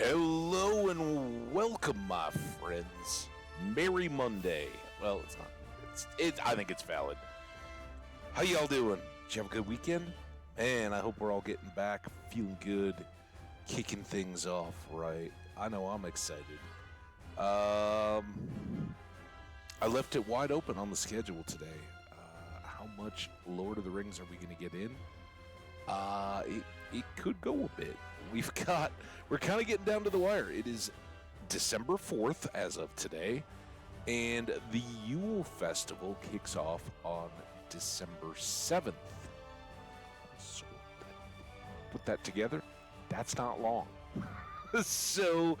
Hello and welcome, my friends. Merry Monday. Well, it's not. I think it's valid. How y'all doing? Did you have a good weekend? Man, I hope we're all getting back, feeling good, kicking things off right. I know I'm excited. I left it wide open on the schedule today. How much Lord of the Rings are we going to get in? It could go a bit. We're kind of getting down to the wire. It is December 4th as of today, and the Yule Festival kicks off on December 7th. So, put that together, that's not long. So,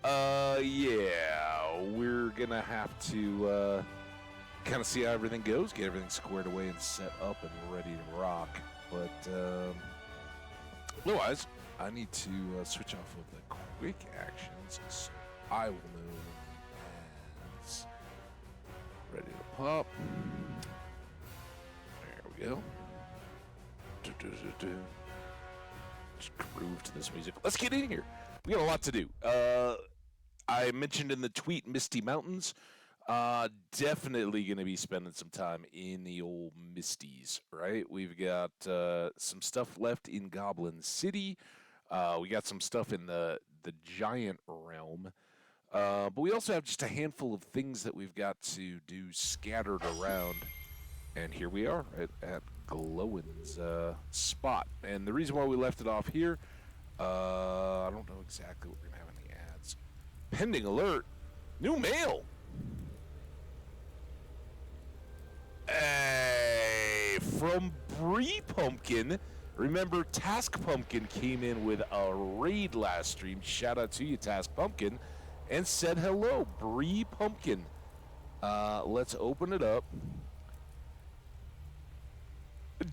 yeah, we're going to have to kind of see how everything goes, get everything squared away and set up and ready to rock. But otherwise, I need to switch off of the quick actions, so I will move as ready to pop. There we go. Just groove to this music. Let's get in here. We got a lot to do. I mentioned in the tweet Misty Mountains. Definitely going to be spending some time in the old Misties, right? We've got some stuff left in Goblin City. We got some stuff in the Giant Realm. But we also have just a handful of things that we've got to do scattered around. And here we are at Glowin's spot. And the reason why we left it off here, I don't know exactly what we're going to have in the ads. Pending alert. New mail. Hey, from Bree Pumpkin. Remember, Task Pumpkin came in with a raid last stream. Shout out to you, Task Pumpkin, and said hello, Bree Pumpkin. Let's open it up.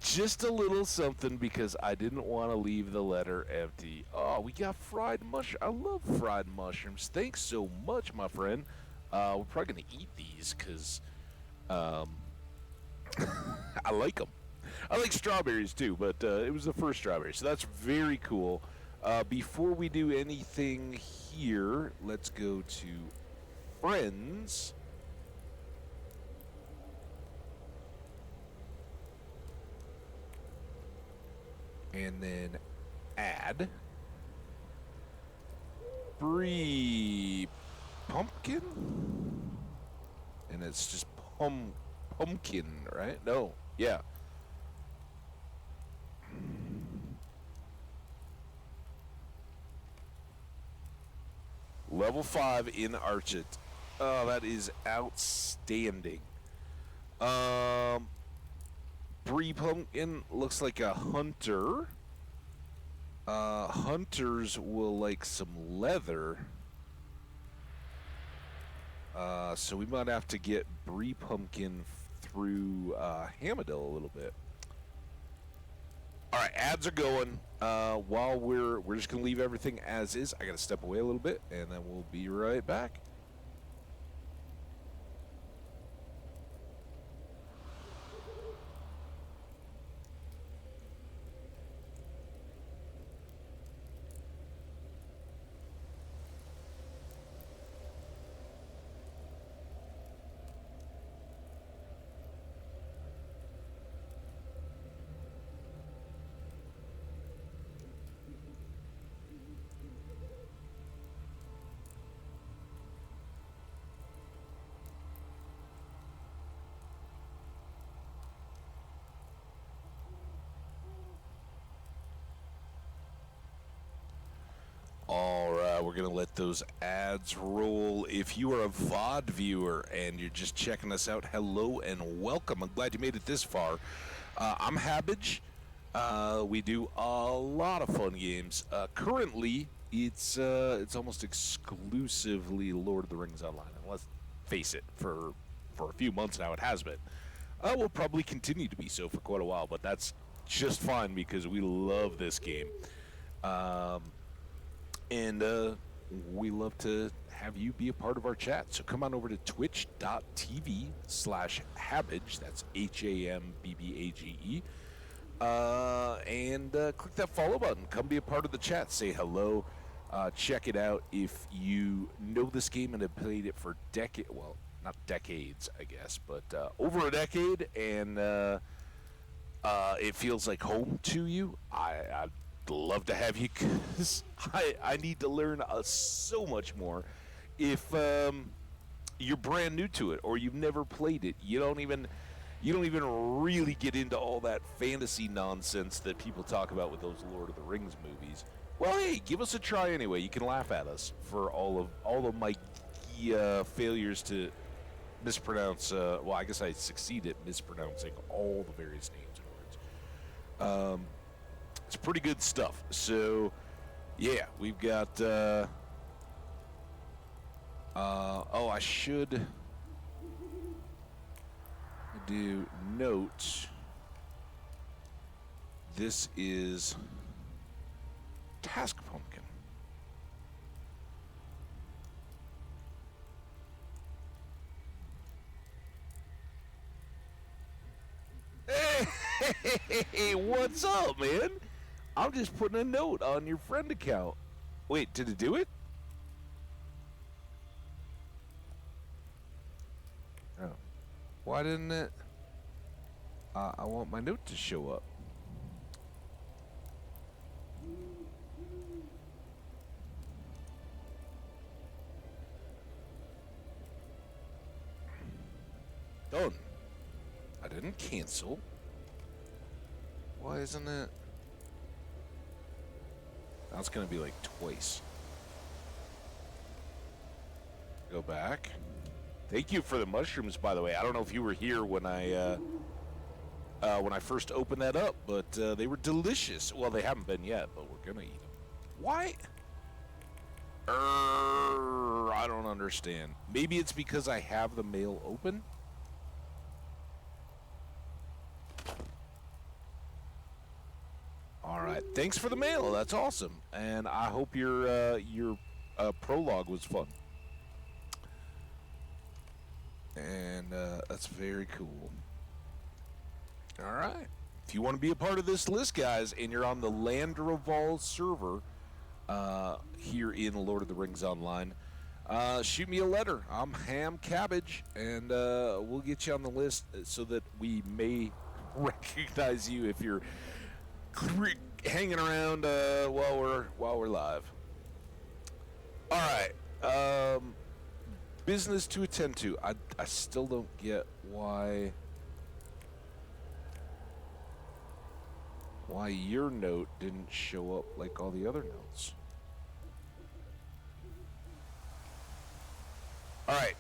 Just a little something because I didn't want to leave the letter empty. Oh, we got fried mushroom. I love fried mushrooms. Thanks so much, my friend. We're probably going to eat these because I like them. I like strawberries too, but it was the first strawberry, so that's very cool. Before we do anything here, let's go to friends. And then add Bree Pumpkin. And it's just pumpkin, right? No, yeah. Level 5 in Archit. Oh, that is outstanding. Bree Pumpkin looks like a hunter. Hunters will like some leather. So we might have to get Bree Pumpkin through Hamadil a little bit. All right, ads are going. While we're just gonna leave everything as is. I gotta step away a little bit, and then we'll be right back. All right, we're going to let those ads roll. If you are a VOD viewer and you're just checking us out, hello and welcome. I'm glad you made it this far. I'm Habbage. We do a lot of fun games. Currently, it's almost exclusively Lord of the Rings Online. And let's face it, for a few months now it has been. Will probably continue to be so for quite a while, but that's just fine because we love this game. And we love to have you be a part of our chat. So come on over to twitch.tv/Habbage. That's HAMBBAGE. And click that follow button. Come be a part of the chat. Say hello. Check it out if you know this game and have played it for well, not decades, I guess, but over a decade, and it feels like home to you. I'd love to have you, because I need to learn so much more. If you're brand new to it or you've never played it, you don't even really get into all that fantasy nonsense that people talk about with those Lord of the Rings movies. Well, hey, give us a try anyway. You can laugh at us for all of my failures to mispronounce. Well, I guess I succeed at mispronouncing all the various names and words. It's pretty good stuff. So, yeah, we've got. I should do note. This is Task Pumpkin. Hey, what's up, man? I'm just putting a note on your friend account. Wait, did it do it? Oh. Why didn't it? I want my note to show up. Done. I didn't cancel. Why isn't it? Now it's gonna be like twice. Go back. Thank you for the mushrooms, by the way. I don't know if you were here when I first opened that up, but they were delicious. Well, they haven't been yet, but we're gonna eat them. Why? I don't understand. Maybe it's because I have the mail open. All right. Thanks for the mail. That's awesome, and I hope your prologue was fun. And that's very cool. All right. If you want to be a part of this list, guys, and you're on the Landroval server here in Lord of the Rings Online, shoot me a letter. I'm Ham Cabbage, and we'll get you on the list so that we may recognize you if you're hanging around while we're live. All right. Business to attend to. I still don't get why your note didn't show up like all the other notes. All right.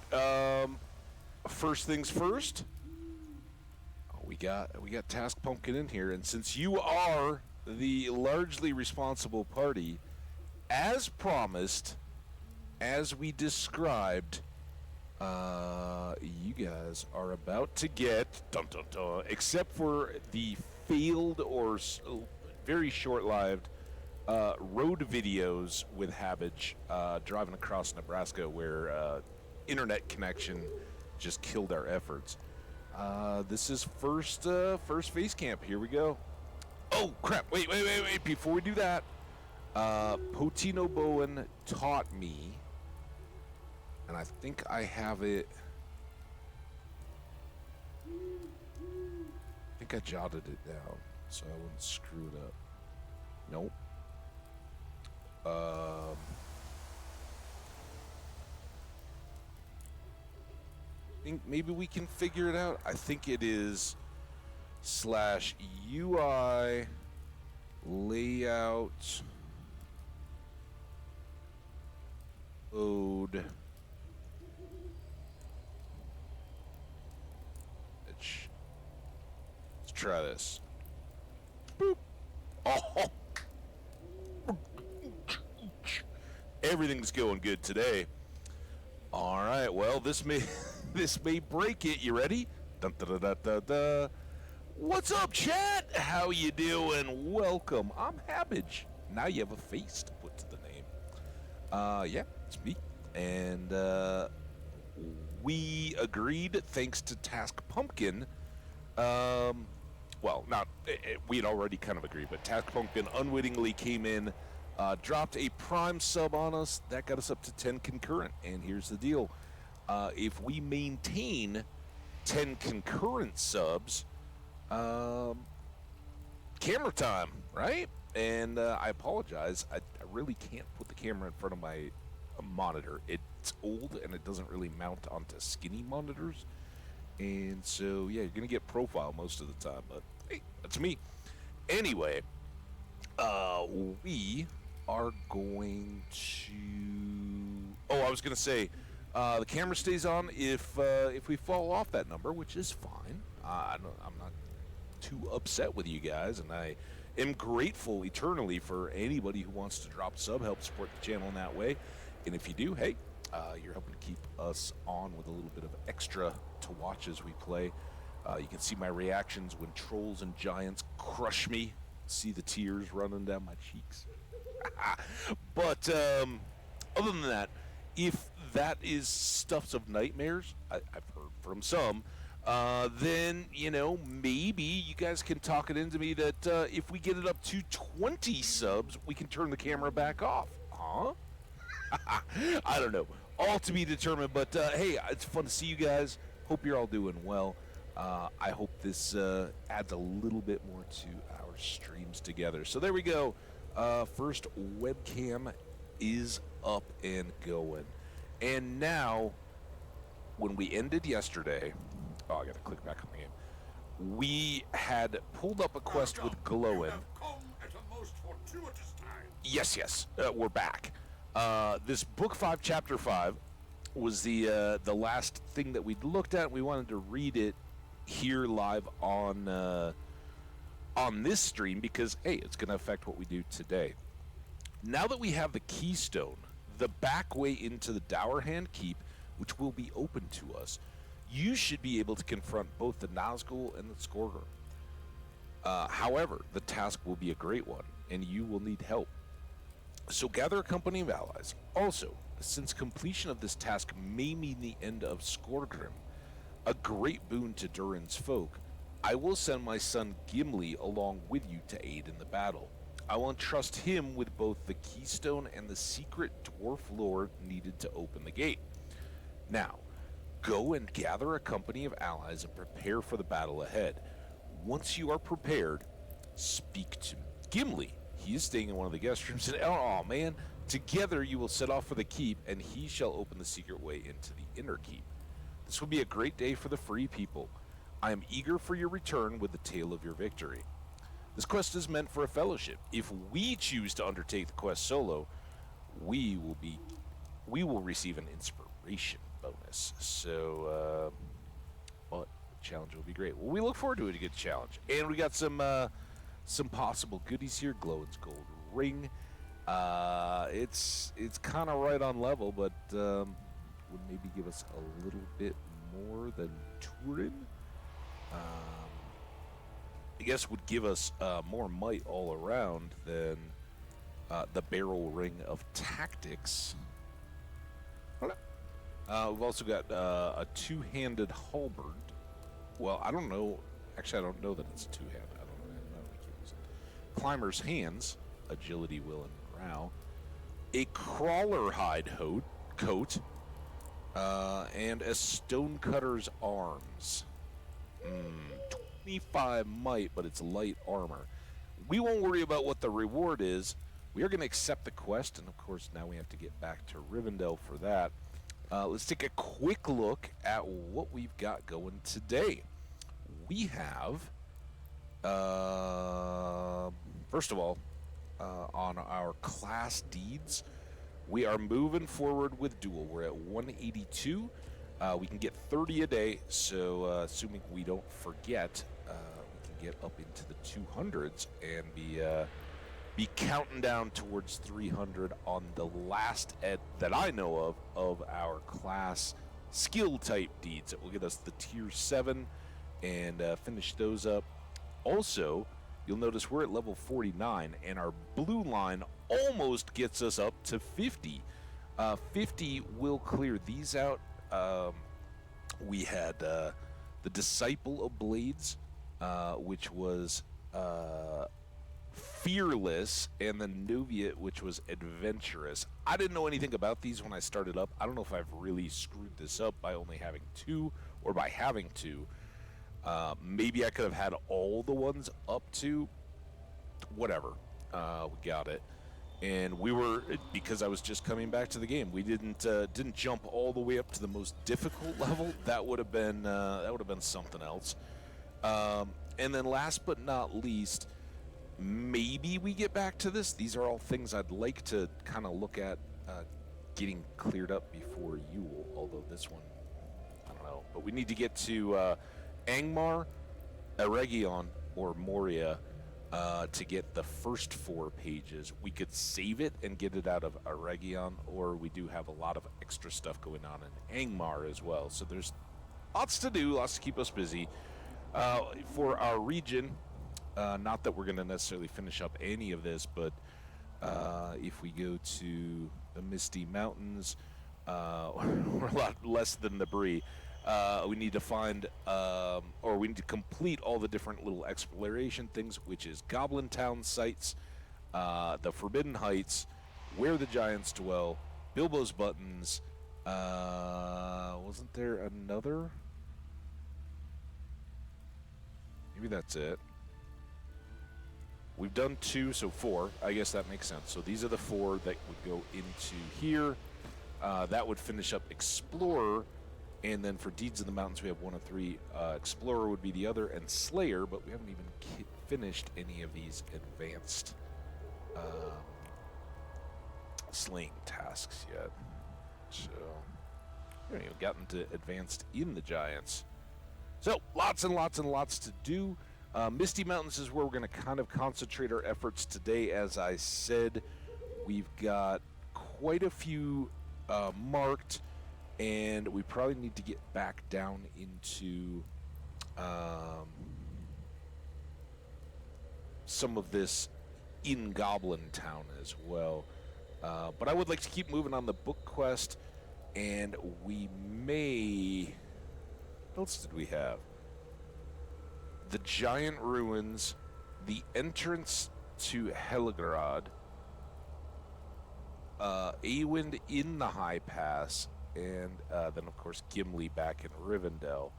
First things first. We got Task Pumpkin in here, and since you are the largely responsible party, as promised, as we described, you guys are about to get, dun, dun, dun, except for the failed or very short-lived road videos with Habbage driving across Nebraska where internet connection just killed our efforts. This is first face camp. Here we go. Oh, crap. Wait. Before we do that, Potino Bowen taught me, and I think I have it. I think I jotted it down so I wouldn't screw it up. Nope. I think maybe we can figure it out. I think it is /UI layout code. Let's try this. Boop. Oh. Everything's going good today. All right. Well, this may break it. You ready? Dun, dun, dun, dun, dun. What's up, chat? How you doing? Welcome. I'm Habbage. Now you have a face to put to the name. Yeah, it's me. And we agreed, thanks to Task Pumpkin. Well, not we had already kind of agreed, but Task Pumpkin unwittingly came in dropped a prime sub on us. That got us up to 10 concurrent. And here's the deal. If we maintain 10 concurrent subs, camera time, right? And I apologize. I really can't put the camera in front of my monitor. It's old and it doesn't really mount onto skinny monitors. And so, yeah, you're going to get profile most of the time. But, hey, that's me. Anyway, we are going to... Oh, I was going to say, the camera stays on if we fall off that number, which is fine. I'm not too upset with you guys, and I am grateful eternally for anybody who wants to drop sub, help support the channel in that way. And if you do, hey, you're helping to keep us on with a little bit of extra to watch as we play. You can see my reactions when trolls and giants crush me. See the tears running down my cheeks. But other than that, if that is stuffs of nightmares, I've heard from some, then, you know, maybe you guys can talk it into me that if we get it up to 20 subs, we can turn the camera back off. Huh? I don't know. All to be determined, but hey, it's fun to see you guys. Hope you're all doing well. I hope this adds a little bit more to our streams together. So there we go. First webcam is up and going. And now, when we ended yesterday, I got to click back on the game. We had pulled up a quest with Glowin. Yes, we're back. This book 5, chapter 5, was the last thing that we'd looked at. We wanted to read it here live on this stream because, hey, it's going to affect what we do today. Now that we have the keystone, the back way into the Dowerhand Keep, which will be open to us, you should be able to confront both the Nazgul and the Skorgr. However, the task will be a great one, and you will need help. So gather a company of allies. Also, since completion of this task may mean the end of Skorgrim, a great boon to Durin's folk, I will send my son Gimli along with you to aid in the battle. I will entrust him with both the keystone and the secret dwarf lore needed to open the gate. Now, go and gather a company of allies and prepare for the battle ahead. Once you are prepared, speak to Gimli. He is staying in one of the guest rooms, and oh man, together you will set off for the keep, and he shall open the secret way into the inner keep. This will be a great day for the free people. I am eager for your return with the tale of your victory. This quest is meant for a fellowship. If we choose to undertake the quest solo, we will receive an inspiration bonus. So, but the challenge will be great. Well, we look forward to it, a good challenge. And we got some possible goodies here. Glowin's gold ring. It's kind of right on level, but would maybe give us a little bit more than Turin. I guess would give us more might all around than the barrel ring of tactics. We've also got a two-handed halberd. Well, I don't know. Actually, I don't know that it's two-handed. I don't know. Climber's hands, agility, will, and morale. A crawler hide coat, and a stonecutter's arms. 25 might, but it's light armor. We won't worry about what the reward is. We are going to accept the quest, and of course now we have to get back to Rivendell for that. Let's take a quick look at what we've got going today. We have, first of all, on our class deeds, we are moving forward with duel. We're at 182. We can get 30 a day, so assuming we don't forget, we can get up into the 200s and be counting down towards 300 on the last that I know of our class skill type deeds. It will get us the tier 7 and finish those up. Also, you'll notice we're at level 49, and our blue line almost gets us up to 50. 50 will clear these out. We had the Disciple of Blades, which was Fearless, and then Novia, which was Adventurous. I didn't know anything about these when I started up. I don't know if I've really screwed this up by only having 2 or by having 2. Maybe I could have had all the ones up to whatever. We got it. And we were, because I was just coming back to the game, we didn't jump all the way up to the most difficult level. That would have been something else. And then last but not least, maybe we get back to this. These are all things I'd like to kind of look at getting cleared up before Yule, although this one, I don't know. But we need to get to Angmar, Eregion, or Moria to get the first 4 pages. We could save it and get it out of Eregion, or we do have a lot of extra stuff going on in Angmar as well. So there's lots to do, lots to keep us busy. For our region, not that we're going to necessarily finish up any of this, but if we go to the Misty Mountains, we're a lot less than the Bree. We need to find, or we need to complete all the different little exploration things, which is Goblin Town sites, the Forbidden Heights, Where the Giants Dwell, Bilbo's Buttons. Wasn't there another? Maybe that's it. We've done 2, so 4. I guess that makes sense. So these are the 4 that would go into here. That would finish up Explorer. And then for Deeds of the Mountains, we have 1 of 3. Explorer would be the other, and Slayer, but we haven't even finished any of these advanced slaying tasks yet. So we haven't even gotten to advanced in the Giants. So lots and lots and lots to do. Misty Mountains is where we're going to kind of concentrate our efforts today. As I said, we've got quite a few marked, and we probably need to get back down into some of this in Goblin Town as well. But I would like to keep moving on the book quest, and we may... What else did we have? The Giant Ruins, the entrance to Helgrad, Awind in the High Pass, and then, of course, Gimli back in Rivendell.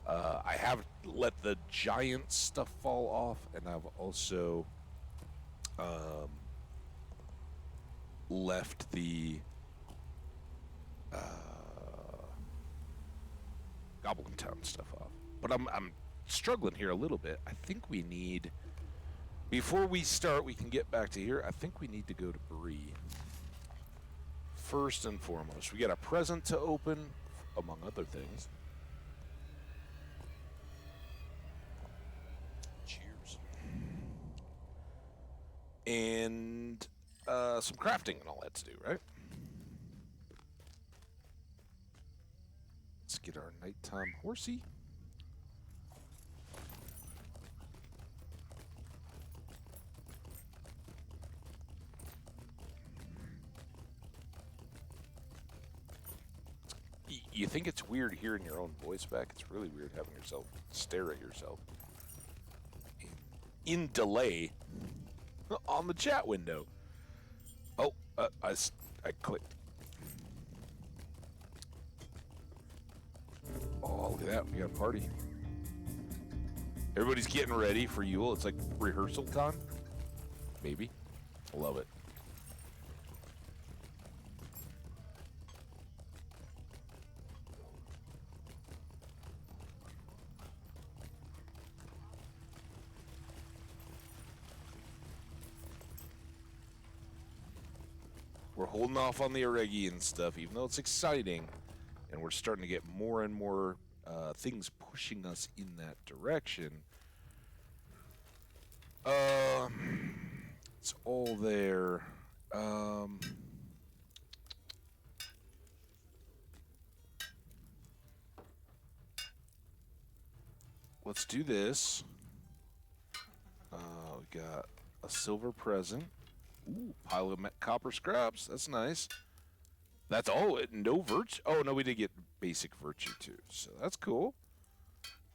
I have let the giant stuff fall off, and I've also left the Goblin Town stuff off. But I'm struggling here a little bit. I think we need, before we start, we can get back to here. I think we need to go to Bree first and foremost. We got a present to open, among other things. Cheers. And some crafting and all that to do, right? Let's get our nighttime horsey. You think it's weird hearing your own voice back? It's really weird having yourself stare at yourself in delay on the chat window. Oh, I clicked. Oh, look at that. We got a party. Everybody's getting ready for Yule. It's like rehearsal time. Maybe. I love it. We're holding off on the Eregion stuff, even though it's exciting, and we're starting to get more and more things pushing us in that direction. It's all there. Let's do this. We got a silver present. Ooh, pile of copper scraps. That's nice. That's all. No virtue. Oh, no, we did get basic virtue, too. So that's cool.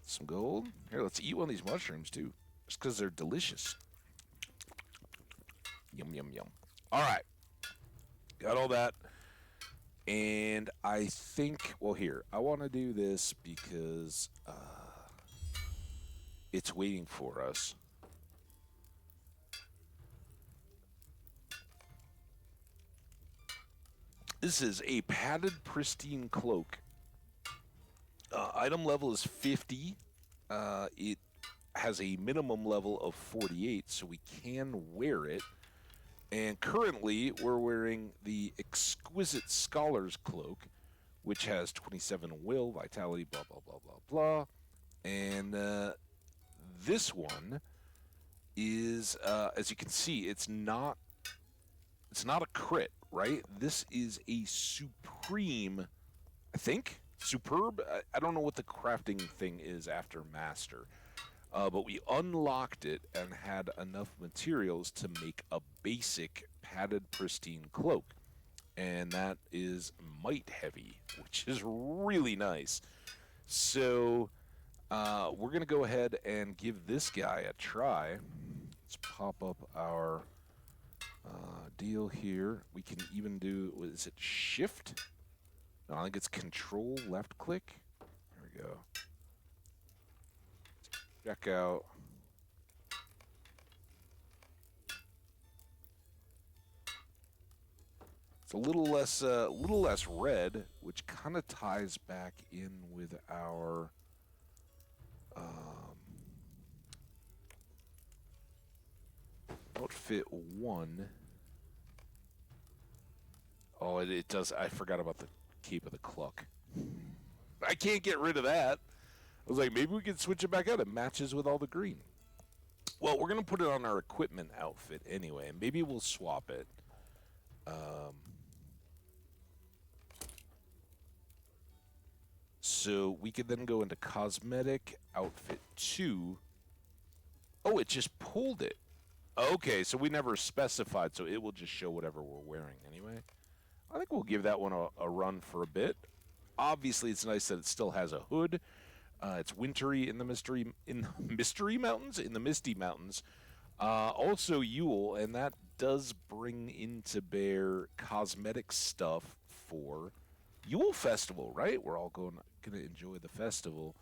Some gold. Here, let's eat one of these mushrooms, too. Just because they're delicious. Yum, yum, yum. All right. Got all that. And I think, well, here, I want to do this because it's waiting for us. This is a padded pristine cloak. Item level is 50. It has a minimum level of 48, so we can wear it. And currently, we're wearing the Exquisite Scholar's Cloak, which has 27 will, vitality, blah, blah, blah, blah, blah. And this one is, as you can see, it's not a crit, right? This is a supreme, I think, superb. I don't know what the crafting thing is after master. But we unlocked it and had enough materials to make a basic padded pristine cloak. And that is might heavy, which is really nice. So we're going to go ahead and give this guy a try. Let's pop up our deal here. We can even do, what is it, shift? No, I think it's control left click. There we go. Check out. It's a little less red, which kind of ties back in with our outfit 1. Oh, it does. I forgot about the Cape of the Cluck. I can't get rid of that. I was like, maybe we could switch it back out. It matches with all the green. Well, we're going to put it on our equipment outfit anyway, and maybe we'll swap it. So we could then go into cosmetic outfit 2. Oh, it just pulled it. Okay, so we never specified, so it will just show whatever we're wearing anyway. I think we'll give that one a run for a bit. Obviously, it's nice that it still has a hood. It's wintry in the Misty Mountains. Also Yule, and that does bring into bear cosmetic stuff for Yule Festival, right? We're all going to enjoy the festival.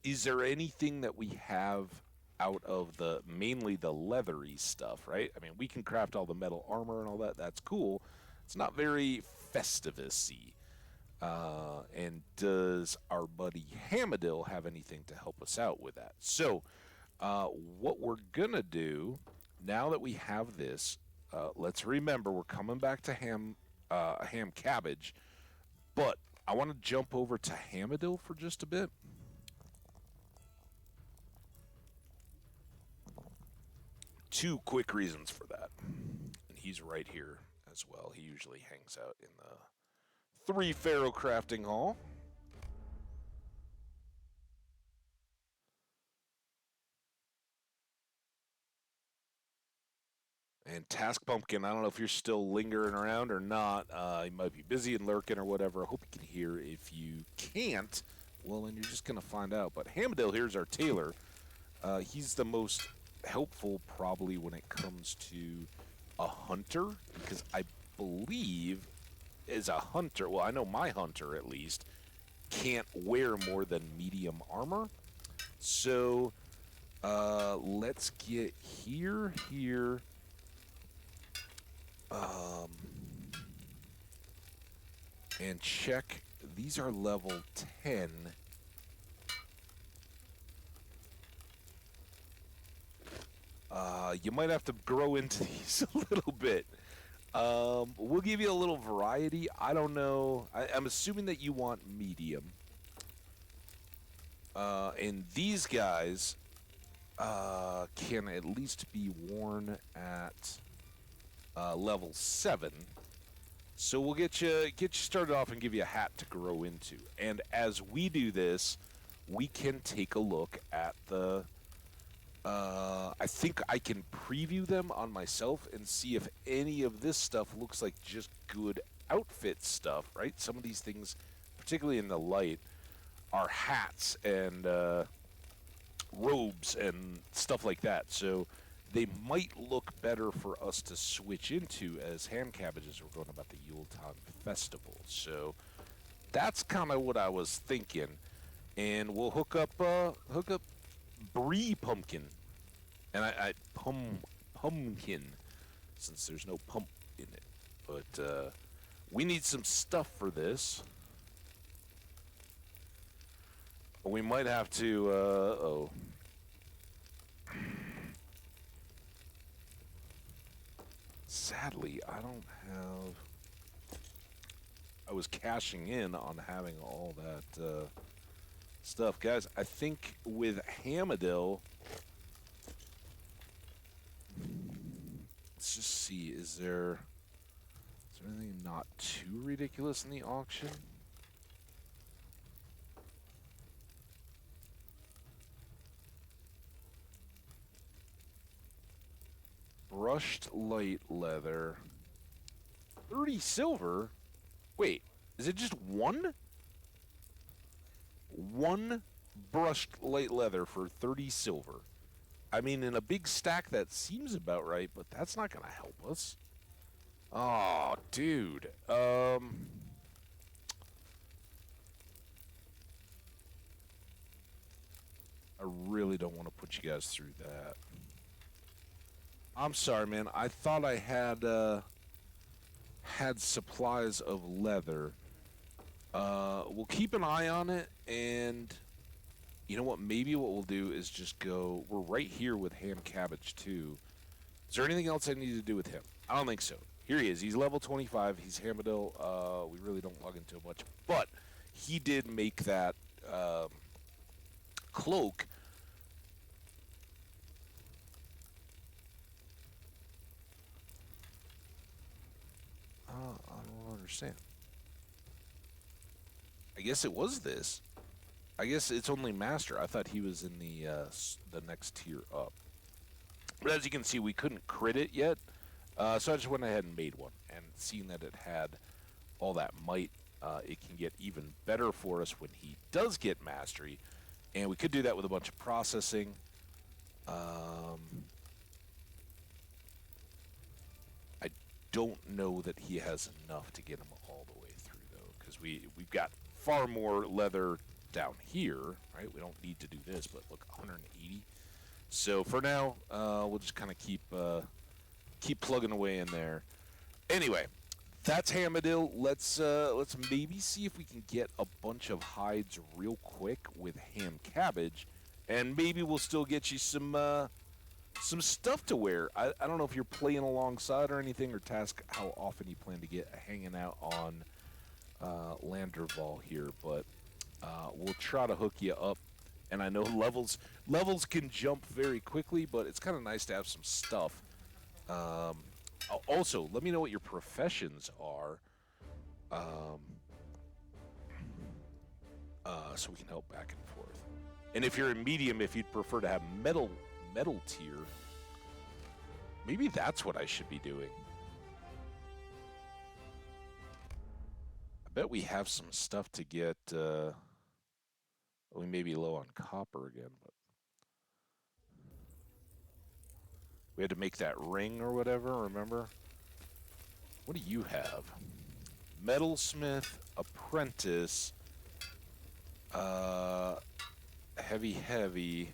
Is there anything that we have out of mainly the leathery stuff, right? I mean, we can craft all the metal armor and all that. That's cool. It's not very Festivus-y. And does our buddy Hamadil have anything to help us out with that? So, what we're going to do, now that we have this, let's remember we're coming back to ham cabbage, but I want to jump over to Hamadil for just a bit. Two quick reasons for that. And he's right here as well. He usually hangs out in the 3 Pharaoh crafting hall. And Task Pumpkin, I don't know if you're still lingering around or not. You might be busy and lurking or whatever. I hope you can hear. If you can't, well, then you're just going to find out. But Hamadil here's our tailor. He's the most helpful probably when it comes to a hunter, because I believe as a hunter, well, I know my hunter at least, can't wear more than medium armor. So let's get here. And check, these are level 10. You might have to grow into these a little bit. We'll give you a little variety. I don't know. I'm assuming that you want medium. And these guys can at least be worn at level 7. So we'll get you started off and give you a hat to grow into. And as we do this, we can take a look at the... I think I can preview them on myself and see if any of this stuff looks like just good outfit stuff, right? Some of these things, particularly in the light, are hats and robes and stuff like that. So they might look better for us to switch into as ham cabbages we're going about the Yuletide festival. So that's kind of what I was thinking. And we'll hook up brie pumpkin, and I pumpkin, since there's no pump in it. But we need some stuff for this. We might have to. Oh. Sadly, I don't have. I was cashing in on having all that stuff, guys. I think with Hamadil, let's just see. Is there anything not too ridiculous in the auction? Brushed light leather. 30 silver? Wait, is it just one? One brushed light leather for 30 silver. I mean, in a big stack, that seems about right, but that's not going to help us. Oh, dude. I really don't want to put you guys through that. I'm sorry, man. I thought I had supplies of leather. We'll keep an eye on it, and you know what? Maybe what we'll do is just go. We're right here with Ham Cabbage too. Is there anything else I need to do with him? I don't think so. Here he is. He's level 25. He's Hamadil. We really don't log into much, but he did make that cloak. I don't understand. I guess it was this. I guess it's only master. I thought he was in the next tier up. But as you can see, we couldn't crit it yet, so I just went ahead and made one. And seeing that it had all that might, it can get even better for us when he does get mastery. And we could do that with a bunch of processing. I don't know that he has enough to get him all the way through, though, because we've got far more leather down here, right? We don't need to do this, but look, 180. So for now, we'll just kind of keep plugging away in there. Anyway, that's Hamadil. Let's maybe see if we can get a bunch of hides real quick with Ham Cabbage, and maybe we'll still get you some stuff to wear. I don't know if you're playing alongside or anything, or Task how often you plan to get hanging out on Landroval here, but we'll try to hook you up. And I know levels can jump very quickly, but it's kind of nice to have some stuff. Also, let me know what your professions are, so we can help back and forth. And if you're in medium, if you'd prefer to have metal tier, maybe that's what I should be doing. I bet we have some stuff to get. We may be low on copper again, but we had to make that ring or whatever, remember? What do you have? Metalsmith, apprentice, heavy.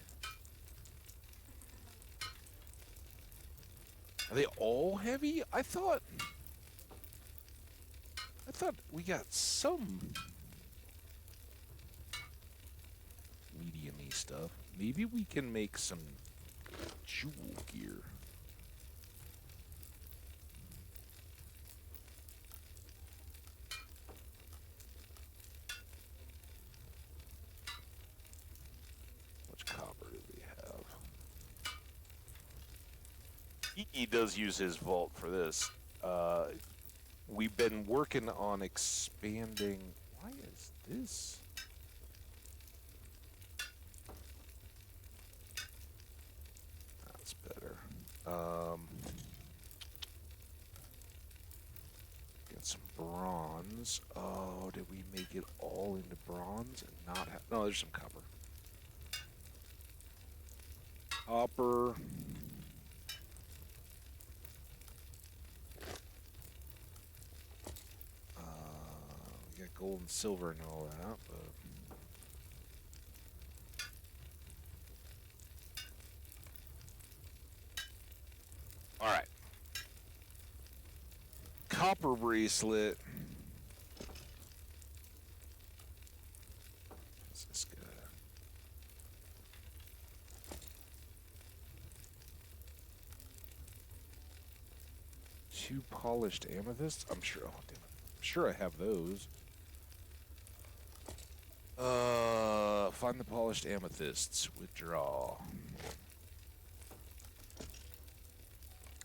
Are they all heavy? I thought we got some medium-y stuff. Maybe we can make some jewel gear. Much copper do we have? He does use his vault for this. We've been working on expanding. Why is this? That's better. Get some bronze. Oh, did we make it all into bronze and not have? No, there's some copper. Copper. gold and silver and all that, but... Alright. Copper bracelet. What's this guy? Two polished amethysts? I'm sure. Oh, damn it. I'm sure I have those. Find the polished amethysts. Withdraw.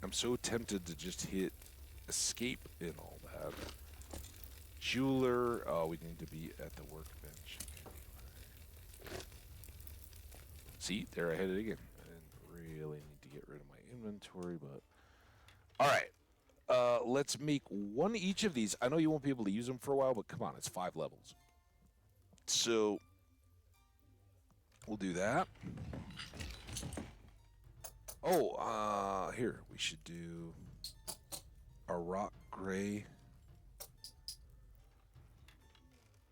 I'm so tempted to just hit escape and all that. Jeweler. Oh, we need to be at the workbench. See, there I hit it again. I didn't really need to get rid of my inventory, but... Alright. Let's make one each of these. I know you won't be able to use them for a while, but come on, it's 5 levels. So, we'll do that. Oh, here, we should do a rock gray.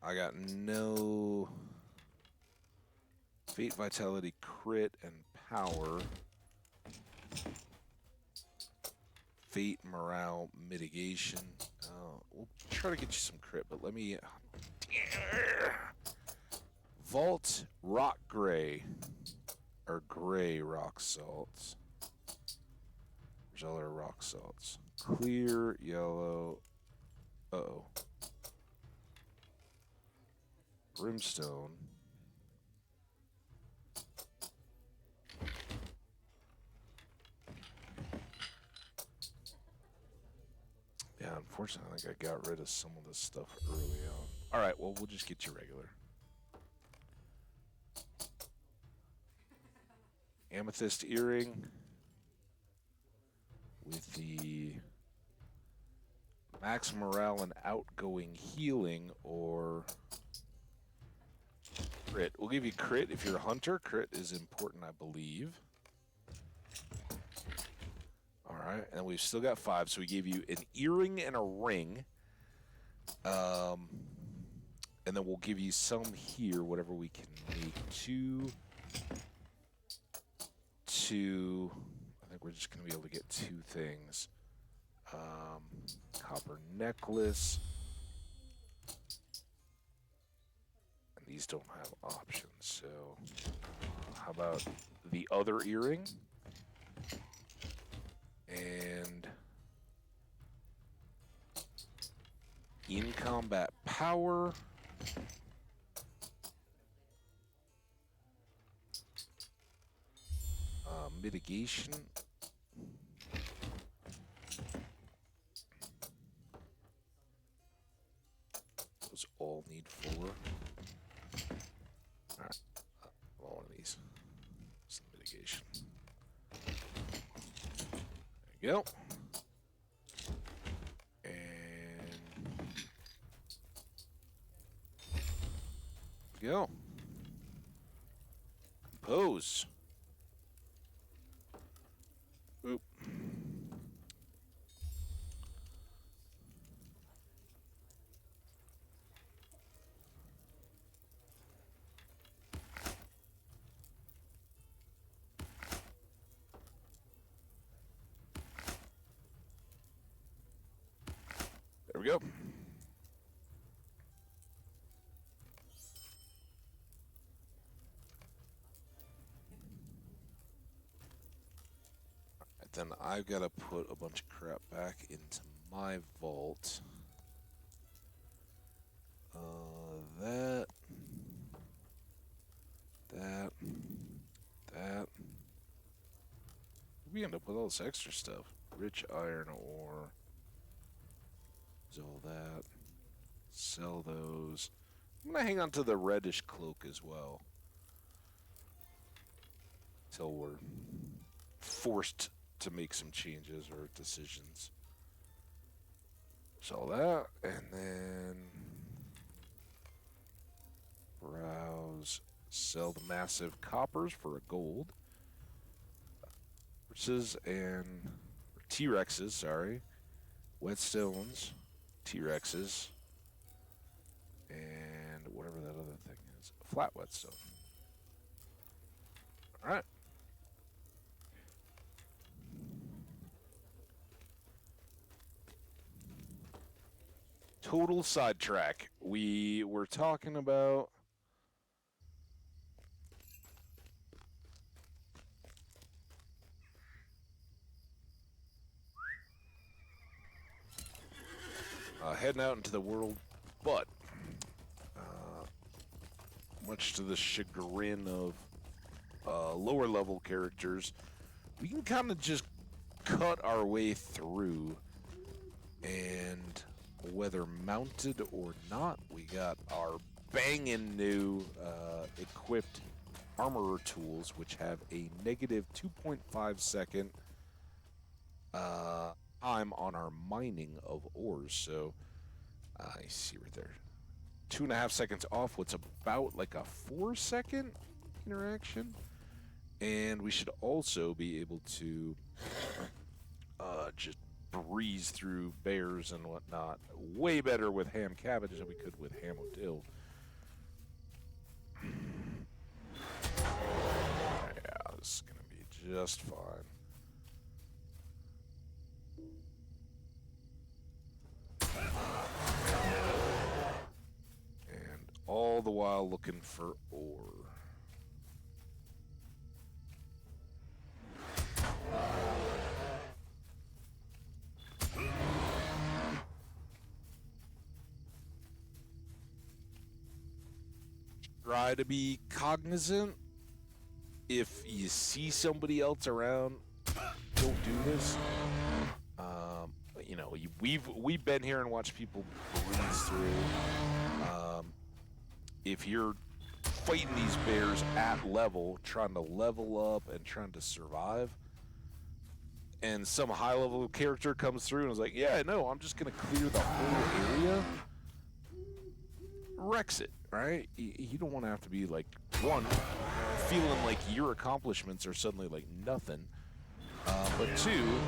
I got no fate, vitality, crit, and power. Fate, morale, mitigation. We'll try to get you some crit, but let me... Vault, rock gray. Or gray rock salts. There's other rock salts. Clear, yellow. Uh-oh. Brimstone. Yeah, unfortunately, I think I got rid of some of this stuff early on. Alright, well, we'll just get you regular. Amethyst earring. With the max morale and outgoing healing, or crit. We'll give you crit if you're a hunter. Crit is important, I believe. Alright, and we've still got 5, so we gave you an earring and a ring. And then we'll give you some here, whatever we can make. Two. I think we're just going to be able to get 2 things. Copper necklace. And these don't have options, so how about the other earring? And in combat power. Mitigation. Those all need 4. Alright. One of these. Some mitigation. There you go. And there we go. Compose. Oop. There we go. Then I've got to put a bunch of crap back into my vault. That. We end up with all this extra stuff. Rich iron ore. There's all that. Sell those. I'm going to hang on to the reddish cloak as well. Till we're forced to make some changes or decisions. Sell that, and then browse, sell the massive coppers for a gold. Horses and T-Rexes, sorry. Whetstones, T-Rexes. and whatever that other thing is. Flat whetstone. All right. Total sidetrack. We were talking about heading out into the world, but much to the chagrin of lower level characters, we can kind of just cut our way through, and whether mounted or not, we got our banging new equipped armorer tools, which have a negative 2.5 second time on our mining of ores. So I see right there, 2.5 seconds off what's about like a 4-second interaction. And we should also be able to just breeze through bears and whatnot way better with ham cabbage than we could with ham dill. Yeah, this is going to be just fine. And all the while looking for ore. Try to be cognizant. If you see somebody else around, don't do this. You know, we've been here and watched people breeze through. If you're fighting these bears at level, trying to level up and trying to survive, and some high-level character comes through and is like, "Yeah, no, I'm just gonna clear the whole area," wrecks it, right? You don't want to have to be like, one, feeling like your accomplishments are suddenly like nothing, but two,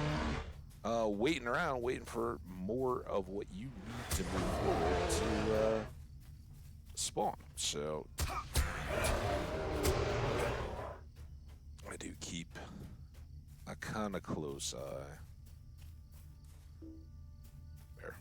waiting around, waiting for more of what you need to move forward to spawn. So I do keep a kind of close eye. There.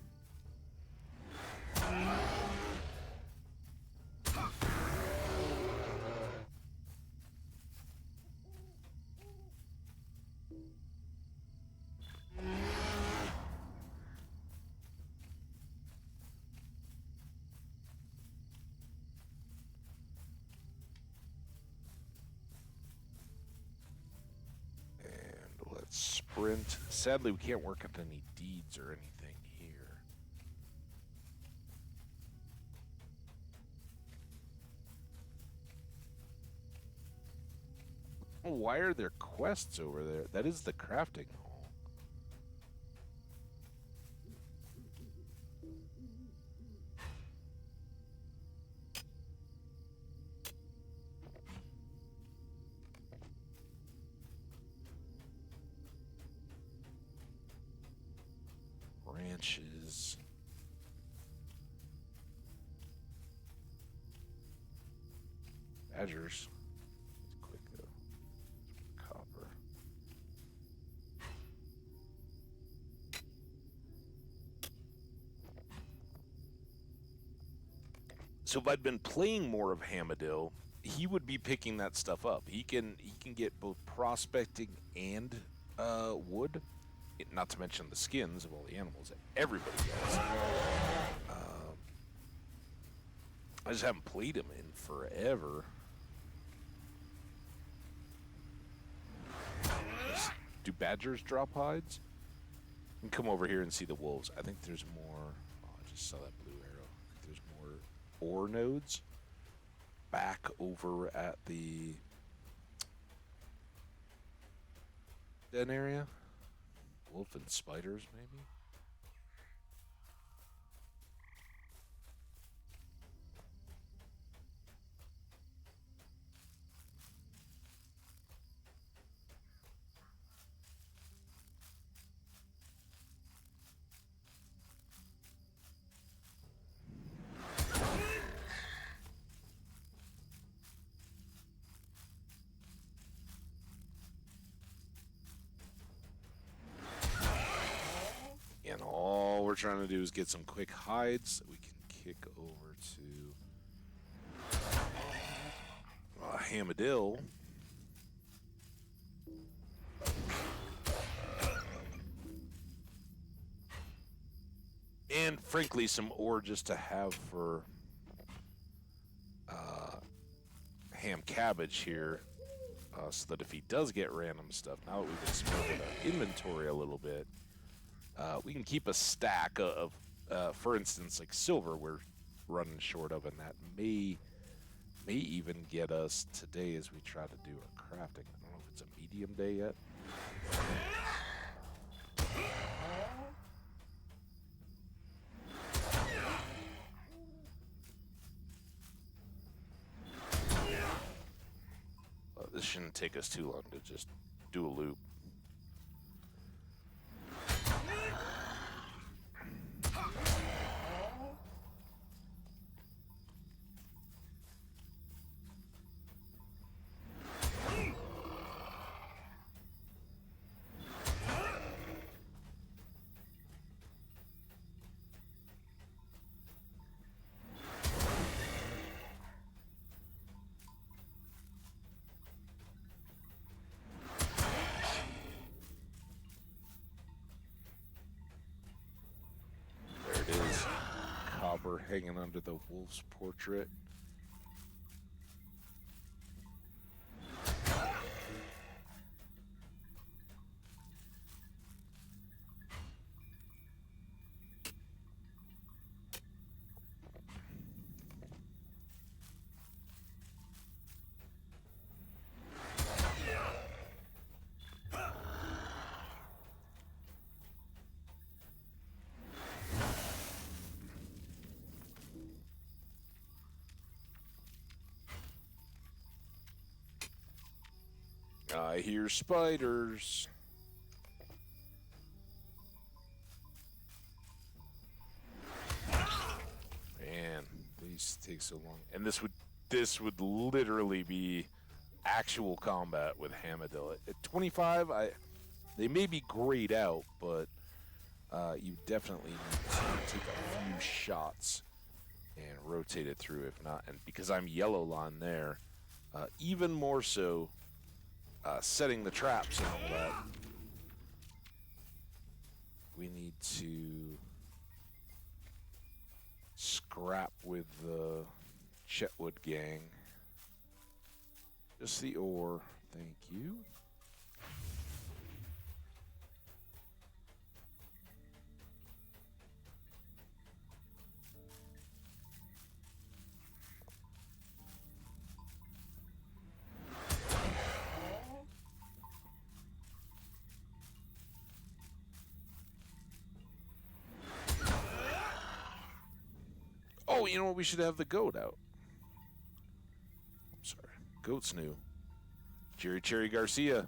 Sprint. Sadly, we can't work on any deeds or anything here. Oh, why are there quests over there? That is the crafting hall. Branches. Badgers. It's quick though. Copper. So if I'd been playing more of Hamadil, he would be picking that stuff up. He can get both prospecting and wood. Not to mention the skins of all the animals that everybody gets. I just haven't played him in forever. Do badgers drop hides? You can come over here and see the wolves. I think there's more. Oh, I just saw that blue arrow. I think there's more ore nodes back over at the den area. Wolf and spiders, maybe? we're trying to do is get some quick hides that we can kick over to Hamadil. And frankly, some ore just to have for ham cabbage here, so that if he does get random stuff, now that we've expanded our inventory a little bit, we can keep a stack of for instance, like silver we're running short of, and that may even get us today as we try to do our crafting. I don't know if it's a medium day yet. This shouldn't take us too long to just do a loop. Hanging under the wolf's portrait. I hear spiders. Man, these take so long. And this would literally be actual combat with Hamadil. At 25, they may be grayed out, but you definitely need to take a few shots and rotate it through. If not, and because I'm yellow line there, even more so. Setting the traps and all that. We need to scrap with the Chetwood gang. Just the ore, thank you. Oh, you know what? We should have the goat out. I'm sorry. Goat's new. Jerry Cherry Garcia.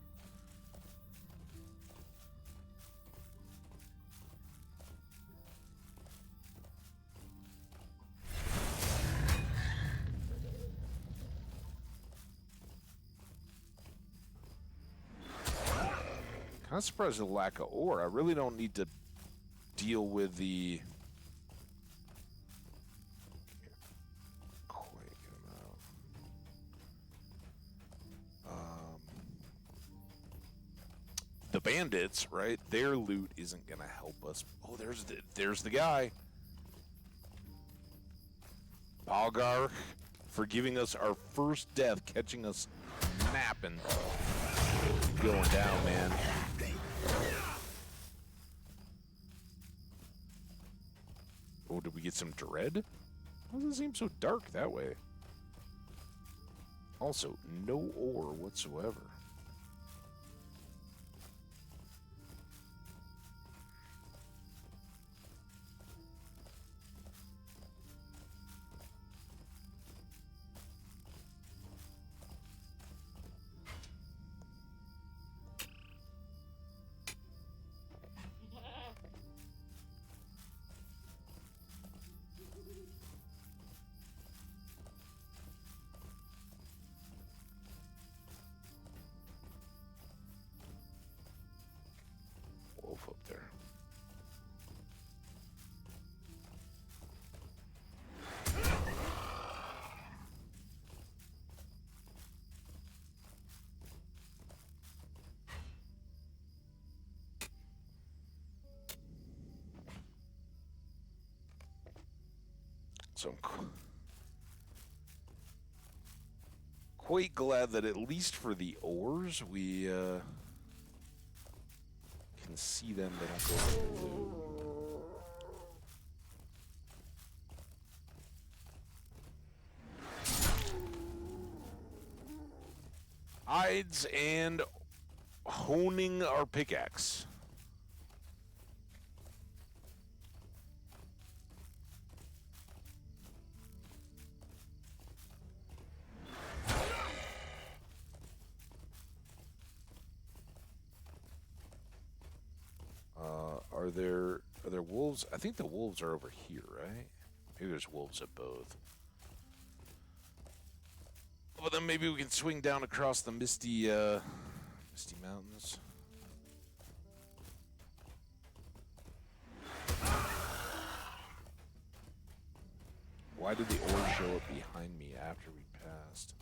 Kind of surprised at the lack of ore. I really don't need to deal with the... the bandits, right? Their loot isn't going to help us. Oh, there's the guy. Palgar for giving us our first death, catching us napping. Going down, man. Oh, did we get some dread? Why does it seem so dark that way? Also, no ore whatsoever. So I'm quite glad that at least for the ores, we can see them. They don't go blue. Hides and honing our pickaxe. Are there wolves? I think the wolves are over here, right? Maybe there's wolves at both. Well, then maybe we can swing down across the Misty Mountains. Why did the ore show up behind me after we passed?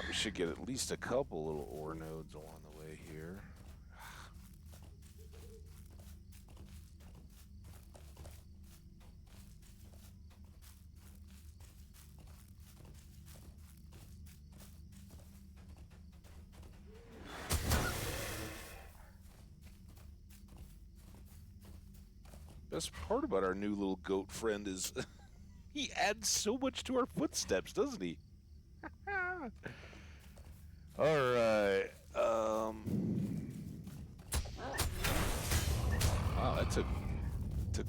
We should get at least a couple little ore nodes along the way here. Best part about our new little goat friend is he adds so much to our footsteps, doesn't he? All right. Wow, that took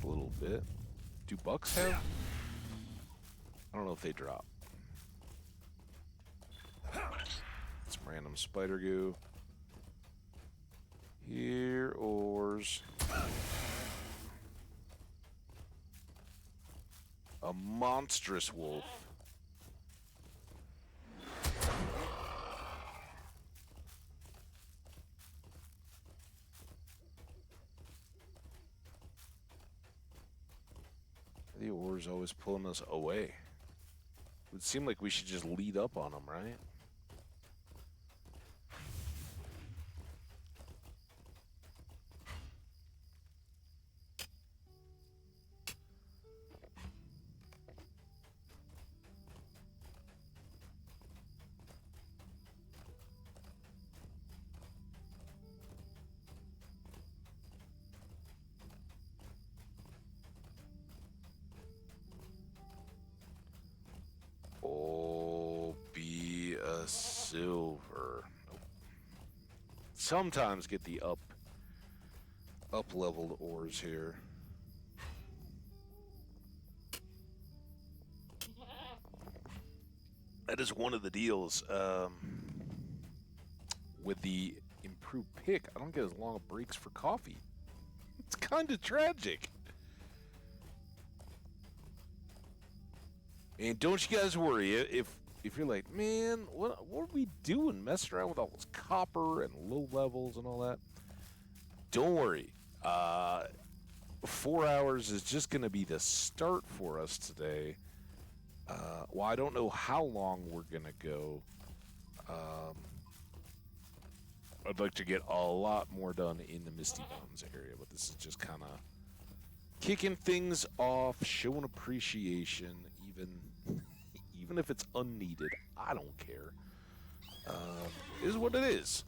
a little bit. Do bucks have? I don't know if they drop. Some random spider goo. Here, ores. A monstrous wolf. The ore's always pulling us away. It would seem like we should just lead up on them, right? Oh, be a silver. Nope. Sometimes get the up-leveled ores here. That is one of the deals. With the improved pick, I don't get as long breaks for coffee. It's kind of tragic. And don't you guys worry if you're like, man, what are we doing, messing around with all this copper and low levels and all that? Don't worry. 4 hours is just going to be the start for us today. Well, I don't know how long we're going to go. I'd like to get a lot more done in the Misty Mountains area, but this is just kind of kicking things off, showing appreciation, even if it's unneeded. I don't care. It is what it is.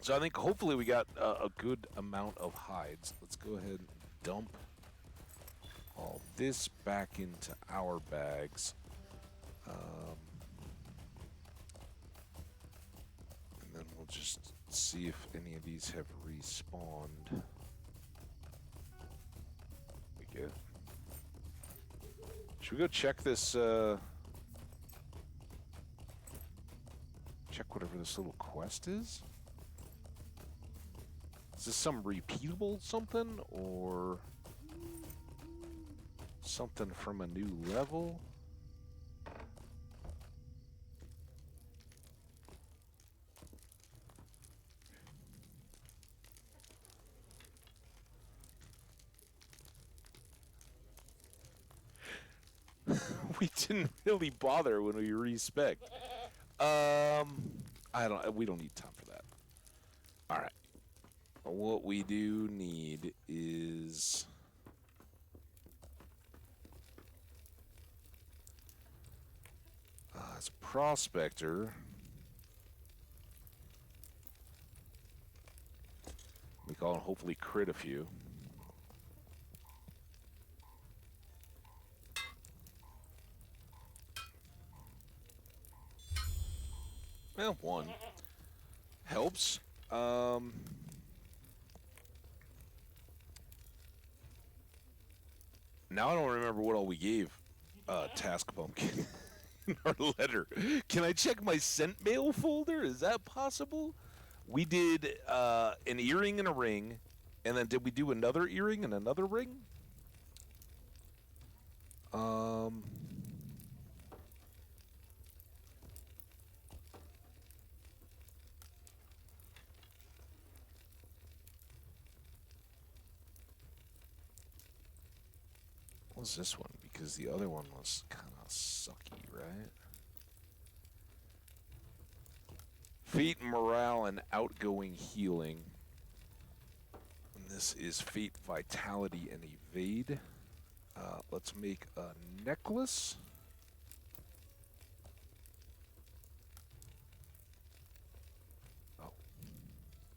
So I think hopefully we got a good amount of hides. Let's go ahead and dump all this back into our bags. And then we'll just see if any of these have respawned. We good? Should we go check this, check whatever this little quest is? Is this some repeatable something, or... something from a new level. We didn't really bother when we respec. We don't need time for that. All right. What we do need is as a prospector, we call him hopefully crit a few. Well, one helps. Now I don't remember what all we gave Task Pumpkin in our letter. Can I check my sent mail folder? Is that possible? We did an earring and a ring, and then did we do another earring and another ring? What was this one? Because the other one was kind of sucky, right? Fate, morale, and outgoing healing. And this is fate, vitality, and evade. Let's make a necklace. Oh.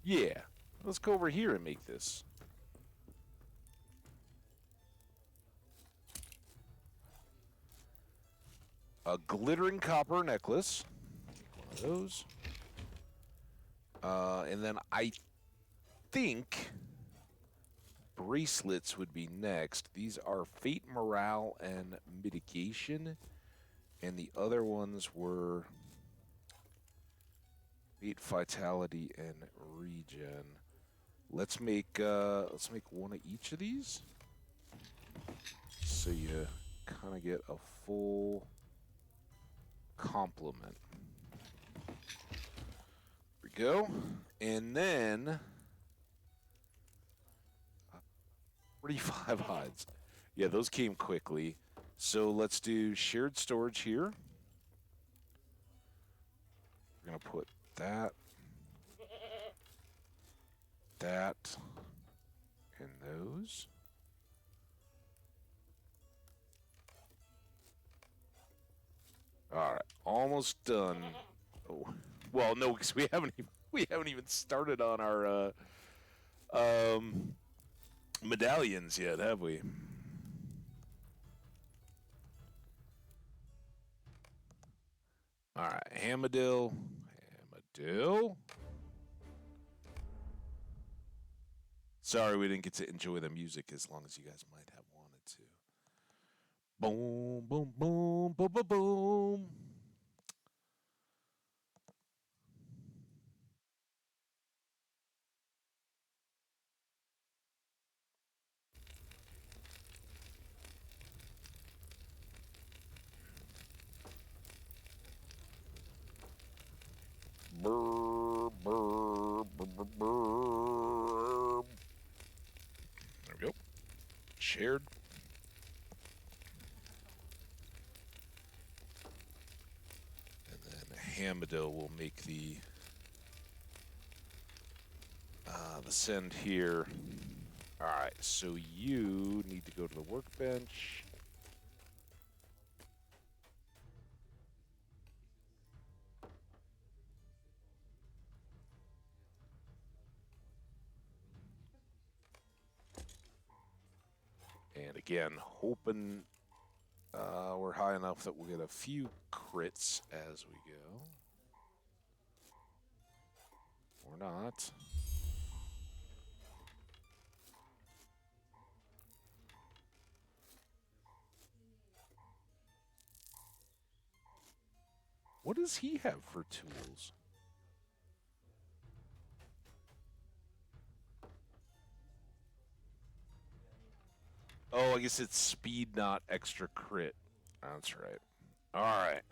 Yeah. Let's go over here and make this. A glittering copper necklace. Make one of those. And then I think bracelets would be next. These are fate, morale, and mitigation. And the other ones were fate, vitality, and regen. Let's make one of each of these. So you kind of get a full complement. There we go. And then 45 hides. Yeah, those came quickly. So let's do shared storage here. We're going to put that, and those. All right, almost done. Oh, well, no, because we haven't even started on our medallions yet, have we? All right, Hamadil. Sorry we didn't get to enjoy the music as long as you guys might have wanted to. Boom, boom, boom, boom, boom, boom. Brr, brr, brr, brr, brr. There we go. Shared. And then Hamadil will make the send here. All right, so you need to go to the workbench. And again, hoping we're high enough that we'll get a few crits as we go. Or not. What does he have for tools? Oh, I guess it's speed, not extra crit. That's right. All right.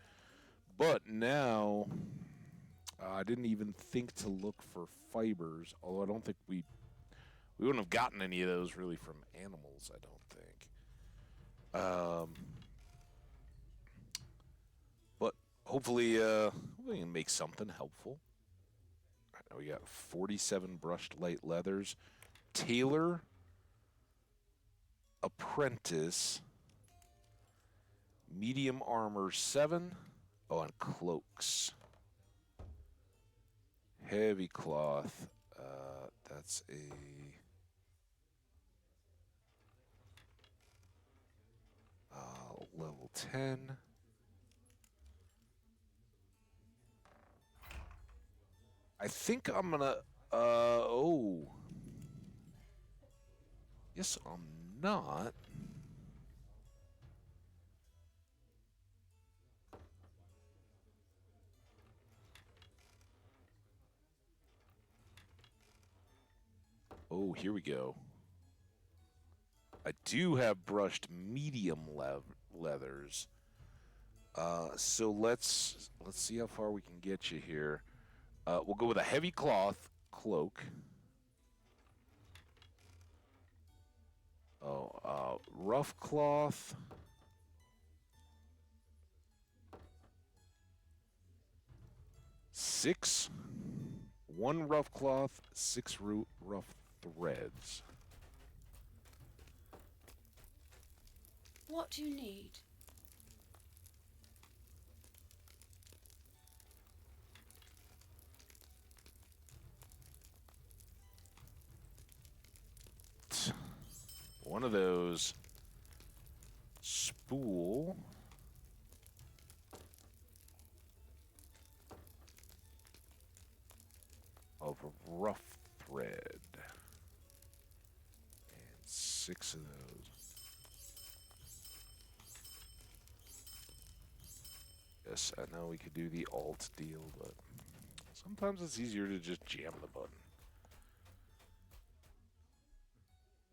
But now, I didn't even think to look for fibers, although I don't think we wouldn't have gotten any of those really from animals, I don't think. But hopefully, we can make something helpful. All right, now we got 47 brushed light leathers. Tailor, apprentice, medium armor 7. Oh, and cloaks. Heavy cloth. That's a level 10. I think I'm gonna. Oh. Yes, I'm not. Oh, here we go. I do have brushed medium leathers. So let's see how far we can get you here. We'll go with a heavy cloth cloak. Oh, rough cloth. Six. One rough cloth, 6 rough threads. What do you need? One of those spool. Of rough thread. And 6 of those. Yes, I know we could do the alt deal, but sometimes it's easier to just jam the button.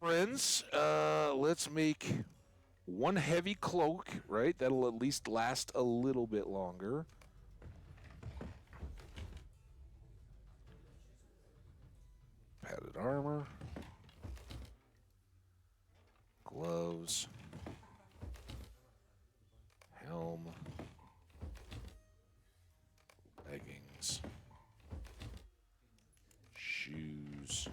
Friends, let's make one heavy cloak, right? That'll at least last a little bit longer. Padded armor. Gloves. Helm. Leggings. Shoes.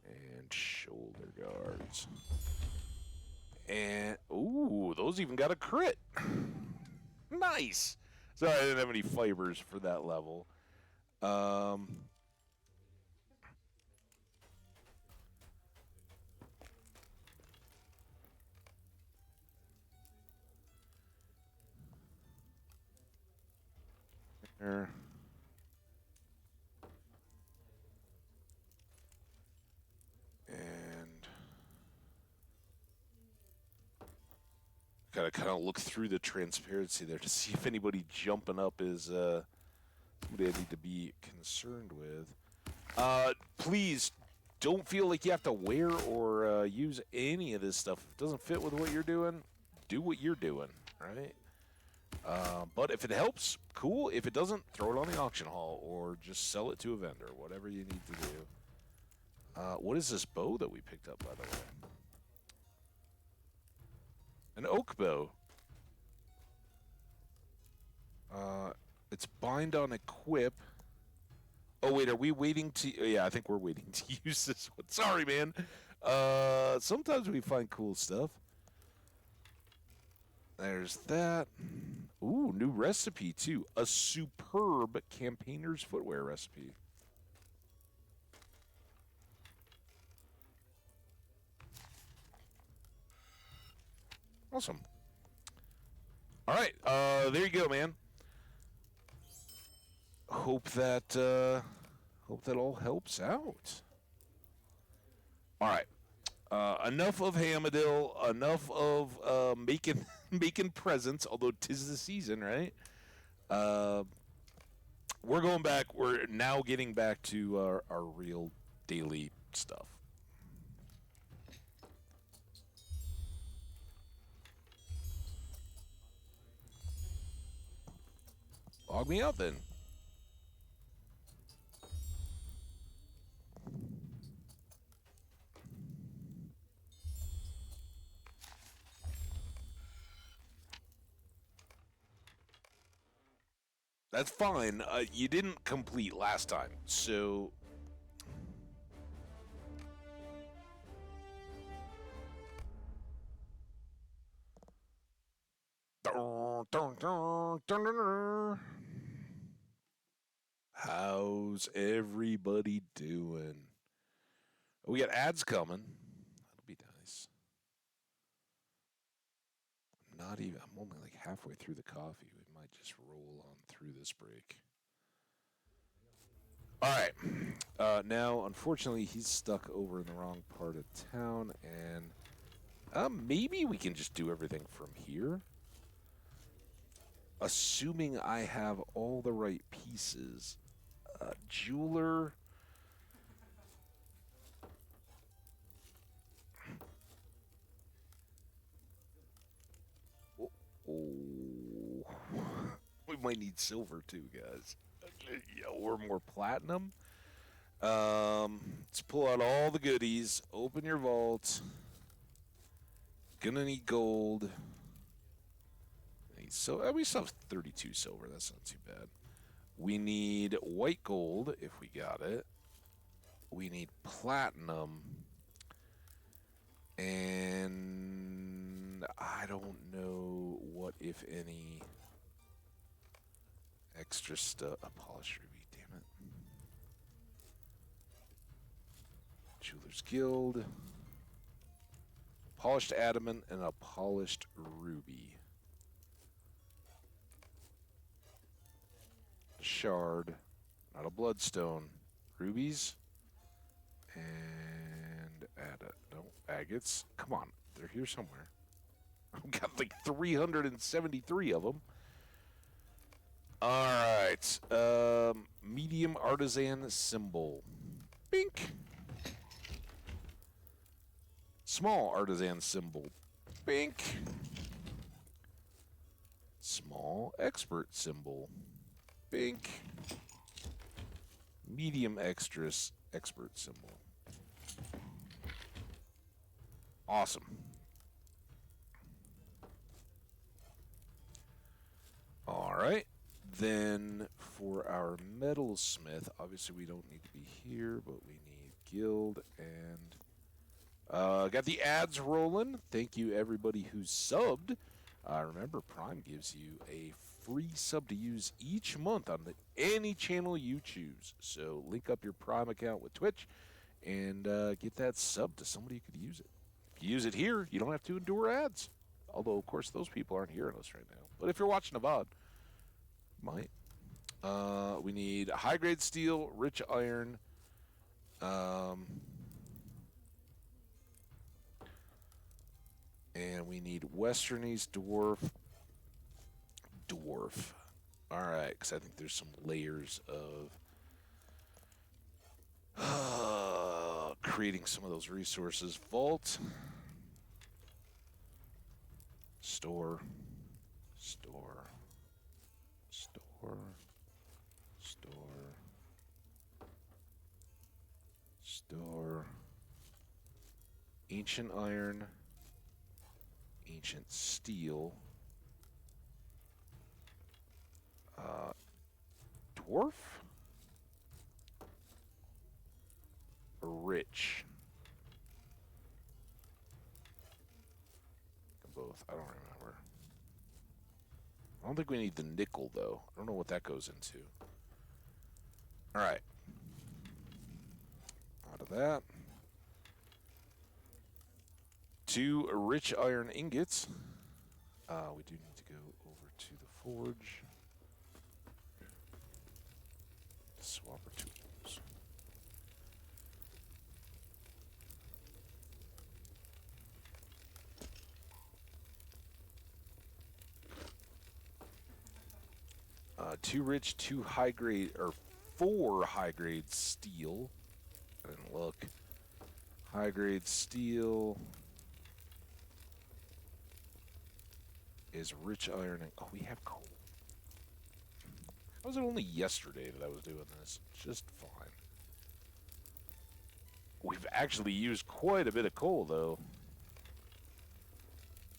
And shoulder guards. And, ooh, those even got a crit. Nice. Sorry, I didn't have any fibers for that level. There. And gotta kind of look through the transparency there to see if anybody jumping up is somebody I need to be concerned with. Please don't feel like you have to wear or use any of this stuff. If it doesn't fit with what you're doing, do what you're doing, right? But if it helps, cool. If it doesn't, throw it on the auction hall or just sell it to a vendor, whatever you need to do. What is this bow that we picked up, by the way? An oak bow. It's bind on equip. Oh, wait, are we waiting to... Yeah, I think we're waiting to use this one. Sorry, man. Sometimes we find cool stuff. There's that. Ooh, new recipe, too. A superb campaigner's footwear recipe. Awesome. All right, there you go, man. Hope that all helps out. All right. Enough of Hamadil. Enough of making presents. Although 'tis the season, right? We're going back. We're now getting back to our real daily stuff. Log me out then. That's fine. You didn't complete last time, so... How's everybody doing? We got ads coming. That'll be nice. Not even. I'm only like halfway through the coffee. We might just roll on through this break. All right. Now, unfortunately, he's stuck over in the wrong part of town, and maybe we can just do everything from here. Assuming I have all the right pieces. Jeweler. Oh. We might need silver too, guys. Yeah, or more platinum. Let's pull out all the goodies. Open your vault. Gonna need gold. So we still have 32 silver. That's not too bad. We need white gold if we got it. We need platinum. And I don't know what, if any, extra stuff. A polished ruby, damn it. Jeweler's Guild. Polished adamant and a polished ruby. Shard. Not a bloodstone. Rubies. And no, agates. Come on, they're here somewhere. I've got like 373 of them. All right. Medium artisan symbol. Bink. Small artisan symbol. Bink. Small expert symbol. Bink. Medium extras expert symbol. Awesome. All right. Then for our metalsmith, obviously we don't need to be here, but we need guild and got the ads rolling. Thank you everybody who's subbed. Remember, Prime gives you a free sub to use each month on any channel you choose. So link up your Prime account with Twitch and get that sub to somebody who could use it. If you use it here, you don't have to endure ads. Although, of course, those people aren't hearing us right now. But if you're watching a VOD, might. We need high-grade steel, rich iron, and we need Westernese dwarf. All right, because I think there's some layers of creating some of those resources. Vault. Store. Ancient iron. Ancient steel. Dwarf? Or rich? Both. I don't remember. I don't think we need the nickel, though. I don't know what that goes into. Alright. Out of that. 2 rich iron ingots. We do need to go over to the forge. Swap our tools. Two rich, 2 high grade, or 4 high grade steel. I didn't look. High grade steel is rich iron and we have coal. Was it only yesterday that I was doing this? Just fine. We've actually used quite a bit of coal, though.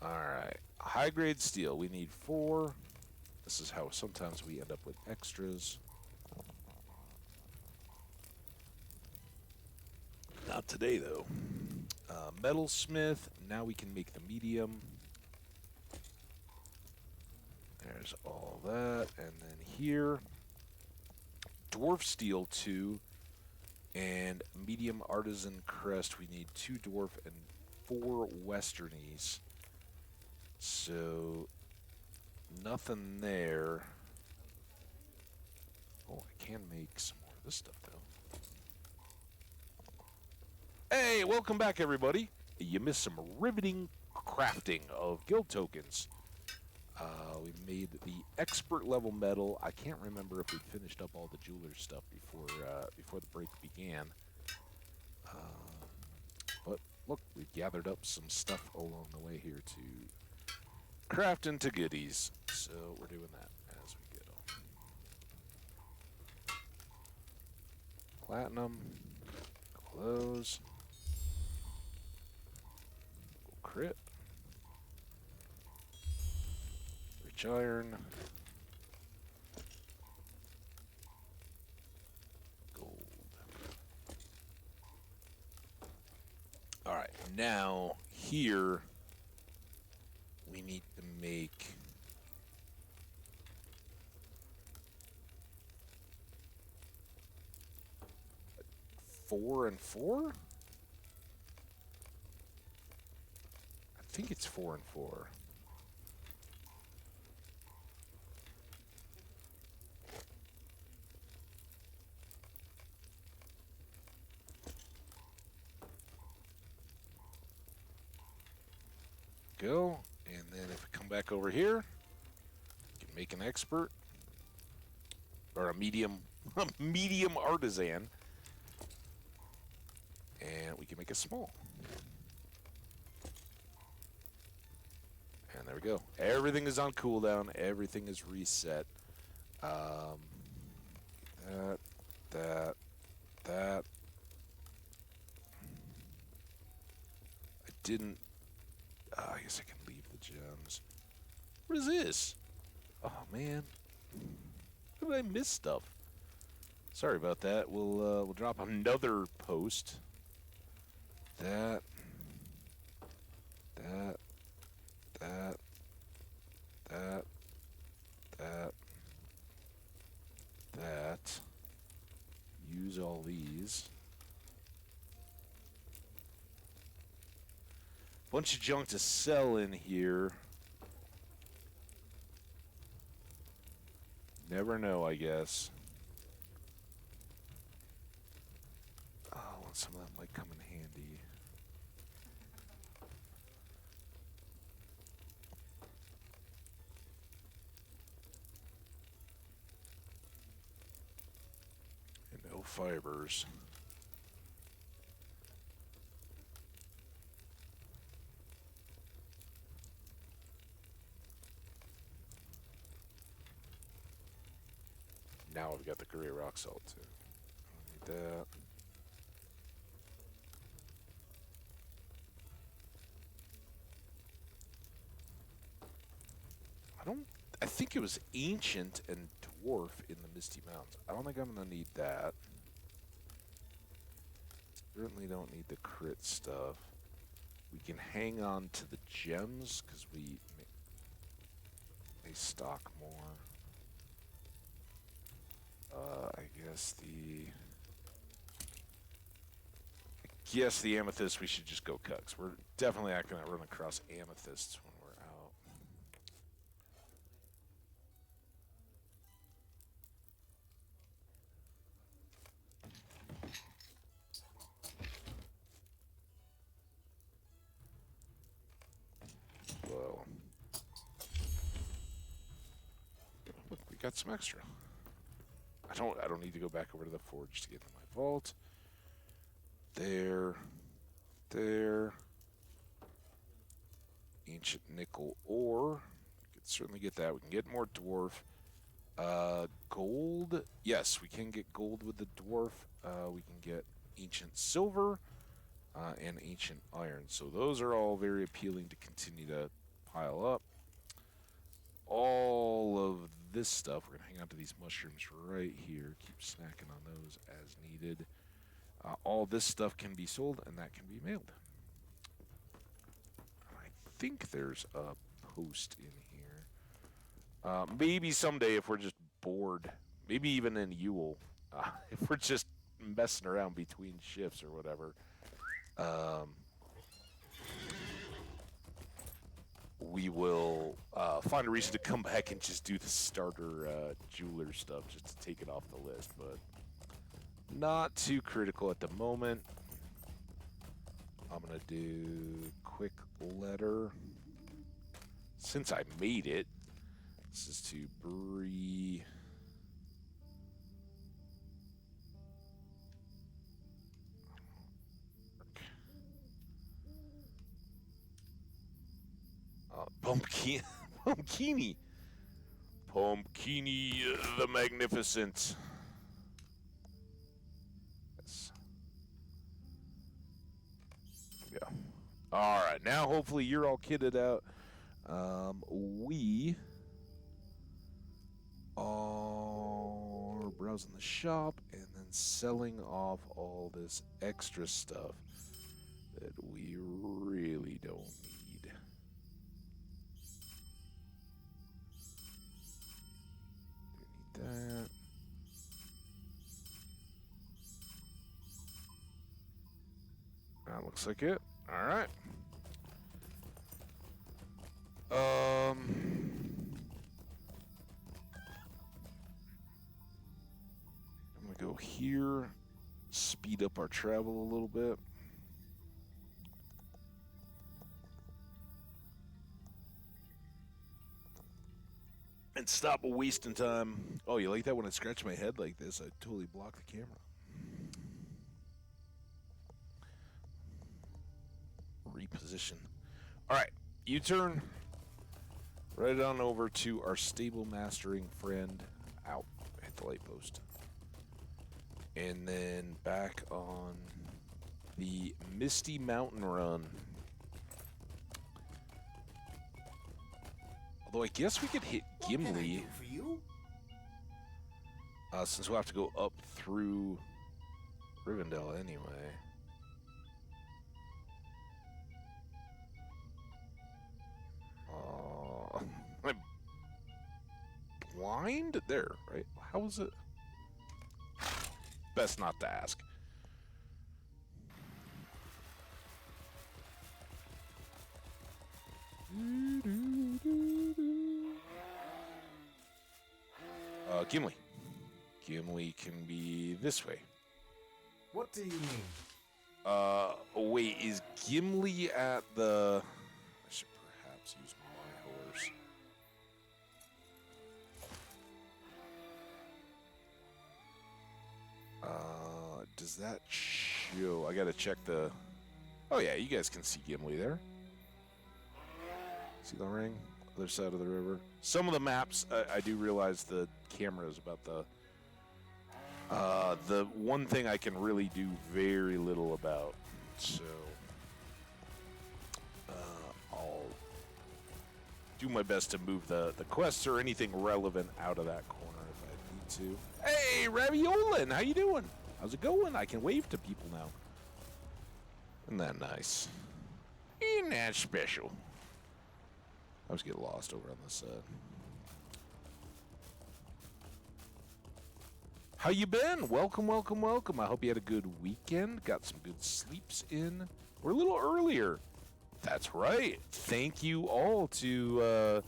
Alright. High-grade steel. We need 4. This is how sometimes we end up with extras. Not today, though. Metalsmith. Now we can make the medium. There's all that. And then here, dwarf steel 2 and medium artisan crest. We need 2 dwarf and 4 westernies. So nothing there. Oh, I can make some more of this stuff though. Hey, welcome back everybody. You missed some riveting crafting of guild tokens. We made the expert level metal. I can't remember if we finished up all the jeweler stuff before the break began. But look, we've gathered up some stuff along the way here to craft into goodies. So we're doing that as we go. Platinum. Close. Crit. Rich iron. Gold. Alright, now here we need to make 4 and 4? I think it's 4 and 4. Go, and then if we come back over here, we can make an expert or a medium artisan, and we can make a small. And there we go. Everything is on cooldown. Everything is reset. That. I didn't. I guess I can leave the gems. What is this? Oh man, how did I miss stuff? Sorry about that. We'll drop another post. That. Use all these. Bunch of junk to sell in here. Never know, I guess. Oh, some of that might come in handy. And no fibers. Now I've got the gray rock salt too. I don't need that. I think it was ancient and dwarf in the Misty Mountains. I don't think I'm gonna need that. Certainly don't need the crit stuff. We can hang on to the gems because we may stock more. I guess the amethyst we should just go cut, 'cause we're definitely not going to run across amethysts when we're out. Whoa. Look, we got some extra. I don't need to go back over to the forge to get to my vault. There. Ancient nickel ore. We could certainly get that. We can get more dwarf. Gold. Yes, we can get gold with the dwarf. We can get ancient silver and ancient iron. So those are all very appealing to continue to pile up. All of this stuff, we're going to hang on to these mushrooms right here. Keep snacking on those as needed. All this stuff can be sold, and that can be mailed. I think there's a post in here. Maybe someday if we're just bored, maybe even in Yule, if we're just messing around between shifts or whatever, we will find a reason to come back and just do the starter jeweler stuff just to take it off the list, but not too critical at the moment. I'm going to do quick letter. Since I made it, this is to Bree. Pumpkin, Pumpkini. Pumpkini the Magnificent. Yes. Yeah. All right. Now, hopefully, you're all kitted out. We are browsing the shop and then selling off all this extra stuff that we really don't need. Do need that. That looks like it. All right. I'm gonna go here, speed up our travel a little bit. And stop wasting time. Oh, you like that when I scratch my head like this? I totally block the camera. Reposition. All right, U-turn. Right on over to our stable mastering friend. Out. Hit the light post. And then back on the Misty Mountain Run. Although I guess we could hit Gimli. Since we'll have to go up through Rivendell anyway. I'm blind? There, right? How is it? Best not to ask. Gimli. Gimli can be this way. What do you mean? Wait, is Gimli at the... I should perhaps use my horse. Does that show? I gotta check the... Oh yeah, you guys can see Gimli there. See the ring? Other side of the river. Some of the maps, I do realize the camera is about the one thing I can really do very little about. So, I'll do my best to move the quests or anything relevant out of that corner if I need to. Hey, Raviolin, how you doing? How's it going? I can wave to people now. Isn't that nice? Ain't that special? I always get lost over on this side. How you been? Welcome, welcome, welcome. I hope you had a good weekend. Got some good sleeps in. We're a little earlier. That's right. Thank you all to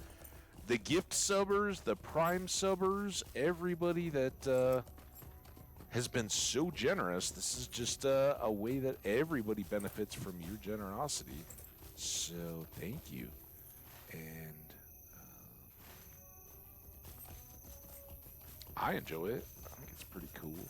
the gift subbers, the prime subbers, everybody that has been so generous. This is just a way that everybody benefits from your generosity. So thank you. And I enjoy it. I think it's pretty cool.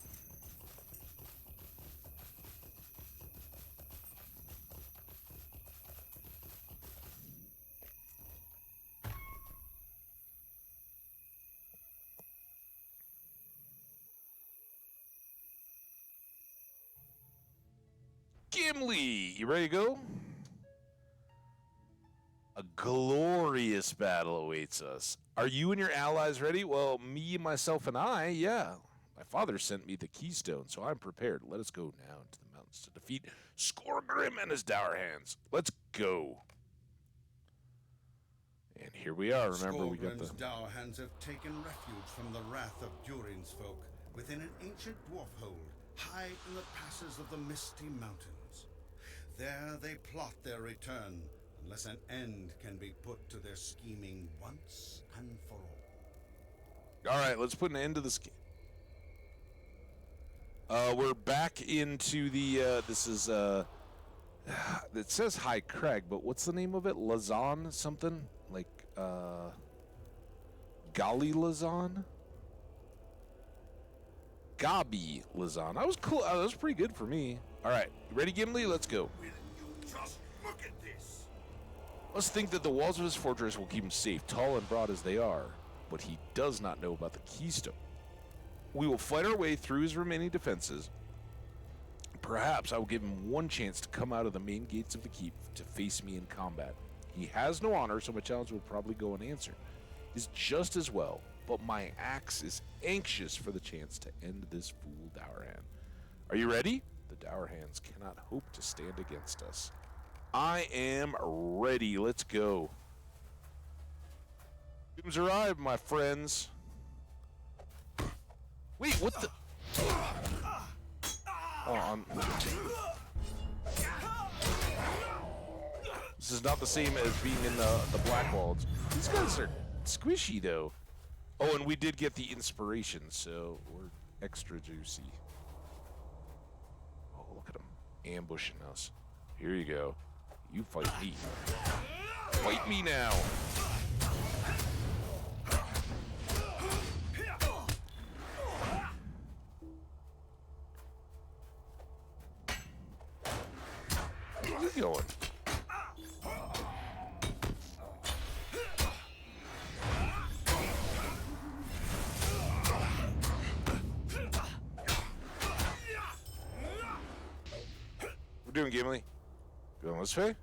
Gimli, you ready to go? A glorious battle awaits us. Are you and your allies ready? Well, me, myself, and I, yeah. My father sent me the keystone, so I'm prepared. Let us go now into the mountains to defeat Skorgrim and his dour hands. Let's go. And here we are. Remember, we got the... Skorgrim's dour hands have taken refuge from the wrath of Durin's folk within an ancient dwarf hold high in the passes of the Misty Mountains. There they plot their return, unless an end can be put to their scheming once and for all. All right, let's put an end to the scheme. We're back into the, this is, it says High Crag, but what's the name of it? Lazan something? Like, Gali Lazan? Gabi Lazan. That was cool. That was pretty good for me. All right, you ready, Gimli? Let's go. Will you just look at this? Let's think that the walls of his fortress will keep him safe, tall and broad as they are, but he does not know about the keystone. We will fight our way through his remaining defenses. Perhaps I will give him one chance to come out of the main gates of the keep to face me in combat. He has no honor, so my challenge will probably go unanswered. It is just as well, but my axe is anxious for the chance to end this fool dour hand. Are you ready? The dour hands cannot hope to stand against us. I am ready. Let's go. Doom's arrived, my friends. Wait, what the? Oh, this is not the same as being in the Blackwalds. These guys are squishy, though. Oh, and we did get the inspiration, so we're extra juicy. Oh, look at them ambushing us. Here you go. You fight me. Fight me now. Where are you going? We're doing Gimli. Going this way?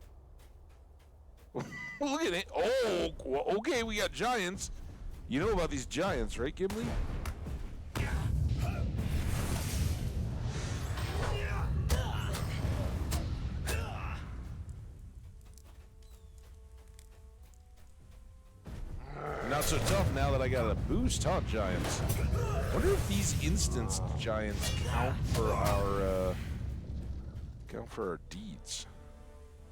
Look at it. Oh, okay, we got giants. You know about these giants, right, Gimli? Not so tough now that I got a boost, huh, giants? Wonder if these instance giants count for our deeds.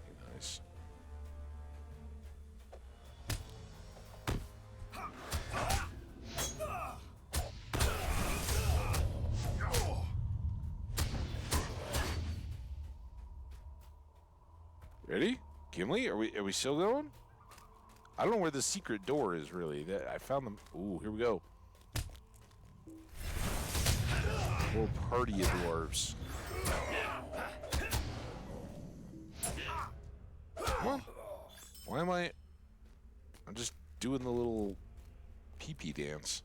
Okay, nice. Ready? Gimli? Are we still going? I don't know where the secret door is, really. I found them. Ooh, here we go. Whole party of dwarves. Come on. Why am I... I'm just doing the little pee-pee dance.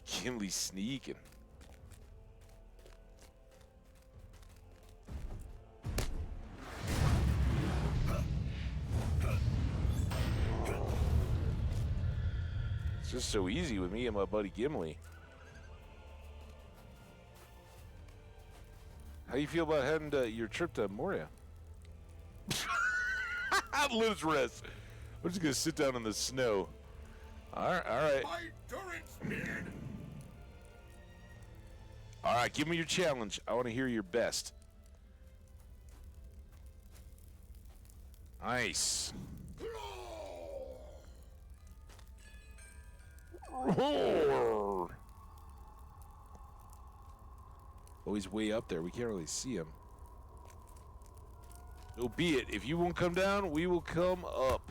Gimli sneaking. It's just so easy with me and my buddy Gimli. How you feel about heading to your trip to Moria? Let's rest. We're just gonna sit down in the snow. All right. My Durin's beard! All right, give me your challenge. I want to hear your best. Nice. Roar. Oh, he's way up there. We can't really see him. So be it. If you won't come down, we will come up.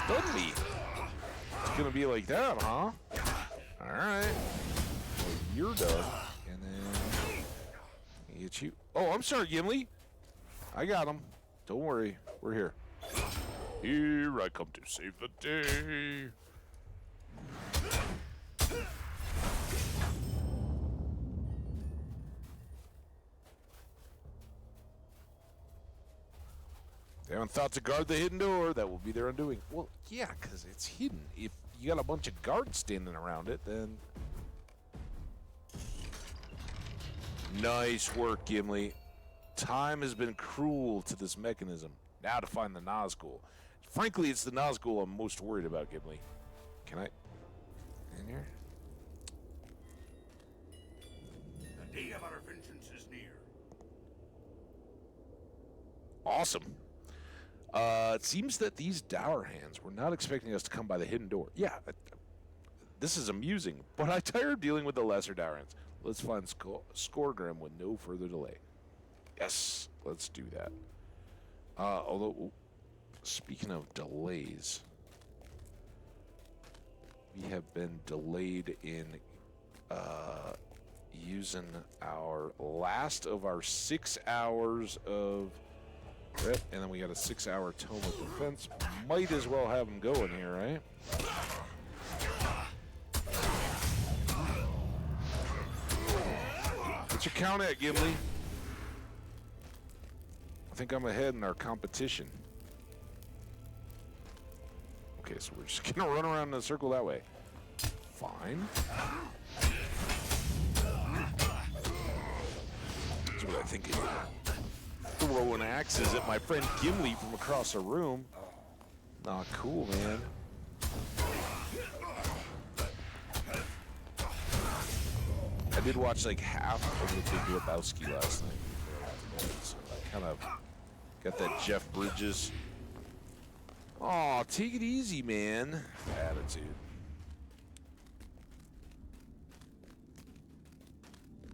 stun me. It's gonna be like that, huh? Alright. Well, you're done. And then get you. Oh, I'm sorry, Gimli. I got him. Don't worry. We're here. Here I come to save the day. They haven't thought to guard the hidden door. That will be their undoing. Well, yeah, because it's hidden. If you got a bunch of guards standing around it, then... Nice work, Gimli. Time has been cruel to this mechanism. Now to find the Nazgul. Frankly, it's the Nazgul I'm most worried about, Gimli. Can I... in here? The day of our vengeance is near. Awesome. It seems that these dour hands were not expecting us to come by the hidden door. Yeah, this is amusing, but I tire of dealing with the lesser dour hands. Let's find Skorgrim with no further delay. Yes, let's do that. Although, speaking of delays, we have been delayed in using our last of our 6 hours of... Yep, and then we got a 6-hour tome of defense. Might as well have them going here, right? What's your count at, Gimli? I think I'm ahead in our competition. Okay, so we're just gonna run around in a circle that way. Fine. That's what I think it is. Throwing axes at my friend Gimli from across the room. Nah, cool, man. I did watch like half of the Big Lebowski last night. So I kind of got that Jeff Bridges. Aw, take it easy, man. Attitude.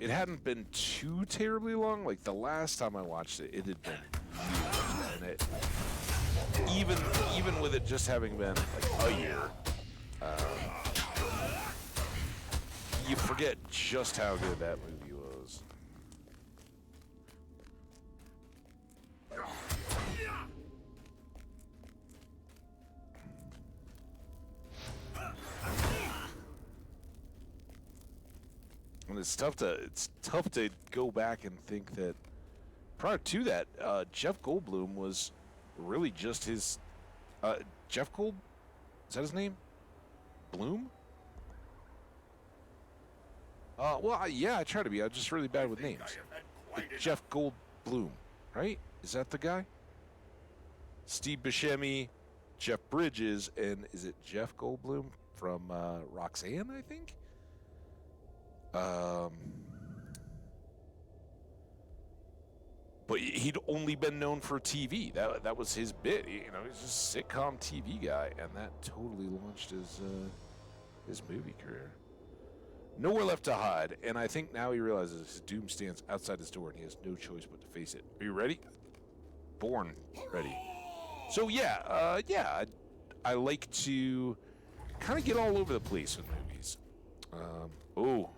It hadn't been too terribly long. Like the last time I watched it, it had been years, and it even with it just having been like a year, you forget just how good that movie was. And it's tough to go back and think that prior to that, Jeff Goldblum was really just his Jeff Gold, is that his name? Bloom? Well, yeah, I try to be. I'm just really bad with names. Jeff Goldblum, right? Is that the guy? Steve Buscemi, Jeff Bridges, and is it Jeff Goldblum from Roxanne, I think? But he'd only been known for TV. That was his bit. You know, he's just a sitcom TV guy, and that totally launched his movie career. Nowhere left to hide, and I think now he realizes his doom stands outside his door, and he has no choice but to face it. Are you ready? Born ready. So yeah, I like to kind of get all over the place with movies. Oh.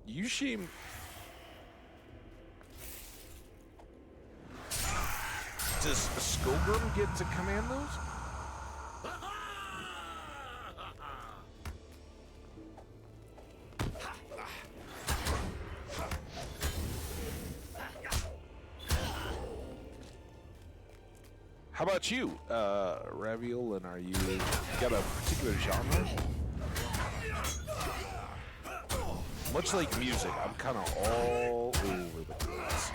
You seem... Does Skorgrim get to command those? How about you, Raviol, are you got a particular genre? Much like music, I'm kind of all over the place.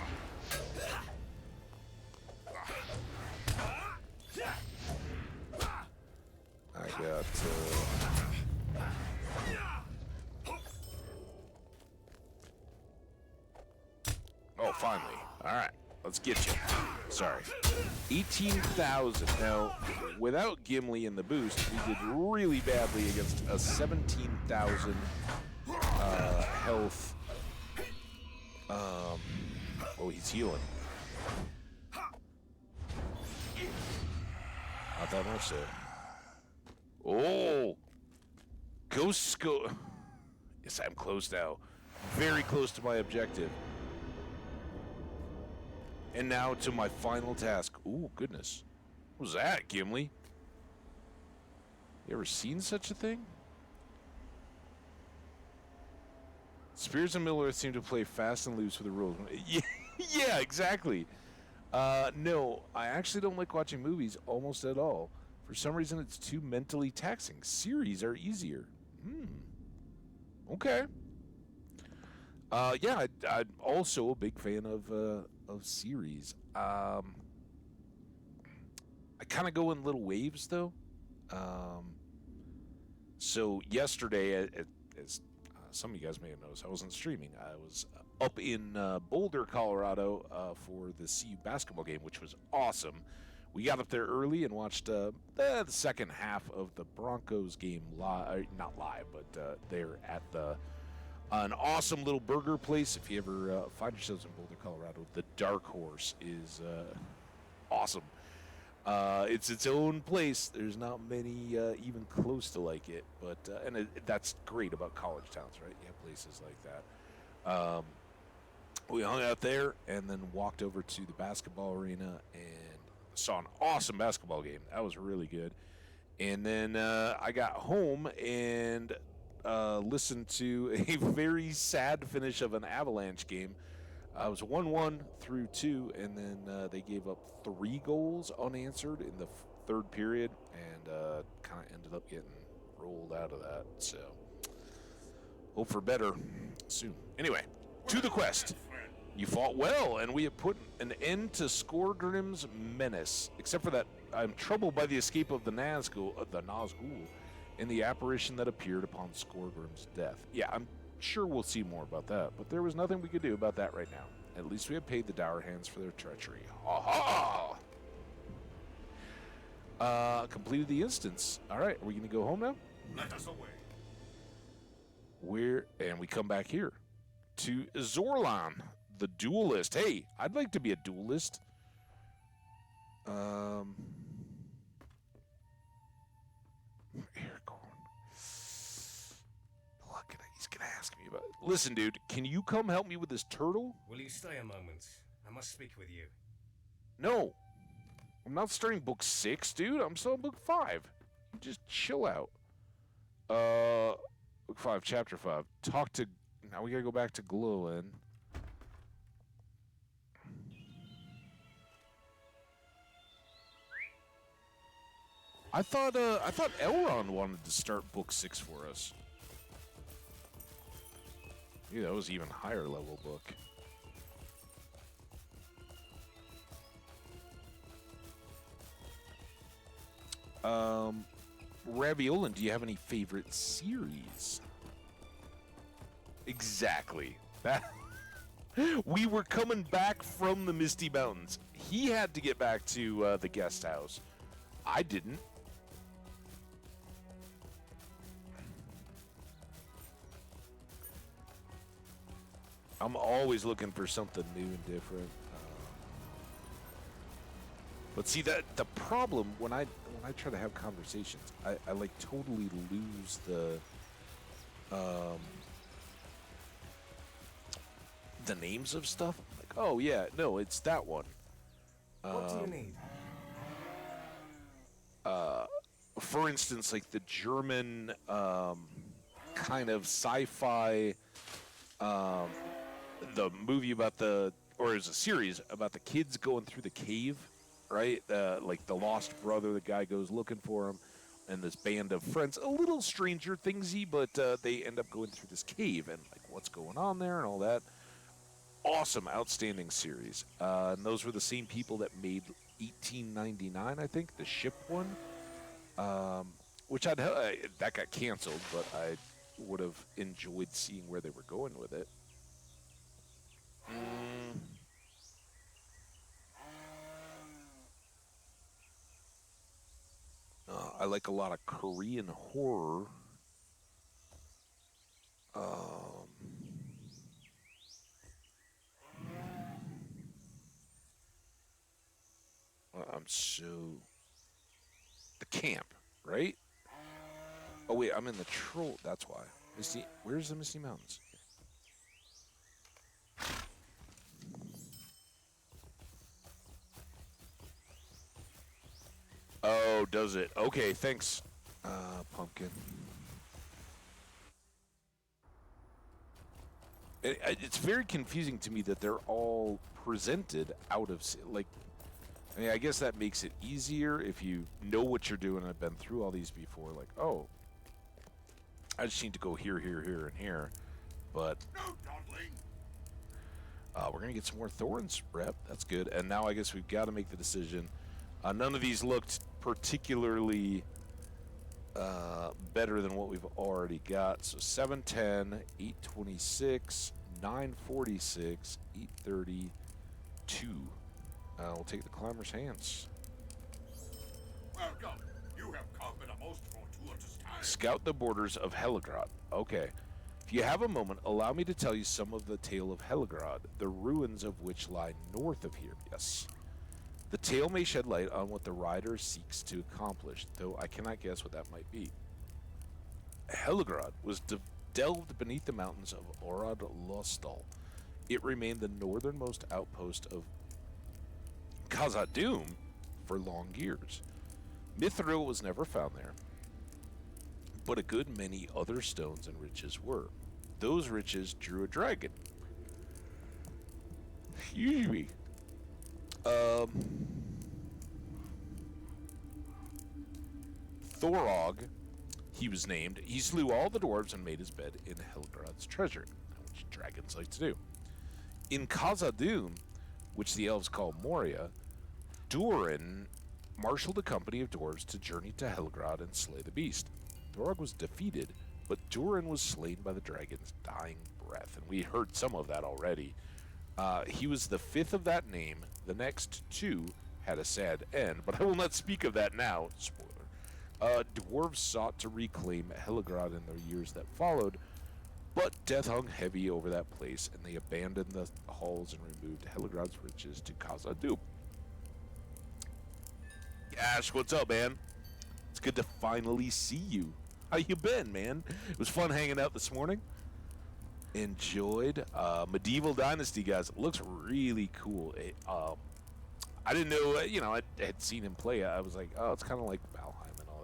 I got, oh, finally. All right. Let's get you. Sorry. 18,000. Now, without Gimli and the boost, we did really badly against a 17,000 health. Oh, he's healing. Not that much there. Oh! Ghosts go. Yes, I'm close now. Very close to my objective. And now to my final task. Ooh, goodness. What was that, Gimli? You ever seen such a thing? Spears and Miller seem to play fast and loose with the rules. Yeah, exactly. No, I actually don't like watching movies almost at all. For some reason, it's too mentally taxing. Series are easier. Okay. Yeah, I'm also a big fan of series. I kind of go in little waves, though. So yesterday, as some of you guys may have noticed, I wasn't streaming. I was up in Boulder, Colorado for the CU basketball game, which was awesome. We got up there early and watched the second half of the Broncos game live. Not live, but they're at an awesome little burger place. If you ever find yourselves in Boulder, Colorado, the Dark Horse is awesome. It's its own place. There's not many even close to like it, but that's great about college towns, right? You have places like that. We hung out there and then walked over to the basketball arena and saw an awesome basketball game. That was really good. And then I got home and listened to a very sad finish of an Avalanche game. It was 1-1 through 2, and then they gave up 3 goals unanswered in the third period, and kind of ended up getting rolled out of that. So, hope for better soon. Anyway, to the quest. You fought well, and we have put an end to Skorgrim's menace. Except for that, I'm troubled by the escape of the Nazgul, and the apparition that appeared upon Skorgrim's death. Yeah, I'm sure we'll see more about that, but there was nothing we could do about that right now. At least we have paid the dour hands for their treachery. Ha ha! Completed the instance. All right, are we going to go home now? Let us away. And we come back here to Zorlan, the duelist. Hey, I'd like to be a duelist. Aragorn. Look, he's gonna ask me about it. Listen, dude, can you come help me with this turtle? Will you stay a moment? I must speak with you. No. I'm not starting book 6, dude. I'm still on book 5. Just chill out. Book 5, chapter 5. Now we gotta go back to Glowin. I thought Elrond wanted to start book 6 for us. Yeah, that was even higher level book. Raviolan, do you have any favorite series? Exactly. That we were coming back from the Misty Mountains. He had to get back to the guest house. I didn't. I'm always looking for something new and different. But see, that the problem when I try to have conversations, I like totally lose the names of stuff. I'm like, oh yeah, no, it's that one. What do you need? For instance, like the German kind of sci-fi, the movie about or it's a series about the kids going through the cave, right? Like the lost brother, the guy goes looking for him, and this band of friends, a little Stranger Thingsy, but they end up going through this cave and like what's going on there and all that. Awesome, outstanding series. And those were the same people that made 1899, I think, the ship one. Which that got canceled, but I would have enjoyed seeing where they were going with it. like a lot of Korean horror. Um, I'm so... The camp, right? Oh, wait, I'm in the troll. That's why. Misty, where's the Misty Mountains? Oh, does it? Okay, thanks, Pumpkin. It's very confusing to me that they're all presented out of... Like, I mean, I guess that makes it easier if you know what you're doing. I've been through all these before. Like, oh, I just need to go here, here, here, and here. But we're going to get some more Thorns rep. That's good. And now I guess we've got to make the decision. None of these looked particularly better than what we've already got. So 710, 826, 946, 832. We'll take the Climber's Hands. Welcome. You have come at a most fortuitous time. Scout the borders of Heligrod. Okay. If you have a moment, allow me to tell you some of the tale of Heligrod, the ruins of which lie north of here. Yes. The tale may shed light on what the rider seeks to accomplish, though I cannot guess what that might be. Heligrod was delved beneath the mountains of Orad Lostal. It remained the northernmost outpost of Khazad-dûm for long years. Mithril was never found there, but a good many other stones and riches were. Those riches drew a dragon. Excuse me. Thorog, he was named. He slew all the dwarves and made his bed in Helgrod's treasure, which dragons like to do. In Khazad-dûm, which the elves call Moria, Durin marshaled a company of dwarves to journey to Helgrod and slay the beast. Thorog was defeated, but Durin was slain by the dragon's dying breath, and we heard some of that already. He was the fifth of that name. The next two had a sad end, but I will not speak of that now. Spoiler. Dwarves sought to reclaim Helgrod in the years that followed, but death hung heavy over that place, and they abandoned the halls and removed Helgrod's riches to Khazad-dûm. Ash, what's up, man? It's good to finally see you. How you been, man? It was fun hanging out this morning. Enjoyed Medieval Dynasty, guys. It looks really cool. I didn't know, I had seen him play. I was like, oh, it's kind of like Valheim and all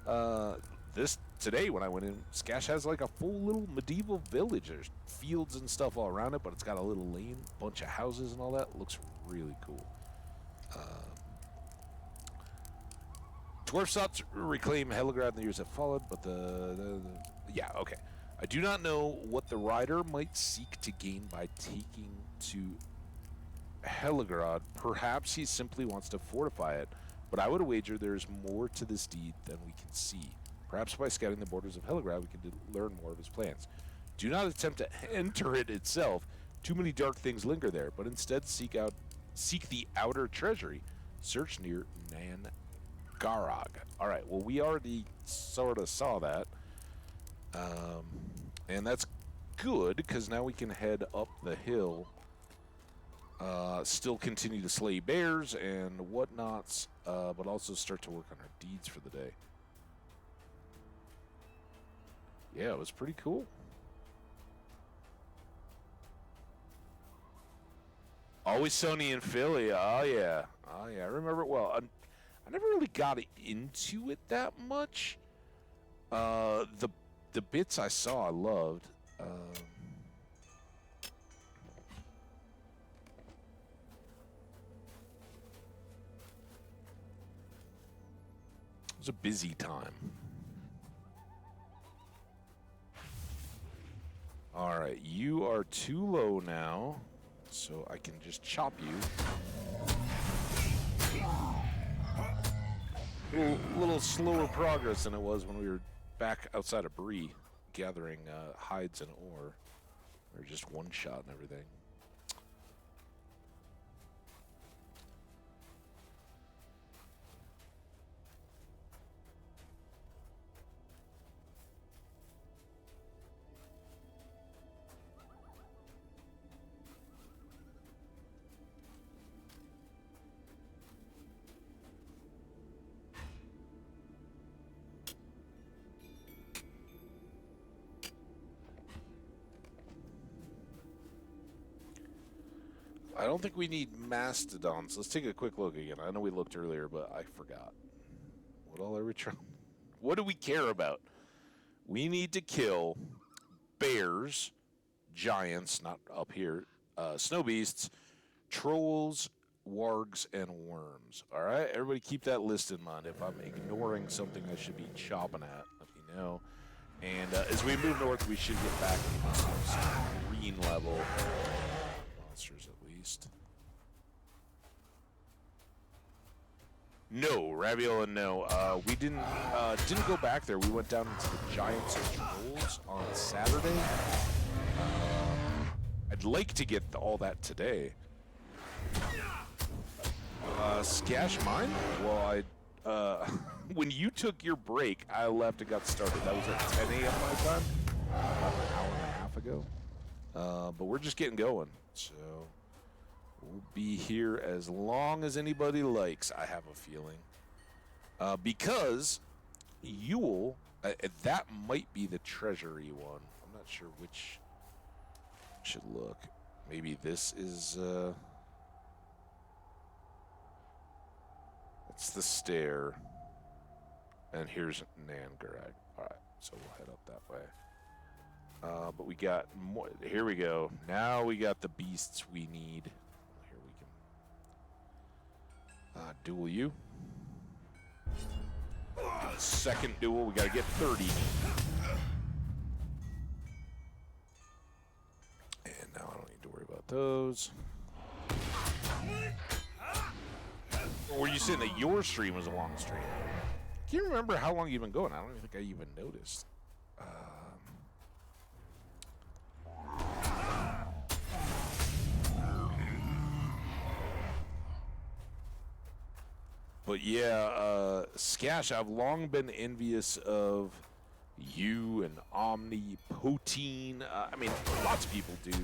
that. This today when I went in, Skash has like a full little medieval village. There's fields and stuff all around it, but it's got a little lane, bunch of houses and all that. It looks really cool. Dwarf sought to reclaim Helgrad in the years that followed, but yeah, okay. I do not know what the rider might seek to gain by taking to Helgrad. Perhaps he simply wants to fortify it, but I would wager there is more to this deed than we can see. Perhaps by scouting the borders of Helgrad, we can learn more of his plans. Do not attempt to enter it itself. Too many dark things linger there, but instead seek the outer treasury. Search near Nangarog. All right, well, we already sort of saw that. And that's good, because now we can head up the hill. Still continue to slay bears and whatnots, but also start to work on our deeds for the day. Yeah, it was pretty cool. Always Sony in Philly. Oh, yeah. Oh, yeah. I remember it well. I never really got into it that much. The bits I saw, I loved. It was a busy time. All right, you are too low now, so I can just chop you. A little slower progress than it was when we were back outside of Bree, gathering hides and ore. Or just one shot and everything. I don't think we need mastodons. Let's take a quick look again. I know we looked earlier, but I forgot. What all are we trying? What do we care about? We need to kill bears, giants, not up here, snow beasts, trolls, wargs, and worms. All right, everybody keep that list in mind. If I'm ignoring something I should be chopping at, let me know. And as we move north, we should get back into some green level monsters at least. No, Raviola, no. We didn't go back there. We went down into the Giants and Trolls on Saturday. I'd like to get all that today. Scash mine? Well, when you took your break, I left and got started. That was at 10 a.m. my time, about an hour and a half ago. But we're just getting going, so we'll be here as long as anybody likes, I have a feeling. Because Yule, that might be the treasury one. I'm not sure which should look. Maybe this is, it's the stair. And here's Nangarag. Alright, so we'll head up that way. But we got more. Here we go. Now we got the beasts we need. Here we can duel you. Second duel, we gotta get 30. And now I don't need to worry about those. Or were you saying that your stream was a long stream? Can you remember how long you've been going? I don't even think I even noticed. But yeah, Skash, I've long been envious of you and Omni, Poteen. I mean, lots of people do the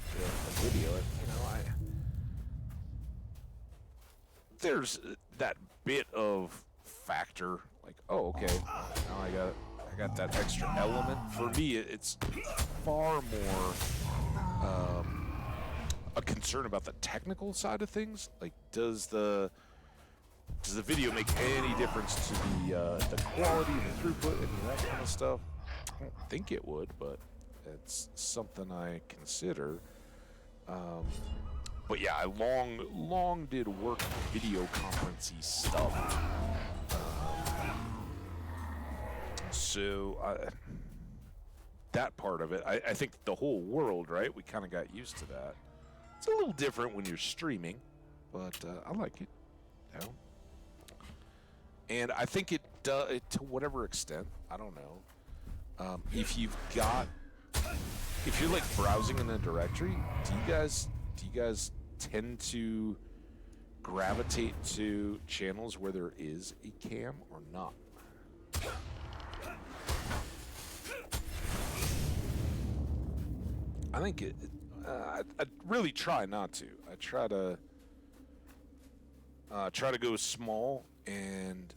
video. You know, there's that bit of factor, like, oh, okay, now I got that extra element. For me, it's far more a concern about the technical side of things. Like, does the video make any difference to the quality, the throughput, any of that kind of stuff? I don't think it would, but it's something I consider. But yeah, I long did work video conferencey stuff. So that part of it, I think the whole world, right? We kind of got used to that. It's a little different when you're streaming, but I like it. You know? And I think it does to whatever extent. I don't know. If you're like browsing in a directory, do you guys tend to gravitate to channels where there is a cam or not? I think I really try not to. I try to go small and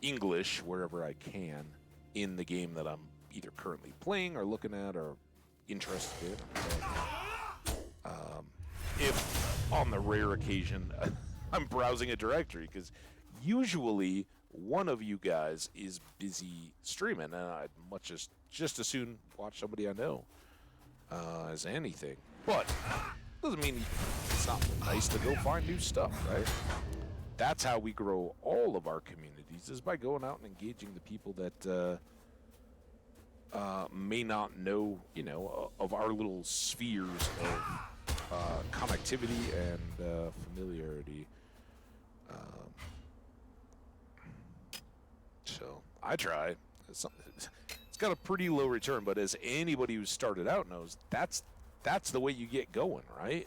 English wherever I can in the game that I'm either currently playing or looking at or interested in. If on the rare occasion I'm browsing a directory, because usually one of you guys is busy streaming, and I'd much just as soon watch somebody I know as anything. But doesn't mean it's not nice to go find new stuff, right? That's how we grow all of our communities, is by going out and engaging the people that may not know, you know, of our little spheres of connectivity and familiarity. So I try. It's got a pretty low return, but as anybody who started out knows, that's the way you get going, right?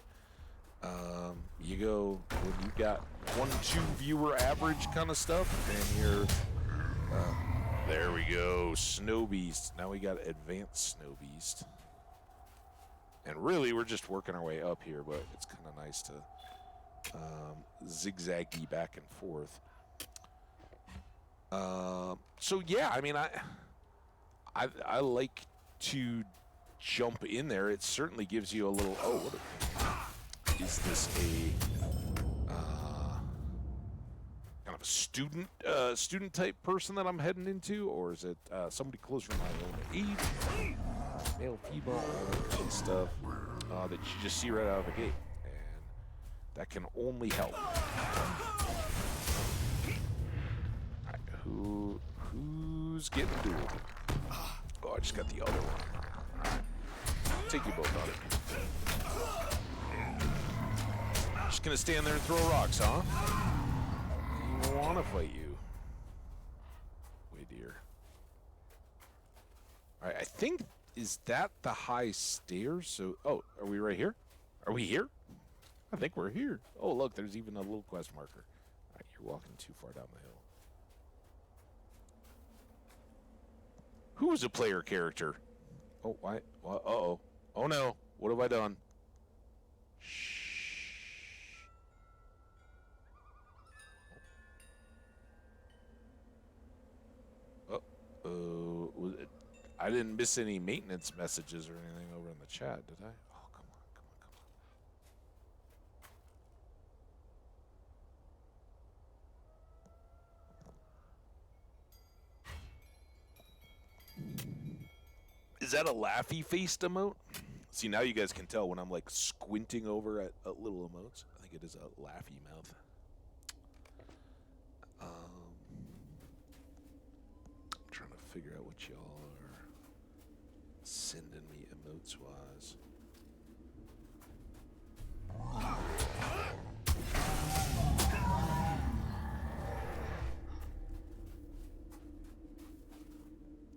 You go when you got 1-2 viewer average kind of stuff, and you're there we go, Snow Beast. Now we got Advanced Snow Beast, and really we're just working our way up here, but it's kind of nice to zigzaggy back and forth. So yeah, I mean, I like to jump in there. It certainly gives you a little is this a kind of a student type person that I'm heading into, or is it somebody closer to my own age, male, female, all that kind of stuff that you just see right out of the gate, and that can only help. All right, who's getting dueled? Oh, I just got the other one. All right, take you both on it. Just gonna stand there and throw rocks, huh? I want to fight you. Wait, dear. All right, I think, is that the high stairs? So, oh, are we right here? Are we here? I think we're here. Oh, look, there's even a little quest marker. All right, you're walking too far down the hill. Who is a player character? Oh, why? Uh-oh. Oh, no. What have I done? Shh. I didn't miss any maintenance messages or anything over in the chat, did I? Oh, come on, come on, come on. Is that a laughy faced emote? See, now you guys can tell when I'm like squinting over at little emotes. I think it is a laughy mouth. I'm trying to figure out what y'all are sending me emotes wise.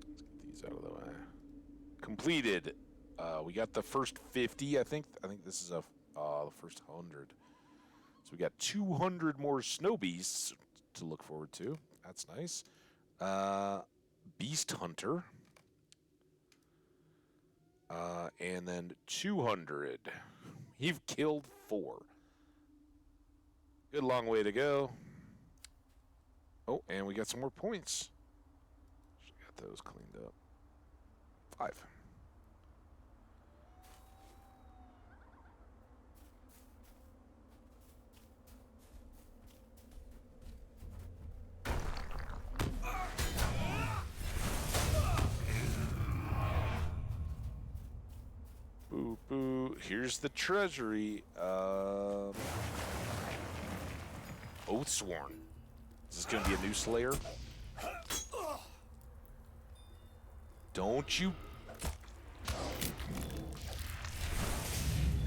Let's get these out of the way. Completed. We got the first 50, I think. I think this is the first 100. So we got 200 more snow beasts to look forward to. That's nice. Beast Hunter. And then 200. You've killed 4. Good long way to go. Oh, and we got some more points. Got those cleaned up. 5. Boo boo. Here's the treasury. Oathsworn. Is this gonna be a new Slayer? Don't you?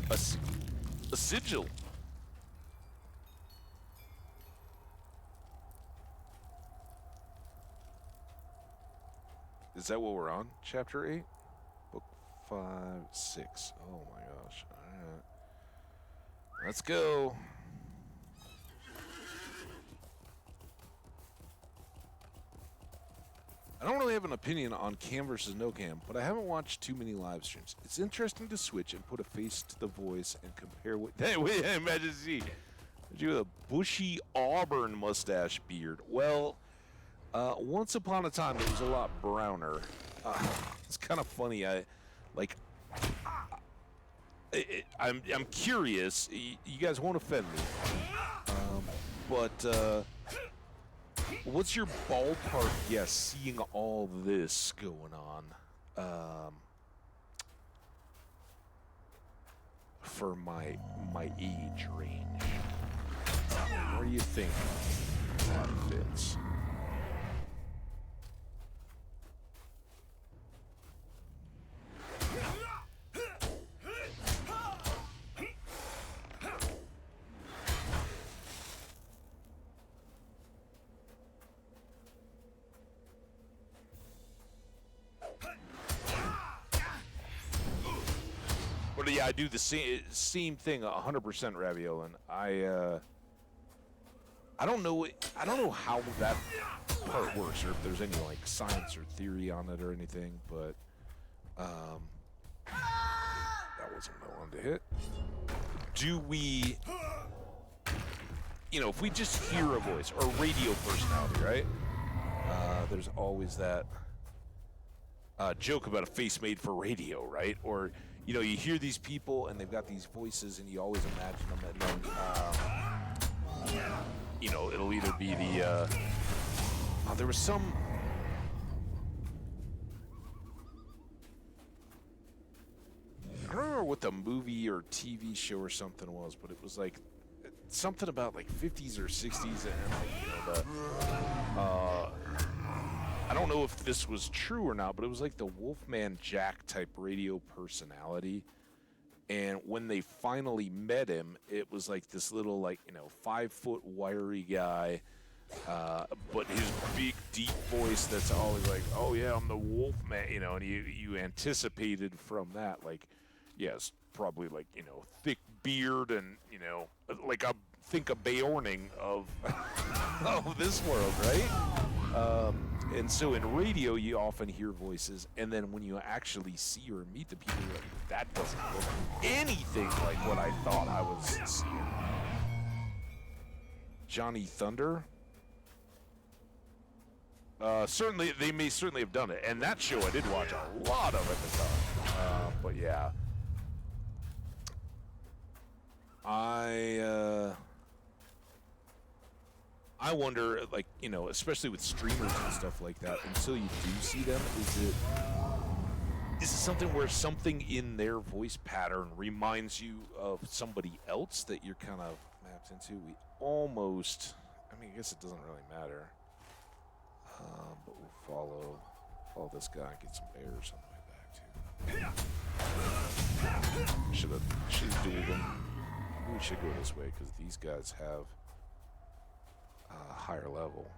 A sigil. Is that what we're on? Chapter 8? Book 5, 6. Oh my gosh. Alright. Let's go. I don't really have an opinion on cam versus no cam, but I haven't watched too many live streams. It's interesting to switch and put a face to the voice and compare what. Hey, wait, imagine see you with a bushy auburn mustache beard. Well, once upon a time it was a lot browner. It's kind of funny. I'm curious. You guys won't offend me, but. What's your ballpark guess seeing all this going on for my age range? Where do you think that fits? But yeah, I do the same thing 100%, Raviolin. I don't know how that part works, or if there's any like science or theory on it or anything, but that wasn't what I wanted to hit. Do we, if we just hear a voice or radio personality, right? There's always that joke about a face made for radio, right? Or you know, you hear these people and they've got these voices, and you always imagine them, and then, you know, it'll either be the, there was some, I don't remember what the movie or TV show or something was, but it was like something about like 50s or 60s, and like, you know, I don't know if this was true or not, but it was like the Wolfman Jack type radio personality. And when they finally met him, it was like this little, like, you know, 5-foot wiry guy, but his big deep voice that's always like, oh yeah, I'm the Wolfman, you know, and you anticipated from that, like, yes, probably like, you know, thick beard and, you know, like think a Beorning of of this world, right? And so in radio, you often hear voices, and then when you actually see or meet the people, you're like, that doesn't look anything like what I thought I was seeing. Johnny Thunder? Certainly, they may certainly have done it, and that show I did watch a lot of at the time. But yeah. I wonder, like, you know, especially with streamers and stuff like that, until you do see them, is it something where something in their voice pattern reminds you of somebody else that you're kind of mapped into? We almost, I mean, I guess it doesn't really matter, but we'll follow this guy and get some bears on the way back too. Should have dueled them. We should go this way because these guys have a higher level.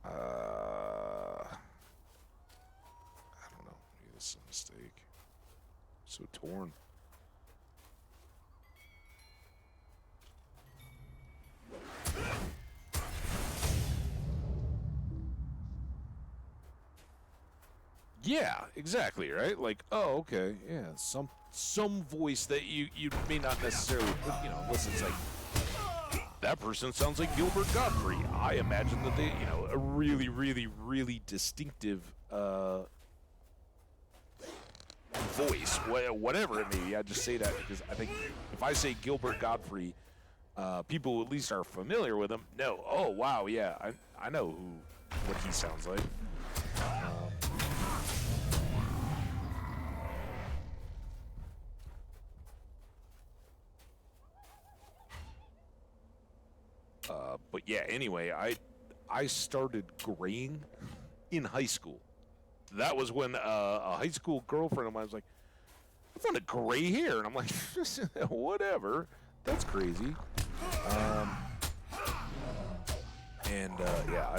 I don't know. Maybe this is a mistake. So torn. Yeah, exactly, right? Like, oh, okay, yeah, some voice that you may not necessarily, you know, unless it's like, that person sounds like Gilbert Gottfried. I imagine that they, you know, a really, really, really distinctive voice, whatever it may be. I just say that because I think if I say Gilbert Gottfried, people who at least are familiar with him know, oh, wow, yeah, I know what he sounds like. But yeah, anyway, I started graying in high school. That was when a high school girlfriend of mine was like, I found a gray hair. And I'm like, whatever. That's crazy. Yeah,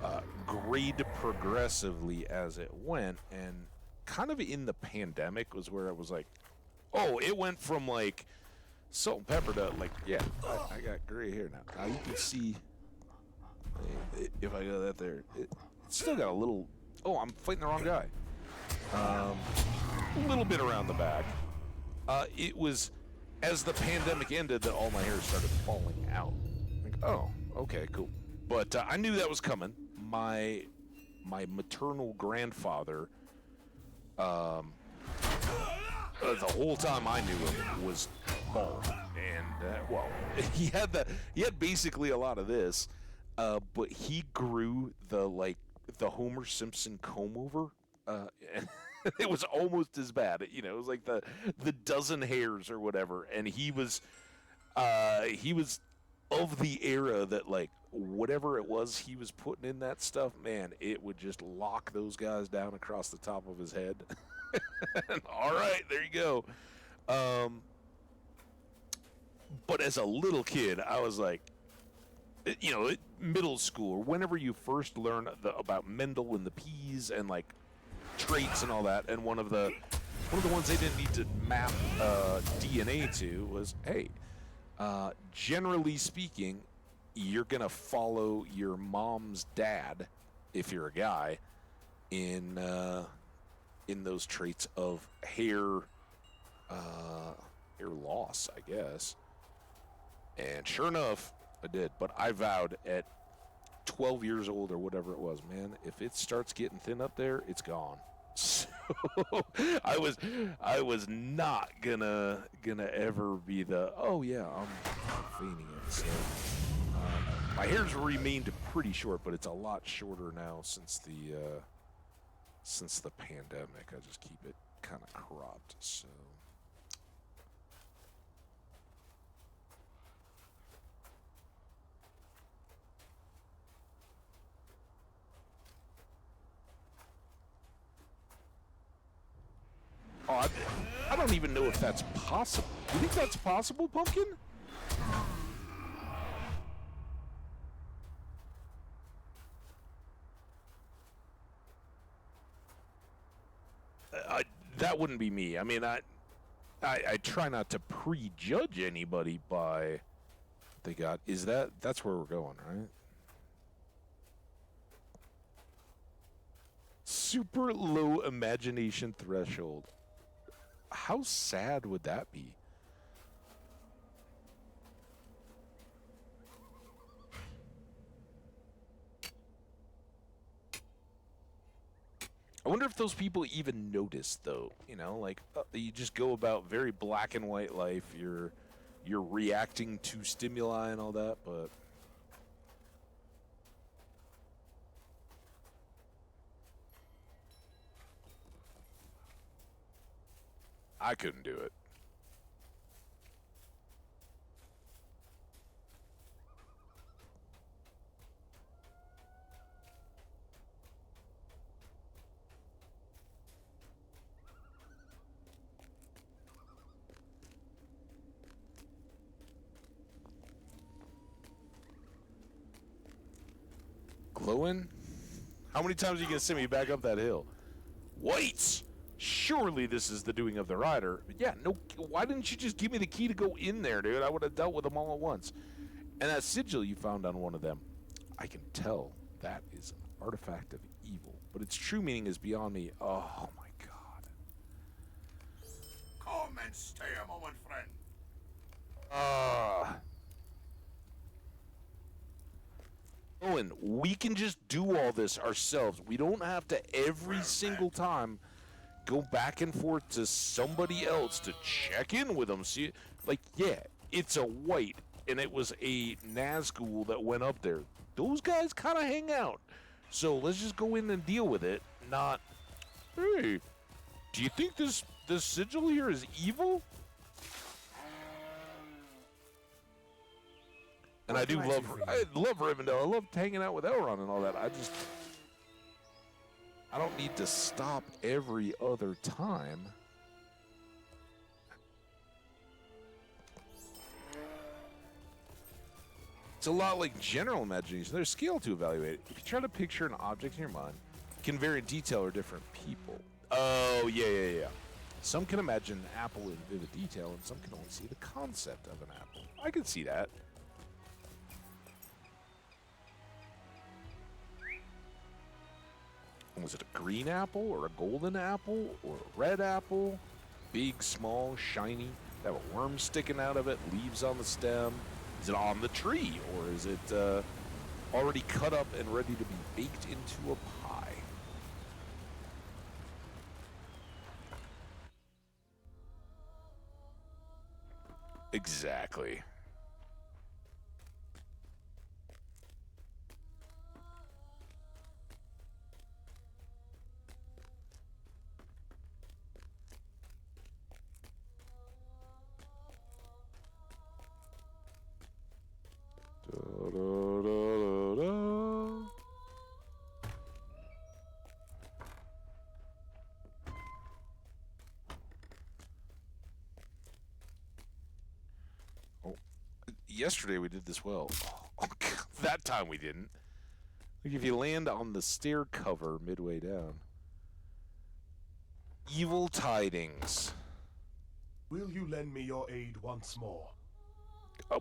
I've grayed progressively as it went. And kind of in the pandemic was where I was like, oh, it went from like salt and pepper to like, yeah, I got gray hair now. Now you can see, if I go that there, it's still got a little, oh, I'm fighting the wrong guy. A little bit around the back. It was as the pandemic ended that all my hair started falling out. Like, oh, okay, cool. But I knew that was coming. My maternal grandfather, the whole time I knew him, was bald, and well, he had basically a lot of this, but he grew the Homer Simpson comb over, and it was almost as bad. You know, it was like the dozen hairs or whatever, and he was of the era that, like, whatever it was he was putting in that stuff, man, it would just lock those guys down across the top of his head. All right, there you go. But as a little kid, I was like, you know, middle school, or whenever you first learn about Mendel and the peas and like traits and all that, and one of the ones they didn't need to map DNA to was, hey, generally speaking, you're gonna follow your mom's dad if you're a guy in those traits of hair loss, I guess. And sure enough, I did. But I vowed at 12 years old or whatever it was, man, if it starts getting thin up there, it's gone. So I was not gonna ever be the, oh yeah, I'm feigning it. So my hair's remained pretty short, but it's a lot shorter now since the pandemic. I just keep it kind of cropped. So oh, I don't even know if that's possible. Do you think that's possible, Pumpkin? That wouldn't be me. I mean, I try not to prejudge anybody by what they got. That's where we're going, right? Super low imagination threshold. How sad would that be? I wonder if those people even notice, though. You know, like you just go about very black and white life. You're reacting to stimuli and all that, but I couldn't do it. Glowing? How many times are you going to send me back up that hill? Wait! Surely this is the doing of the rider. But yeah, no, why didn't you just give me the key to go in there, dude? I would have dealt with them all at once. And that sigil you found on one of them, I can tell that is an artifact of evil. But its true meaning is beyond me. Oh my god. Come and stay a moment, friend. Owen, we can just do all this ourselves. We don't have to every single time go back and forth to somebody else to check in with them. See, like, yeah, it's a white, and it was a Nazgul that went up there. Those guys kind of hang out. So let's just go in and deal with it. Not, hey, do you think this sigil here is evil? And I love Rivendell. I love hanging out with Elrond and all that. I don't need to stop every other time. It's a lot like general imagination. There's scale to evaluate. If you try to picture an object in your mind, it can vary in detail or different people. Oh, yeah. Some can imagine an apple in vivid detail, and some can only see the concept of an apple. I can see that. Was it a green apple or a golden apple or a red apple? Big, small, shiny, have a worm sticking out of it, leaves on the stem. Is it on the tree or is it already cut up and ready to be baked into a pie? Exactly. Oh, yesterday we did this well. Oh, that time we didn't. Like if you land on the stair cover midway down. Evil tidings. Will you lend me your aid once more?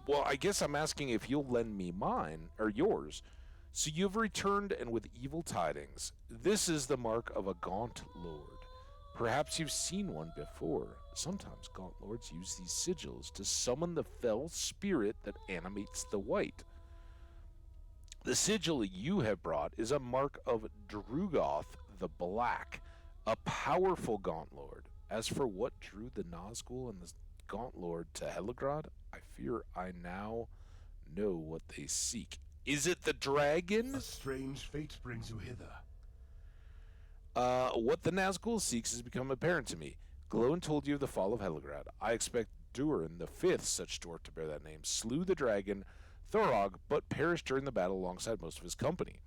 Well, I guess I'm asking if you'll lend me mine, or yours. So you've returned and with evil tidings. This is the mark of a gaunt lord. Perhaps you've seen one before. Sometimes Gaunt Lords use these sigils to summon the fell spirit that animates the white. The sigil you have brought is a mark of Drugoth the Black, a powerful Gaunt Lord. As for what drew the Nazgul and the Gaunt Lord to Heligrad, I fear I now know what they seek. Is it the dragon? A strange fate brings you hither. What the Nazgul seeks has become apparent to me. Glowin told you of the fall of Heligrad. I expect Durin, the fifth such dwarf to bear that name, slew the dragon Thorog, but perished during the battle alongside most of his company.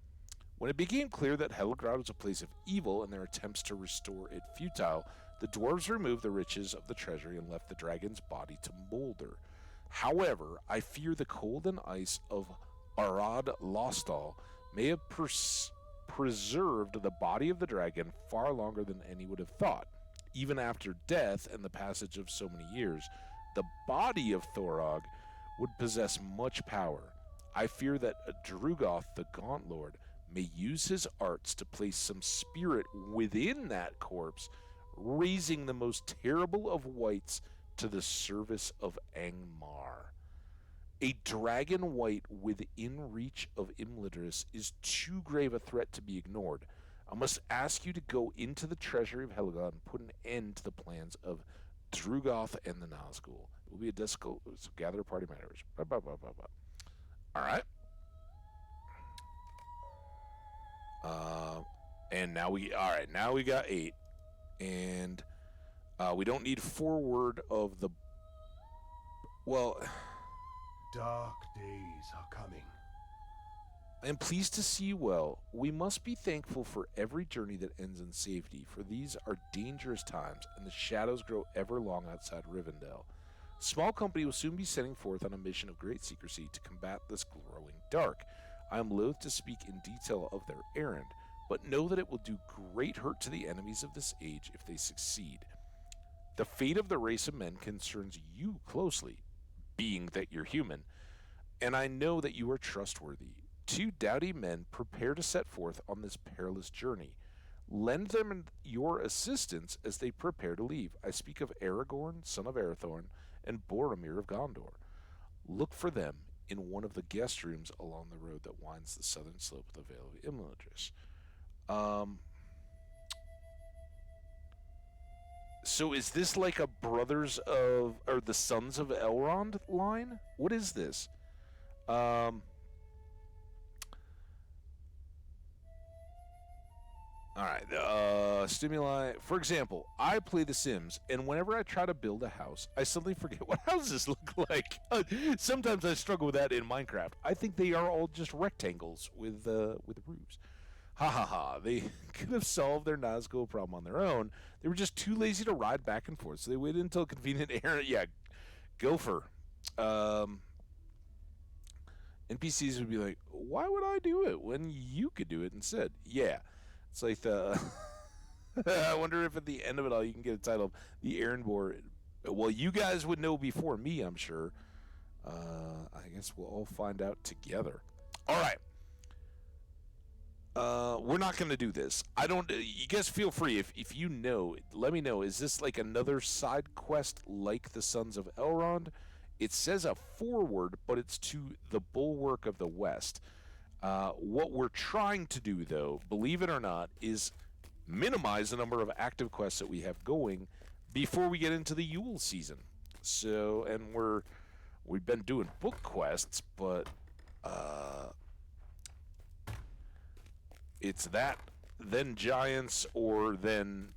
When it became clear that Heligrad was a place of evil and their attempts to restore it futile, the dwarves removed the riches of the treasury and left the dragon's body to molder. However, I fear the cold and ice of Arad Lostal may have preserved the body of the dragon far longer than any would have thought. Even after death and the passage of so many years, the body of Thorog would possess much power. I fear that Drugoth, the Gaunt Lord, may use his arts to place some spirit within that corpse, raising the most terrible of whites to the service of Angmar. A dragon white within reach of Imladris is too grave a threat to be ignored. I must ask you to go into the treasury of Heligon and put an end to the plans of Drugoth and the Nazgul. It will be a difficult, so gather party matters. All right. And now we got 8, and we don't need forward of the. Well, Dark days are coming. I am pleased to see you well. We must be thankful for every journey that ends in safety, for these are dangerous times, and the shadows grow ever long outside Rivendell. Small company will soon be setting forth on a mission of great secrecy to combat this growing dark. I am loath to speak in detail of their errand, but know that it will do great hurt to the enemies of this age if they succeed. The fate of the race of men concerns you closely, being that you're human, and I know that you are trustworthy. 2 doughty men prepare to set forth on this perilous journey. Lend them your assistance as they prepare to leave. I speak of Aragorn, son of Arathorn, and Boromir of Gondor. Look for them in one of the guest rooms along the road that winds the southern slope of the Vale of Imladris. So is this like a brothers of, or the sons of Elrond line? What is this? Alright, stimuli. For example, I play The Sims, and whenever I try to build a house, I suddenly forget what houses look like. Sometimes I struggle with that in Minecraft. I think they are all just rectangles with roofs. Ha ha ha. They could have solved their Nazgul problem on their own. They were just too lazy to ride back and forth, so they waited until a convenient errand. Yeah, gopher. NPCs would be like, why would I do it when you could do it instead? Yeah. It's like the. I wonder if at the end of it all you can get a title of the errand boy. Well, you guys would know before me, I'm sure. I guess we'll all find out together. All right. We're not going to do this. I don't. You guys feel free if you know. Let me know. Is this like another side quest like the Sons of Elrond? It says a forward, but it's to the Bulwark of the West. What we're trying to do, though, believe it or not, is minimize the number of active quests that we have going before we get into the Yule season. So, and we've been doing book quests, but it's that, then Giants, or then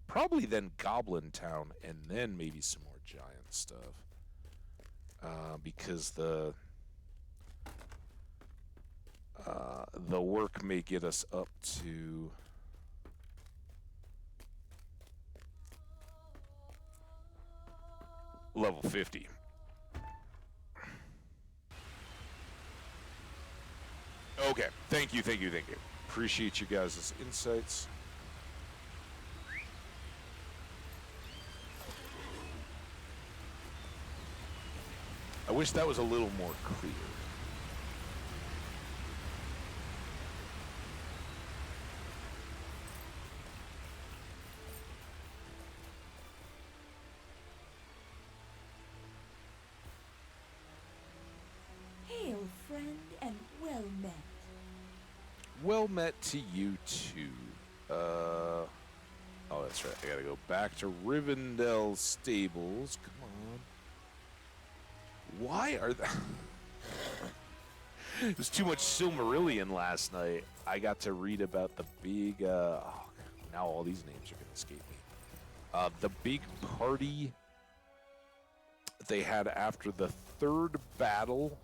probably then Goblin Town, and then maybe some more Giant stuff. Because the work may get us up to level 50. Okay, thank you. Appreciate you guys' insights. I wish that was a little more clear. well met to you too. Oh, that's right. I gotta go back to Rivendell Stables. Come on. Why are that? There's too much Silmarillion last night. I got to read about the big. Oh, now all these names are gonna escape me. The big party they had after the third battle.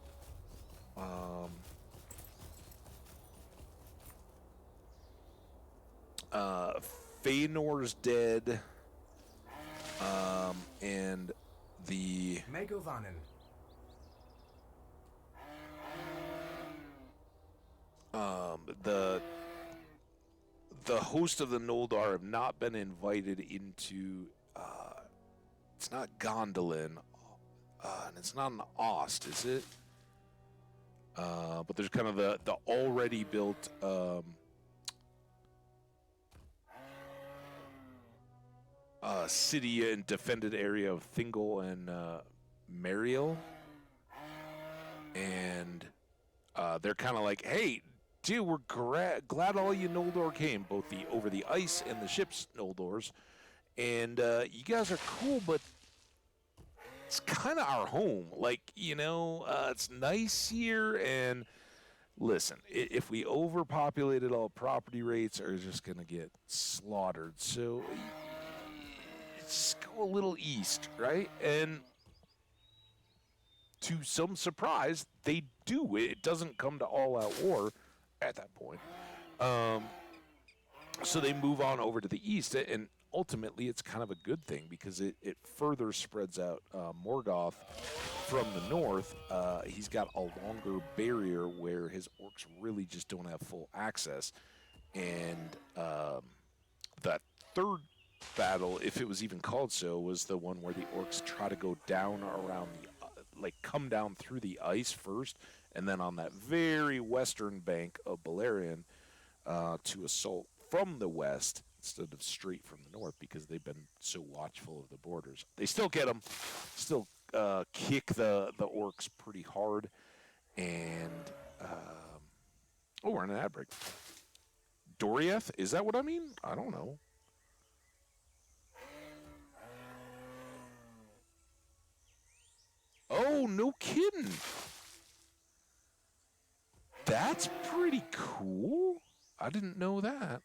Feanor's dead, and the Megovanen. the host of the Noldor have not been invited into. It's not Gondolin, and it's not an Ost, is it? But there's kind of the already built. City and defended area of Thingol and Mariel, and they're kind of like, "Hey, dude, we're glad all you Noldor came, both the over the ice and the ships Noldors, and you guys are cool, but it's kind of our home. Like, it's nice here, and listen, if we overpopulated, all property rates are just gonna get slaughtered. So." Just go a little east, right? And to some surprise, they do. It doesn't come to all-out war at that point. So they move on over to the east, and ultimately it's kind of a good thing because it further spreads out Morgoth from the north. He's got a longer barrier where his orcs really just don't have full access. And that third battle, if it was even called so, was the one where the orcs try to go down around the, come down through the ice first, and then on that very western bank of Beleriand to assault from the west instead of straight from the north because they've been so watchful of the borders. They still get them, still kick the orcs pretty hard, and oh, we're in an ad break. Doriath, is that what I mean? I don't know. Oh, no kidding. That's pretty cool. I didn't know that.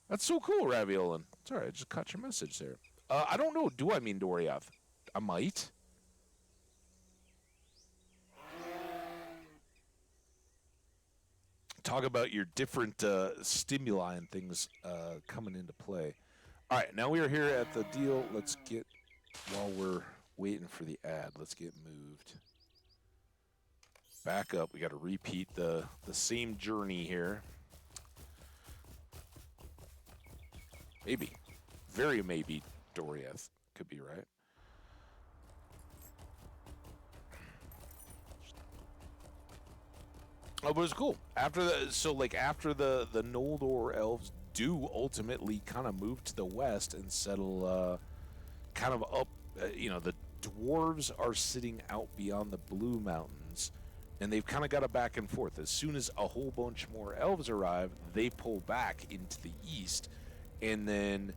That's so cool, Raviolin. It's all right, I just caught your message there. I don't know. Do I mean Doriath? I might. Talk about your different stimuli and things coming into play. All right, now we are here at the deal. Let's get, while we're waiting for the ad, let's get moved. Back up. We got to repeat the same journey here. Maybe. Very maybe Doriath. Could be right. Oh, but it's cool. After the Noldor elves do ultimately kind of move to the west and settle kind of up, the dwarves are sitting out beyond the Blue Mountains, and they've kind of got a back and forth. As soon as a whole bunch more elves arrive, they pull back into the east, and then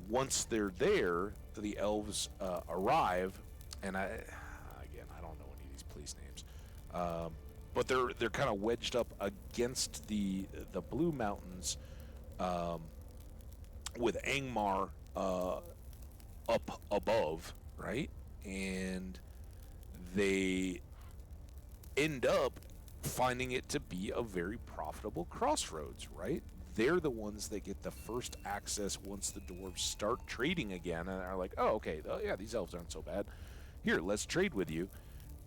once they're there, the elves arrive, and I don't know any of these place names, but they're kind of wedged up against the Blue Mountains, with Angmar up above, right? And they end up finding it to be a very profitable crossroads, right? They're the ones that get the first access once the dwarves start trading again, and are like, oh, okay, yeah, these elves aren't so bad. Here, let's trade with you.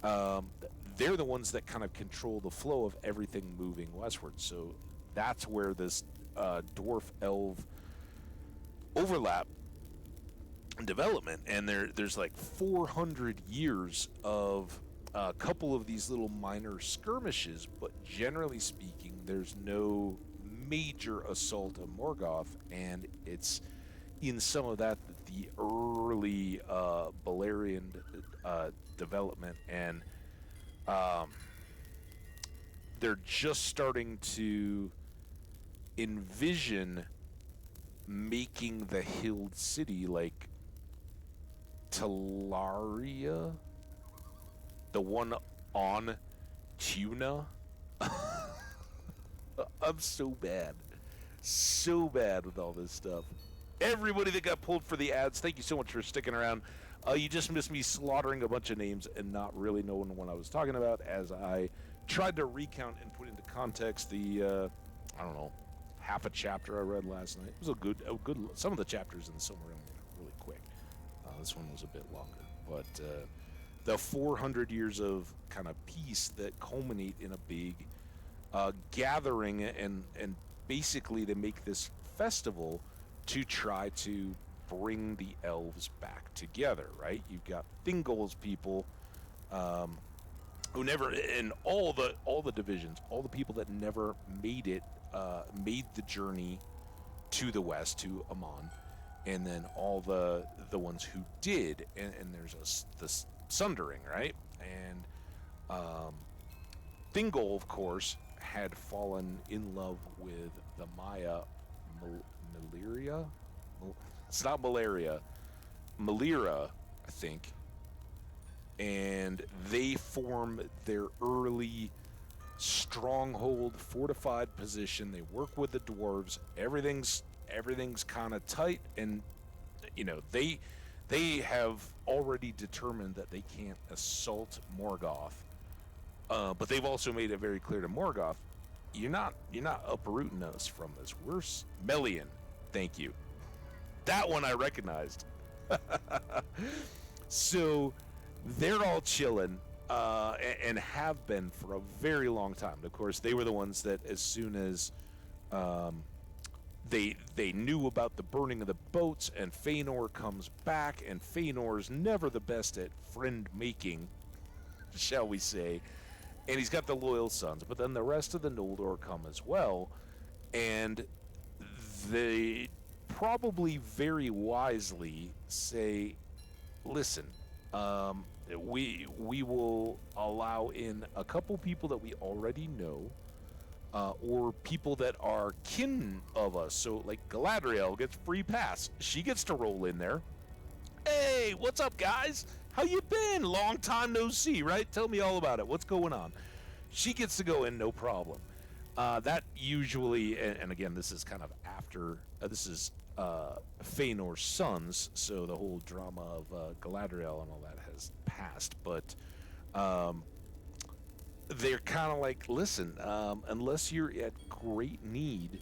They're the ones that kind of control the flow of everything moving westward. So that's where this dwarf-elf overlap development, and there's like 400 years of a couple of these little minor skirmishes, but generally speaking, there's no major assault of Morgoth, and it's in some of that the early Beleriand development and they're just starting to envision making the hilled city like Talaria, the one on Tuna. I'm so bad with all this stuff. Everybody that got pulled for the ads, thank you so much for sticking around. You just missed me slaughtering a bunch of names and not really knowing what I was talking about as I tried to recount and put into context the, I don't know, half a chapter I read last night. It was a good. Some of the chapters in the Silmarillion were really quick. This one was a bit longer, but the 400 years of kind of peace that culminate in a big gathering, and basically they make this festival to try to bring the elves back together, right? You've got Thingol's people, who never, in all the divisions, all the people that never made it, made the journey to the west, to Amon, and then all the ones who did, and there's this sundering, right? And Thingol, of course, had fallen in love with the Maya Malaria. It's not malaria, Malira, I think. And they form their early stronghold, fortified position. They work with the dwarves. Everything's kind of tight, and you know they have already determined that they can't assault Morgoth. But they've also made it very clear to Morgoth, you're not uprooting us from this. We're Melian. Thank you. That one I recognized. So they're all chilling, and have been for a very long time. Of course, they were the ones that, as soon as they knew about the burning of the boats, and Feanor comes back, and Feanor's never the best at friend making, shall we say, and he's got the loyal sons, but then the rest of the Noldor come as well, and they probably very wisely say, listen, we will allow in a couple people that we already know, or people that are kin of us. So like Galadriel gets free pass. She gets to roll in there. Hey, what's up, guys? How you been? Long time no see, right? Tell me all about it. What's going on? She gets to go in, no problem. That usually, and again, this is kind of after, this is Feanor's sons, so the whole drama of Galadriel and all that has passed, but they're kind of like, listen, unless you're at great need,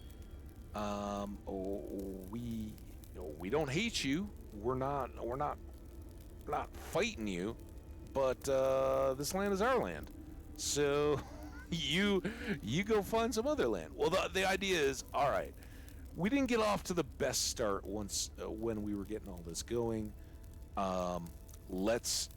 we don't hate you. We're not fighting you, but this land is our land. So you go find some other land. Well, the idea is, all right, we didn't get off to the best start once when we were getting all this going. Let's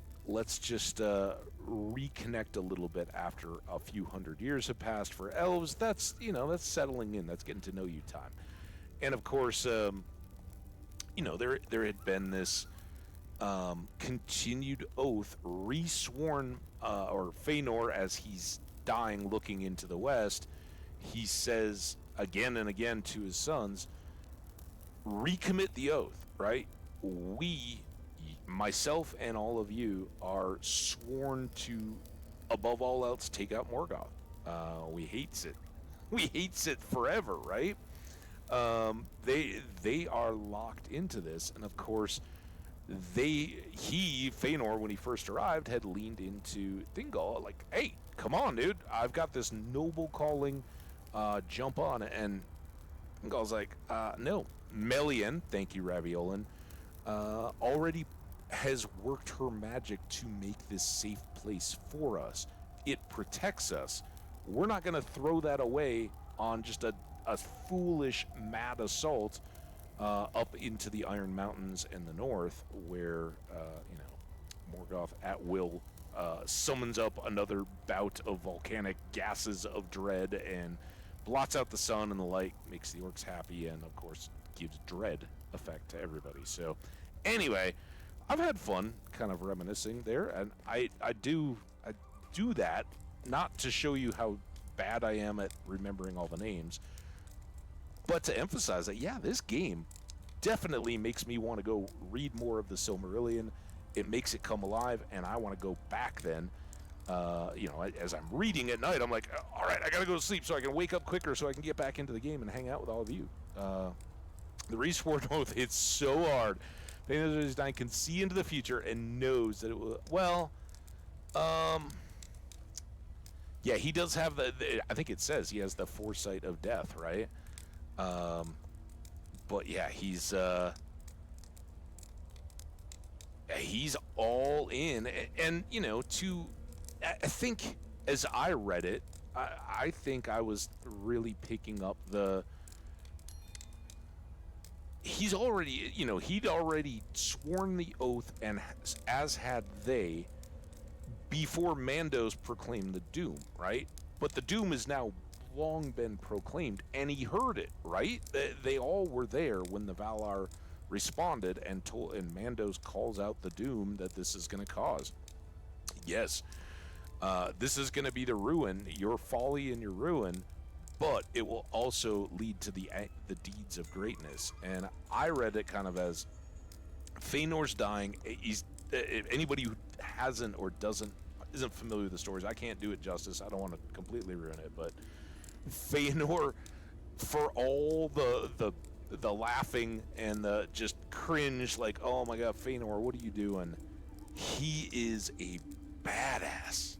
just reconnect a little bit after a few hundred years have passed. For elves, that's settling in. That's getting to know you time. And of course, there had been this continued oath, resworn, or Feanor, as he's dying, looking into the west, he says again and again to his sons, recommit the oath, right? We, myself and all of you, are sworn to, above all else, take out Morgoth. We hates it. We hates it forever, right? They are locked into this, and of course, Feanor, when he first arrived, had leaned into Thingol, like, hey, come on, dude, I've got this noble calling, jump on it. And Thingol's like, no. Melian, thank you, Raviolan, already has worked her magic to make this safe place for us. It protects us. We're not going to throw that away on just a foolish, mad assault up into the Iron Mountains in the north, where Morgoth at will summons up another bout of volcanic gases of dread and blots out the sun and the light, makes the orcs happy, and of course gives dread effect to everybody. So anyway, I've had fun kind of reminiscing there, and I do that not to show you how bad I am at remembering all the names. But to emphasize that, yeah, this game definitely makes me want to go read more of the Silmarillion. It makes it come alive, and I want to go back then. You know, as I'm reading at night, I'm like, all right, I got to go to sleep so I can wake up quicker so I can get back into the game and hang out with all of you. The Resworn Oath, it's so hard. Pain can see into the future and knows that it will, well, yeah, he does have I think it says he has the foresight of death, right? But yeah, he's all in, and you know, I think as I read it, I think I was really picking up he's already, you know, he'd already sworn the oath, and as had they, before Mandos proclaimed the Doom, right? But the Doom has now long been proclaimed, and he heard it, right? They all were there when the Valar responded, and Mandos calls out the Doom that this is going to cause. Yes, this is going to be the ruin, your folly and your ruin, but it will also lead to the deeds of greatness. And I read it kind of as Feanor's dying. Anybody who hasn't or isn't familiar with the stories, I can't do it justice. I don't want to completely ruin it, but Feanor, for all the laughing and the just cringe, like, oh my god, Feanor, what are you doing? He is a badass.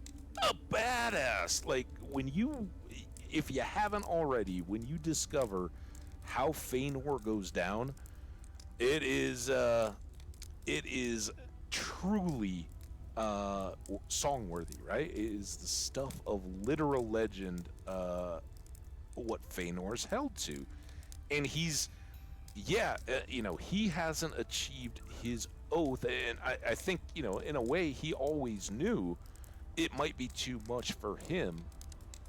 A badass. Like, if you haven't already, when you discover how Feanor goes down, it is truly songworthy, right? It is the stuff of literal legend, what Feanor's held to. And he's, you know, he hasn't achieved his oath, and I think, you know, in a way, he always knew it might be too much for him,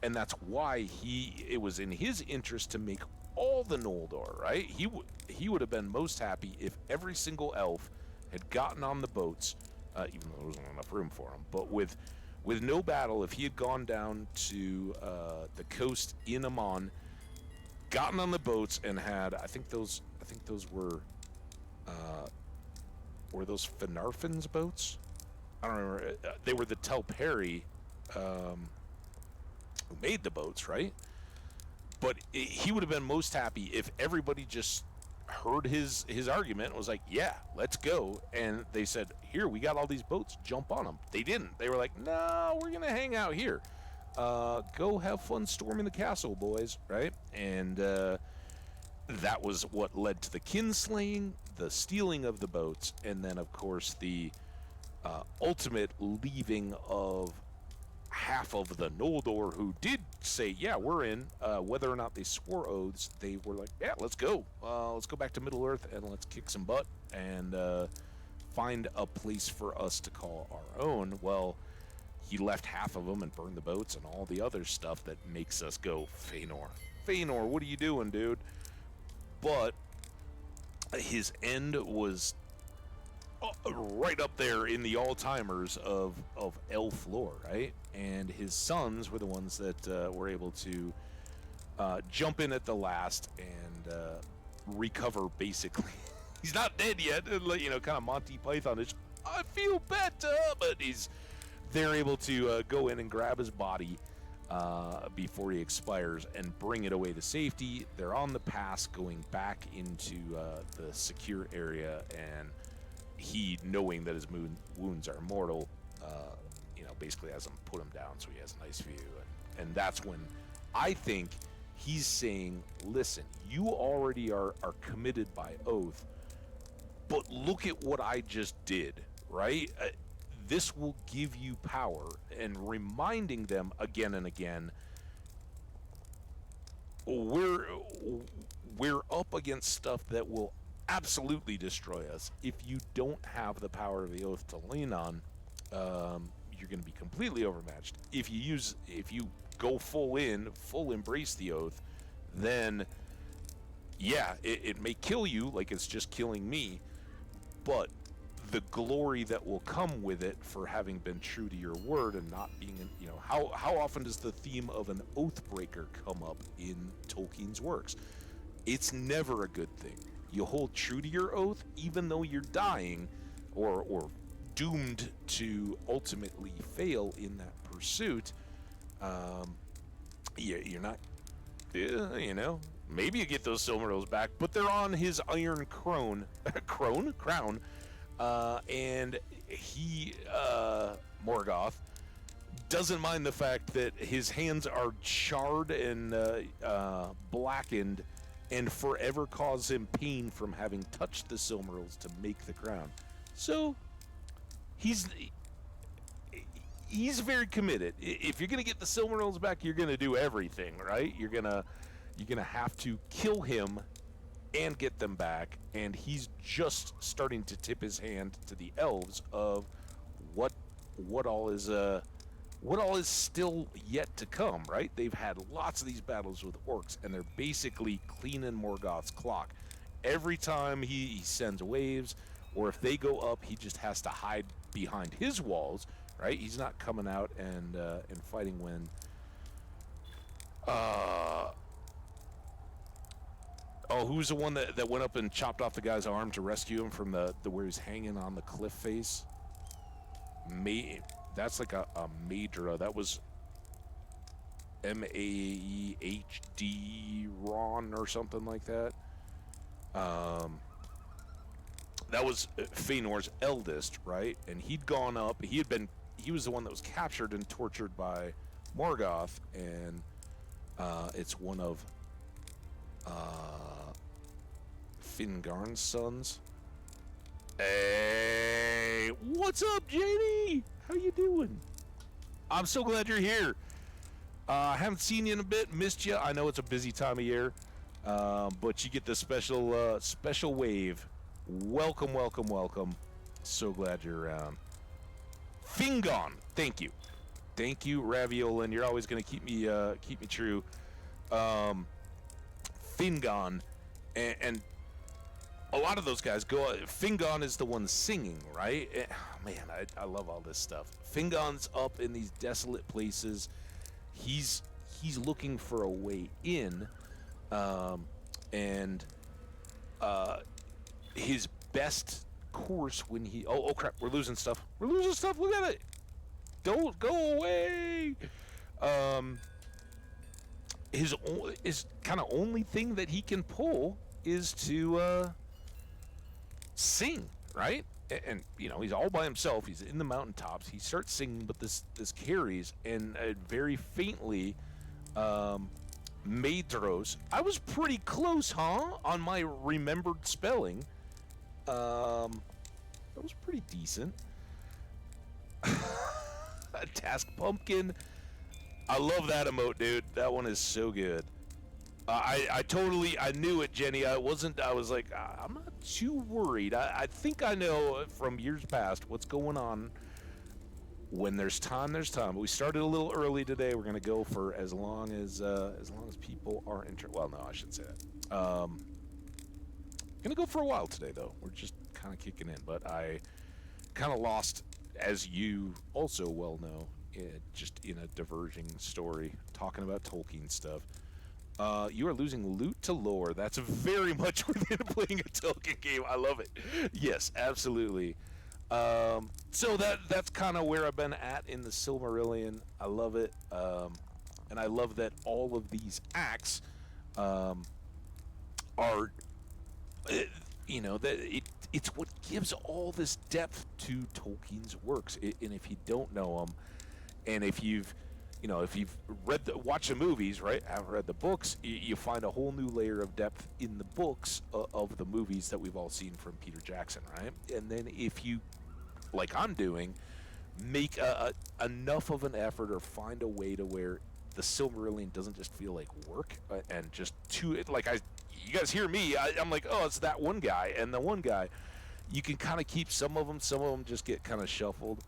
and that's why it was in his interest to make all the Noldor, right? He would have been most happy if every single elf had gotten on the boats, even though there wasn't enough room for them. But with no battle, if he had gone down to the coast in Amon, gotten on the boats, and had, I think those were those Finarfin's boats? I don't remember. They were the Telperi who made the boats, right? But he would have been most happy if everybody just heard his argument and was like, yeah, let's go. And they said, here, we got all these boats, jump on them. They didn't. They were like, no, we're going to hang out here. Go have fun storming the castle, boys, right? And that was what led to the kinslaying, the stealing of the boats, and then, of course, the ultimate leaving of half of the Noldor, who did say, yeah, we're in. Whether or not they swore oaths, they were like, yeah, let's go. Let's go back to Middle-earth and let's kick some butt and find a place for us to call our own. Well, he left half of them and burned the boats and all the other stuff that makes us go, Feanor. Feanor, what are you doing, dude? But his end was right up there in the all-timers of elf lore, right? And his sons were the ones that were able to jump in at the last and recover, basically. He's not dead yet, you know, kind of Monty Python-ish. I feel better, but they're able to go in and grab his body before he expires and bring it away to safety. They're on the pass going back into the secure area, and he, knowing that his wounds are mortal, you know, basically has him put him down so he has a nice view. And that's when I think he's saying, listen, you already are committed by oath, but look at what I just did, right? This will give you power, and reminding them again and again, we're up against stuff that will absolutely destroy us. If you don't have the power of the oath to lean on, you're going to be completely overmatched. If you go full embrace the oath, then yeah, it may kill you like it's just killing me, but the glory that will come with it for having been true to your word and not being, how often does the theme of an oath breaker come up in Tolkien's works? It's never a good thing. You hold true to your oath, even though you're dying or doomed to ultimately fail in that pursuit. You're not, maybe you get those Silmarils back, but they're on his iron crown, and he, Morgoth, doesn't mind the fact that his hands are charred and blackened and forever cause him pain from having touched the Silmarils to make the crown. So, he's very committed. If you're gonna get the Silmarils back, you're gonna do everything, right? You're gonna have to kill him and get them back, and he's just starting to tip his hand to the elves of what all is still yet to come, right? They've had lots of these battles with orcs, and they're basically cleaning Morgoth's clock. Every time he sends waves, or if they go up, he just has to hide behind his walls, right? He's not coming out and fighting when who's the one that went up and chopped off the guy's arm to rescue him from the where he's hanging on the cliff face? That's like a Maedra. That was Mahd Ron or something like that. That was Feanor's eldest, right? And he'd gone up. He was the one that was captured and tortured by Morgoth, and it's one of Fingarn's sons. Hey, what's up, JD? How you doing? I'm so glad you're here. I haven't seen you in a bit, missed you. I know it's a busy time of year, but you get the special wave. Welcome, welcome, welcome. So glad you're around. Fingon, thank you, Raviolin. You're always gonna keep me true. Fingon, and a lot of those guys go. Fingon is the one singing, right? Man, I love all this stuff. Fingon's up in these desolate places. He's looking for a way in, and his best course when he oh crap, we're losing stuff. Look at it. Don't go away. His kind of only thing that he can pull is to sing, right? And he's all by himself. He's in the mountaintops. He starts singing, but this carries, and very faintly, Maedros. I was pretty close, huh? On my remembered spelling. That was pretty decent. Task Pumpkin. I love that emote, dude. That one is so good. I knew it, Jenny. I was like, I'm not too worried. I think I know from years past what's going on. When there's time, there's time. But we started a little early today. We're gonna go for as long as people are interested. Well, no, I shouldn't say that. Gonna go for a while today, though. We're just kind of kicking in. But I kind of lost, as you also well know, just in a diverging story, talking about Tolkien stuff. You are losing loot to lore. That's very much within playing a Tolkien game. I love it. Yes, absolutely. So that's kind of where I've been at in the Silmarillion. I love it. And I love that all of these acts are, it's what gives all this depth to Tolkien's works. And if you don't know them, and if you've watched the movies, right, haven't read the books, you find a whole new layer of depth in the books of the movies that we've all seen from Peter Jackson, right? And then if you, like I'm doing, make enough of an effort or find a way to where the Silmarillion doesn't just feel like work and just you guys hear me, I'm like, oh, it's that one guy, and the one guy, you can kind of keep some of them just get kind of shuffled.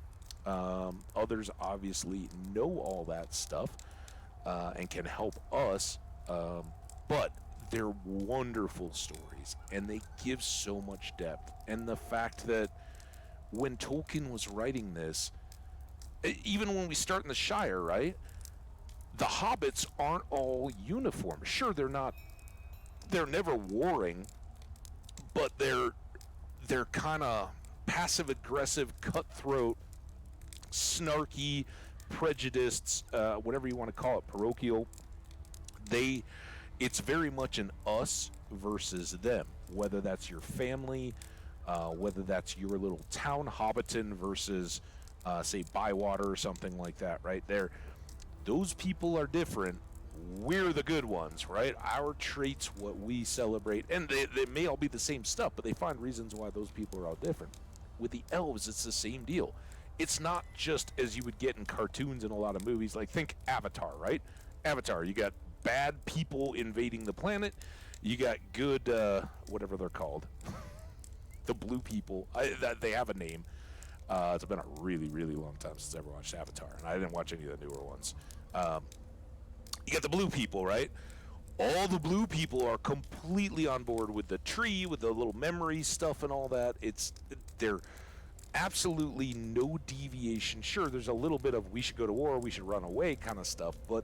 Others obviously know all that stuff and can help us, but they're wonderful stories, and they give so much depth. And the fact that when Tolkien was writing this, even when we start in the Shire, right? The hobbits aren't all uniform. Sure, they're never warring, but they're kind of passive aggressive, cutthroat, snarky, prejudiced, whatever you want to call it, parochial. It's very much an us versus them, whether that's your family, whether that's your little town Hobbiton versus, say, Bywater or something like that, right? Those people are different. We're the good ones, right? Our traits, what we celebrate, and they may all be the same stuff, but they find reasons why those people are all different. With the elves, it's the same deal. It's not just as you would get in cartoons and a lot of movies, like think Avatar, right? Avatar, you got bad people invading the planet, you got good, whatever they're called, the blue people. They have a name. It's been a really, really long time since I ever watched Avatar, and I didn't watch any of the newer ones. You got the blue people, right? All the blue people are completely on board with the tree, with the little memory stuff and all that. They're absolutely no deviation. Sure, there's a little bit of we should go to war, we should run away kind of stuff, but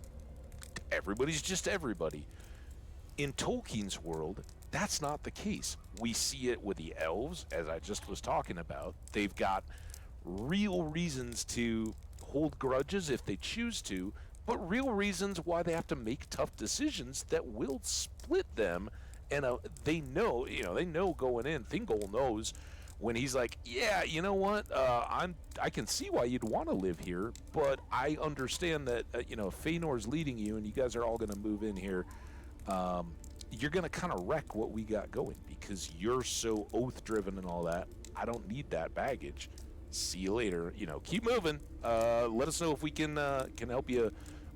everybody's just everybody. In Tolkien's world, that's not the case. We see it with the elves, as I just was talking about. They've got real reasons to hold grudges if they choose to, but real reasons why they have to make tough decisions that will split them. And they know going in. Thingol knows when he's like, yeah, you know what? I can see why you'd want to live here, but I understand that if Feanor's leading you and you guys are all going to move in here, you're going to kind of wreck what we got going because you're so oath-driven and all that. I don't need that baggage. See you later. Keep moving. Let us know if we can help you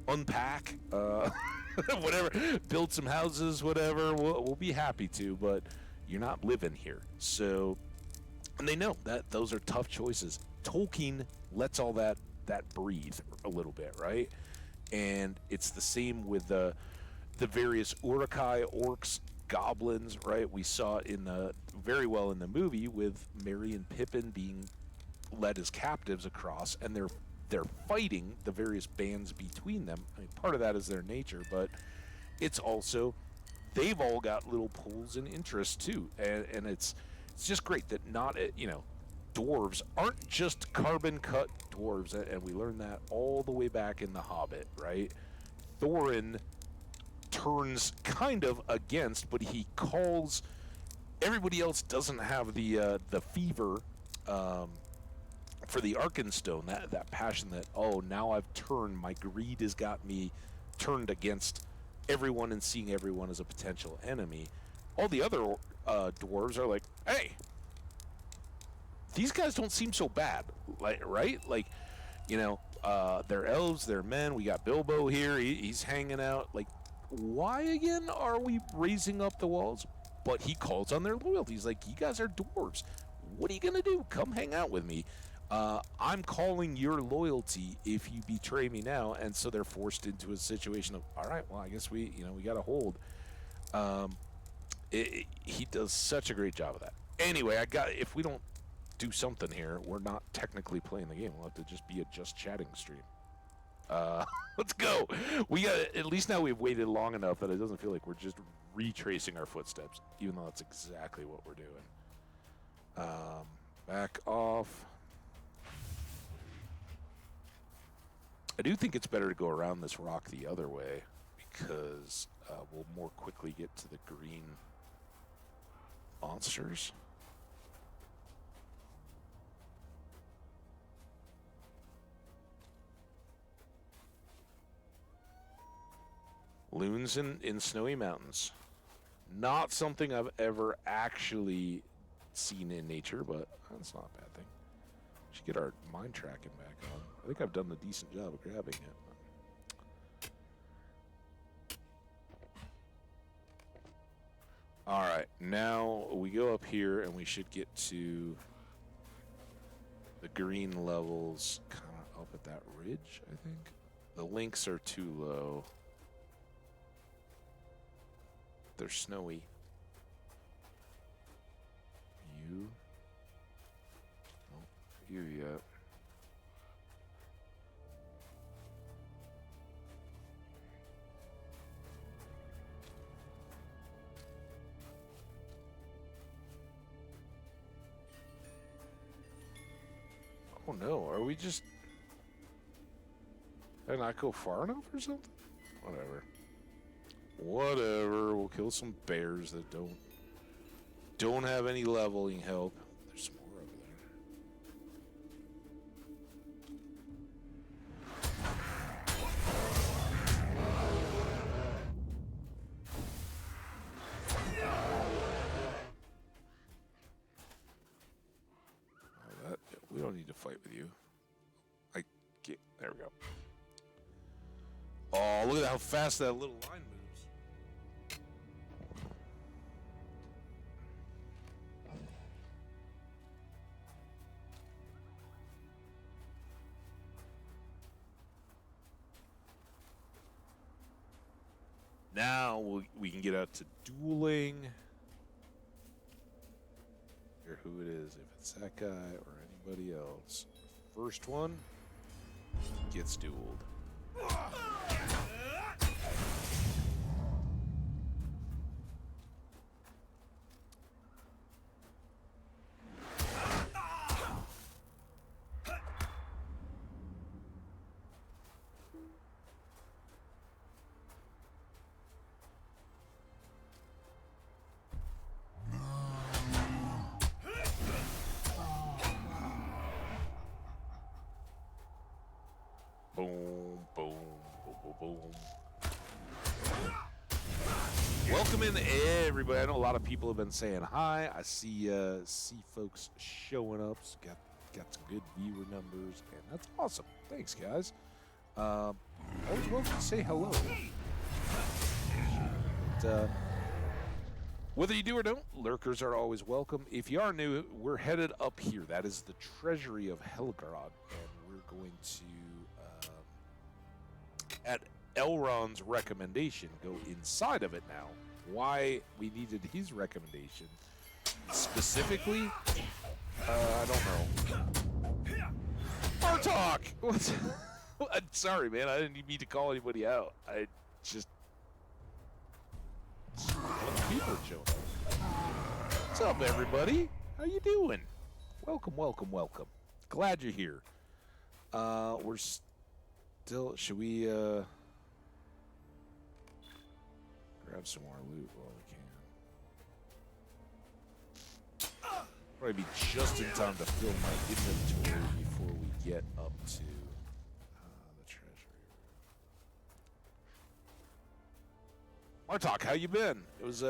unpack, whatever, build some houses, whatever. We'll be happy to, but you're not living here. So, and they know that those are tough choices. Tolkien lets all that breathe a little bit, right? And it's the same with the various Uruk-hai, orcs, goblins, right? We saw very well in the movie with Merry and Pippin being led as captives across, and they're fighting the various bands between them. I mean, part of that is their nature, but it's also they've all got little pulls and interests too, and it's just great that not dwarves aren't just carbon cut dwarves, and we learned that all the way back in The Hobbit, right? Thorin turns kind of against, but he calls everybody else doesn't have the fever for the Arkenstone, that passion that, now I've turned, my greed has got me turned against everyone and seeing everyone as a potential enemy. All the other dwarves are like, hey, these guys don't seem so bad, right? They're elves, they're men. We got Bilbo here, he's hanging out. Like, why again are we raising up the walls? But he calls on their loyalty. He's like, you guys are dwarves. What are you going to do? Come hang out with me. I'm calling your loyalty if you betray me now. And so they're forced into a situation of, all right, well, I guess we got to hold. He does such a great job of that. Anyway, if we don't do something here, we're not technically playing the game. We'll have to just be a just chatting stream. Let's go. We got, at least now we've waited long enough that it doesn't feel like we're just retracing our footsteps, even though that's exactly what we're doing. Back off. I do think it's better to go around this rock the other way because we'll more quickly get to the green monsters. Loons in snowy mountains. Not something I've ever actually seen in nature, but that's not a bad thing. Should get our mind tracking back on. I think I've done a decent job of grabbing it. All right, now we go up here and we should get to the green levels kind of up at that ridge, I think. The links are too low. They're snowy. you yet. Oh no, are we just... Did I not go far enough or something? Whatever. Whatever, we'll kill some bears that don't have any leveling help. There's some more over there. Oh, we don't need to fight with you. There we go. Oh, look at how fast that little line moves. Now we can get out to dueling. Here, who it is, if it's that guy or anybody else. First one gets dueled. Boom, boom, boom, boom, boom. Welcome in, everybody. I know a lot of people have been saying hi. I see folks showing up. So got some good viewer numbers, and that's awesome. Thanks, guys. Always welcome to say hello. But, whether you do or don't, lurkers are always welcome. If you are new, we're headed up here. That is the treasury of Helgrod, and we're going to, at Elrond's recommendation, go inside of it now. Why we needed his recommendation specifically, I don't know. Bartok! What's... I'm sorry, man. I didn't mean to call anybody out. I just... People are showing up. What's up, everybody? How you doing? Welcome, welcome, welcome. Glad you're here. We're still... Should we, grab some more loot while we can? Probably be just in time to fill my inventory before we get up to the treasury. Martok, how you been? It was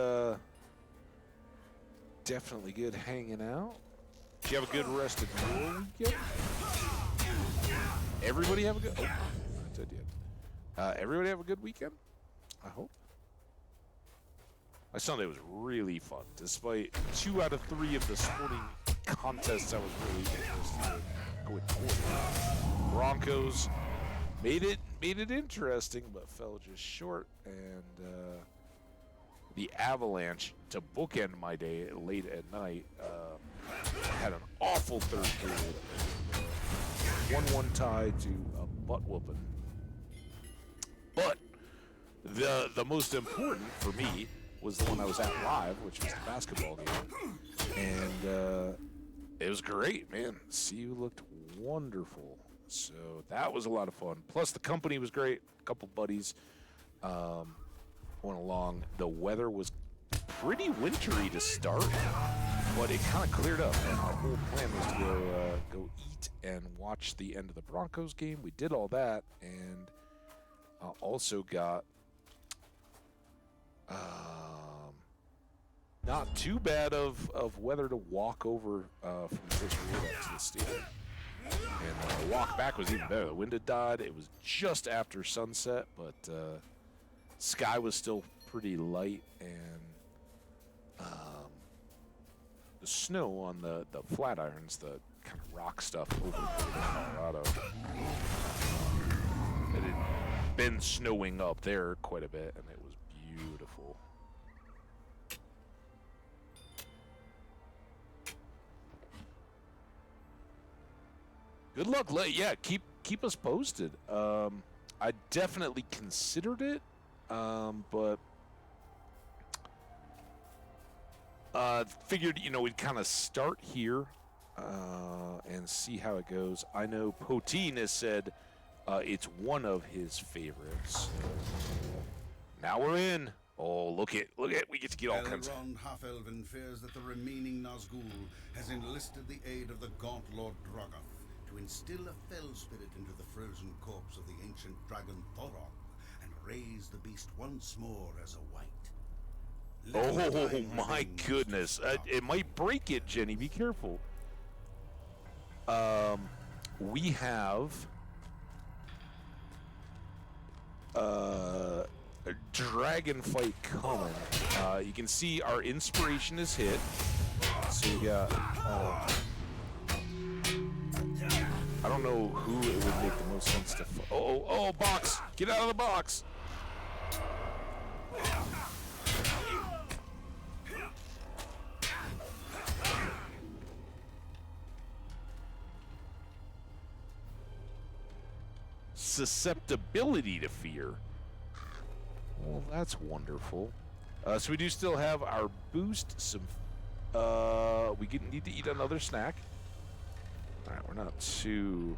definitely good hanging out. Did you have a good rest of your weekend? Everybody have a good... Oh, I did yet. Everybody have a good weekend? I hope. My Sunday was really fun, despite 2 out of 3 of the sporting contests I was really interested in going toward. Broncos made it interesting, but fell just short, and the Avalanche, to bookend my day late at night, had an awful third period. 1-1 tie to a butt whooping. But the most important for me was the one I was at live, which was the basketball game. And it was great, man. CU looked wonderful. So that was a lot of fun. Plus, the company was great. A couple buddies went along. The weather was pretty wintry to start, but it kind of cleared up. And our whole plan was to go eat and watch the end of the Broncos game. We did all that, and also got not too bad of weather to walk over from this road up to the stadium. And the walk back was even better. The wind had died. It was just after sunset, but sky was still pretty light, and the snow on the Flatirons, the kind of rock stuff over Colorado, it had been snowing up there quite a bit, and it was beautiful. Good luck. Yeah, keep us posted. I definitely considered it, but figured we'd kind of start here and see how it goes. I know Poteen has said it's one of his favorites. Now we're in. Oh, look at we get to get all kinds of... Elrond Half-Elven fears that the remaining Nazgul has enlisted the aid of the Gaunt Lord Drogoth to instill a fell spirit into the frozen corpse of the ancient dragon Thorog and raise the beast once more as a white. Oh my goodness. It might break it, Jenny. Be careful. We have a dragon fight coming. You can see our inspiration is hit. So you got I don't know who it would make the most sense to oh, box. Get out of the box. Susceptibility to fear. Well, that's wonderful. So we do still have our boost. Some. We need to eat another snack. All right, we're not too.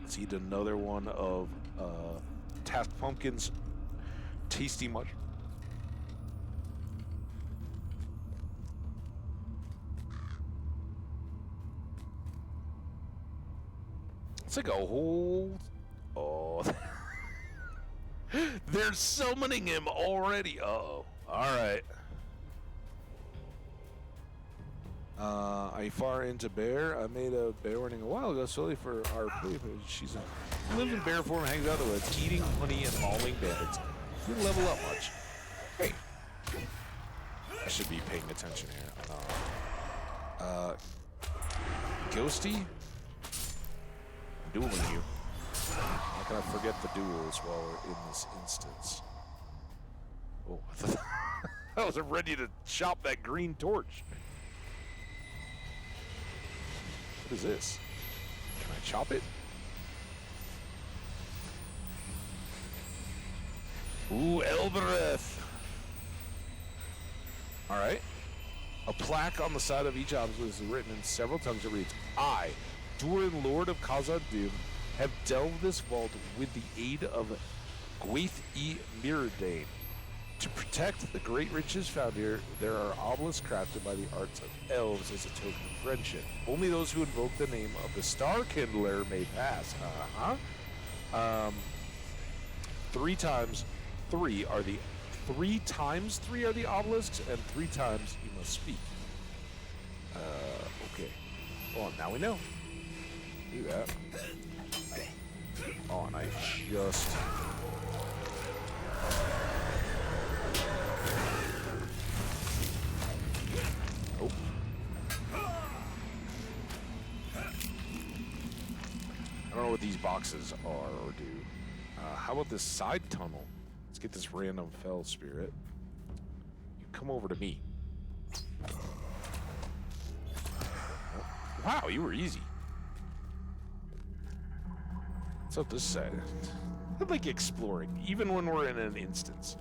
Let's eat another one of Task Pumpkin's tasty mush. It's like a whole... Oh. They're summoning him already. Uh-oh. Alright. I far into bear. I made a bear warning a while ago solely for our play. She's lives in bear form, hangs out in the woods, eating honey and mauling bandits. Didn't level up much. Hey. I should be paying attention here. Ghosty? Dueling you. Not gonna forget the duels while we're in this instance. Oh, I was ready to chop that green torch. What is this? Can I chop it? Ooh, Elbereth. All right. A plaque on the side of each obstacle is written in several tongues. It reads, I, Durin, Lord of Khazad-dûm, have delved this vault with the aid of Gwaith-e-Mirdain. To protect the great riches found here, there are obelisks crafted by the arts of elves as a token of friendship. Only those who invoke the name of the Star Kindler may pass. 3 times 3 are the 3 times 3 are the obelisks, and 3 times you must speak. Okay. Well, now we know. Do that. Oh, and I just... Oh. I don't know what these boxes are or do. How about this side tunnel? Let's get this random fell spirit. You come over to me. Oh. Wow, you were easy. What's up this side? I like exploring, even when we're in an instance.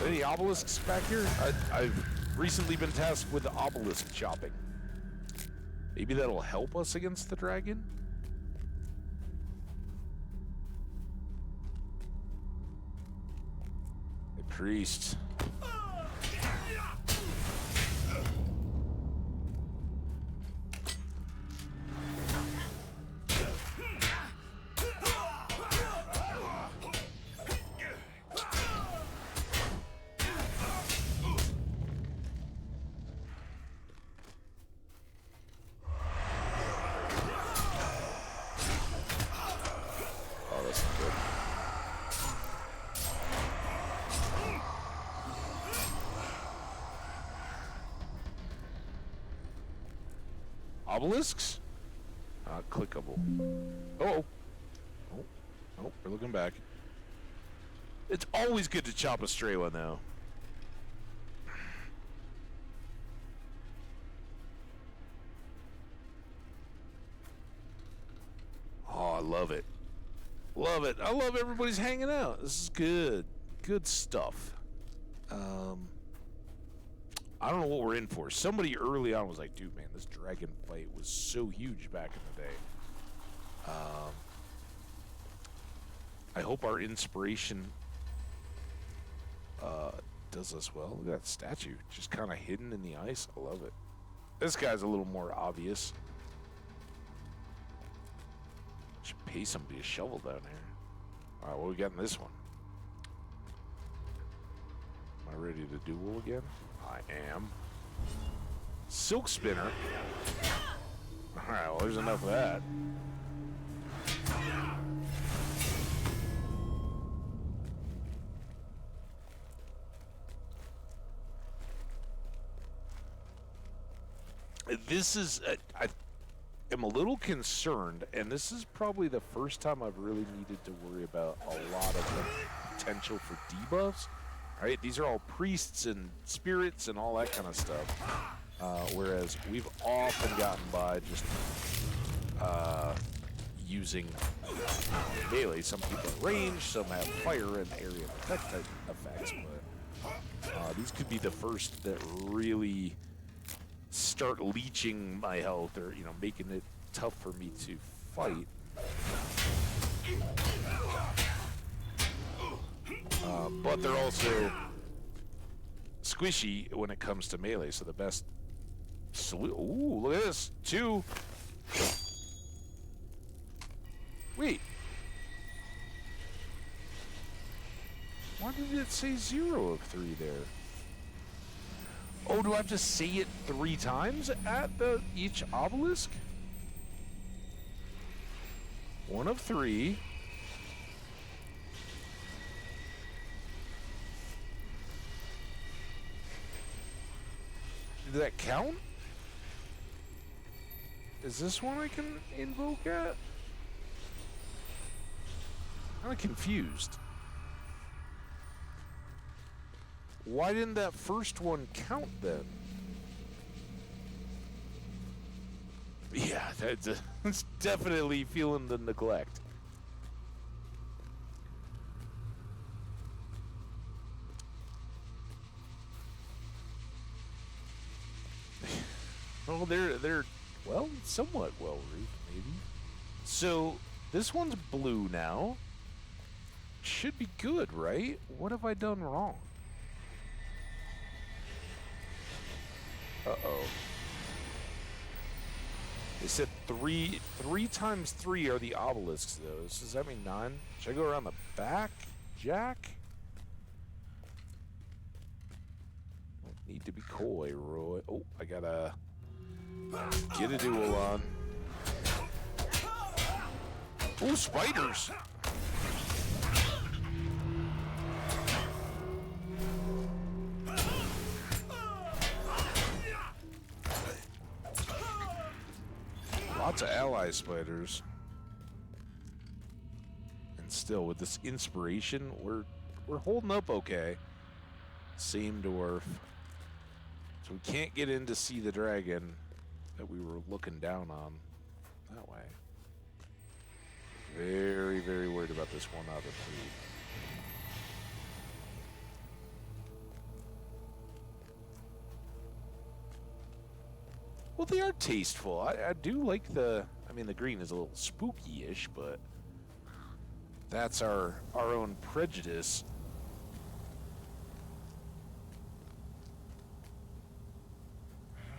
Any obelisks back here? I've recently been tasked with the obelisk chopping. Maybe that'll help us against the dragon? The priest. Obelisks? Not clickable. Oh, we're looking back. It's always good to chop a stray one, though. love it. Love it. I love everybody's hanging out. This is good. Good stuff. I don't know what we're in for. Somebody early on was like, dude, man, this dragon fight was so huge back in the day. I hope our inspiration does us well. Look at that statue. Just kind of hidden in the ice. I love it. This guy's a little more obvious. Should pay somebody a shovel down here. All right, what we got in this one? Am I ready to duel again? I am. Silk spinner. All right, well, there's enough of that. This is, I am a little concerned, and this is probably the first time I've really needed to worry about a lot of the potential for debuffs. All right, these are all priests and spirits and all that kind of stuff. Whereas we've often gotten by just using melee. Some people have range, some have fire and area protect type effects, but these could be the first that really start leeching my health, or making it tough for me to fight. But they're also squishy when it comes to melee, so the best ooh, look at this. 2. Wait. Why did it say 0 of 3 there? Oh, do I have to say it 3 times at each obelisk? 1 of 3. Did that count? Is this one I can invoke at? I'm confused. Why didn't that first one count then? Yeah, that's definitely feeling the neglect. Well, they're well, somewhat well roofed, maybe. So this one's blue now. Should be good, right? What have I done wrong? Uh-oh. They said 3 times 3 are the obelisks, though. So does that mean 9? Should I go around the back, Jack? Don't need to be coy, Roy. Oh, I gotta get a duel on. Ooh, spiders! Lots of ally spiders. And still, with this inspiration, we're holding up okay. Same dwarf. So we can't get in to see the dragon that we were looking down on that way. Very, very worried about this 1 out of 3. Well, they are tasteful. I do like the green is a little spooky-ish, but that's our own prejudice.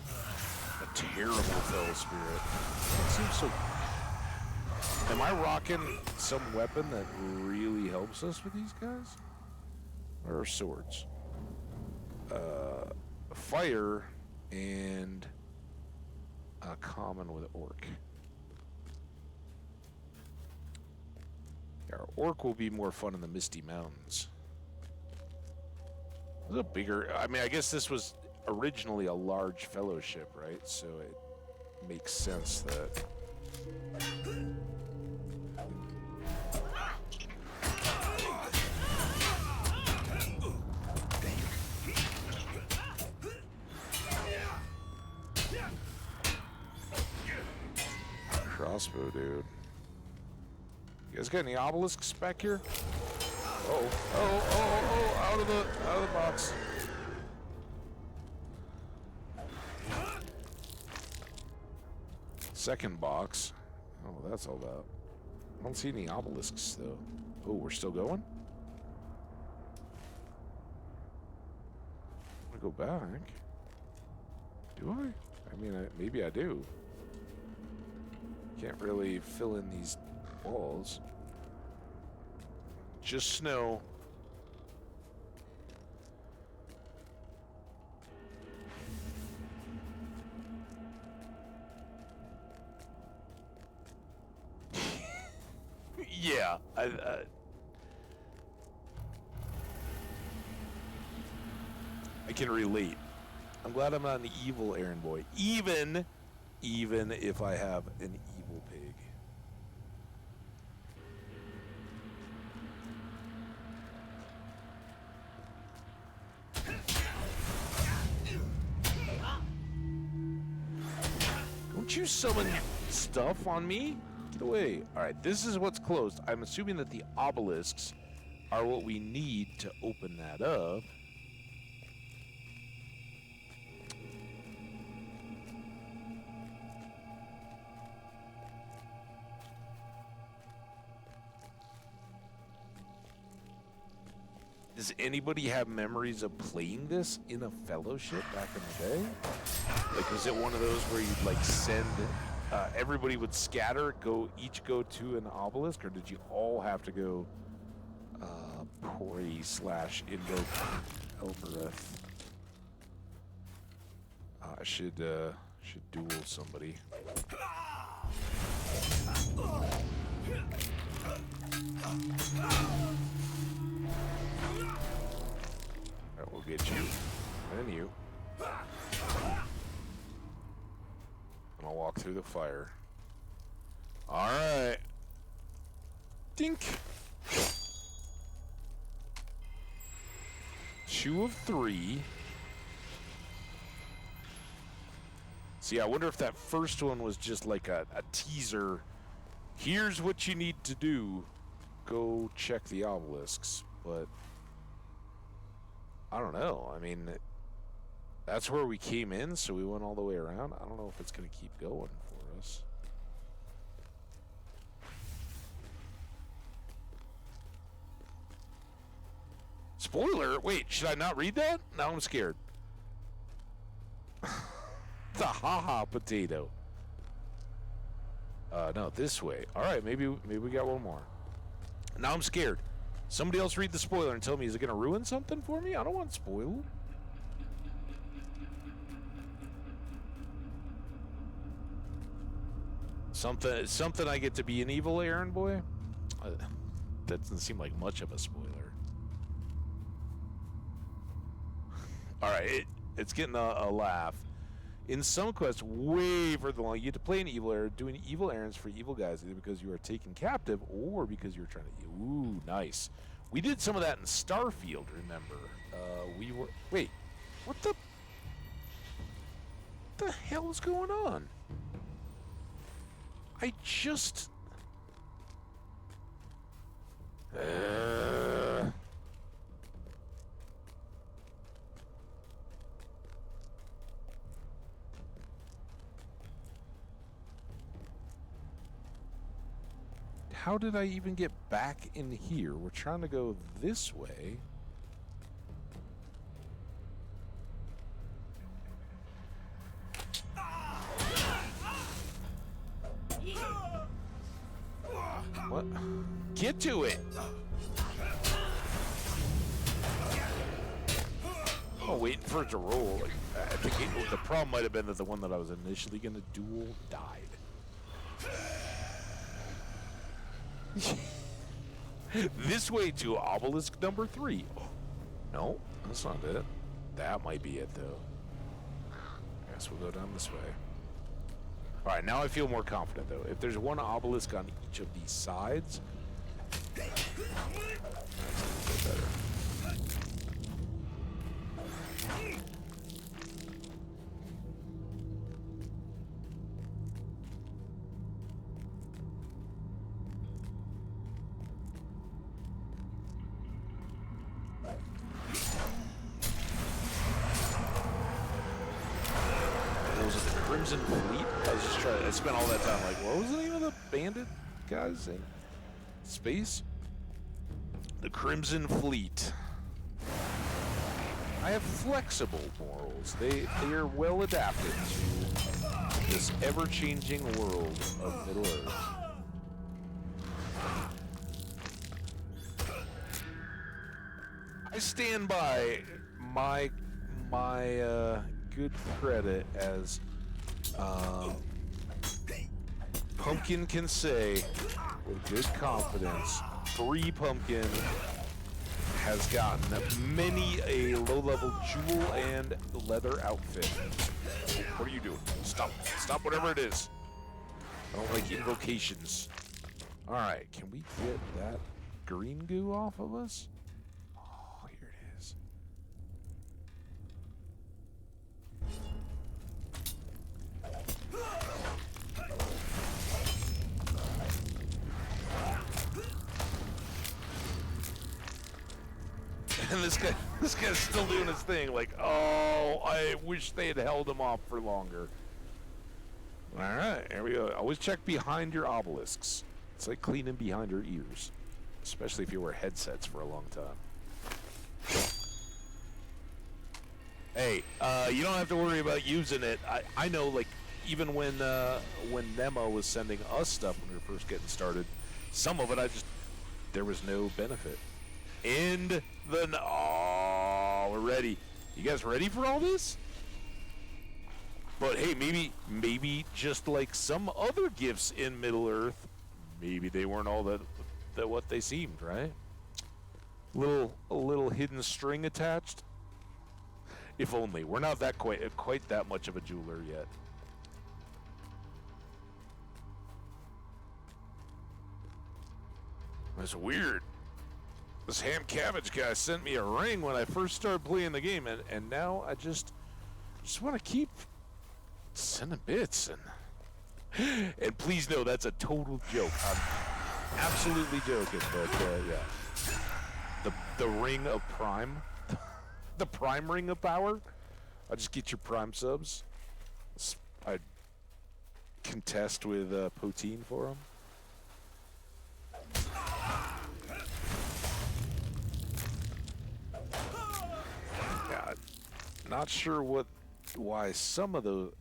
A terrible fell spirit. That seems so... Am I rocking some weapon that really helps us with these guys? Or swords? Fire and... common with orc. Our orc will be more fun in the Misty Mountains. This is a bigger... I guess this was originally a large fellowship, right? So it makes sense that... Crossbow, dude. guys got any obelisks back here? Oh, out of the box. Second box. Oh, that's all about. I don't see any obelisks though. Oh, we're still going? I go back. Do I? I mean, maybe I do. Can't really fill in these walls. Just snow. Yeah, I can relate. I'm glad I'm not an evil errand boy, even if I have an evil pig. Don't you summon stuff on me? Get away. Alright, this is what's closed. I'm assuming that the obelisks are what we need to open that up. Does anybody have memories of playing this in a fellowship back in the day? Like, was it one of those where you'd like send, everybody would scatter, each go to an obelisk, or did you all have to go Pori/invoke Elbereth? I should duel somebody. Alright, we'll get you. And you. And I'll walk through the fire. Alright. Dink. 2 of 3. See, I wonder if that first one was just like a teaser. Here's what you need to do. Go check the obelisks. But I don't know. I mean, that's where we came in, so we went all the way around. I don't know if it's going to keep going for us. Spoiler? Wait, should I not read that? Now I'm scared. The haha potato. No, this way. All right, maybe we got one more. Now I'm scared. Somebody else read the spoiler and tell me, is it going to ruin something for me? I don't want spoiled. Something I get to be an evil errand boy? That doesn't seem like much of a spoiler. All right, it's getting a laugh. In some quests, way further along, you get to play an evil errand, doing evil errands for evil guys, either because you are taken captive or because you're trying to. Ooh, nice. We did some of that in Starfield. Remember? We were. Wait, what the hell is going on? I just. How did I even get back in here? We're trying to go this way. What? Get to it! Oh, waiting for it to roll. I think the problem might have been that the one that I was initially going to duel died. This way to obelisk number 3. Oh, no, that's not it. That might be it, though. I guess we'll go down this way. All right, now I feel more confident, though. If there's one obelisk on each of these sides, that's a bit better. Crimson Fleet. I was just trying. I spent all that time like, what was the name of the bandit guys in space? The Crimson Fleet. I have flexible morals. They are well adapted to this ever-changing world of Middle-earth. I stand by my good credit as Pumpkin can say with good confidence, Free Pumpkin has gotten many a low-level jewel and leather outfit. What are you doing? Stop whatever it is. I don't like invocations. Alright, can we get that green goo off of us? Oh, here it is. And this guy's still doing his thing, like, oh, I wish they had held him off for longer. Alright, here we go. Always check behind your obelisks. It's like cleaning behind your ears. Especially if you wear headsets for a long time. Hey, you don't have to worry about using it. I know, like, even when Nemo was sending us stuff when we were first getting started, some of it there was no benefit. Oh, we're ready. You guys ready for all this? But hey, maybe just like some other gifts in Middle-earth, maybe they weren't all that what they seemed, right? A little hidden string attached. If only. We're not that quite that much of a jeweler yet. That's weird. This ham cabbage guy sent me a ring when I first started playing the game, and now I just want to keep sending bits. And please know that's a total joke. I'm absolutely joking, but yeah. The ring of Prime, the Prime ring of power. I just get your Prime subs. I contest with Poteen for them. Not sure why some of those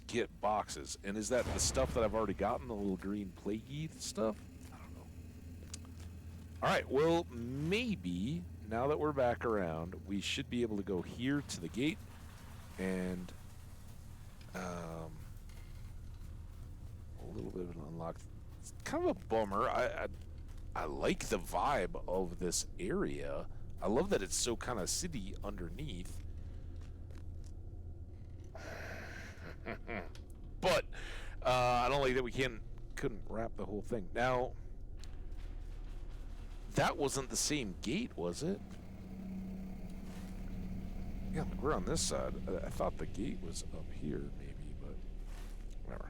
get boxes, and is that the stuff that I've already gotten, the little green plaguey stuff? I don't know. All right, well, maybe now that we're back around, we should be able to go here to the gate, and a little bit of an unlock. It's kind of a bummer. I like the vibe of this area. I love that it's so kind of city underneath. But I don't like that we couldn't wrap the whole thing. Now, that wasn't the same gate, was it? Yeah, look, we're on this side. I thought the gate was up here, maybe, but whatever.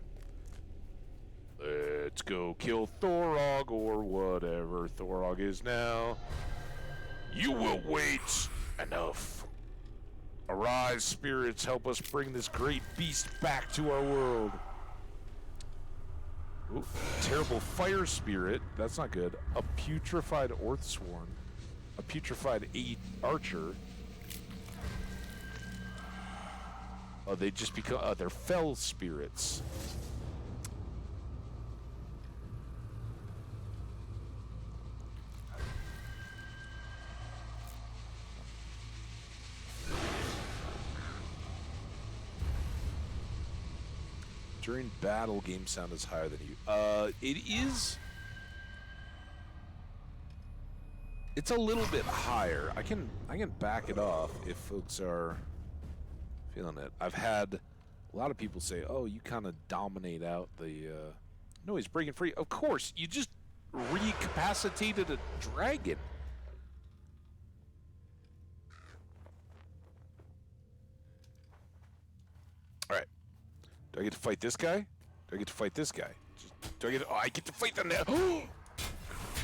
Let's go kill Thorog or whatever Thorog is now. You will wait. Enough. Arise, spirits, help us bring this great beast back to our world. Ooh, terrible fire spirit. That's not good. A putrefied Orthsworn. A putrefied archer. Oh, they just become, they're fell spirits. During battle, game sound is higher than you. It is. It's a little bit higher. I can back it off if folks are feeling it. I've had a lot of people say, "Oh, you kind of dominate out the noise, breaking free." Of course, you just recapacitated a dragon. All right. Do I get to fight this guy? Do I get to fight this guy? Oh, I get to fight them now.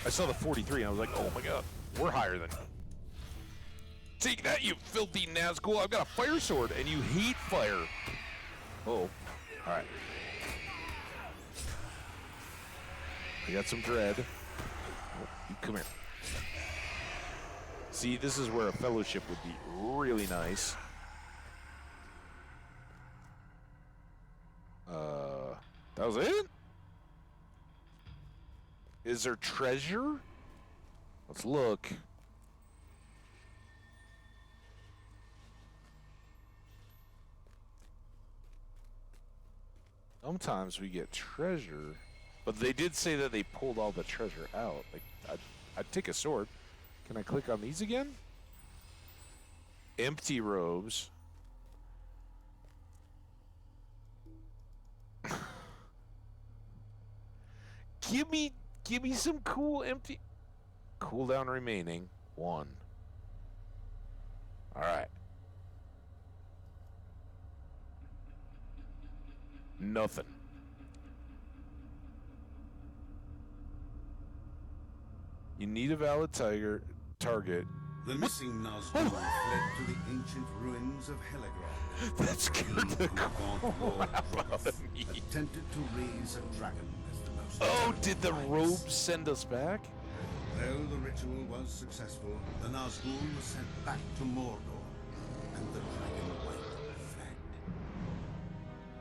I saw the 43 and I was like, oh my god, we're higher than. Take that, you filthy Nazgul. I've got a fire sword and you hate fire. Oh. All right. I got some dread. Oh, you come here. See, this is where a fellowship would be really nice. That was it? Is there treasure? Let's look. Sometimes we get treasure, but they did say that they pulled all the treasure out. Like, I'd take a sword. Can I click on these again? Empty robes. Give me some cool empty. Cooldown remaining 1. All right. Nothing. You need a valid target. The missing Nazgul fled to the ancient ruins of Helegrod. That scared the crap out of me. Attempted to raise a dragon as the most. Oh, did the robe send us back? Though the ritual was successful, the Nazgul was sent back to Mordor, and the dragon white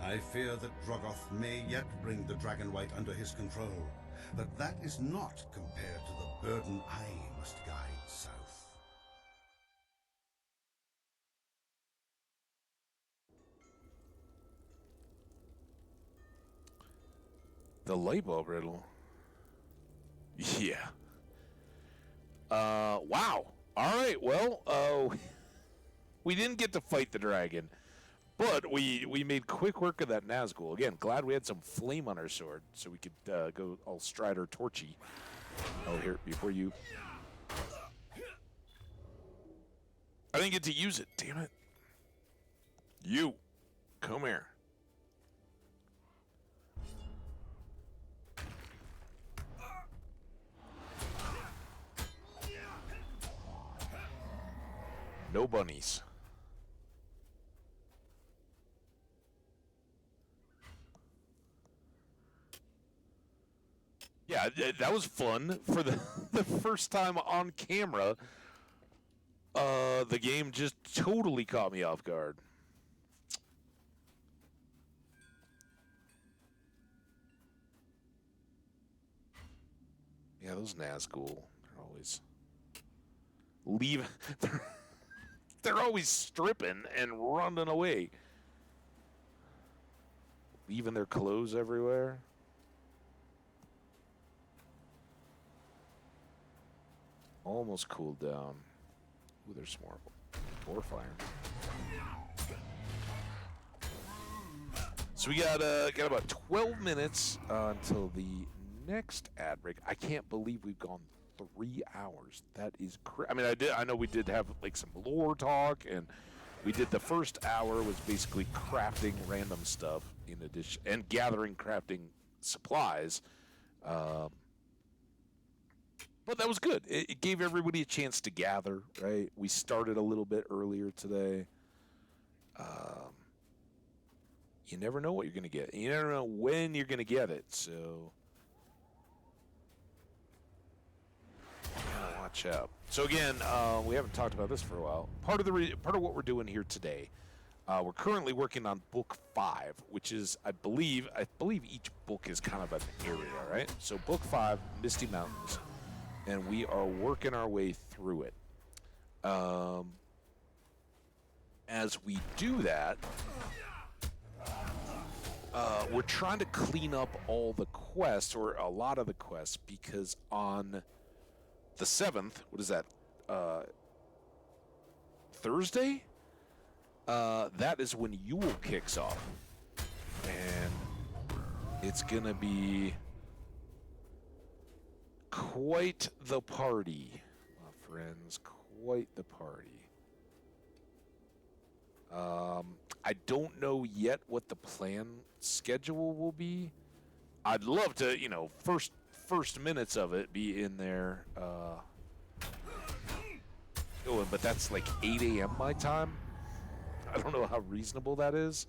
fled. I fear that Drogoth may yet bring the dragon white under his control, but that is not compared to the burden I must guide south. The light bulb riddle. Yeah. Wow. All right. Well, we didn't get to fight the dragon, but we made quick work of that Nazgul. Again, glad we had some flame on our sword, so we could go all Strider torchy. Oh, here before you. I didn't get to use it. Damn it. You, come here. No bunnies. Yeah, that was fun for the first time on camera. The game just totally caught me off guard. Yeah, those Nazgul, they're always leaving. They're always stripping and running away. Leaving their clothes everywhere. Almost cooled down. Ooh, there's more fire. So we got about 12 minutes until the next ad break. I can't believe we've gone 3 hours. That is I mean, I know we did have like some lore talk, and we did the first hour was basically crafting random stuff in addition and gathering crafting supplies. But that was good. It gave everybody a chance to gather, right? We started a little bit earlier today. You never know what you're going to get. You never know when you're going to get it, so watch out. So again, we haven't talked about this for a while. Part of what we're doing here today, we're currently working on book 5, which is I believe each book is kind of an area, right? So book 5, Misty Mountains, and we are working our way through it. As we do that, we're trying to clean up all the quests, or a lot of the quests, because on the 7th, what is that, Thursday? That is when Yule kicks off. And it's going to be quite the party, my friends, quite the party. I don't know yet what the plan schedule will be. I'd love to, first minutes of it be in there. But that's like 8 a.m. my time. I don't know how reasonable that is.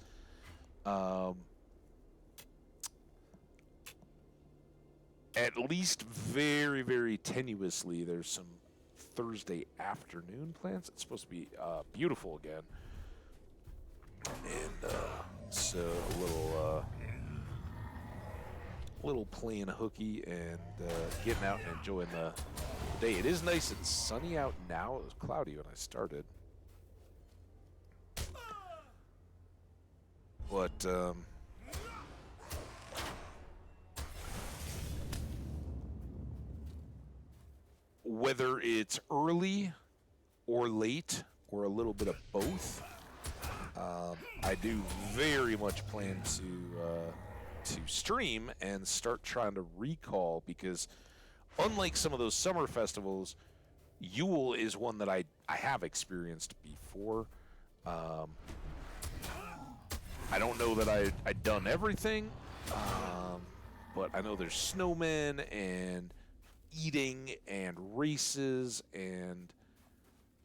at least very, very tenuously, there's some Thursday afternoon plans. It's supposed to be beautiful again. And so a little playing hooky and getting out and enjoying the day. It is nice and sunny out now. It was cloudy when I started. But whether it's early or late or a little bit of both, I do very much plan to stream and start trying to recall, because unlike some of those summer festivals, Yule is one that I have experienced before. I don't know that I'd done everything, but I know there's snowmen and eating and races and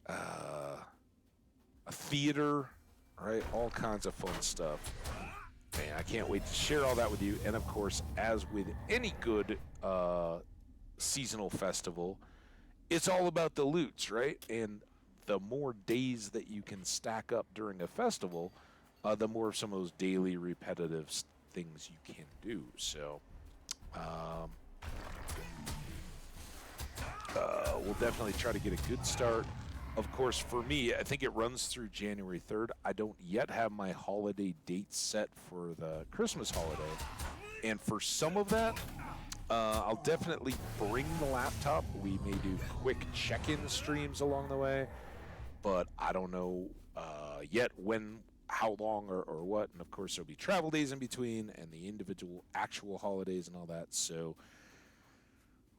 a theater, right? All kinds of fun stuff. Man, I can't wait to share all that with you. And of course, as with any good seasonal festival, it's all about the loots, right? And the more days that you can stack up during a festival, the more of some of those daily repetitive things you can do. So we'll definitely try to get a good start. Of course, for me, I think it runs through January 3rd. I don't yet have my holiday date set for the Christmas holiday. And for some of that, I'll definitely bring the laptop. We may do quick check-in streams along the way, but I don't know yet when, how long, or what. And of course, there'll be travel days in between and the individual actual holidays and all that. So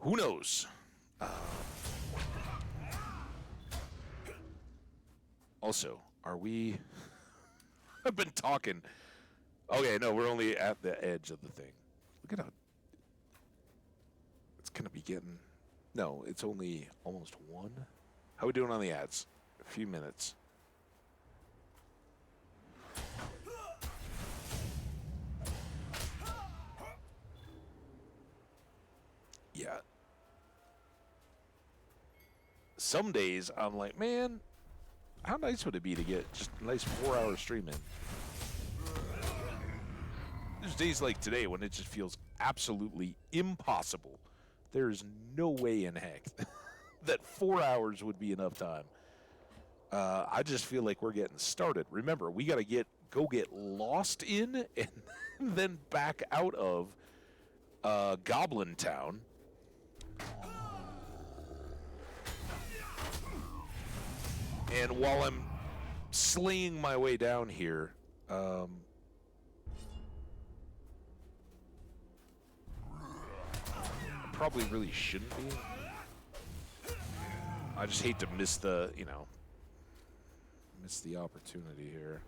who knows? Also, are we... I've been talking. Okay, no, we're only at the edge of the thing. Look at how... It's going to be getting... No, it's only almost 1. How are we doing on the ads? A few minutes. Yeah. Some days, I'm like, man... How nice would it be to get just a nice 4-hour stream in? There's days like today when it just feels absolutely impossible. There's no way in heck that 4 hours would be enough time. I just feel like we're getting started. Remember, we got to go get lost in and then back out of Goblin Town. And while I'm slaying my way down here, I probably really shouldn't be. I just hate to miss the, miss the opportunity here.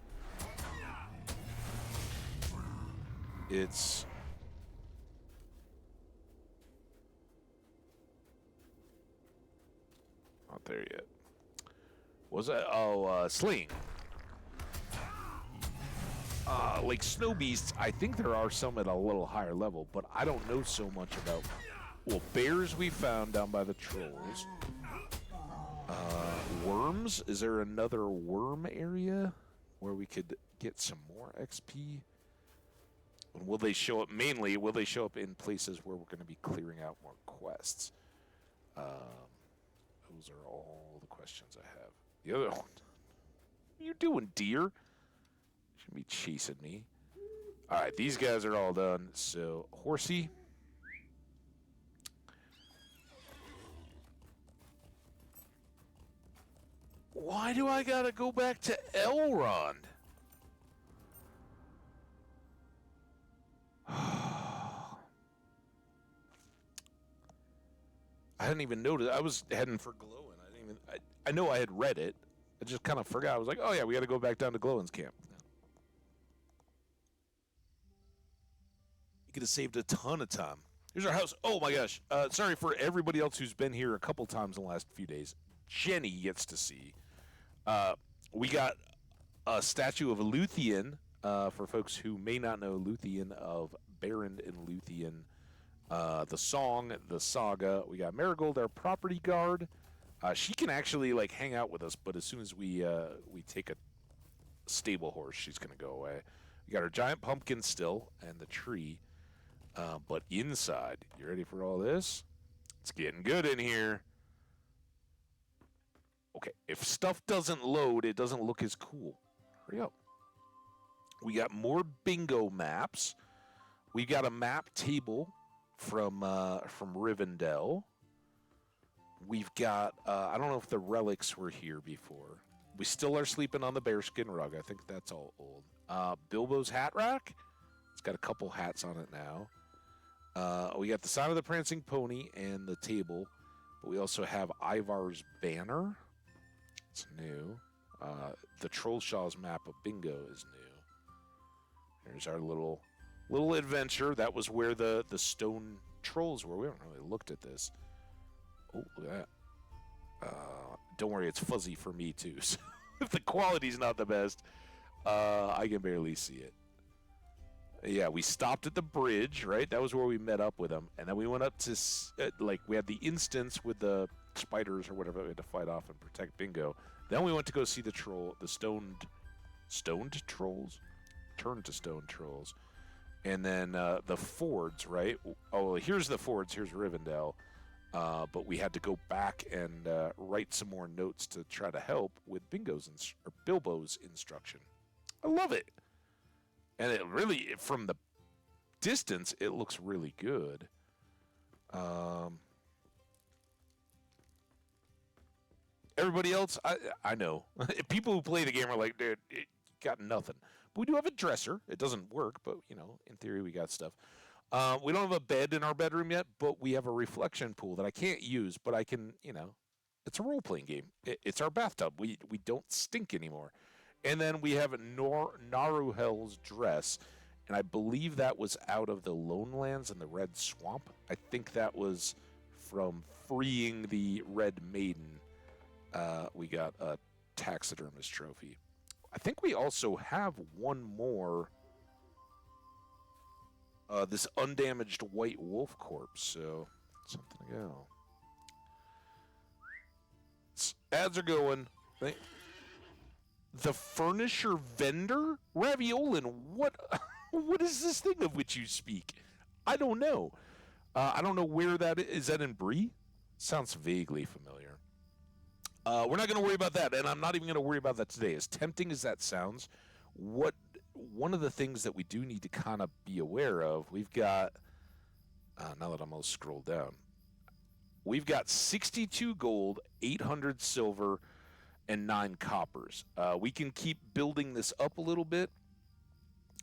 It's... not there yet. Was it? Oh, sling. Like snow beasts, I think there are some at a little higher level, but I don't know so much about... Well, bears we found down by the trolls. Worms? Is there another worm area where we could get some more XP? And will they show up, mainly, will they show up in places where we're going to be clearing out more quests? Those are all the questions I have. The other one. What are you doing, deer? You shouldn't be chasing me. Alright, these guys are all done. So, horsey. Why do I gotta go back to Elrond? I hadn't even noticed. I was heading for Glowin. I know I had read it. I just kind of forgot. I was like, oh yeah, we got to go back down to Glowin's camp. You could have saved a ton of time. Here's our house. Oh my gosh. Sorry for everybody else who's been here a couple times in the last few days. Jenny gets to see. We got a statue of Luthien, for folks who may not know Luthien of Baron and Luthien the song, the saga. We got Marigold, our property guard. She can actually like hang out with us, but as soon as we take a stable horse, she's gonna go away. We got our giant pumpkin still and the tree. But inside, you ready for all this? It's getting good in here. Okay, if stuff doesn't load, it doesn't look as cool. Hurry up. We got more bingo maps. We got a map table from Rivendell. We've got, I don't know if the relics were here before. We still are sleeping on the bearskin rug. I think that's all old. Bilbo's hat rack. It's got a couple hats on it now. We got the sign of the prancing pony and the table. But we also have Ivar's banner. It's new. The Trollshaw's map of bingo is new. Here's our little adventure. That was where the stone trolls were. We haven't really looked at this. Oh, look at that. Don't worry, it's fuzzy for me too. So if the quality's not the best, I can barely see it. Yeah, we stopped at the bridge, right? That was where we met up with them. And then we went up to, we had the instance with the spiders or whatever we had to fight off and protect Bingo. Then we went to go see the stoned trolls? Turned to stone trolls. And then the fords, right? Oh, well, here's the fords. Here's Rivendell. But we had to go back and write some more notes to try to help with Bilbo's instruction. I love it. And it really, from the distance, it looks really good. Everybody else, I know. People who play the game are like, dude, it got nothing. But we do have a dresser. It doesn't work, but, in theory, we got stuff. We don't have a bed in our bedroom yet, but we have a reflection pool that I can't use, but I can, it's a role-playing game. It's our bathtub. We don't stink anymore. And then we have Naruhel's dress, and I believe that was out of the Lone Lands and the Red Swamp. I think that was from freeing the Red Maiden. We got a taxidermist trophy. I think we also have one more. This undamaged white wolf corpse, so something to go. Ads are going. The furniture vendor? Raviolin, what is this thing of which you speak? I don't know. I don't know where that is. Is that in Bree? Sounds vaguely familiar. We're not going to worry about that, and I'm not even going to worry about that today. As tempting as that sounds, one of the things that we do need to kind of be aware of, we've got, now that I'm all scrolled down, we've got 62 gold, 800 silver, and 9 coppers. We can keep building this up a little bit.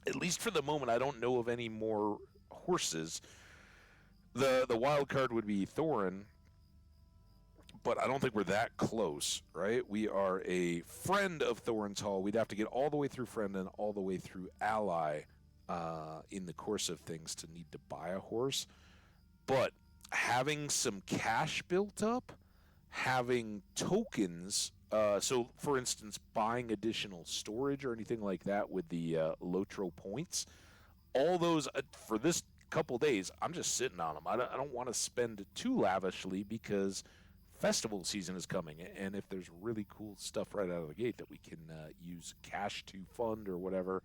At least for the moment, I don't know of any more horses. The wild card would be Thorin, but I don't think we're that close, right? We are a friend of Thorin's Hall. We'd have to get all the way through friend and all the way through ally in the course of things to need to buy a horse. But having some cash built up, having tokens, so for instance, buying additional storage or anything like that with the LOTRO points, all those, for this couple days, I'm just sitting on them. I don't want to spend too lavishly because festival season is coming, and if there's really cool stuff right out of the gate that we can use cash to fund or whatever,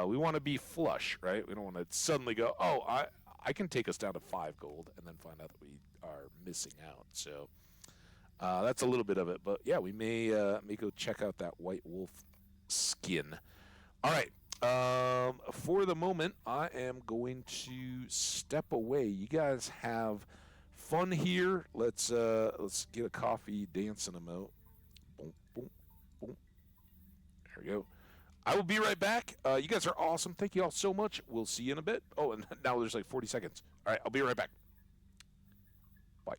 we want to be flush, right? We don't want to suddenly go, oh, I can take us down to 5 gold and then find out that we are missing out. So that's a little bit of it, but yeah, we may go check out that white wolf skin. All right. For the moment, I am going to step away. You guys have fun here. Let's get a coffee, dance in a mo. Boom, boom, boom. There we go. I will be right back. You guys are awesome. Thank you all so much. We'll see you in a bit. Oh, and now there's like 40 seconds. All right, I'll be right back. Bye.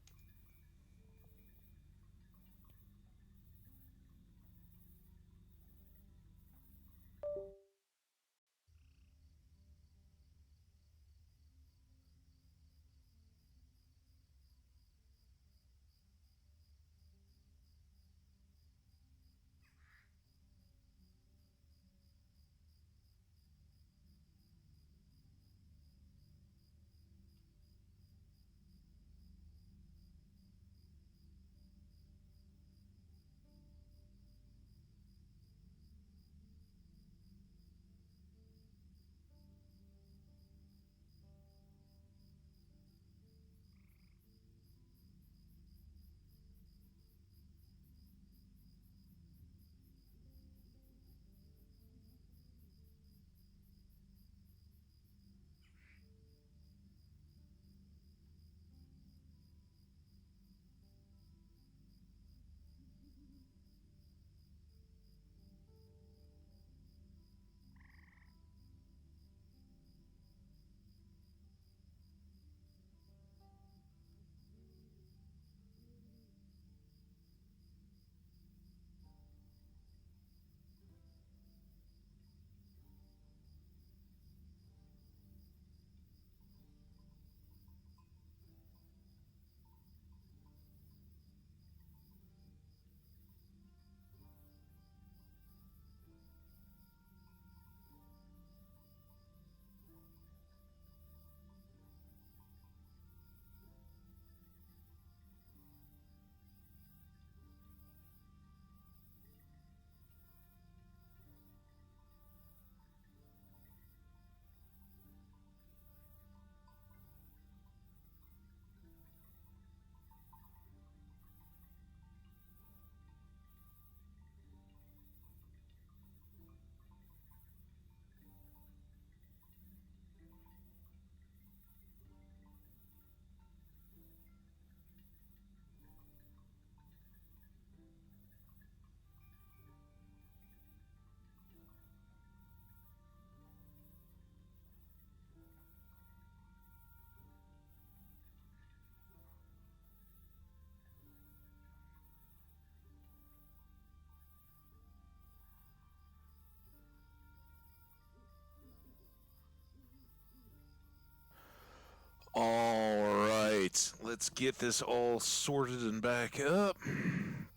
let's get this all sorted and back up.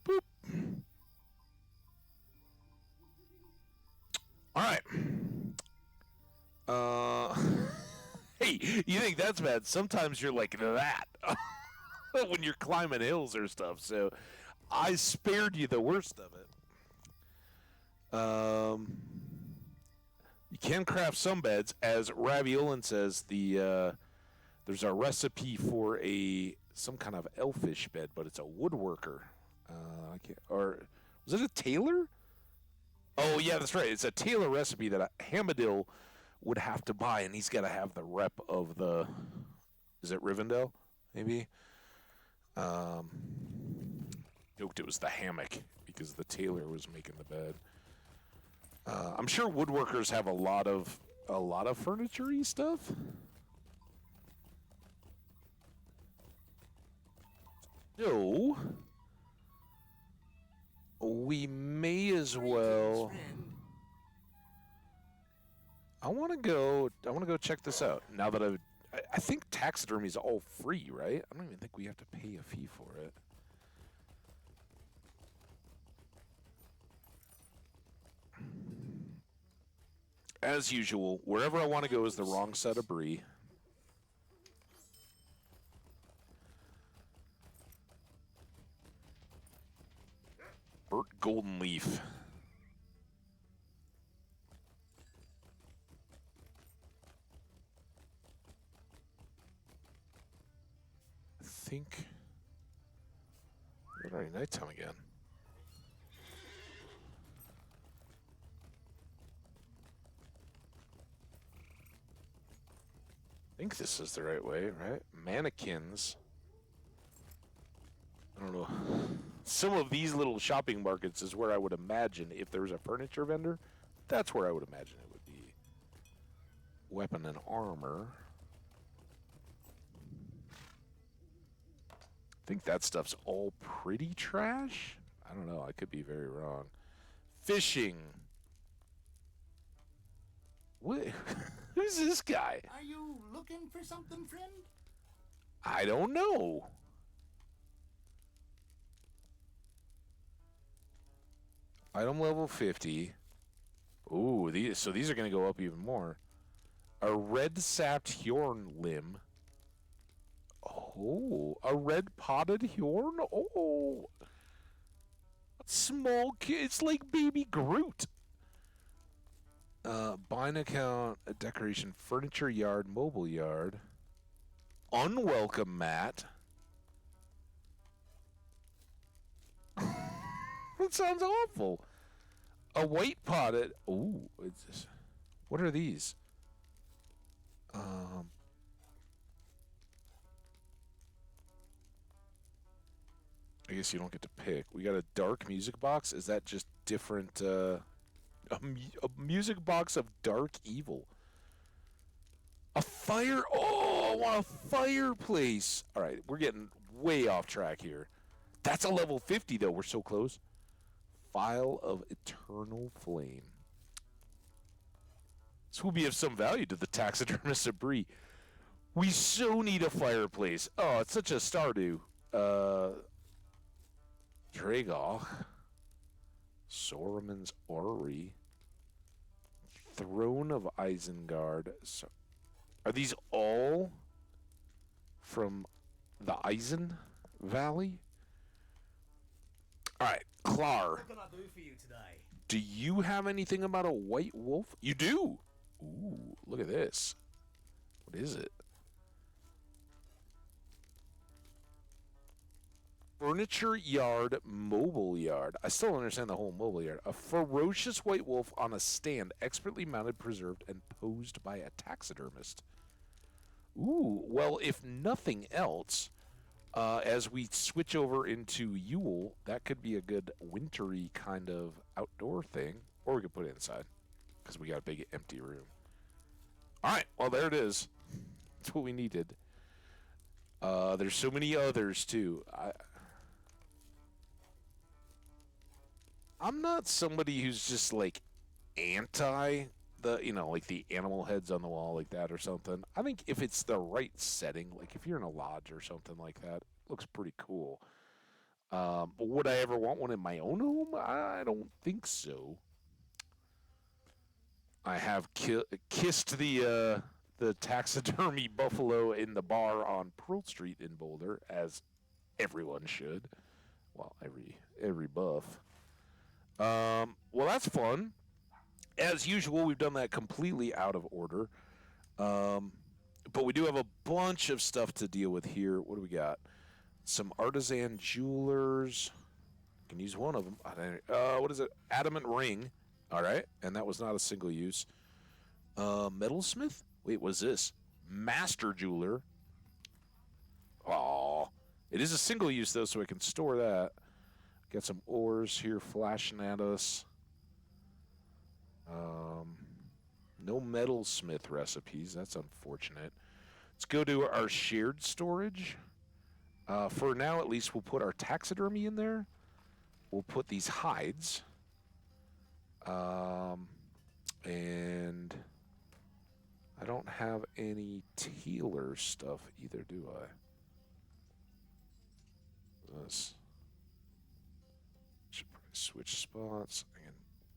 Boop. All right. Hey, you think that's bad? Sometimes you're like that when you're climbing hills or stuff. So I spared you the worst of it. You can craft some beds, as Raviolin says. There's a recipe for some kind of elfish bed, but it's a woodworker. Or was it a tailor? Oh yeah, that's right. It's a tailor recipe that Hamadil would have to buy, and he's got to have the rep of the. Is it Rivendell? Maybe. Joked it was the hammock because the tailor was making the bed. I'm sure woodworkers have a lot of furniture-y stuff. So we may as well. I want to go check this out. Now that I think taxidermy is all free, right? I don't even think we have to pay a fee for it. As usual, wherever I want to go is the wrong set of brie. Burt Goldenleaf. I think it's already nighttime again. I think this is the right way, right? Mannequins. I don't know. Some of these little shopping markets is where I would imagine if there was a furniture vendor, that's where I would imagine it would be. Weapon and armor. I think that stuff's all pretty trash. I don't know. I could be very wrong. Fishing. What? Who's this guy? Are you looking for something, friend? I don't know. Item level 50. Ooh, these are going to go up even more. A red sapped Hjorn limb. Oh, a red potted Hjorn? Oh. Small kid. It's like baby Groot. Bind account, a decoration, furniture yard, mobile yard. Unwelcome mat. That sounds awful. A white potted. Ooh, what are these? I guess you don't get to pick. We got a dark music box. Is that just different? A music box of dark evil. A fire. Oh, I want a fireplace. All right, we're getting way off track here. That's a level 50, though. We're so close. File of eternal flame. This will be of some value to the taxidermist of Bree. We so need a fireplace. Oh, it's such a Stardew. Dragog. Soromon's Orrery. Throne of Isengard. So, are these all from the Eisen Valley? All right, Klar. What can I do for you today? Do you have anything about a white wolf? You do. Ooh, look at this. What is it? Furniture yard, mobile yard. I still don't understand the whole mobile yard. A ferocious white wolf on a stand, expertly mounted, preserved, and posed by a taxidermist. Ooh, well, if nothing else, as we switch over into Yule, that could be a good wintry kind of outdoor thing. Or we could put it inside, because we got a big empty room. All right, well, there it is. That's what we needed. There's so many others, too. I'm not somebody who's just, like, anti the, you know, like the animal heads on the wall like that or something. I think if it's the right setting, like if you're in a lodge or something like that, it looks pretty cool. But would I ever want one in my own home? I don't think so. I have kissed the taxidermy buffalo in the bar on Pearl Street in Boulder, as everyone should. Well, every buff. Well, that's fun. As usual, we've done that completely out of order. But we do have a bunch of stuff to deal with here. What do we got? Some artisan jewelers. Can use one of them. What is it? Adamant ring. All right, and that was not a single use. Metalsmith? Wait, what is this? Master jeweler. Oh, it is a single use though, so I can store that. Got some ores here flashing at us. No metalsmith recipes. That's unfortunate. Let's go to our shared storage. For now, at least, we'll put our taxidermy in there. We'll put these hides. And I don't have any Tealer stuff either, do I? This. Should probably switch spots.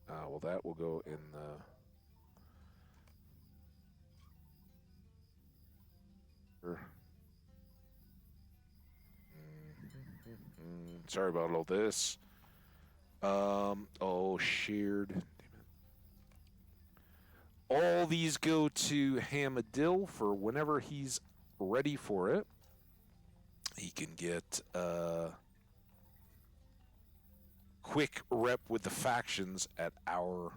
Well, that will go in the... Sorry about all this. Oh, shared. Damn it. All these go to Hamadil for whenever he's ready for it. He can get quick rep with the factions at our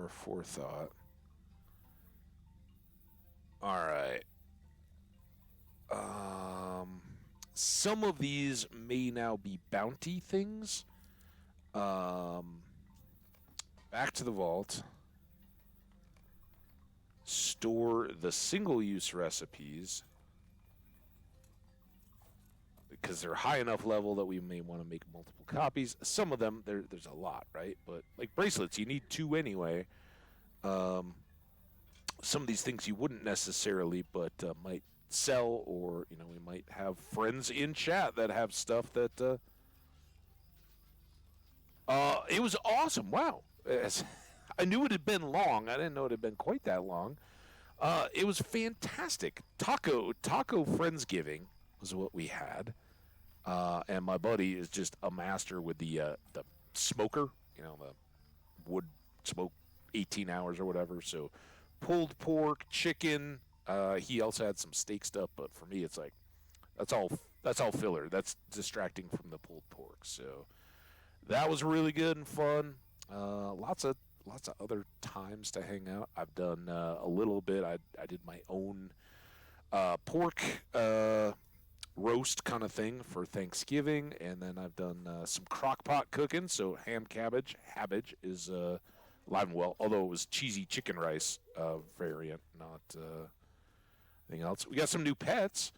forethought. All right. Some of these may now be bounty things. Back to the vault. Store the single-use recipes. Because they're high enough level that we may want to make multiple copies. Some of them, there's a lot, right? But like bracelets, you need 2 anyway. Some of these things you wouldn't necessarily, but might sell, or you know, we might have friends in chat that have stuff that. It was awesome. Wow, I knew it had been long. I didn't know it had been quite that long. It was fantastic. Taco Friendsgiving was what we had. And my buddy is just a master with the smoker, you know, the wood smoke 18 hours or whatever. So pulled pork, chicken. He also had some steak stuff, but for me, it's like that's all filler. That's distracting from the pulled pork. So that was really good and fun. Lots of other times to hang out. I've done a little bit. I did my own pork roast kind of thing for Thanksgiving, and then I've done some crock pot cooking. So habbage is alive and well, although it was cheesy chicken rice variant, not anything else. We got some new pets.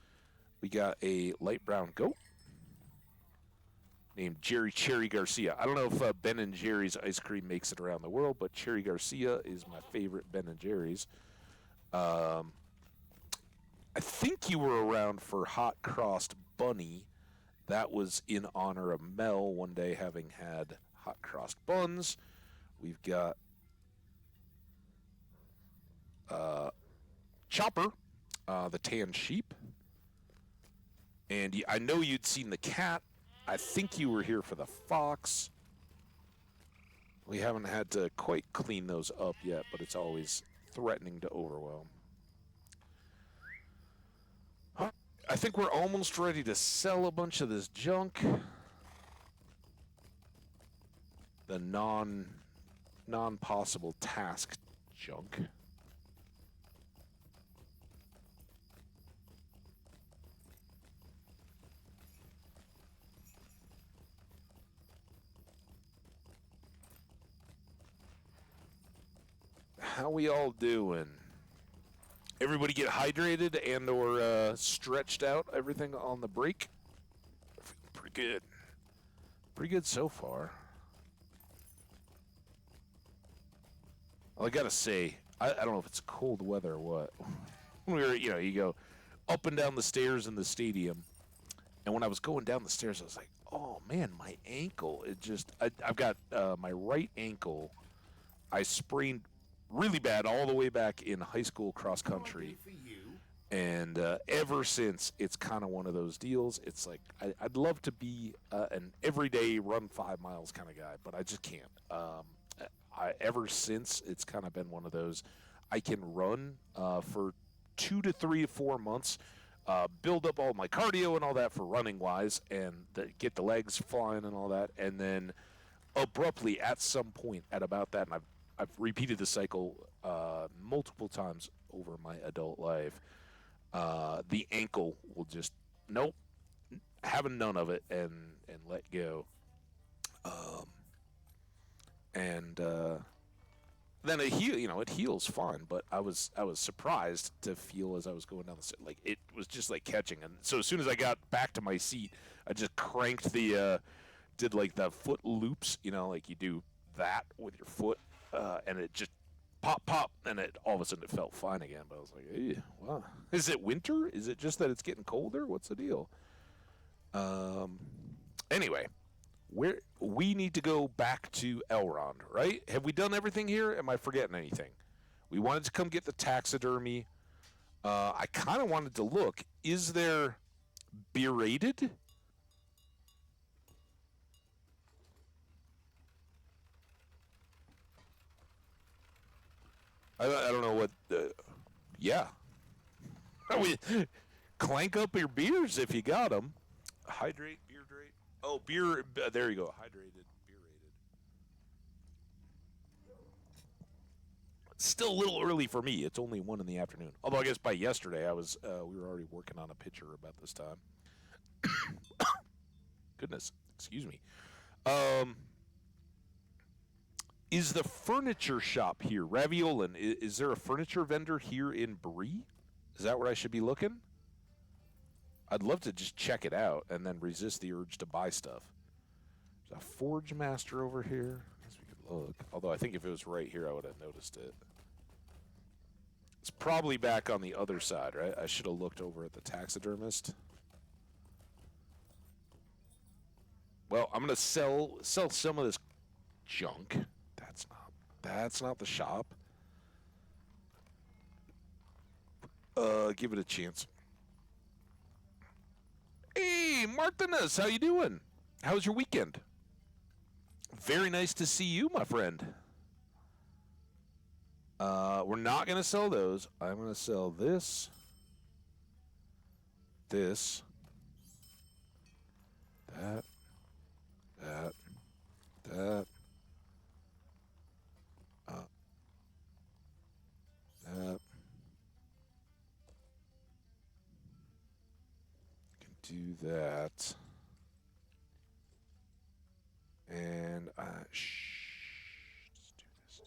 We got a light brown goat named Cherry Garcia. I don't know if Ben and Jerry's ice cream makes it around the world, but Cherry Garcia is my favorite Ben and Jerry's. I think you were around for Hot Crossed Bunny. That was in honor of Mel one day having had hot crossed buns. We've got Chopper, the tan sheep. And I know you'd seen the cat. I think you were here for the fox. We haven't had to quite clean those up yet, but it's always threatening to overwhelm. I think we're almost ready to sell a bunch of this junk. The non-possible task junk. How we all doing? Everybody get hydrated and or stretched out, everything on the break? Pretty good. Pretty good so far. Well, I gotta say, I don't know if it's cold weather or what. When we were, you go up and down the stairs in the stadium, and when I was going down the stairs, I was like, oh man, my ankle, I've got my right ankle, I sprained really bad all the way back in high school cross country. For you. And ever since, it's kind of one of those deals. It's like, I'd love to be an everyday run 5 miles kind of guy, but I just can't. Ever since, it's kind of been one of those. I can run for 2 to 3 to 4 months, build up all my cardio and all that for running wise, and get the legs flying and all that, and then abruptly at some point at about that, and I've repeated the cycle multiple times over my adult life. The ankle will just nope, having none of it, and let go. Then it it heals fine. But I was surprised to feel as I was going down the like it was just like catching. And so as soon as I got back to my seat, I just cranked did like the foot loops, like you do that with your foot, and it just pop, and all of a sudden it felt fine again. But I was like, hey, wow. Is it winter? Is it just that it's getting colder? What's the deal? Anyway, we need to go back to Elrond, right? Have we done everything here? Am I forgetting anything? We wanted to come get the taxidermy. I kind of wanted to look. Is there berated? I don't know what. Yeah. Clank up your beers if you got them. Hydrate, beer drate. Oh, beer. There you go. Hydrated, beer rated. Still a little early for me. It's only 1 in the afternoon. Although I guess by yesterday we were already working on a picture about this time. Goodness, excuse me. Is the furniture shop here, Raviolan? Is there a furniture vendor here in Bree? Is that where I should be looking? I'd love to just check it out and then resist the urge to buy stuff. There's a Forge Master over here. I guess we could look. Although I think if it was right here, I would have noticed it. It's probably back on the other side, right? I should have looked over at the taxidermist. Well, I'm gonna sell some of this junk. That's not the shop. Give it a chance. Hey, Martinez, how you doing? How was your weekend? Very nice to see you, my friend. We're not gonna sell those. I'm gonna sell this, that, that. That. Can do that. And let's do this.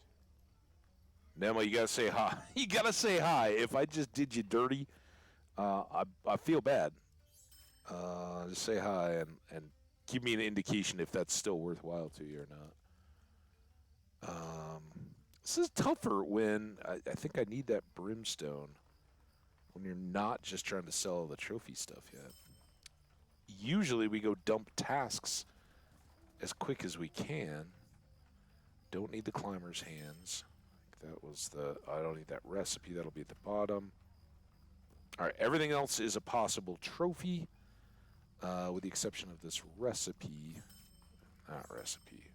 Nemo, you gotta say hi. You gotta say hi. If I just did you dirty, I feel bad. Just say hi and give me an indication if that's still worthwhile to you or not. This is tougher when I think I need that brimstone when you're not just trying to sell the trophy stuff yet. Usually we go dump tasks as quick as we can. Don't need the climber's hands. That was I don't need that recipe. That'll be at the bottom. All right, everything else is a possible trophy, with the exception of this recipe. Not recipe.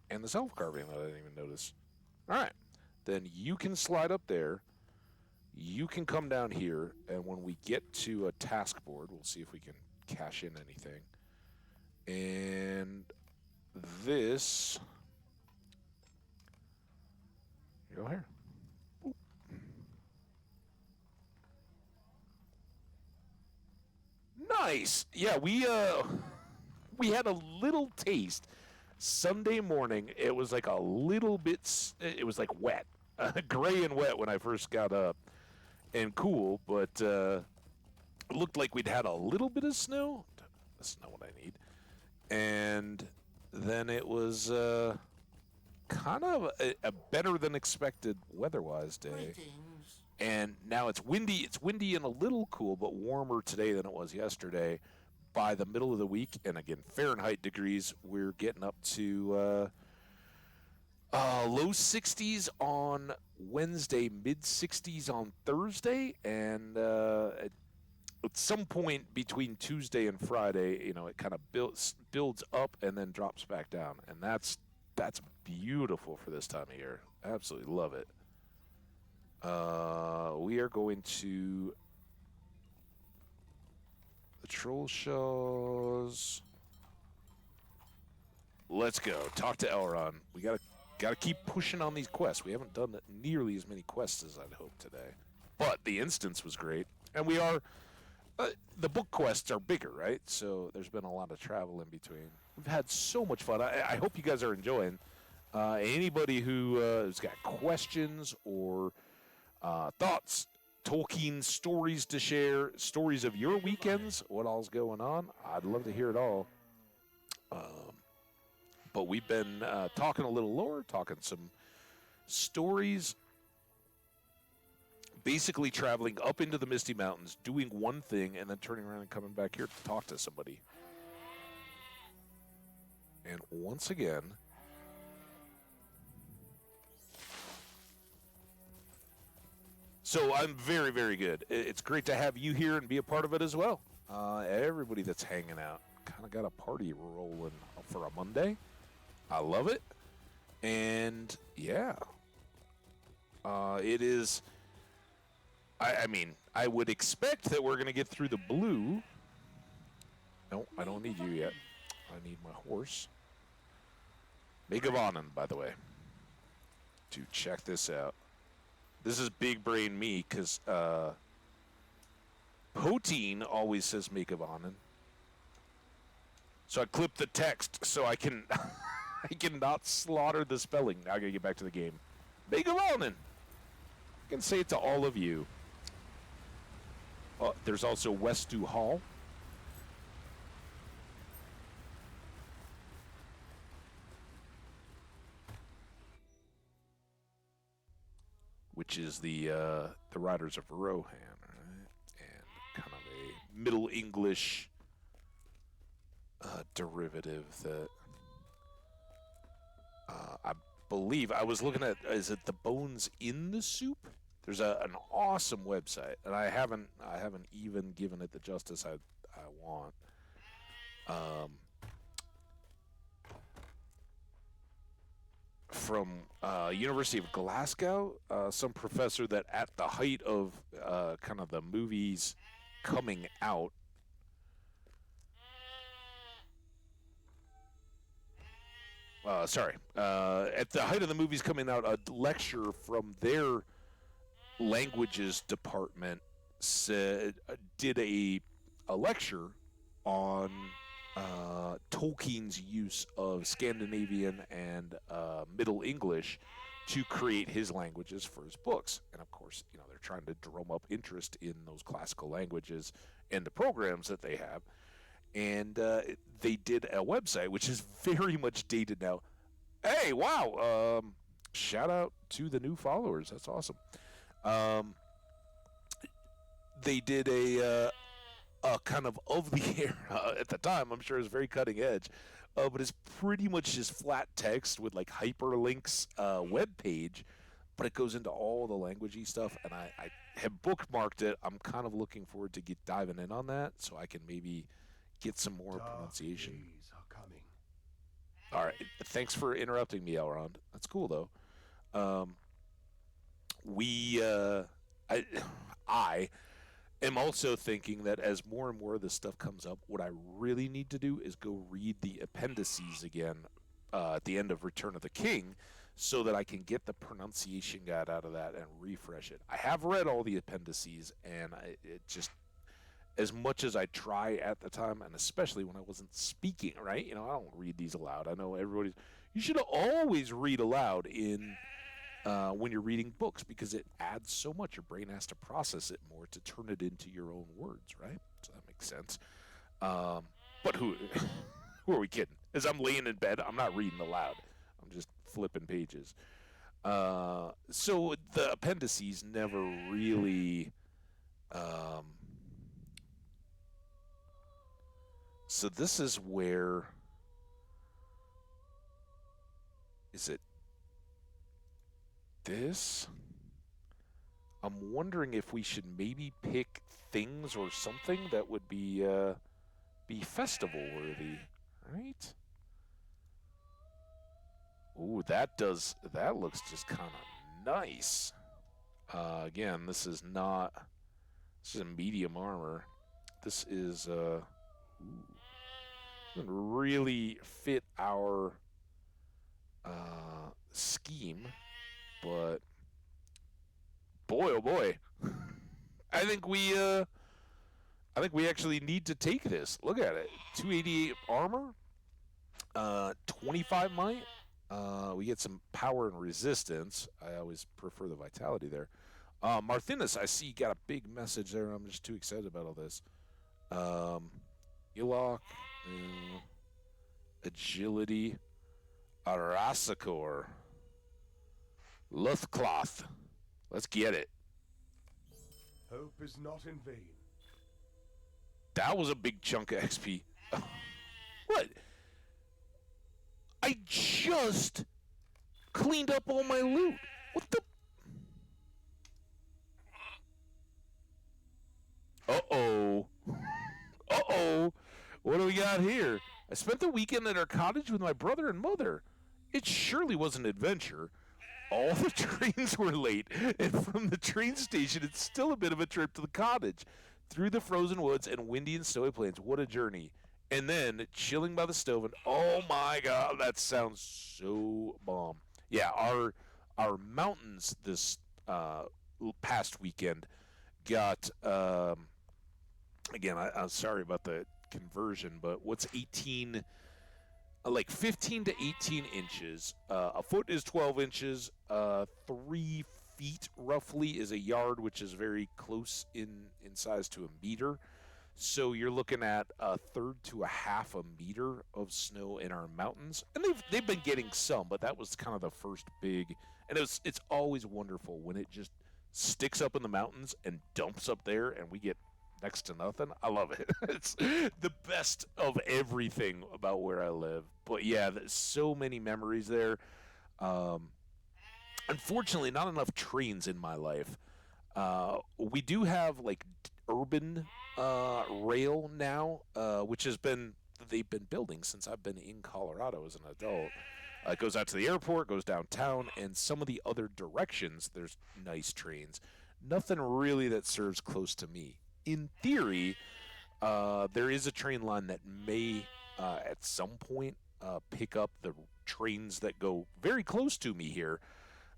And the self-carving that I didn't even notice. All right, then you can slide up there. You can come down here, and when we get to a task board, we'll see if we can cash in anything. And this... Go here. Oop. Nice. Yeah, we had a little taste Sunday morning. It was like a little bit. It was like wet, gray and wet when I first got up, and cool. But it looked like we'd had a little bit of snow. That's not what I need. And then it was. kind of a better than expected weather-wise day. Greetings. And now it's windy. It's windy and a little cool, but warmer today than it was yesterday. By the middle of the week, and again, Fahrenheit degrees, we're getting up to low 60s on Wednesday, mid 60s on Thursday, and at some point between Tuesday and Friday, you know, it kind of builds up and then drops back down, and that's beautiful for this time of year. Absolutely love it. We are going to the troll shows. Let's go. Talk to Elrond. We gotta keep pushing on these quests. We haven't done nearly as many quests as I'd hoped today. But the instance was great. And we are the book quests are bigger, right? So there's been a lot of travel in between. We've had so much fun. I hope you guys are enjoying. Anybody who has got questions or thoughts, Tolkien stories to share, stories of your weekends, what all's going on, I'd love to hear it all. But we've been talking a little lore, talking some stories, basically traveling up into the Misty Mountains, doing one thing, and then turning around and coming back here to talk to somebody. And once again, so I'm very, very good. It's great to have you here and be a part of it as well. Everybody that's hanging out, kind of got a party rolling for a Monday. I love it. And yeah, it is. I mean, I would expect that we're going to get through the blue. No, I don't need you yet. I need my horse. Megavanen, by the way. To check this out. This is big brain me, because Poteen always says Megavanen. So I clip the text so I can I cannot slaughter the spelling. Now I gotta get back to the game. Megavanen! I can say it to all of you. There's also Westu Hall. Which is the Riders of Rohan, right? And kind of a Middle English derivative that I believe I was looking at. Is it the Bones in the Soup? There's an awesome website, and I haven't even given it the justice I want. From University of Glasgow, some professor that at the height of kind of the movies coming out, at the height of the movies coming out, a lecture from their languages department did a lecture on Tolkien's use of Scandinavian and Middle English to create his languages for his books. And of course, you know, they're trying to drum up interest in those classical languages and the programs that they have. And they did a website, which is very much dated now. Hey, wow! Shout out to the new followers. That's awesome. They did a kind of the era at the time. I'm sure it was very cutting edge, but it's pretty much just flat text with like hyperlinks web page, but it goes into all the languagey stuff, and I have bookmarked it. I'm kind of looking forward to diving in on that, so I can maybe get some more pronunciation. Days are coming. All right, thanks for interrupting me, Elrond. That's cool though. I am also thinking that as more and more of this stuff comes up, what I really need to do is go read the appendices again at the end of Return of the King, so that I can get the pronunciation guide out of that and refresh it. I have read all the appendices, and it just, as much as I try at the time, and especially when I wasn't speaking, right? You know, I don't read these aloud. I know everybody's, you should always read aloud in when you're reading books, because it adds so much. Your brain has to process it more to turn it into your own words, right? So that makes sense. But who are we kidding? As I'm laying in bed, I'm not reading aloud. I'm just flipping pages. So the appendices never really. So this is where. Is it this? I'm wondering if we should maybe pick things or something that would be festival worthy, right? Ooh, that looks just kind of nice. Again, this is a medium armor. This is really fit our scheme, but boy, oh boy, I think we actually need to take this. Look at it, 288 armor, 25 might. We get some power and resistance. I always prefer the vitality there. Marthinus, I see you got a big message there. I'm just too excited about all this. Ilok, agility, Arasakor, Luthcloth. Let's get it. Hope is not in vain. That was a big chunk of XP. What? I just cleaned up all my loot. What the? Uh-oh. Uh-oh. What do we got here? I spent the weekend at our cottage with my brother and mother. It surely was an adventure. All the trains were late, and from the train station, it's still a bit of a trip to the cottage. Through the frozen woods and windy and snowy plains, what a journey. And then, chilling by the stove, and oh my god, that sounds so bomb. Yeah, our mountains this past weekend got, again, I'm sorry about the conversion, but what's 18... like 15 to 18 inches. A foot is 12 inches. 3 feet roughly is a yard, which is very close in size to a meter. So you're looking at a third to a half a meter of snow in our mountains, and they've been getting some, but that was kind of the first big. And it's always wonderful when it just sticks up in the mountains and dumps up there, and we get next to nothing. I love it. It's the best of everything about where I live. But yeah, there's so many memories there. Unfortunately, not enough trains in my life. We do have like urban rail now, which they've been building since I've been in Colorado as an adult. It goes out to the airport, goes downtown, and some of the other directions, there's nice trains. Nothing really that serves close to me. In theory, there is a train line that may, at some point, pick up the trains that go very close to me here.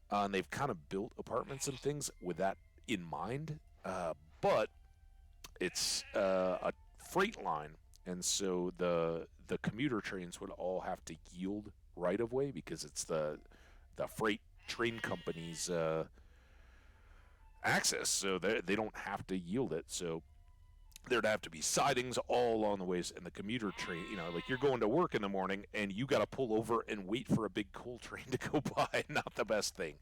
And they've kind of built apartments and things with that in mind. But it's a freight line, and so the commuter trains would all have to yield right of way because it's the freight train company's access, so they don't have to yield it. So there'd have to be sidings all along the ways, and the commuter train, like you're going to work in the morning and you got to pull over and wait for a big coal train to go by. Not the best thing.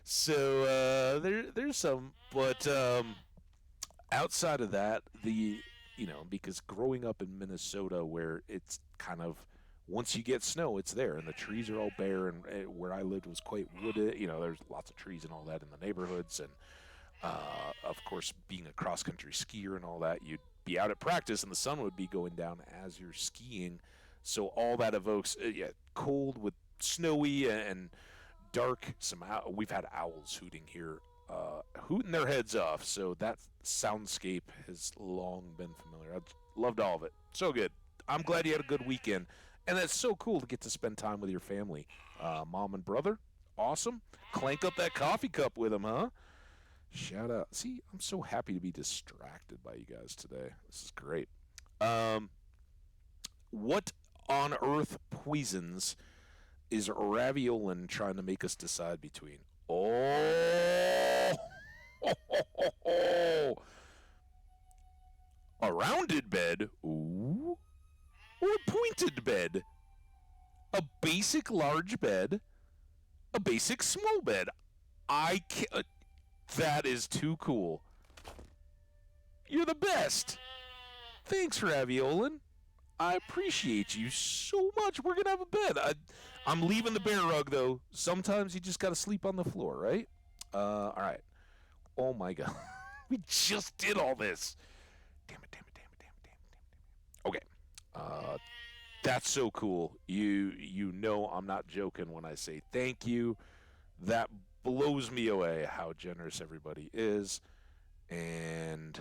So there's some, but outside of that, because growing up in Minnesota, where it's kind of once you get snow, it's there, and the trees are all bare, and where I lived was quite wooded. There's lots of trees and all that in the neighborhoods, and of course, being a cross-country skier and all that, you'd be out at practice, and the sun would be going down as you're skiing. So all that evokes, cold with snowy and dark. We've had owls hooting here, hooting their heads off. So that soundscape has long been familiar. I've loved all of it. So good. I'm glad you had a good weekend. And it's so cool to get to spend time with your family. Mom and brother, awesome. Clank up that coffee cup with them, huh? Shout out. See, I'm so happy to be distracted by you guys today. This is great. What on earth poisons is Raviolin trying to make us decide between? Oh! A rounded bed? Ooh. Or a pointed bed? A basic large bed? a basic small bed. I can't. That is too cool. You're the best. Thanks, Raviolin. I appreciate you so much. We're gonna have a bed. I'm leaving the bear rug though. Sometimes you just gotta sleep on the floor, right? All right. Oh my god, we just did all this. Damn it! Damn it! Damn it! Damn it! Damn it! Damn it! Okay. That's so cool. You know I'm not joking when I say thank you. That blows me away how generous everybody is, and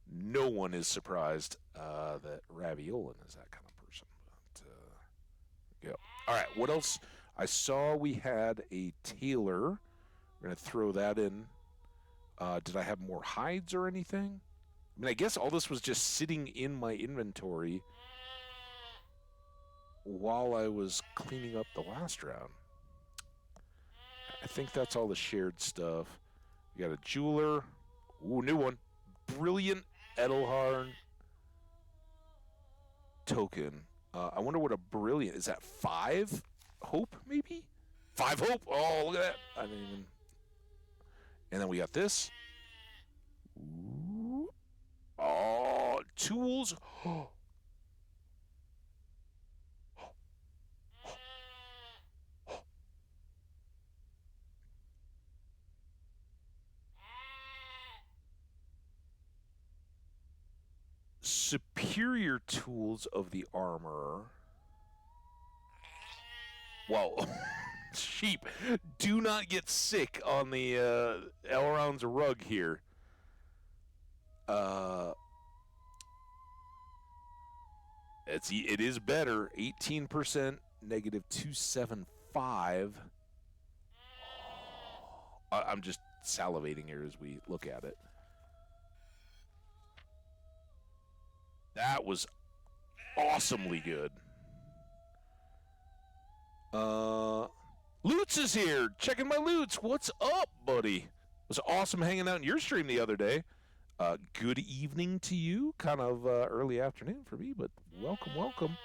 no one is surprised that Raviolin is that kind of person. But, yeah. All right, what else? I saw we had a tailor. We're going to throw that in. Did I have more hides or anything? I mean, I guess all this was just sitting in my inventory while I was cleaning up the last round. I think that's all the shared stuff. We got a jeweler. Ooh, new one. Brilliant Edelharn token. I wonder what a brilliant is. That 5 hope maybe? 5 hope. Oh, look at that. I didn't even. And then we got this. Ooh. Oh, tools. Superior tools of the armorer. Whoa. Sheep, do not get sick on the Elrond's rug here. It is better. 18%, negative 275. I'm just salivating here as we look at it. That was awesomely good. Lutz is here, checking my loots. What's up, buddy? It was awesome hanging out in your stream the other day. Good evening to you. Kind of early afternoon for me, but welcome, welcome.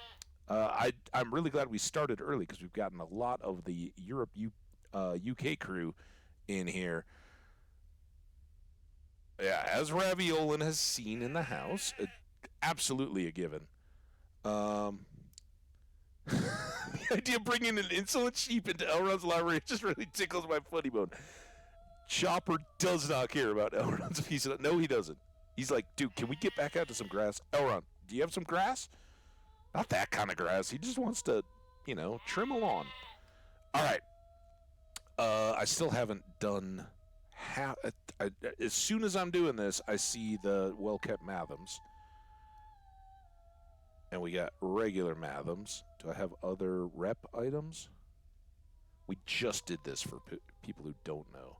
I'm really glad we started early because we've gotten a lot of the UK crew in here. Yeah, as Raviolin has seen in the house, absolutely a given. The idea of bringing an insolent sheep into Elrond's library just really tickles my funny bone. Chopper does not care about Elrond's piece of... No, he doesn't. He's like, dude, can we get back out to some grass? Elrond, do you have some grass? Not that kind of grass. He just wants to, trim a lawn. All right. I still haven't done half... as soon as I'm doing this, I see the well-kept Mathams. And we got regular Mathams. Do I have other rep items? We just did this for people who don't know.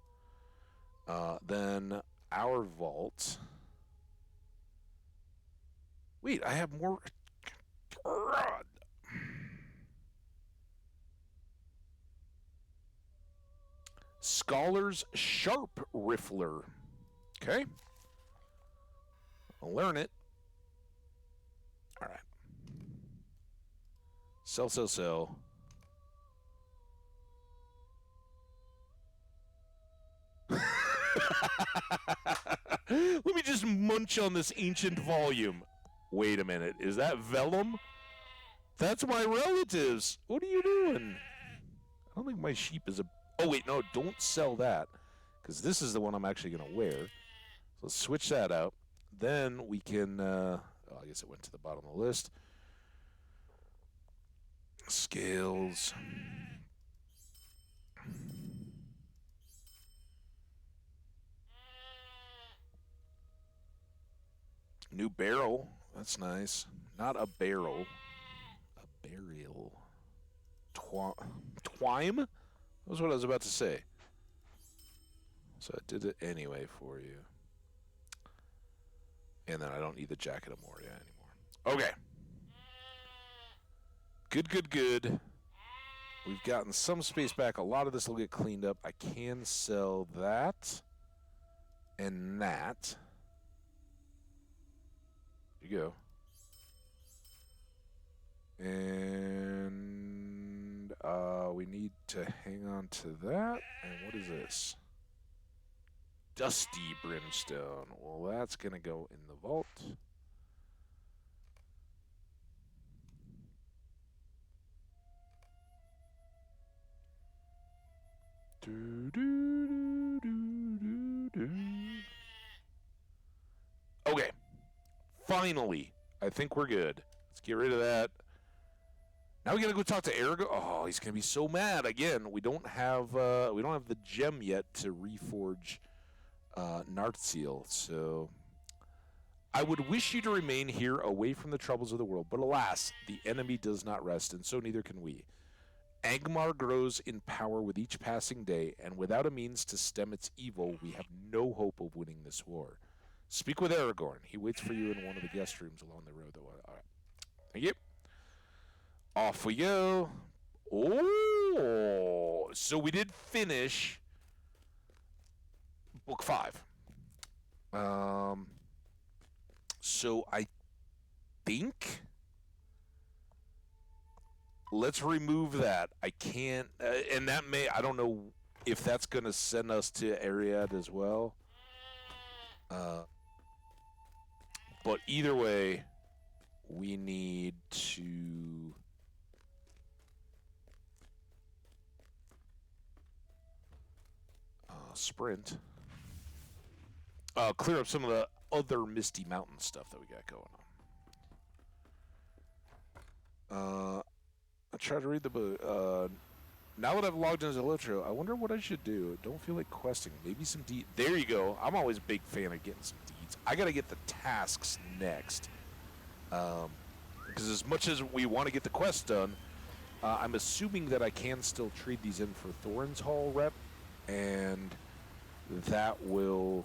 Then our vault. Wait, I have more. God. Scholar's Sharp Riffler. Okay. I'll learn it. All right. Sell. Let me just munch on this ancient volume. Wait a minute. Is that vellum? That's my relatives. What are you doing? I don't think my sheep is a... Oh, wait, no. Don't sell that. Because this is the one I'm actually going to wear. So let's switch that out. Then we can... I guess it went to the bottom of the list. Scales. New barrel. That's nice. Not a barrel. A burial. Twime? That was what I was about to say. So I did it anyway for you. And then I don't need the jacket of Moria anymore. Okay. Good. We've gotten some space back. A lot of this will get cleaned up. I can sell that and that. There you go. And we need to hang on to that. And what is this? Dusty Brimstone. Well, that's going to go in the vault. Do, do, do, do, do. Okay. Finally. I think we're good. Let's get rid of that. Now we gotta go talk to Aragorn. Oh, he's gonna be so mad again. We don't have the gem yet to reforge Nartseal. So I would wish you to remain here, away from the troubles of the world. But alas, the enemy does not rest, and so neither can we. Angmar grows in power with each passing day, and without a means to stem its evil, we have no hope of winning this war. Speak with Aragorn. He waits for you in one of the guest rooms along the road. All right. Thank you. Off we go. Oh, so we did finish book 5. So I think let's remove that. I can't, and that may, I don't know if that's going to send us to Ariad as well. But either way, we need to sprint. Clear up some of the other Misty Mountain stuff that we got going on. I tried to read the book. Now that I've logged into LOTRO, I wonder what I should do. Don't feel like questing. Maybe some deeds. There you go. I'm always a big fan of getting some deeds. I got to get the tasks next. Because as much as we want to get the quest done, I'm assuming that I can still trade these in for Thorin's Hall rep. And that will...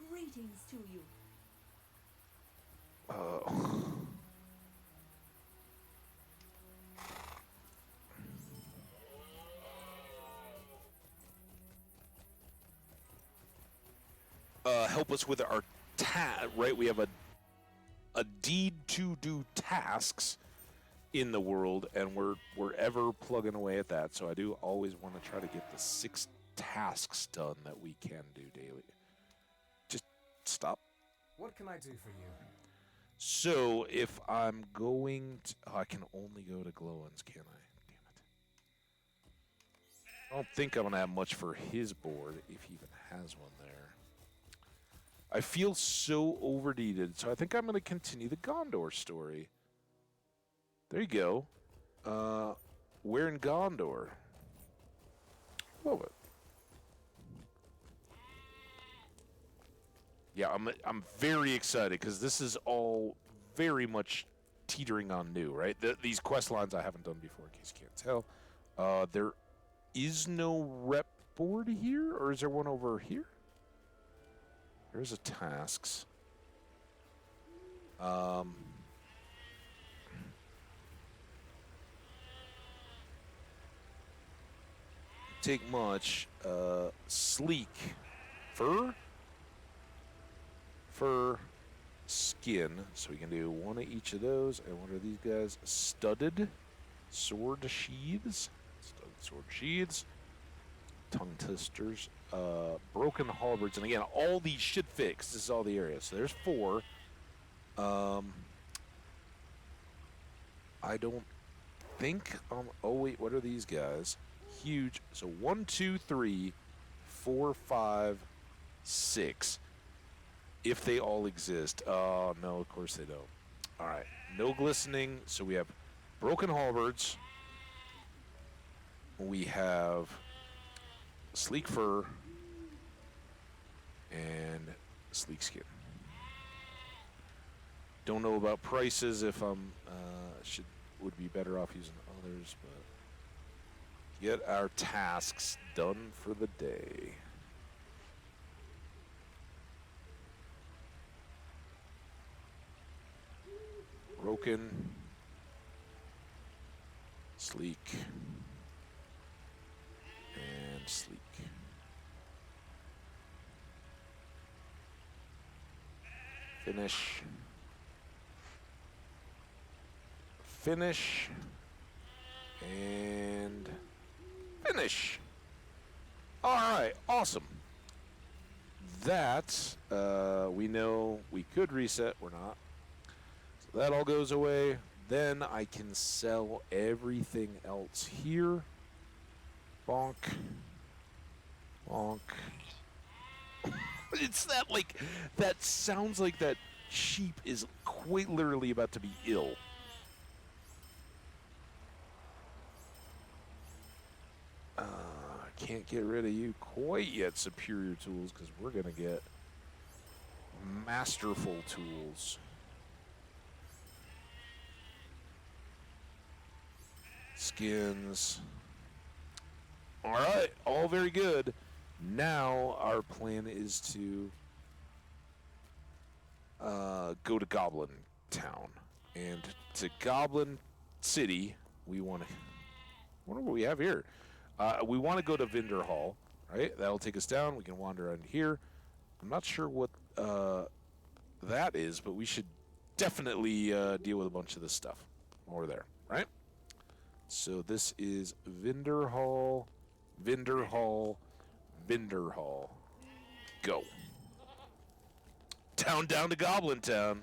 Greetings to you. Help us with our right? We have a deed to do tasks in the world, and we're ever plugging away at that. So I do always want to try to get the 6 tasks done that we can do daily. Just stop. What can I do for you? So if I'm going to, I can only go to Glowens, can I? Damn it. I don't think I'm gonna have much for his board if he even has one there. I feel so overneeded, so I think I'm gonna continue the Gondor story. There you go. We're in Gondor. Love it. Yeah, I'm very excited because this is all very much teetering on new, right? These quest lines I haven't done before, in case you can't tell. There is no rep board here, or is there one over here? There's a tasks. Take much. Sleek. Fur, skin. So we can do one of each of those. And what are these guys? Studded sword sheaths. Studded sword sheaths. Tongue twisters. Broken halberds. And again, all these should fit, 'cause this is all the area. So there's 4. I don't think... oh, wait. What are these guys? Huge. So 1, 2, 3, 4, 5, 6. If they all exist. Oh, no, of course they don't. All right. No glistening. So we have broken halberds. We have sleek fur and sleek skin. Don't know about prices if I'm would be better off using others, but get our tasks done for the day. Broken, sleek, and sleek. Finish. finish. And finish. All right, awesome. That, we know we could reset. We're not. So that all goes away. Then I can sell everything else here. Bonk. Bonk. It's that, like, that sounds like that sheep is quite literally about to be ill. Can't get rid of you quite yet, superior tools, because we're going to get masterful tools. Skins. All right, all very good. Now our plan is to go to Goblin Town. And to Goblin City, we want to... I wonder what we have here. We want to go to Vendor Hall, right? That'll take us down. We can wander around here. I'm not sure what that is, but we should definitely deal with a bunch of this stuff while we're there, right? So this is Vendor Hall, Vendor Hall, Vendor Hall. Go. Down to Goblin Town.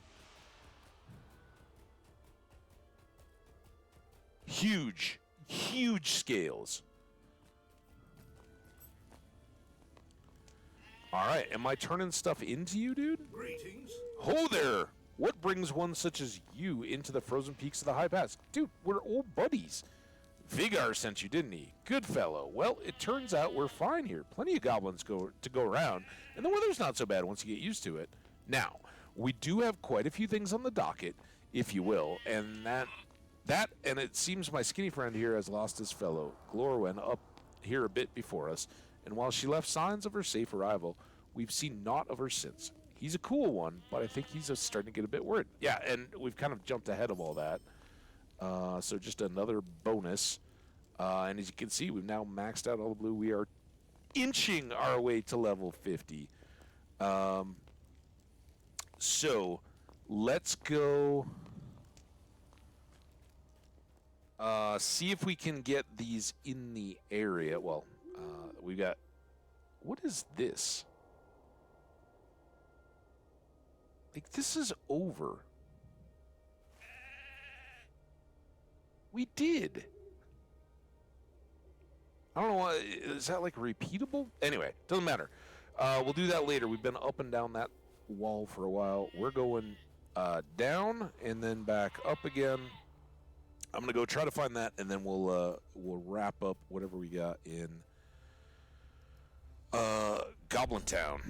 Huge scales. All right, am I turning stuff into you, dude? Greetings. Ho there! What brings one such as you into the frozen peaks of the High Pass? Dude, we're old buddies. Vigar sent you, didn't he? Good fellow. Well, it turns out we're fine here. Plenty of goblins to go around, and the weather's not so bad once you get used to it. Now, we do have quite a few things on the docket, if you will, and and it seems my skinny friend here has lost his fellow, Glorwen, up here a bit before us, and while she left signs of her safe arrival, we've seen naught of her since. He's a cool one, but I think he's starting to get a bit worried. Yeah, and we've kind of jumped ahead of all that. So just another bonus. And as you can see, we've now maxed out all the blue. We are inching our way to level 50. So let's go see if we can get these in the area. Well, we got... What is this? Like, this is over. We did. I don't know why. Is that like repeatable? Anyway, doesn't matter. We'll do that later. We've been up and down that wall for a while. We're going down and then back up again. I'm gonna go try to find that, and then we'll wrap up whatever we got in Goblin Town.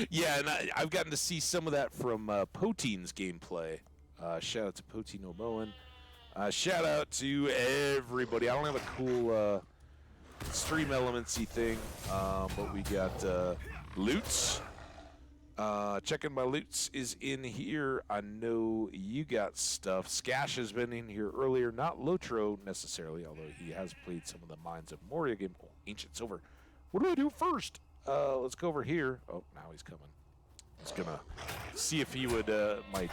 Yeah, and I've gotten to see some of that from Poteen's gameplay. Shout out to Poteen Oboen. Shout out to everybody. I don't have a cool stream elements-y thing, but we got loots. Checking my loots is in here. I know you got stuff. Skash has been in here earlier. Not Lotro necessarily, although he has played some of the Mines of Moria game. Oh, Ancient Silver. What do I do first? Let's go over here. Oh, now he's coming. Just gonna see if he would, my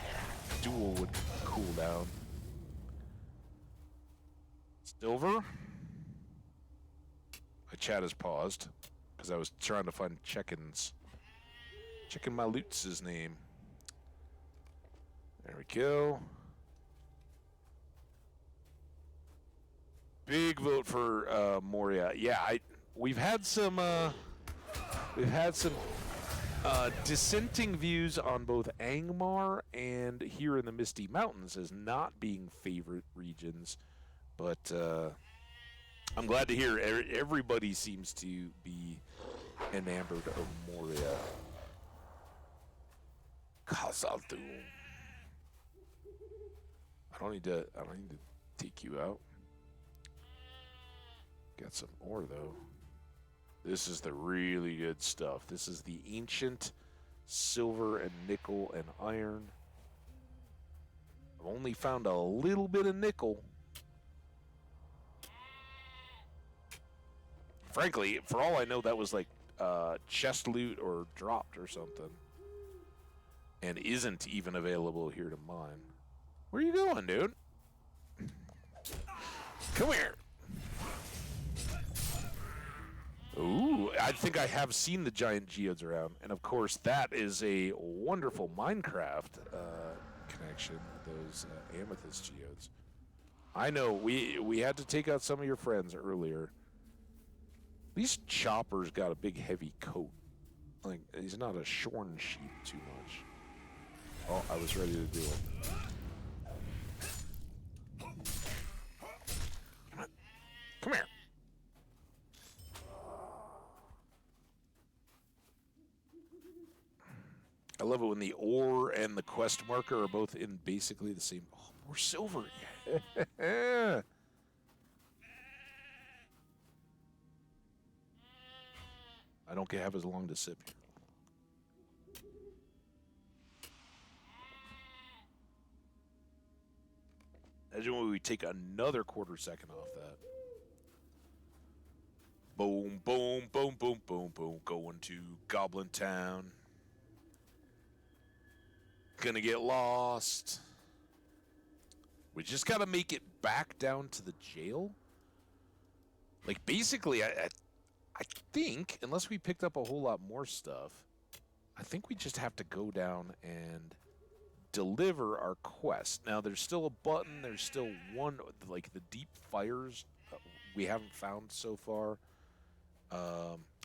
duel would cool down. Silver? My chat has paused because I was trying to find Checking my loot's name. There we go. Big vote for Moria. Yeah, we've had some dissenting views on both Angmar and here in the Misty Mountains as not being favorite regions, but I'm glad to hear everybody seems to be enamored of Moria. Khazad-dûm. I don't need to take you out. Got some ore though. This is the really good stuff. This is the ancient silver and nickel and iron. I've only found a little bit of nickel. Frankly, for all I know, that was like chest loot or dropped or something. And isn't even available here to mine. Where you going, dude? Come here. Ooh, I think I have seen the giant geodes around. And of course, that is a wonderful Minecraft connection, those amethyst geodes. I know, we had to take out some of your friends earlier. At least Chopper's got a big heavy coat. Like, he's not a shorn sheep too much. Oh, I was ready to do it. Come here. I love it when the ore and the quest marker are both in basically the same. Oh, more silver. Yeah. I don't have as long to sip here. Imagine when we take another quarter second off that. Boom, boom, boom, boom, boom, boom. Going to Goblin Town. Gonna get lost. We just gotta make it back down to the jail. Like, basically, I think, unless we picked up a whole lot more stuff, I think we just have to go down and deliver our quest. Now, there's still a button. There's still one, like, the deep fires we haven't found so far.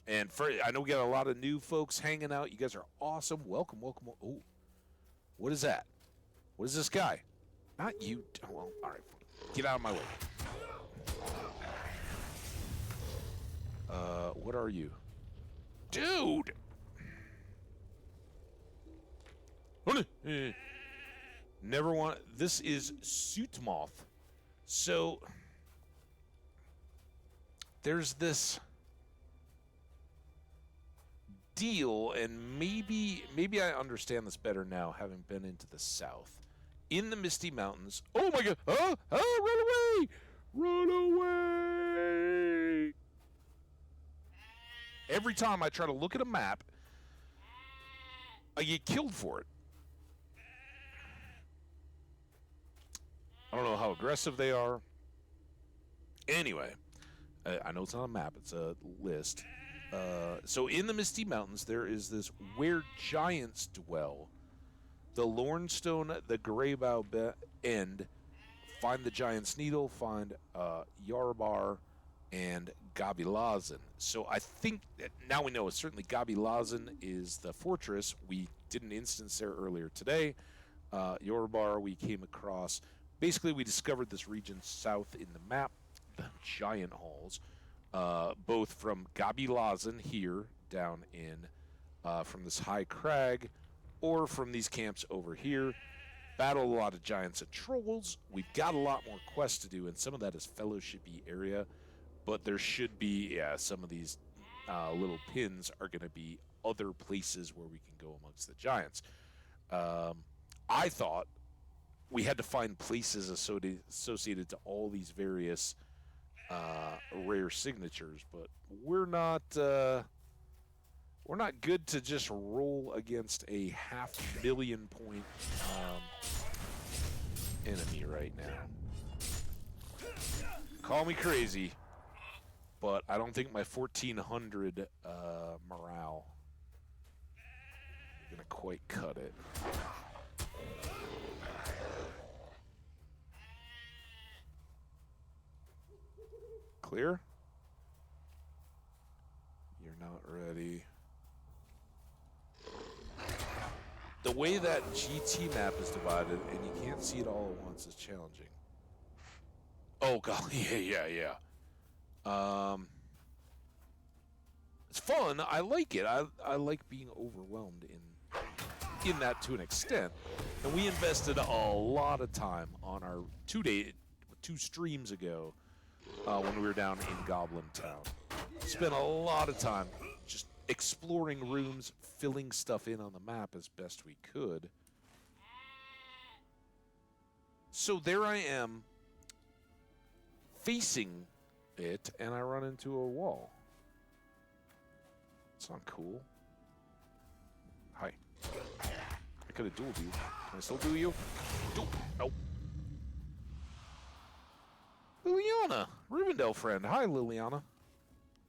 And I know we got a lot of new folks hanging out. You guys are awesome. Welcome, welcome. Oh, what is that? What is this guy? Not you. Oh, well, all right. Get out of my way. What are you? Dude! Never want... This is Suit Moth. So... There's this... deal, and maybe I understand this better now, having been into the south. In the Misty Mountains... Oh my god! Oh! Oh, run away! Run away! Every time I try to look at a map, I get killed for it. I don't know how aggressive they are. Anyway, I know it's not a map, it's a list. So in the Misty Mountains, there is this where giants dwell. The Lornstone, the Greybow End, find the Giant's Needle, find Yarbar, and Gabilazin. So I think that now we know certainly Gabilazin is the fortress. We did an instance there earlier today. Yarbar we came across. Basically, we discovered this region south in the map, the Giant Halls, both from Gabilazin here down in from this high crag, or from these camps over here. Battled a lot of giants and trolls. We've got a lot more quests to do, and some of that is fellowship-y area. But there should be, yeah, some of these little pins are going to be other places where we can go amongst the giants. I thought we had to find places associated to all these various rare signatures, but we're not good to just roll against a 500,000 point enemy right now. Call me crazy, but I don't think my 1400 morale is gonna quite cut it. Clear? You're not ready. The way that GT map is divided, and you can't see it all at once, is challenging. Oh, God, yeah. It's fun. I like it. I like being overwhelmed in that to an extent. And we invested a lot of time on our 2 streams ago when we were down in Goblin Town. Spent a lot of time just exploring rooms, filling stuff in on the map as best we could. So there I am, facing it, and I run into a wall. That's not cool. Hi. I could have dueled you. Can I still duel you? Duel. Nope. Liliana, Rivendell friend. Hi, Liliana.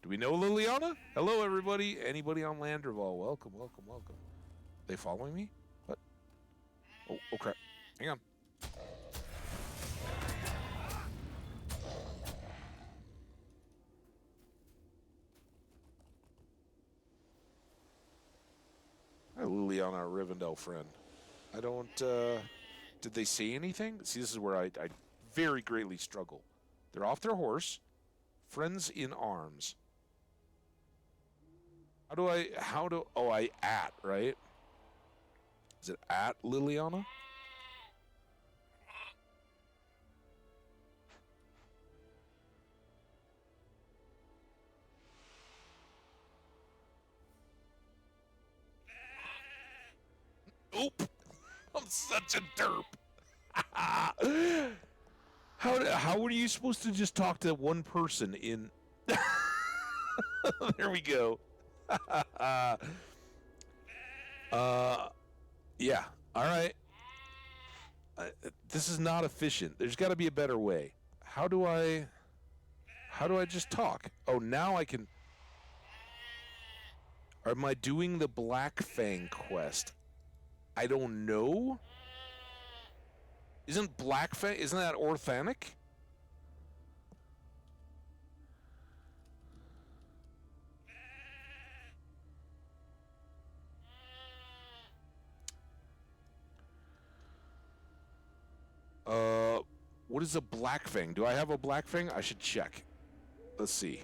Do we know Liliana? Hello, everybody. Anybody on Landroval? Welcome, welcome, welcome. They following me? What? Oh, crap. Hang on. Hi, Liliana, Rivendell friend. I don't, did they say anything? See, this is where I very greatly struggle. They're off their horse. Friends in arms. Oh, I at, right? Is it at Liliana? Oop! I'm such a derp. How are you supposed to just talk to one person in... There we go. Yeah. All right. This is not efficient. There's got to be a better way. How do I just talk? Oh, now I can... Am I doing the Black Fang quest? I don't know. Isn't that Orthanic? What is a Black Fang? Do I have a Black Fang? I should check. Let's see.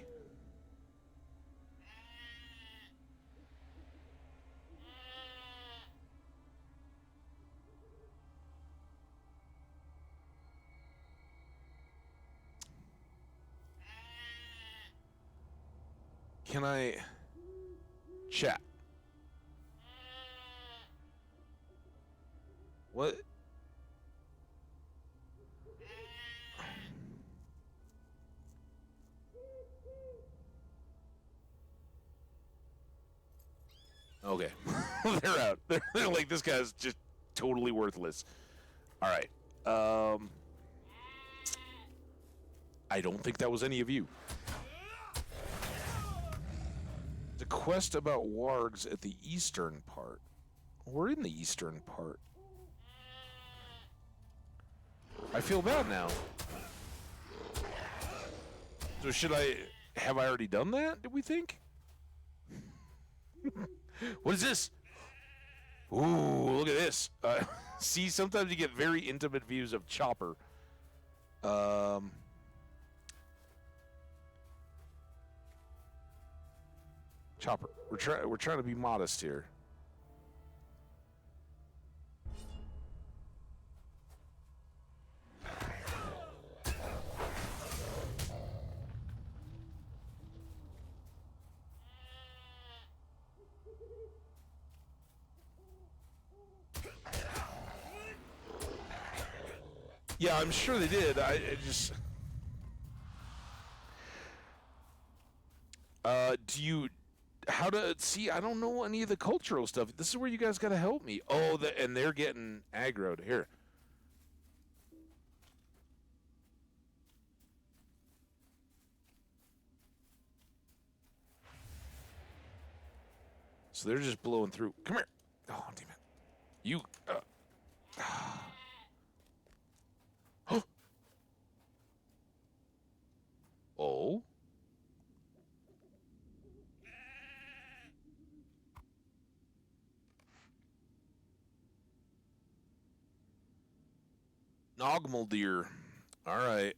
Can I chat? What? Okay. They're out. They're like, this guy's just totally worthless. All right. I don't think that was any of you. The quest about wargs at the eastern part. We're in the eastern part. I feel bad now. So have I already done that, did we think? What is this? Ooh, look at this. See, sometimes you get very intimate views of Chopper. Chopper. We're trying to be modest here. Yeah, I'm sure they did. I just... How to... See, I don't know any of the cultural stuff. This is where you guys gotta help me. Oh, and they're getting aggroed. Here. So they're just blowing through. Come here. Oh, damn it. You... Oh? Nogmal deer. All right.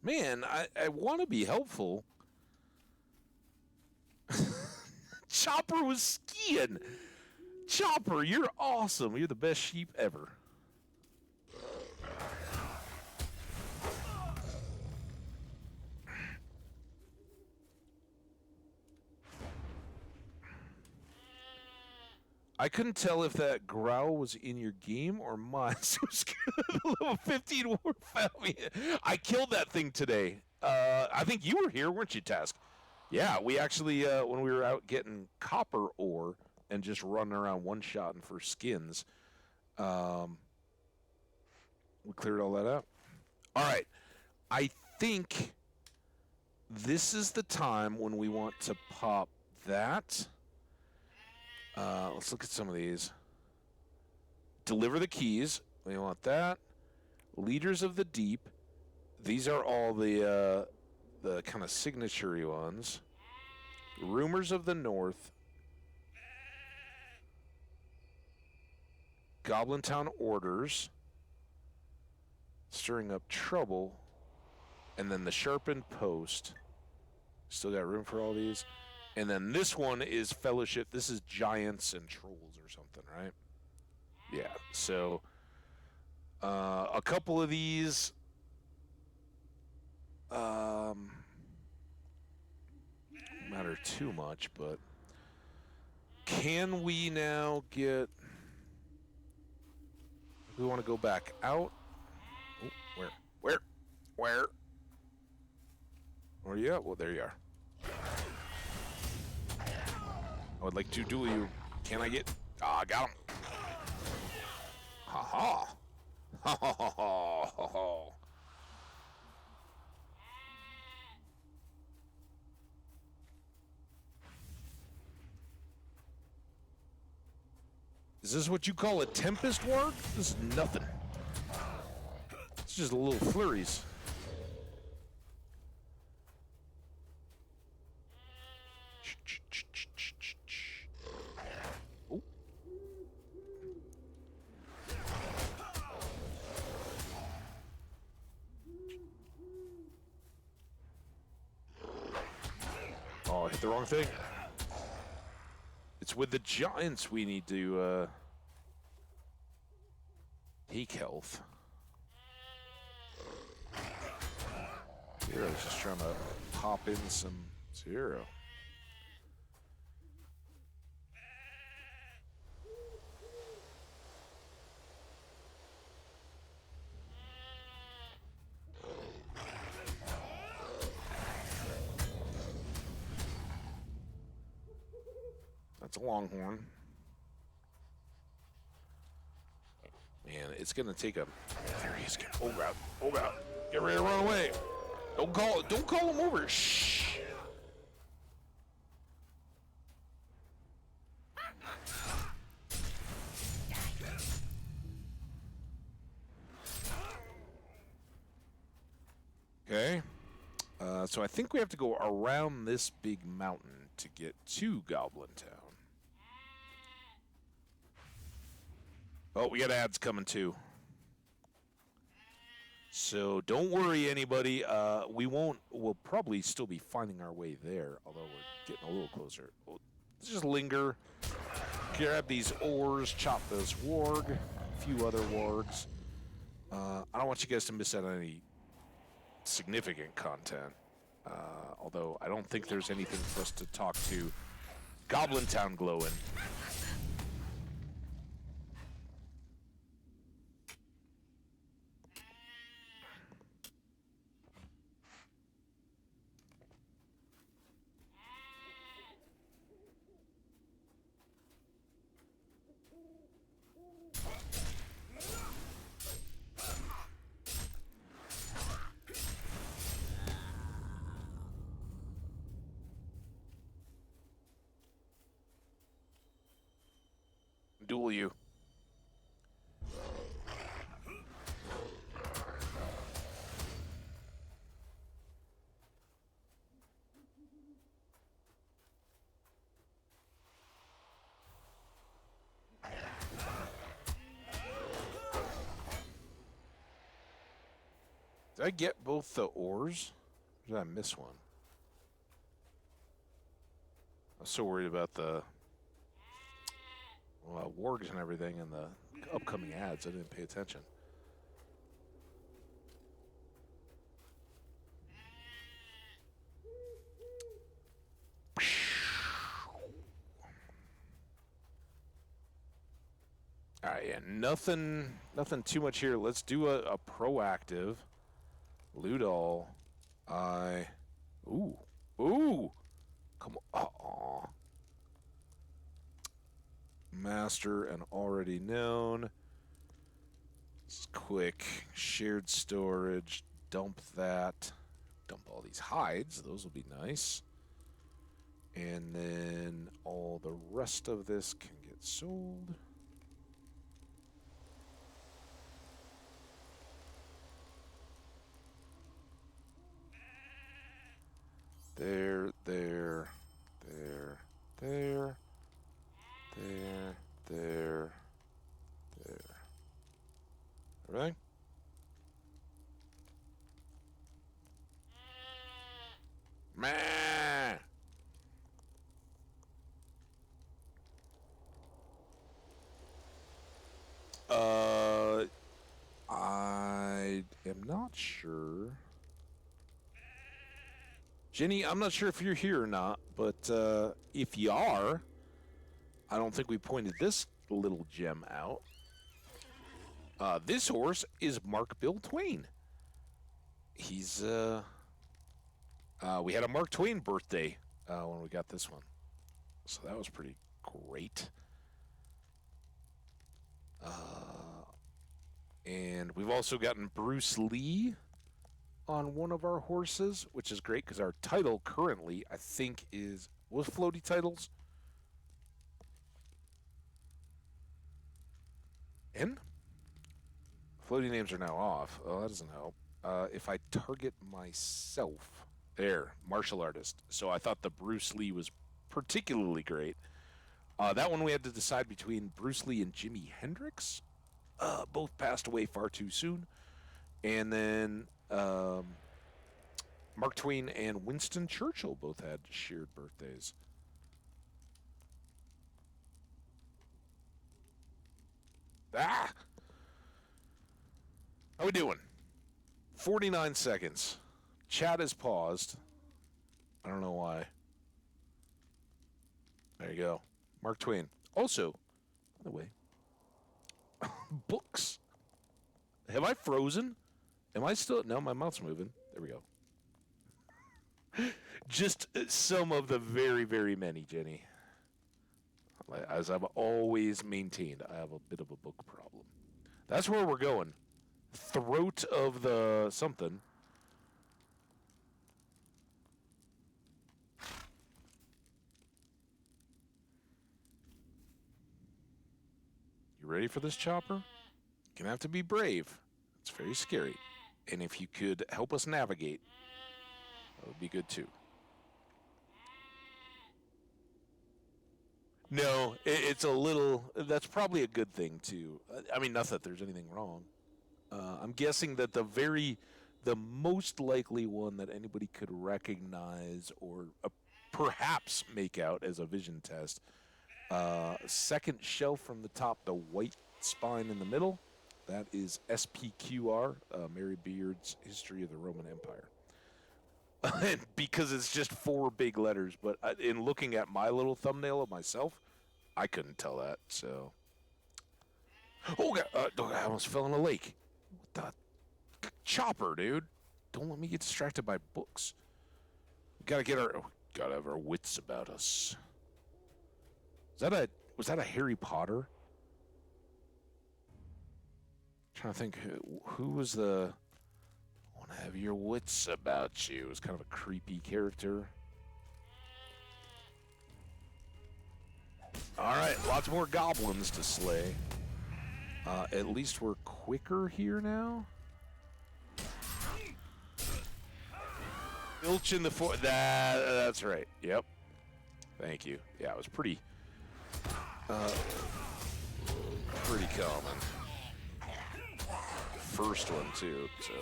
Man, I want to be helpful. Chopper was skiing. Chopper, you're awesome. You're the best sheep ever. I couldn't tell if that growl was in your game or mine. So it was good. Level 15 war family. I killed that thing today. I think you were here, weren't you, Task? Yeah, we actually, when we were out getting copper ore and just running around one-shotting for skins, we cleared all that out. All right. I think this is the time when we want to pop that. Let's look at some of these. Deliver the keys. We want that. Leaders of the Deep. These are all the kind of signature-y ones. Rumors of the North. Goblin Town Orders. Stirring up trouble. And then the Sharpened Post. Still got room for all these. And then this one is Fellowship. This is Giants and Trolls or something, right? Yeah, so a couple of these matter too much, but can we now get... We want to go back out. Oh, where? Where are you at? Well, there you are. I would like to duel you. Can I get... Ah, I got him. Ha-ha. Ha-ha-ha-ha-ha. Is this what you call a Tempest Warg? This is nothing. It's just little flurries. Oh. Oh, I hit the wrong thing. It's with the Giants we need to take health. Zero's just trying to pop in some Zero. That's a Longhorn. Man, it's gonna take a... There he's going. Oh god. Oh god. Get ready to run away. Don't call him over. Shh. Okay. So I think we have to go around this big mountain to get to Goblin Town. Oh, we got ads coming too. So don't worry, anybody. We'll probably still be finding our way there, although we're getting a little closer. Let's just linger, grab these ores, chop those warg, a few other wargs. I don't want you guys to miss out on any significant content. Although I don't think there's anything for us to talk to Goblin Town glowing. Duel you. Did I get both the ores? Or did I miss one? I was so worried about the wargs and everything and the upcoming ads. I didn't pay attention. All right, yeah, nothing too much here. Let's do a proactive loot all. Ooh. faster and already known. It's quick. Shared storage. Dump that. Dump all these hides. Those will be nice. And then all the rest of this can get sold. There, there, there, there, there, there, there. Everything? Meh. I am not sure. Jenny, I'm not sure if you're here or not, but if you are, I don't think we pointed this little gem out. This horse is Mark Bill Twain. He's, we had a Mark Twain birthday when we got this one. So that was pretty great. And we've also gotten Bruce Lee on one of our horses, which is great because our title currently, I think, was floaty titles. And floaty names are now off. Oh, that doesn't help. If I target myself, there, martial artist. So I thought the Bruce Lee was particularly great. That one we had to decide between Bruce Lee and Jimi Hendrix. Both passed away far too soon. And then Mark Twain and Winston Churchill both had shared birthdays. Ah! How we doing? 49 seconds. Chat is paused. I don't know why. There you go. Mark Twain. Also, by the way, books. Have I frozen? Am I still? No, my mouth's moving. There we go. Just some of the very, very many, Jenny. As I've always maintained, I have a bit of a book problem. That's where we're going. Throat of the something. You ready for this, Chopper? You're gonna have to be brave. It's very scary. And if you could help us navigate, that would be good too. No, it's a little. That's probably a good thing too. I mean, not that there's anything wrong. I'm guessing that the most likely one that anybody could recognize or perhaps make out as a vision test. Second shelf from the top, the white spine in the middle. That is SPQR, Mary Beard's History of the Roman Empire. Because it's just 4 big letters, but in looking at my little thumbnail of myself, I couldn't tell that, so. Oh, God, I almost fell in a lake. What the? Chopper, dude. Don't let me get distracted by books. Gotta have our wits about us. Was that a Harry Potter? I'm trying to think, who was the... Want to have your wits about you. It was kind of a creepy character. Alright, lots more goblins to slay. At least we're quicker here now. Filch in the that's right. Yep. Thank you. Yeah, it was pretty common. First one too, so.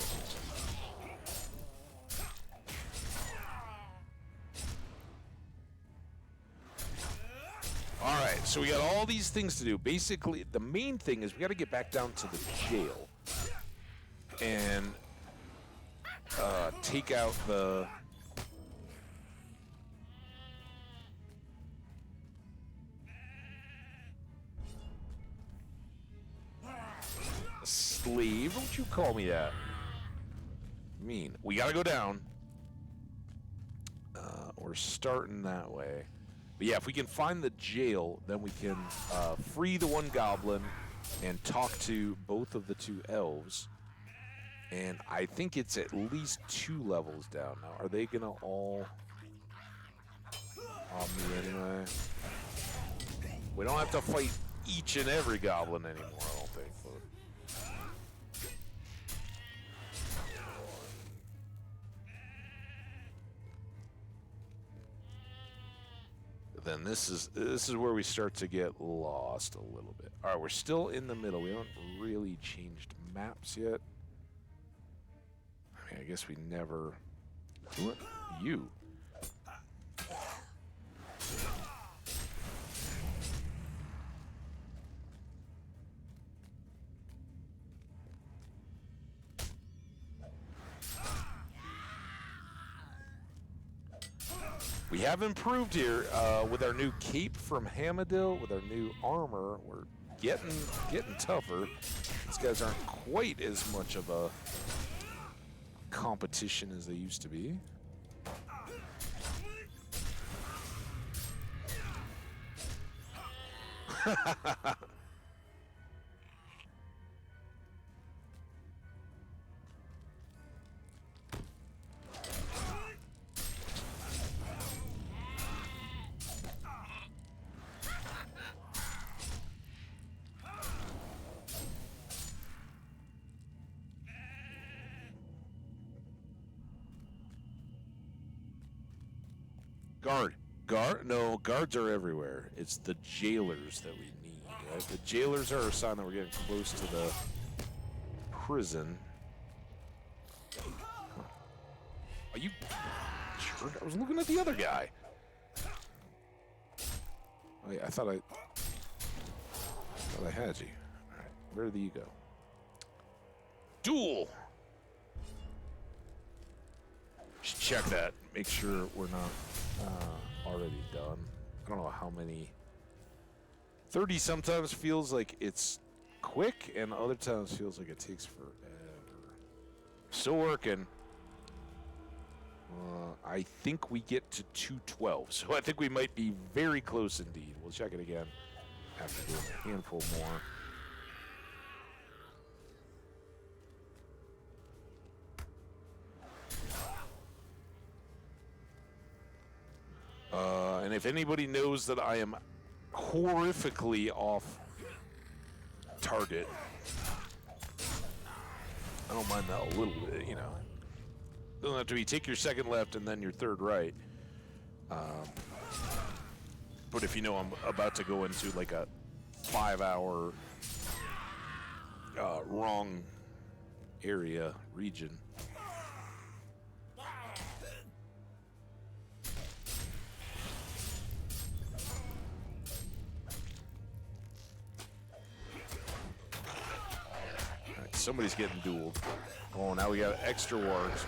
All right, so we got all these things to do. Basically, the main thing is we got to get back down to the jail and take out the slave. Don't you call me that? Mean. We got to go down. We're starting that way. But yeah, if we can find the jail, then we can free the one goblin and talk to both of the two elves. And I think it's at least 2 levels down now. Are they gonna all on me anyway? We don't have to fight each and every goblin anymore, I don't think. But then this is where we start to get lost a little bit. All right, we're still in the middle. We haven't really changed maps yet. I mean, I guess we never. What? You. We have improved here with our new cape from Hamadil, with our new armor. We're getting tougher. These guys aren't quite as much of a competition as they used to be. No, guards are everywhere. It's the jailers that we need, right? The jailers are a sign that we're getting close to the prison. Huh. Are you sure? I was looking at the other guy. Oh, yeah, I thought I had you. All right, where do you go? Duel! Just check that. Make sure we're not already done. I don't know how many. 30 sometimes feels like it's quick, and other times feels like it takes forever. Still working. I think we get to 212, so I think we might be very close indeed. We'll check it again after doing a handful more. And if anybody knows that I am horrifically off target, I don't mind that a little bit, you know. Doesn't have to be take your second left and then your third right. But if you know I'm about to go into like a 5-hour wrong area, region. Somebody's getting dueled. Oh, now we got extra wards.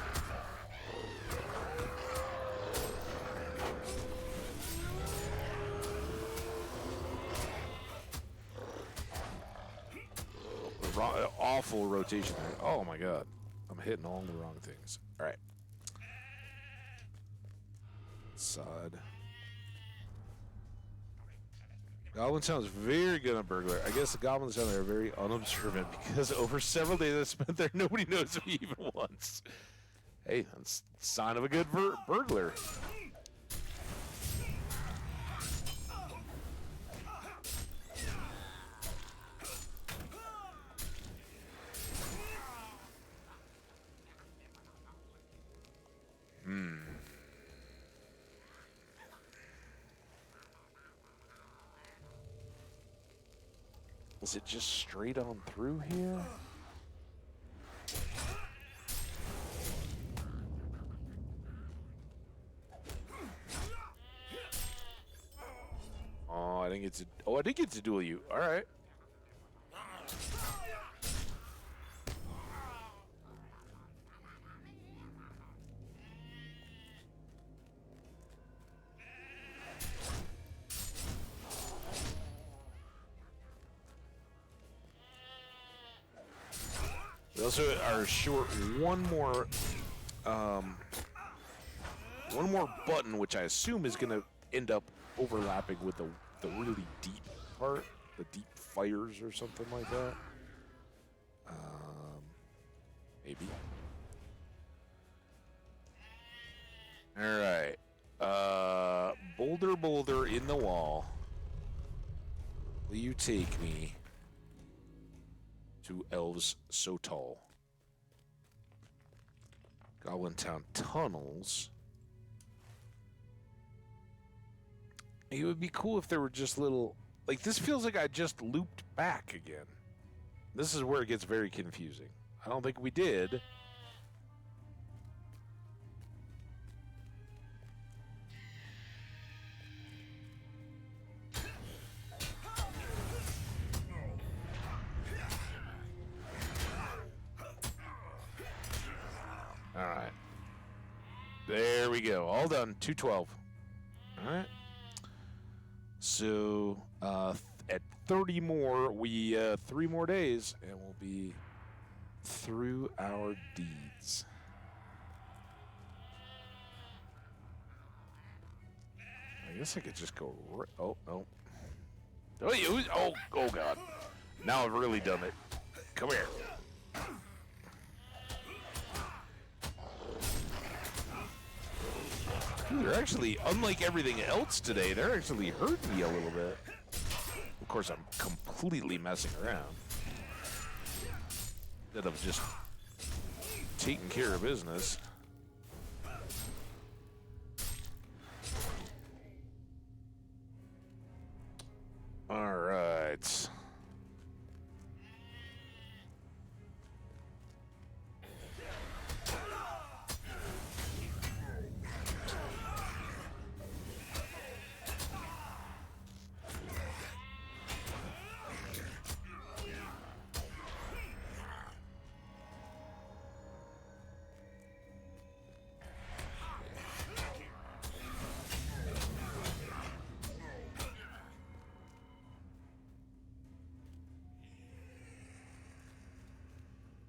Awful rotation there. Oh my god. I'm hitting all the wrong things. Alright. Side. Goblin sounds very good on burglar. I guess the goblins down there are very unobservant because over several days I spent there, nobody knows me even once. Hey, that's a sign of a good burglar. Is it just straight on through here? Oh, I didn't get to. Oh, I did get to duel you. All right. We also are short one more button, which I assume is going to end up overlapping with the really deep part, the deep fires or something like that. Maybe. All right. Boulder in the wall. Will you take me to Elves So Tall? Goblin Town tunnels. It would be cool if there were just little... Like, this feels like I just looped back again. This is where it gets very confusing. I don't think we did. All right. There we go. All done. 212. All right. So, at 30 more, 3 more days, and we'll be through our deeds. I guess I could just go. Oh, no. Oh, God. Now I've really done it. Come here. They're actually, unlike everything else today, they're actually hurting me a little bit. Of course, I'm completely messing around. Instead of just taking care of business. All right.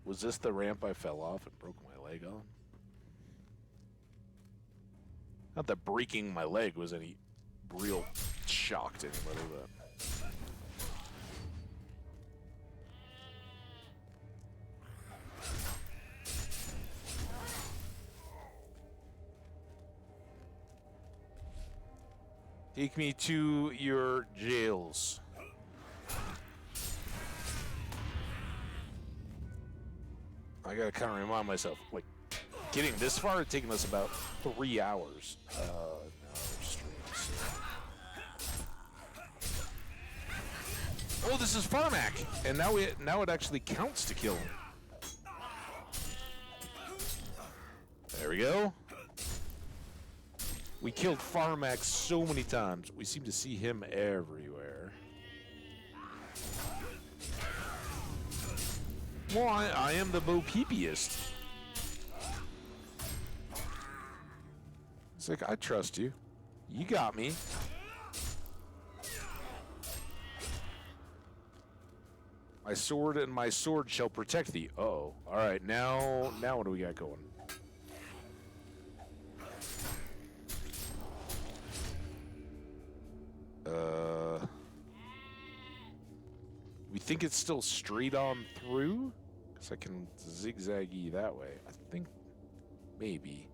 Was this the ramp I fell off and broke my leg on? Not that breaking my leg was any real shock to anybody, but... Take me to your jails. I gotta kind of remind myself, like, getting this far had taken us about 3 hours. No streams. Oh, this is Farmak, and now it actually counts to kill him. There we go. We killed Farmak so many times. We seem to see him everywhere. Well, I am the Bo Peepiest. It's like, I trust you. You got me. My sword and my sword shall protect thee. Uh-oh. All right, now what do we got going? We think it's still straight on through? Because I can zigzag-y that way. I think maybe.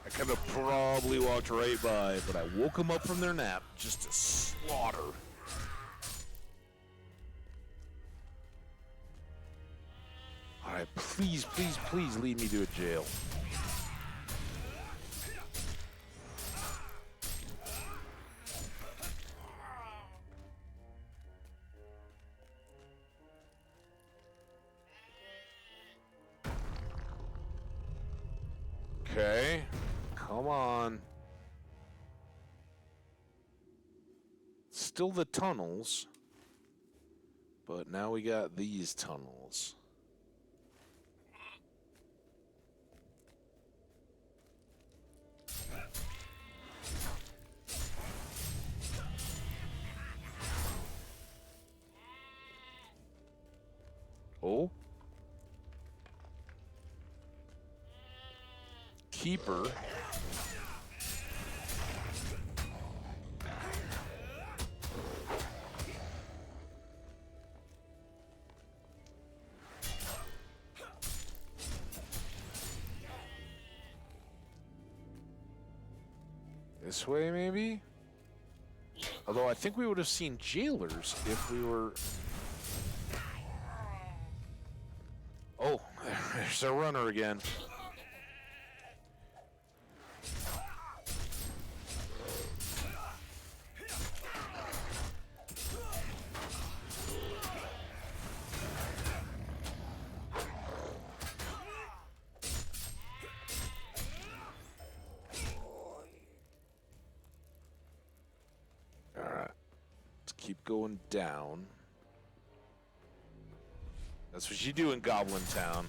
I could have probably walked right by, but I woke them up from their nap just to slaughter. Alright, please, please, please lead me to a jail. Okay, come on. Still the tunnels, but now we got these tunnels. Oh. Keeper. This way, maybe? Although I think we would have seen jailers if we were... Oh, there's a runner again. Alright. Let's keep going down. That's what you do in Goblin Town.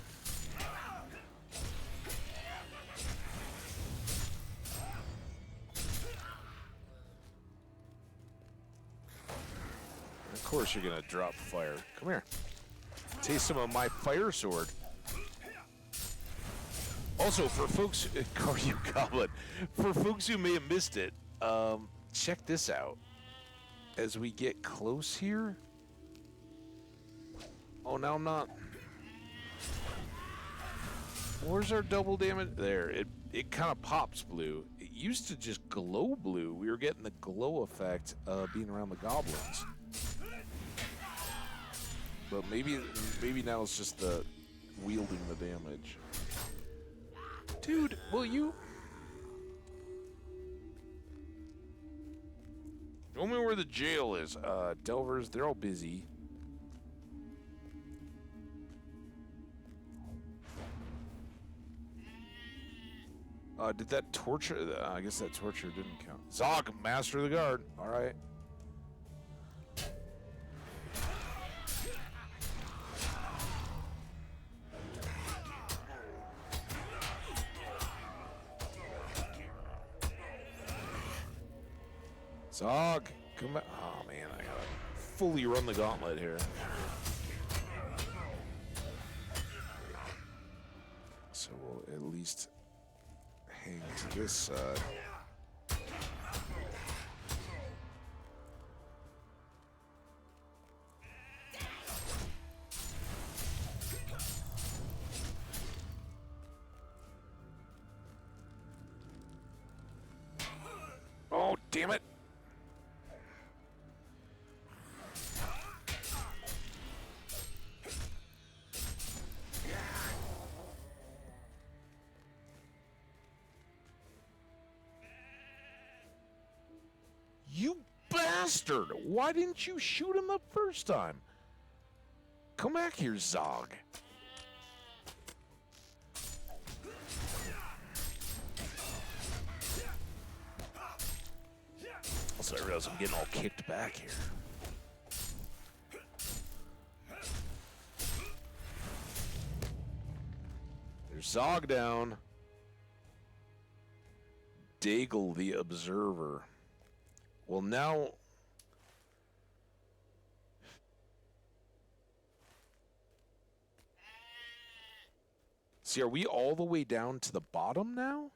Of course you're gonna drop fire. Come here. Taste some of my fire sword. Also, for folks, call you Goblin. For folks who may have missed it, check this out. As we get close here. Oh, now I'm not. Where's our double damage? There. It kind of pops blue. It used to just glow blue. We were getting the glow effect being around the goblins. But maybe now it's just the wielding the damage. Dude, will you? Show me where the jail is. Delvers, they're all busy. Did that torture? I guess that torture didn't count. Zog, master of the guard. All right. Zog, come back. Oh man, I gotta fully run the gauntlet here. So we'll at least hang to this side. Oh, damn it. You bastard! Why didn't you shoot him the first time? Come back here, Zog. Also, I realize I'm getting all kicked back here. There's Zog down. Daigle the Observer. Well, now... See, are we all the way down to the bottom now?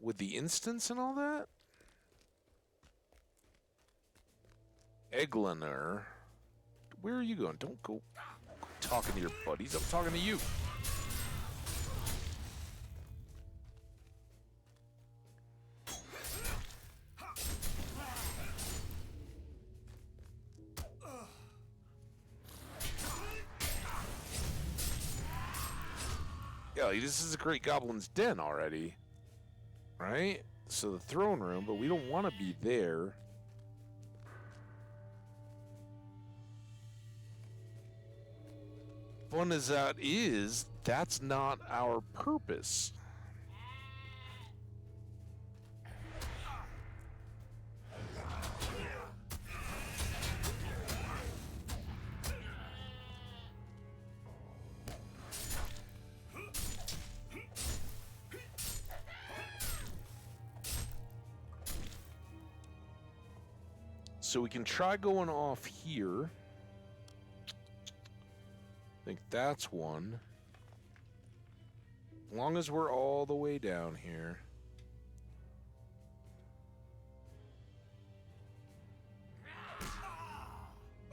With the instance and all that? Eglaner. Where are you going? Don't go talking to your buddies. I'm talking to you. Yeah, this is a great goblin's den already. Right? So the throne room, but we don't want to be there. Fun as that is, that's not our purpose. So we can try going off here. I think that's one. As long as we're all the way down here.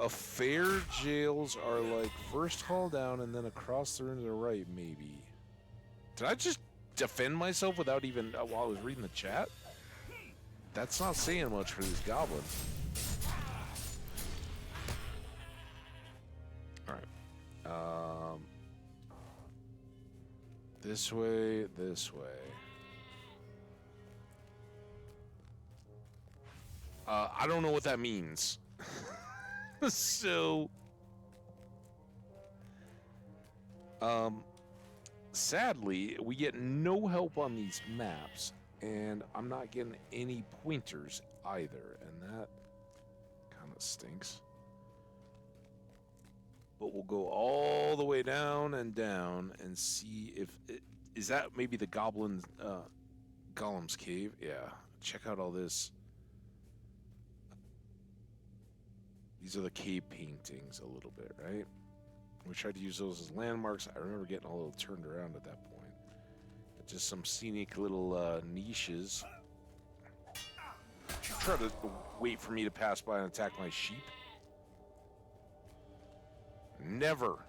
Affair jails are like first hall down and then across the room to the right, maybe. Did I just defend myself without even, while I was reading the chat? That's not saying much for these goblins. Alright. This way, this way. I don't know what that means. So, sadly, we get no help on these maps, and I'm not getting any pointers either, and that kind of stinks. But we'll go all the way down and see if is that maybe the goblin Golem's cave. Yeah, check out all this. These are the cave paintings a little bit, right? We tried to use those as landmarks. I remember getting a little turned around at that point. But just some scenic little niches. Try to wait for me to pass by and attack my sheep. Never.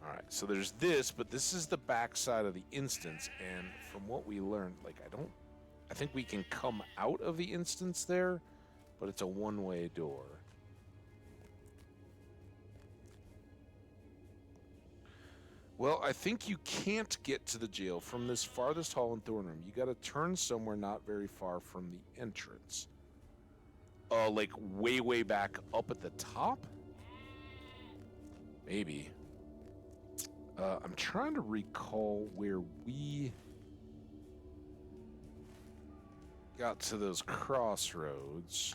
Alright, so there's this, but this is the back side of the instance, and from what we learned, like, I think we can come out of the instance there, but it's a one-way door. Well, I think you can't get to the jail from this farthest hall and throne room. You gotta turn somewhere not very far from the entrance. Like way back up at the top? Maybe. I'm trying to recall where we got to those crossroads.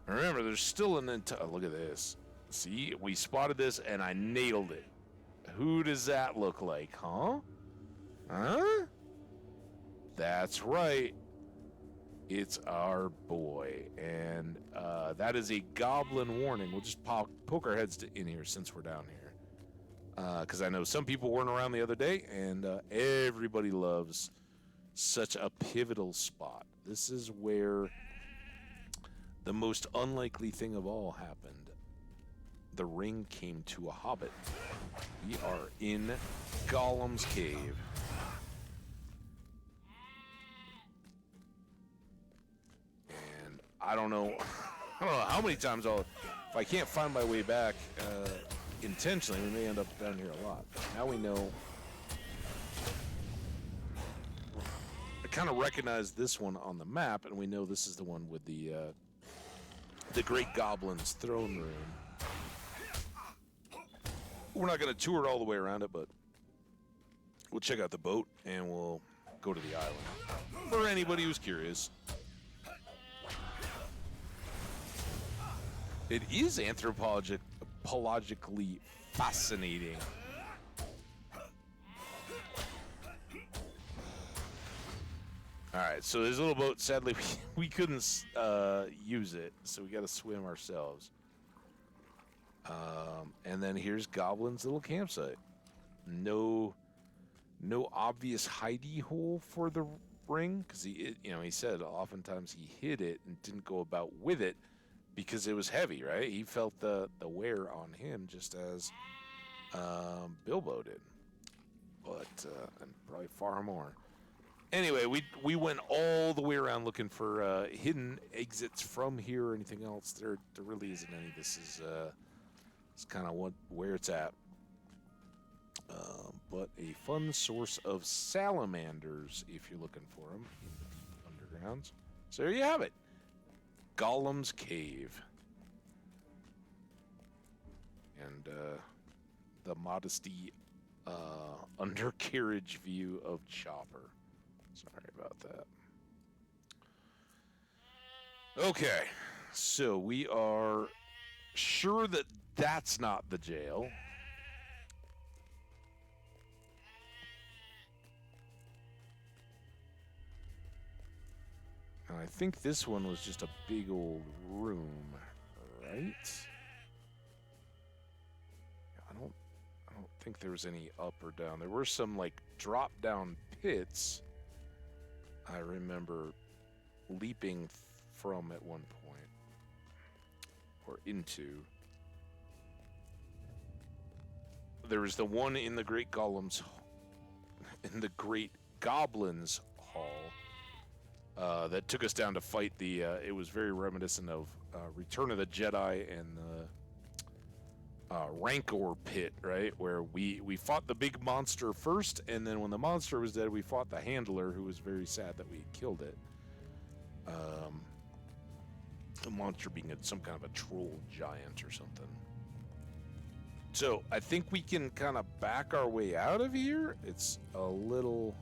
Remember, there's still an entire... Look at this. See, we spotted this and I nailed it. Who does that look like, huh? Huh? That's right. It's our boy, and that is a goblin warning. We'll just poke our heads in here since we're down here. Because I know some people weren't around the other day, and everybody loves such a pivotal spot. This is where the most unlikely thing of all happened. The ring came to a hobbit. We are in Golem's cave. I don't know how many times if I can't find my way back intentionally, we may end up down here a lot. But now we know. I kind of recognize this one on the map, and we know this is the one with the Great Goblin's throne room. We're not going to tour all the way around it, but we'll check out the boat, and we'll go to the island. For anybody who's curious. It is anthropologically fascinating. Alright, so this little boat, sadly, we couldn't use it, so we got to swim ourselves. And then here's Goblin's little campsite. No obvious hidey hole for the ring, because he said oftentimes he hid it and didn't go about with it, because it was heavy, right? He felt the wear on him just as Bilbo did. But, and probably far more. Anyway, we went all the way around looking for hidden exits from here or anything else. There really isn't any. This is it's kind of where it's at. But a fun source of salamanders if you're looking for them in the undergrounds. So there you have it. Golem's Cave. And the modesty undercarriage view of Chopper. Sorry about that. Okay, so we are sure that that's not the jail. And I think this one was just a big old room, right? I don't think there was any up or down. There were some like drop down pits I remember leaping from at one point or into. There was the one in the Great Golem's in the Great Goblin's Hall that took us down to fight the it was very reminiscent of Return of the Jedi and the Rancor pit, right? Where we fought the big monster first, and then when the monster was dead, we fought the handler, who was very sad that we had killed it. The monster being some kind of a troll giant or something. So I think we can kind of back our way out of here. It's a little...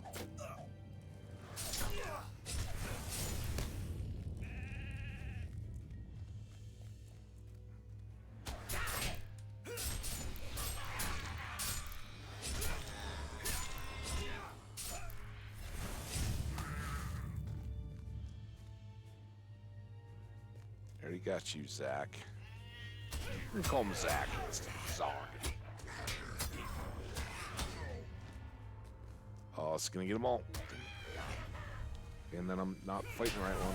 Already got you, Zach. We call him Zach instead of Zog. Oh, it's gonna get them all. And then I'm not fighting the right one.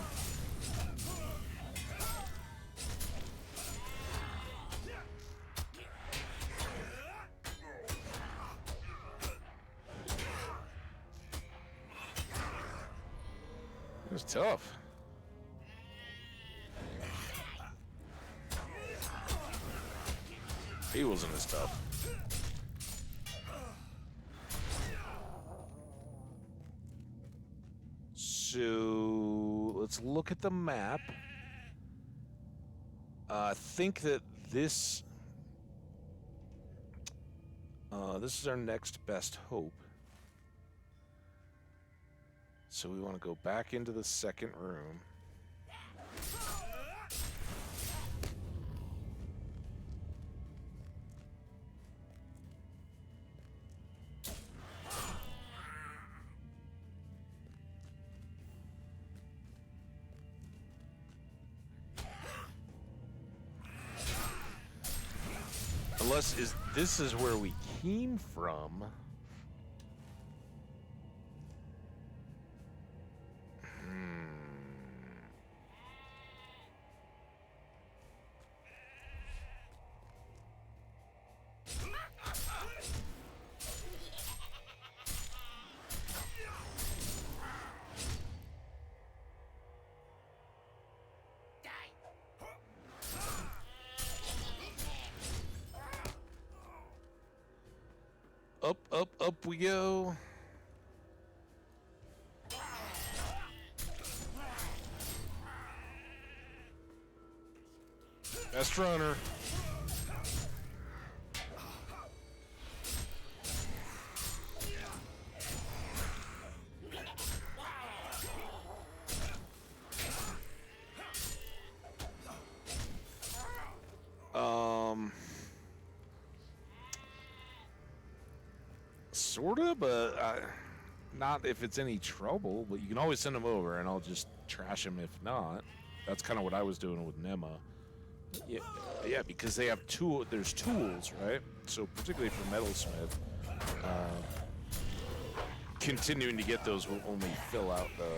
It was tough. He wasn't as tough. So let's look at the map. I think that this is our next best hope. So we want to go back into the second room. Unless this is where we came from. Up, up, up we go. Best runner. Sorta, but not if it's any trouble. But you can always send them over, and I'll just trash them if not. That's kind of what I was doing with Nema. Yeah, because they have there's tools, right? So particularly for Metalsmith, continuing to get those will only fill out the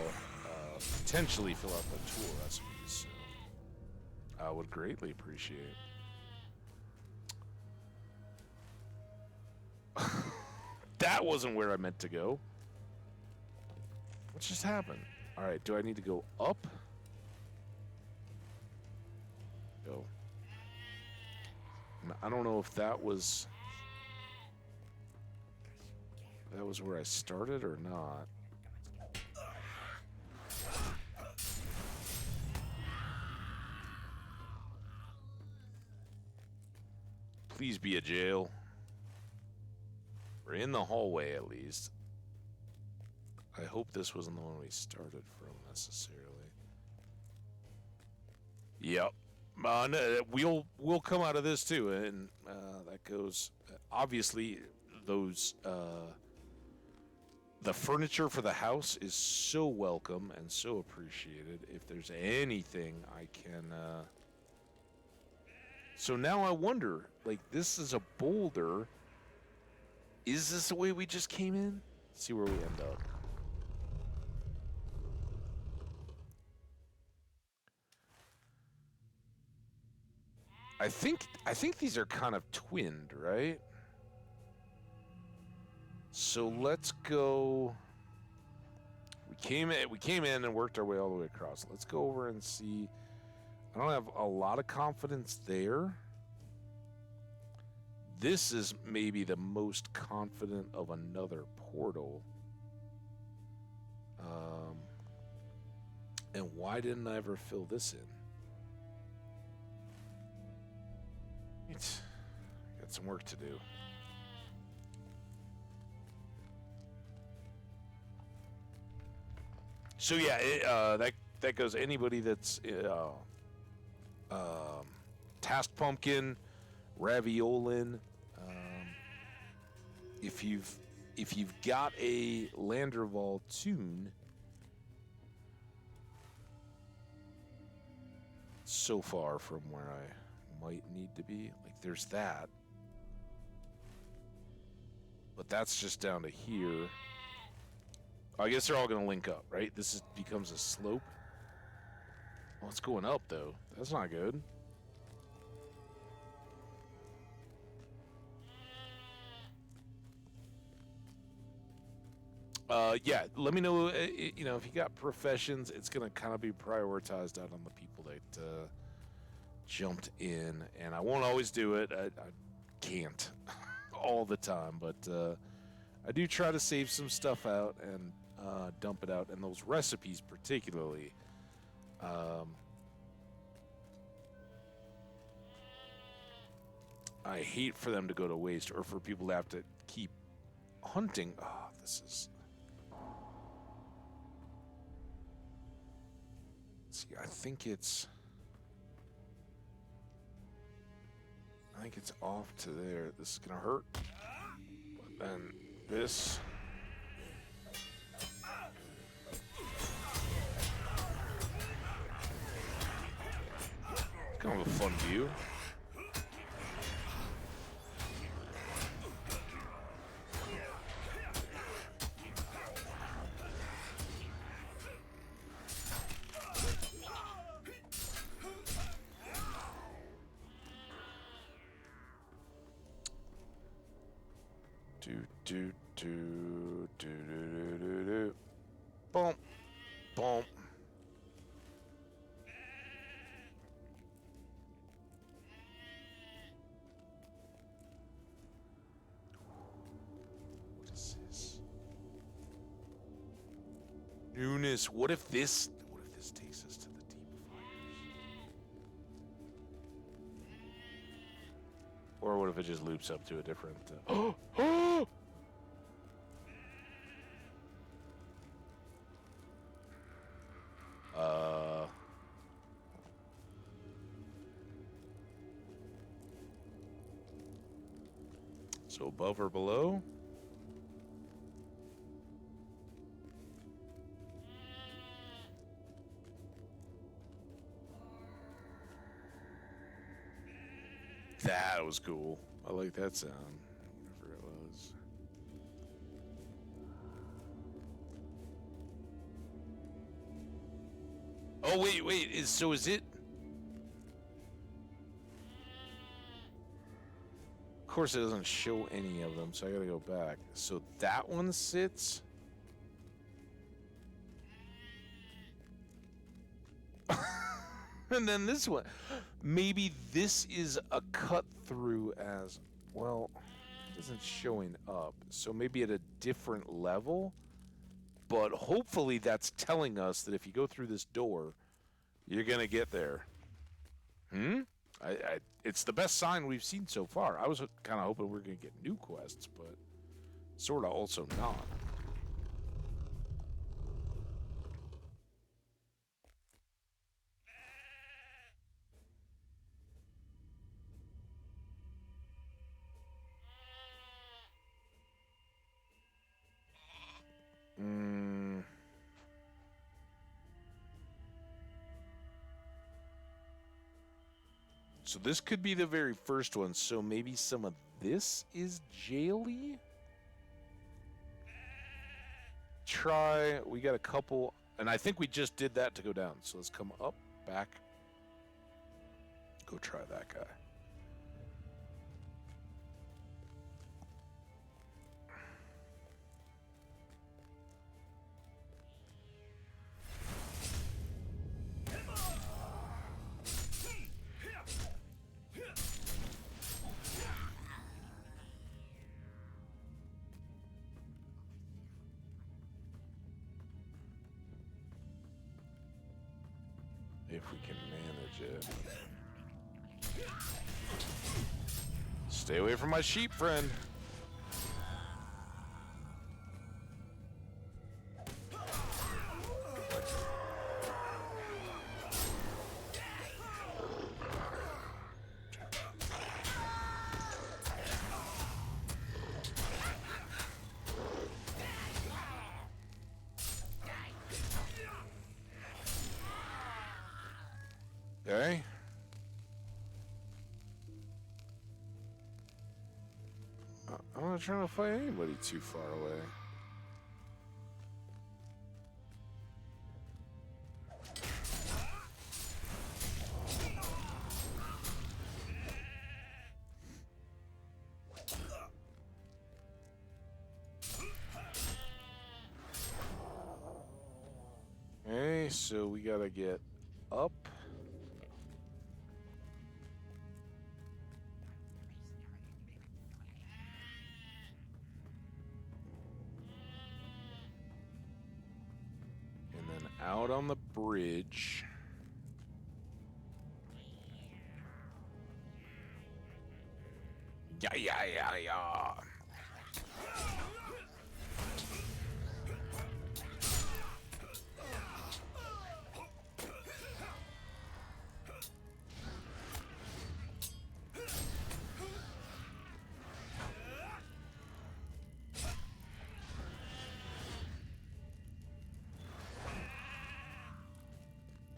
potentially fill out the tool recipes. So I would greatly appreciate. That wasn't where I meant to go. What just happened? All right, do I need to go up? Go. I don't know if that was where I started or not. Please be a jail. We're in the hallway at least. I hope this wasn't the one we started from necessarily. Yep. No, we'll come out of this too, and that goes. Obviously, those the furniture for the house is so welcome and so appreciated. If there's anything I can. So now I wonder, like, this is a boulder. Is this the way we just came in? Let's see where we end up. I think these are kind of twinned, right? So let's go. We came in and worked our way all the way across. Let's go over and see. I don't have a lot of confidence there. This is maybe the most confident of another portal. And why didn't I ever fill this in? Got some work to do. So yeah, that goes anybody that's task pumpkin, raviolin. If you've got a Landroval tune, so far from where I might need to be. Like, there's that. But that's just down to here. I guess they're all going to link up, right? This becomes a slope. Oh, it's going up, though. That's not good. Yeah, let me know, if you got professions, it's going to kind of be prioritized out on the people that jumped in. And I won't always do it. I can't all the time, but I do try to save some stuff out and dump it out. And those recipes particularly, I hate for them to go to waste or for people to have to keep hunting. Oh, this is... See, I think it's off to there. This is gonna hurt. But then this. Kind of a fun view. Do. Boom. Boom. What is this? Newness. What if this takes us to the deep fires? Or what if it just loops up to a different... Oh! So above or below? That was cool. I like that sound. Whatever it was. Oh, wait. Is it? Of course, it doesn't show any of them, so I gotta go back. So that one sits. And then this one. Maybe this is a cut through as well. It isn't showing up. So maybe at a different level. But hopefully that's telling us that if you go through this door, you're going to get there. It's the best sign we've seen so far. I was kind of hoping we were going to get new quests, but sort of also not. So this could be the very first one, so maybe some of this is jaily? Try, we got a couple, and I think we just did that to go down, so let's come up, back, go try that guy. If we can manage it. Stay away from my sheep, friend. Okay. I'm not trying to fight anybody too far away. Okay, so we gotta get up. Out on the bridge. Yeah.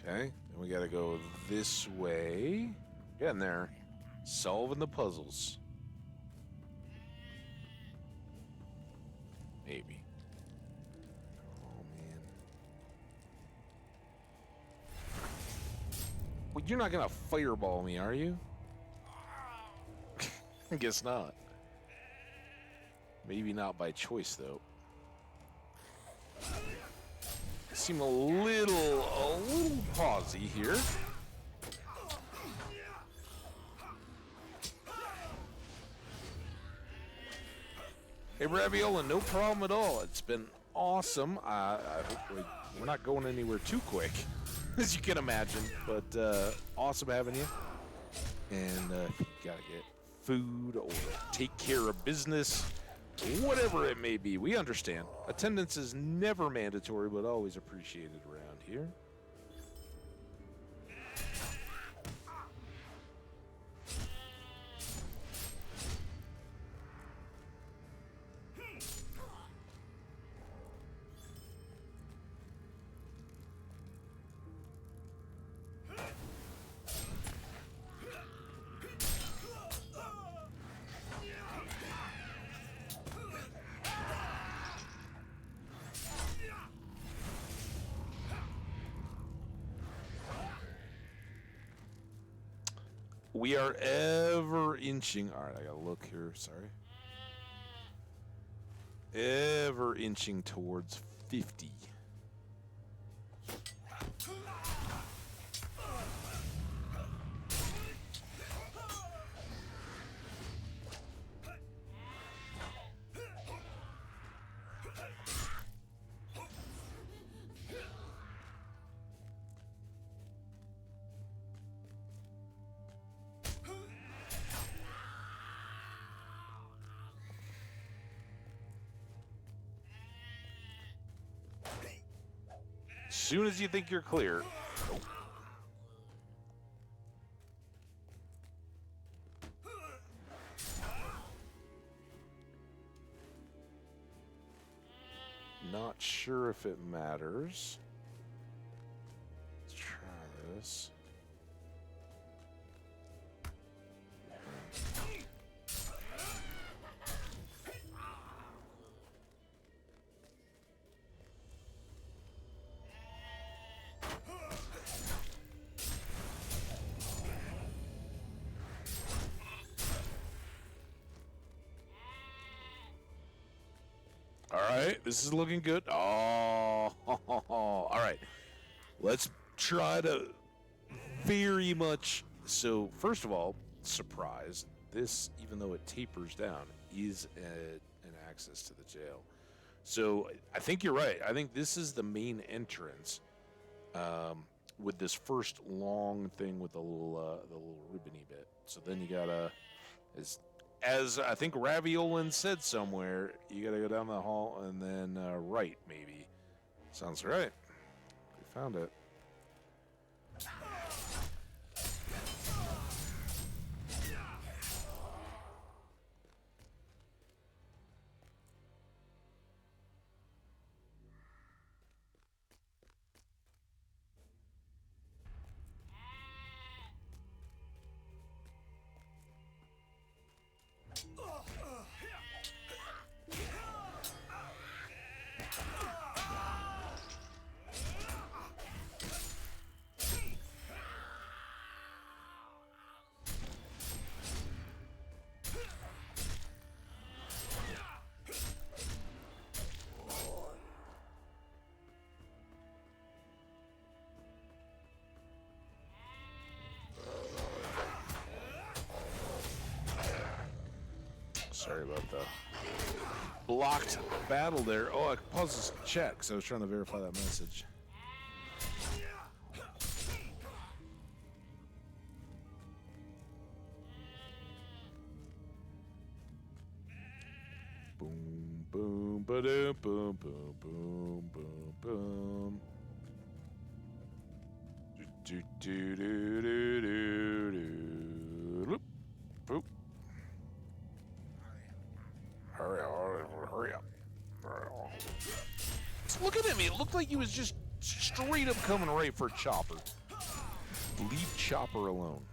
Okay, and we gotta go this way. Getting there. Solving the puzzles. Maybe. Oh, man. Well, you're not gonna fireball me, are you? I guess not. Maybe not by choice, though. Seem a little pausey here. Hey, Raviola, no problem at all. It's been awesome. I hope we're not going anywhere too quick, as you can imagine. But awesome having you. And if you gotta get food or take care of business, whatever it may be, we understand. Attendance is never mandatory, but always appreciated around here. We are ever inching. All right, I gotta look here. Sorry. Ever inching towards 50. soon as you think you're clear. Oh. Not sure if it matters. Let's try this. All right, this is looking good. Oh, all right. Let's try to very much. So, first of all, surprise. This, even though it tapers down, is an access to the jail. So, I think you're right. I think this is the main entrance with this first long thing with the little ribbony bit. So then you gotta, as I think Raviolin said somewhere, you gotta go down the hall and then right, maybe. Sounds right. We found it. Sorry about the blocked battle there. Oh, I paused this chat because I was trying to verify that message. Boom, boom, ba-doom, boom, boom, boom, boom, boom. Do, do, do, do, do, do, do. Boop. Hurry up. Look at him. It looked like he was just straight up coming right for Chopper. Leave Chopper alone.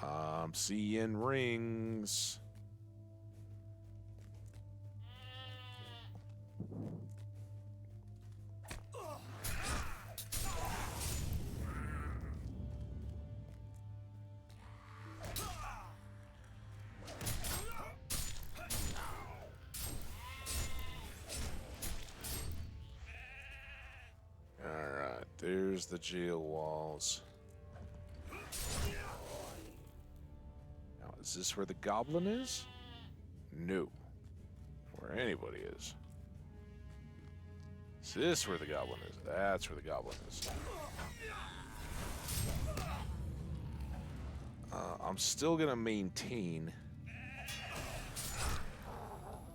I'm seeing rings. There's the jail walls. Now, is this where the goblin is? No. Where anybody is. Is this where the goblin is? That's where the goblin is. I'm still going to maintain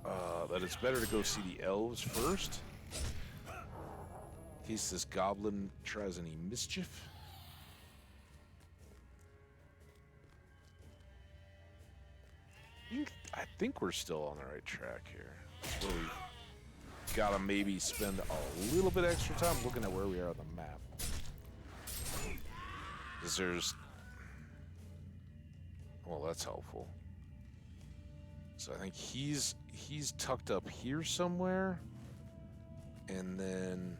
that it's better to go see the elves first. In case this goblin tries any mischief. I think we're still on the right track here. So we gotta maybe spend a little bit extra time looking at where we are on the map. Because there's... Well, that's helpful. So I think he's tucked up here somewhere. And then...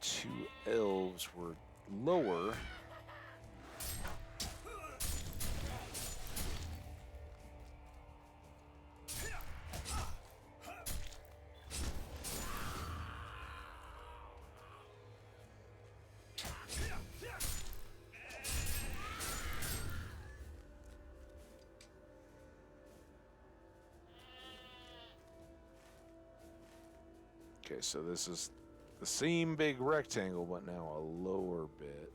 two elves were lower. Okay, so this is The same big rectangle, but now a lower bit.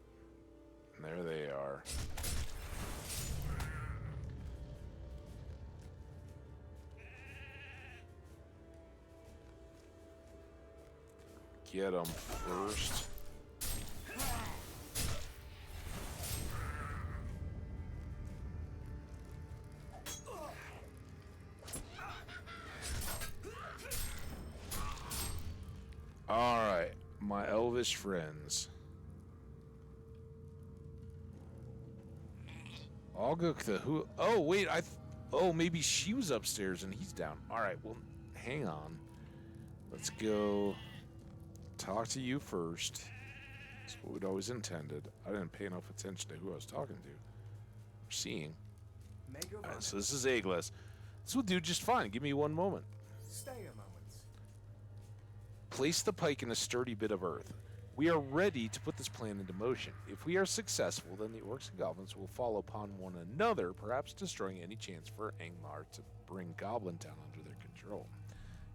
And there they are. Get them first. All right, my elvish friends. Oguk the who? Oh wait, oh maybe she was upstairs and he's down. All right, well, hang on. Let's go talk to you first. That's what we'd always intended. I didn't pay enough attention to who I was talking to or seeing. All right, so this is Aeglas. This will do just fine. Give me one moment. Stay a moment. Place the pike in a sturdy bit of earth. We are ready to put this plan into motion. If we are successful, then the orcs and goblins will fall upon one another, perhaps destroying any chance for Angmar to bring Goblin Town under their control.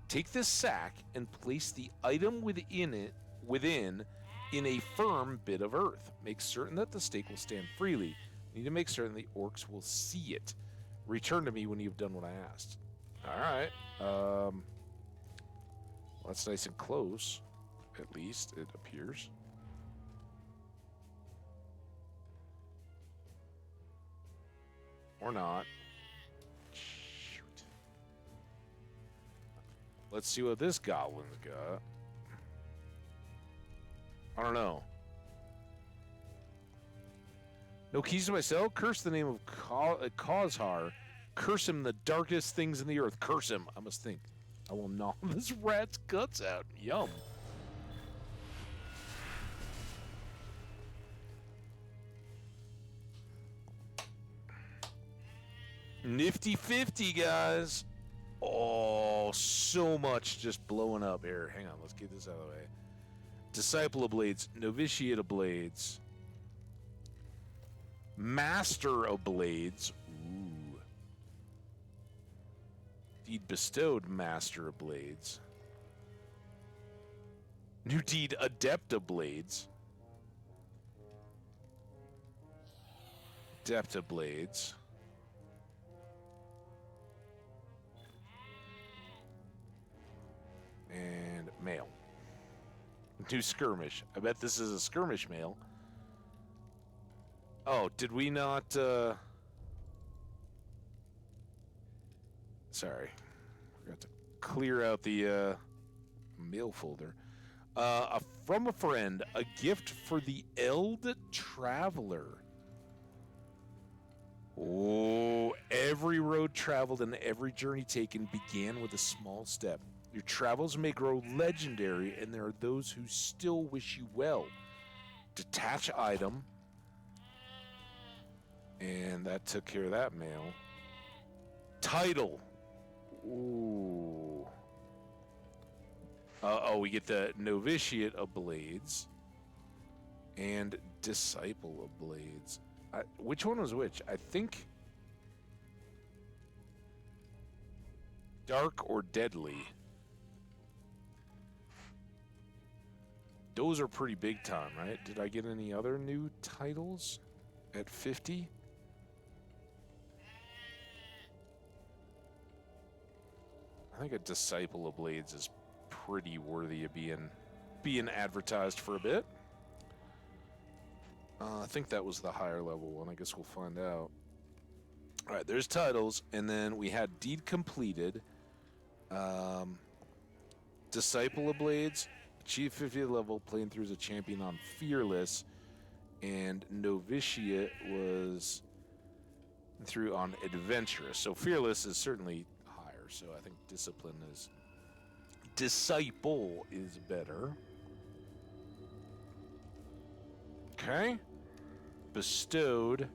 Take this sack and place the item within in a firm bit of earth. Make certain that the stake will stand freely. You need to make certain the orcs will see it. Return to me when you've done what I asked. All right. Well, that's nice and close, at least, it appears. Or not. Shoot. Let's see what this goblin's got. I don't know. No keys to my cell? Curse the name of Kozhar. Curse him the darkest things in the earth. Curse him. I must think. I will gnaw this rat's guts out. Yum. Nifty 50, guys. Oh, so much just blowing up here. Hang on, let's get this out of the way. Disciple of Blades, Novitiate of Blades, Master of Blades. Ooh. Deed bestowed, Master of Blades. New deed, Adept of Blades. Adept of Blades. And mail. New skirmish. I bet this is a skirmish mail. Oh, did we not, Sorry. Forgot to clear out the, mail folder. From a friend, a gift for the Eld Traveler. Oh, every road traveled and every journey taken began with a small step. Your travels may grow legendary, and there are those who still wish you well. Detach item. And that took care of that mail. Title. Ooh. Oh, we get the Novitiate of Blades. And Disciple of Blades. Which one was which? I think... Dark or Deadly. Those are pretty big time, right? Did I get any other new titles at 50? I think a Disciple of Blades is pretty worthy of being advertised for a bit. I think that was the higher level one. I guess we'll find out. All right, there's titles, and then we had Deed Completed, Disciple of Blades, Achieve 50th level, playing through as a champion on Fearless, and Novitiate was through on Adventurous. So Fearless is certainly higher, so I think Discipline is... Disciple is better. Okay. Bestowed.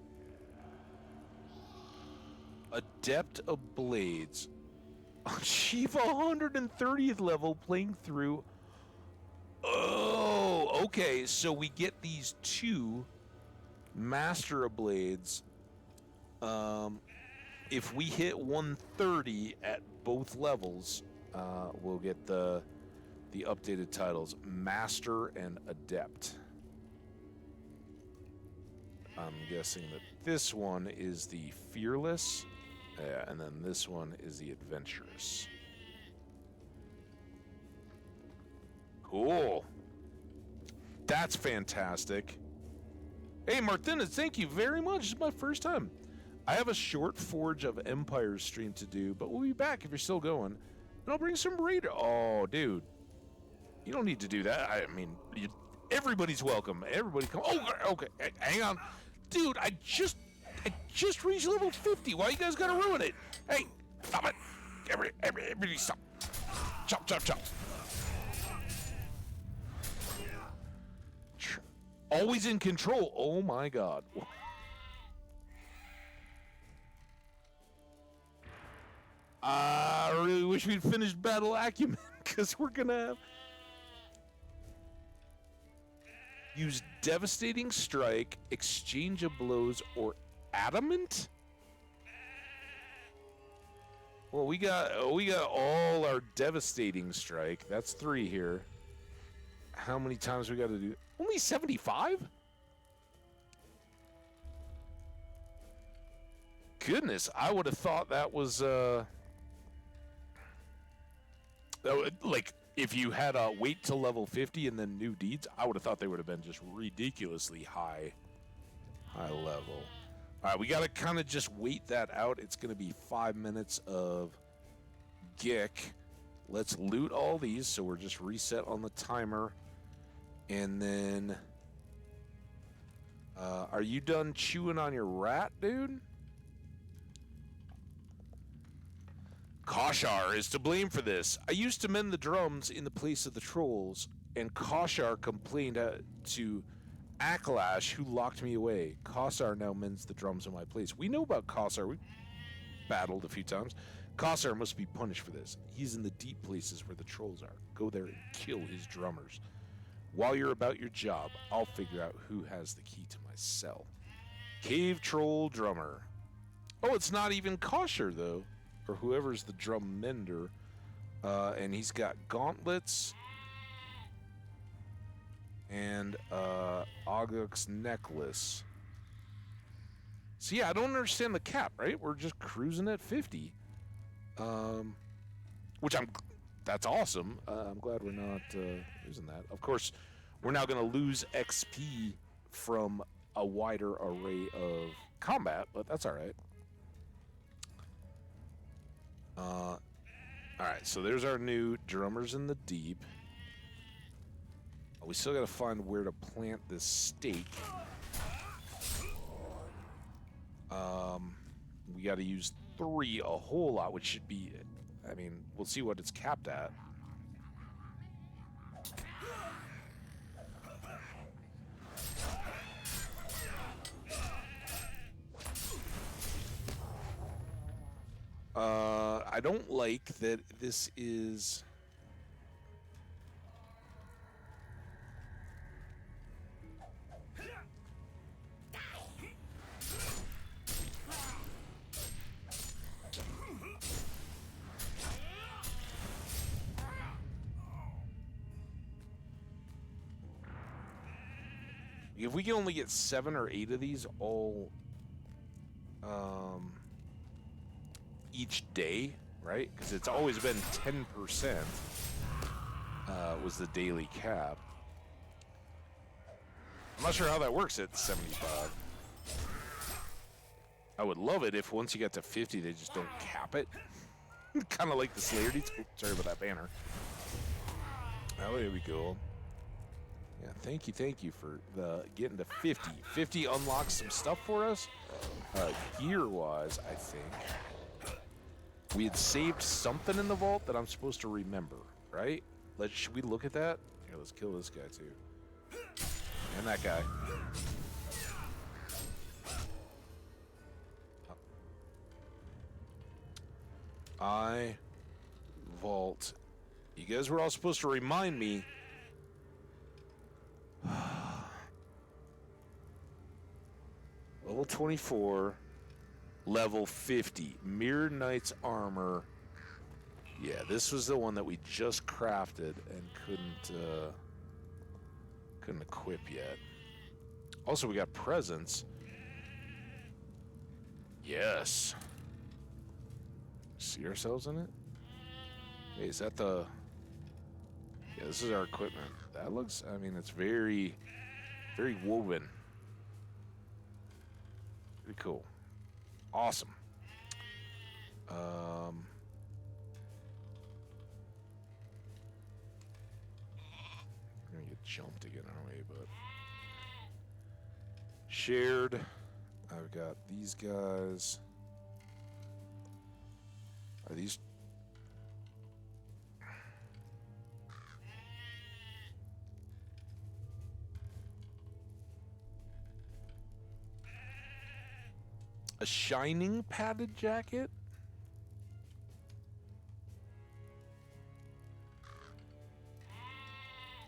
Adept of Blades. Achieve 130th level playing through... Oh, okay. So we get these two Master of Blades. If we hit 130 at both levels, we'll get the the updated titles, Master and Adept. I'm guessing that this one is the Fearless, and then this one is the Adventurous. Cool. That's fantastic. Hey, Martinez, thank you very much. This is my first time. I have a short Forge of Empires stream to do, but we'll be back if you're still going. And I'll bring some Raider. Oh, dude. You don't need to do that. I mean, everybody's welcome. Everybody come. Oh, okay. Hang on. Dude, I just reached level 50. Why you guys gotta ruin it? Hey, stop it. Everybody stop. Chop, chop, chop. Always in control. Oh my god. I really wish we'd finished Battle Acumen, because we're gonna have... Use Devastating Strike, Exchange of Blows, or Adamant? Well, we got all our Devastating Strike. That's 3 here. How many times we got to do? Only 75? Goodness, I would have thought that was like if you had a wait till level 50 and then new deeds, I would have thought they would have been just ridiculously high level. All right, we got to kind of just wait that out. It's going to be 5 minutes of Gick. Let's loot all these, so we're just reset on the timer. And then, are you done chewing on your rat, dude? Koshar is to blame for this. I used to mend the drums in the place of the trolls, and Koshar complained to Aklash, who locked me away. Koshar now mends the drums in my place. We know about Koshar. We battled a few times. Koshar must be punished for this. He's in the deep places where the trolls are. Go there and kill his drummers. While you're about your job, I'll figure out who has the key to my cell. Cave Troll Drummer. Oh, it's not even Koshar, though. Or whoever's the drum mender. And he's got gauntlets. And Oguk's necklace. So yeah, I don't understand the cap, right? We're just cruising at 50. Which that's awesome. I'm glad we're not using that. Of course, we're now going to lose XP from a wider array of combat, but that's all right. All right, so there's our new Drummers in the Deep. We still got to find where to plant this stake. We got to use 3 a whole lot, which should be... I mean, we'll see what it's capped at. I don't like that this is... If we can only get 7 or 8 of these all each day, right? Because it's always been 10% was the daily cap. I'm not sure how that works at 75. I would love it if once you get to 50, they just don't cap it. Kind of like the Slayer deeds. Oh, sorry about that banner. That would be cool. Yeah, thank you for getting to 50. 50 unlocks some stuff for us. Gear-wise, I think. We had saved something in the vault that I'm supposed to remember, right? Should we look at that? Here, let's kill this guy, too. And that guy. Vault. You guys were all supposed to remind me. Level 24, level 50, Mirror Knight's armor, Yeah, this was the one that we just crafted and couldn't equip yet. Also, we got presents. Yes. See ourselves in it? Hey, is that the... Yeah, this is our equipment. That looks... I mean, it's very woven. Pretty cool. Awesome. We're gonna get jumped again, aren't we? But... Shared. I've got these guys. Are these... A shining padded jacket?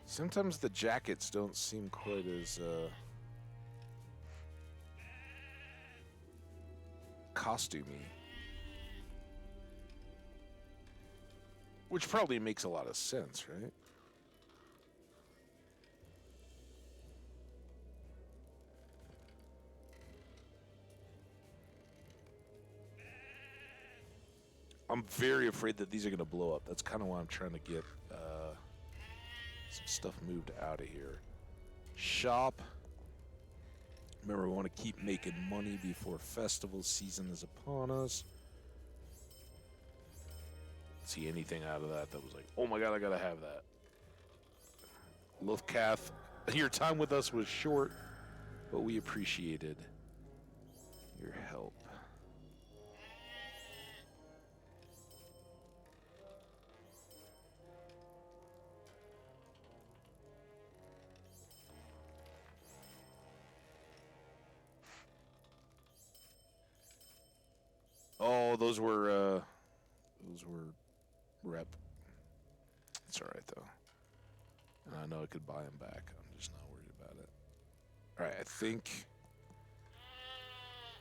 Sometimes the jackets don't seem quite as costumey. Which probably makes a lot of sense, right? I'm very afraid that these are going to blow up. That's kind of why I'm trying to get some stuff moved out of here. Shop. Remember, we want to keep making money before festival season is upon us. See anything out of that was like, oh my god, I gotta have that. Lothcath, your time with us was short, but we appreciated your help. Oh, those were rep. It's alright though. And I know I could buy them back. I'm just not worried about it. Alright, I think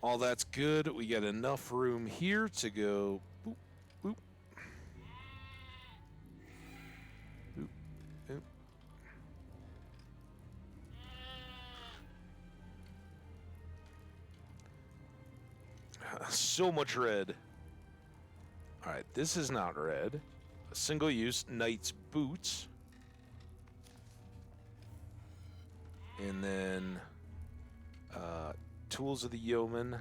all that's good. We got enough room here to go boop, boop. Boop, boop. So much red. Alright, this is not red. A single-use knight's boots. And then tools of the yeoman.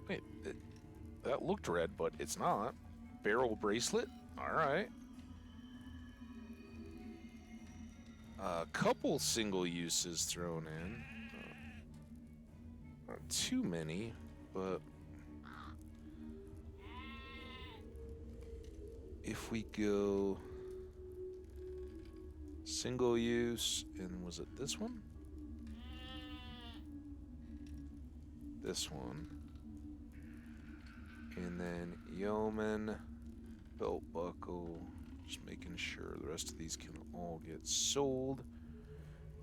Wait, that looked red, but it's not. Barrel bracelet? Alright. A couple single uses thrown in. Not too many, but if we go single use, and was it this one? This one. And then yeoman, belt buckle. Just making sure the rest of these can all get sold.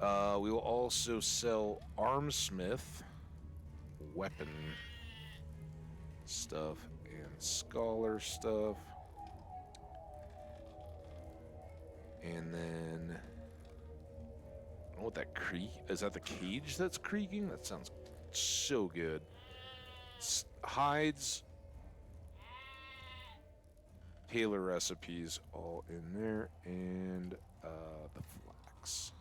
We will also sell armsmith, weapon stuff, and scholar stuff. And then, I don't know what that creak is. That the cage that's creaking? That sounds so good. Hides. Tailor recipes all in there, and the flax.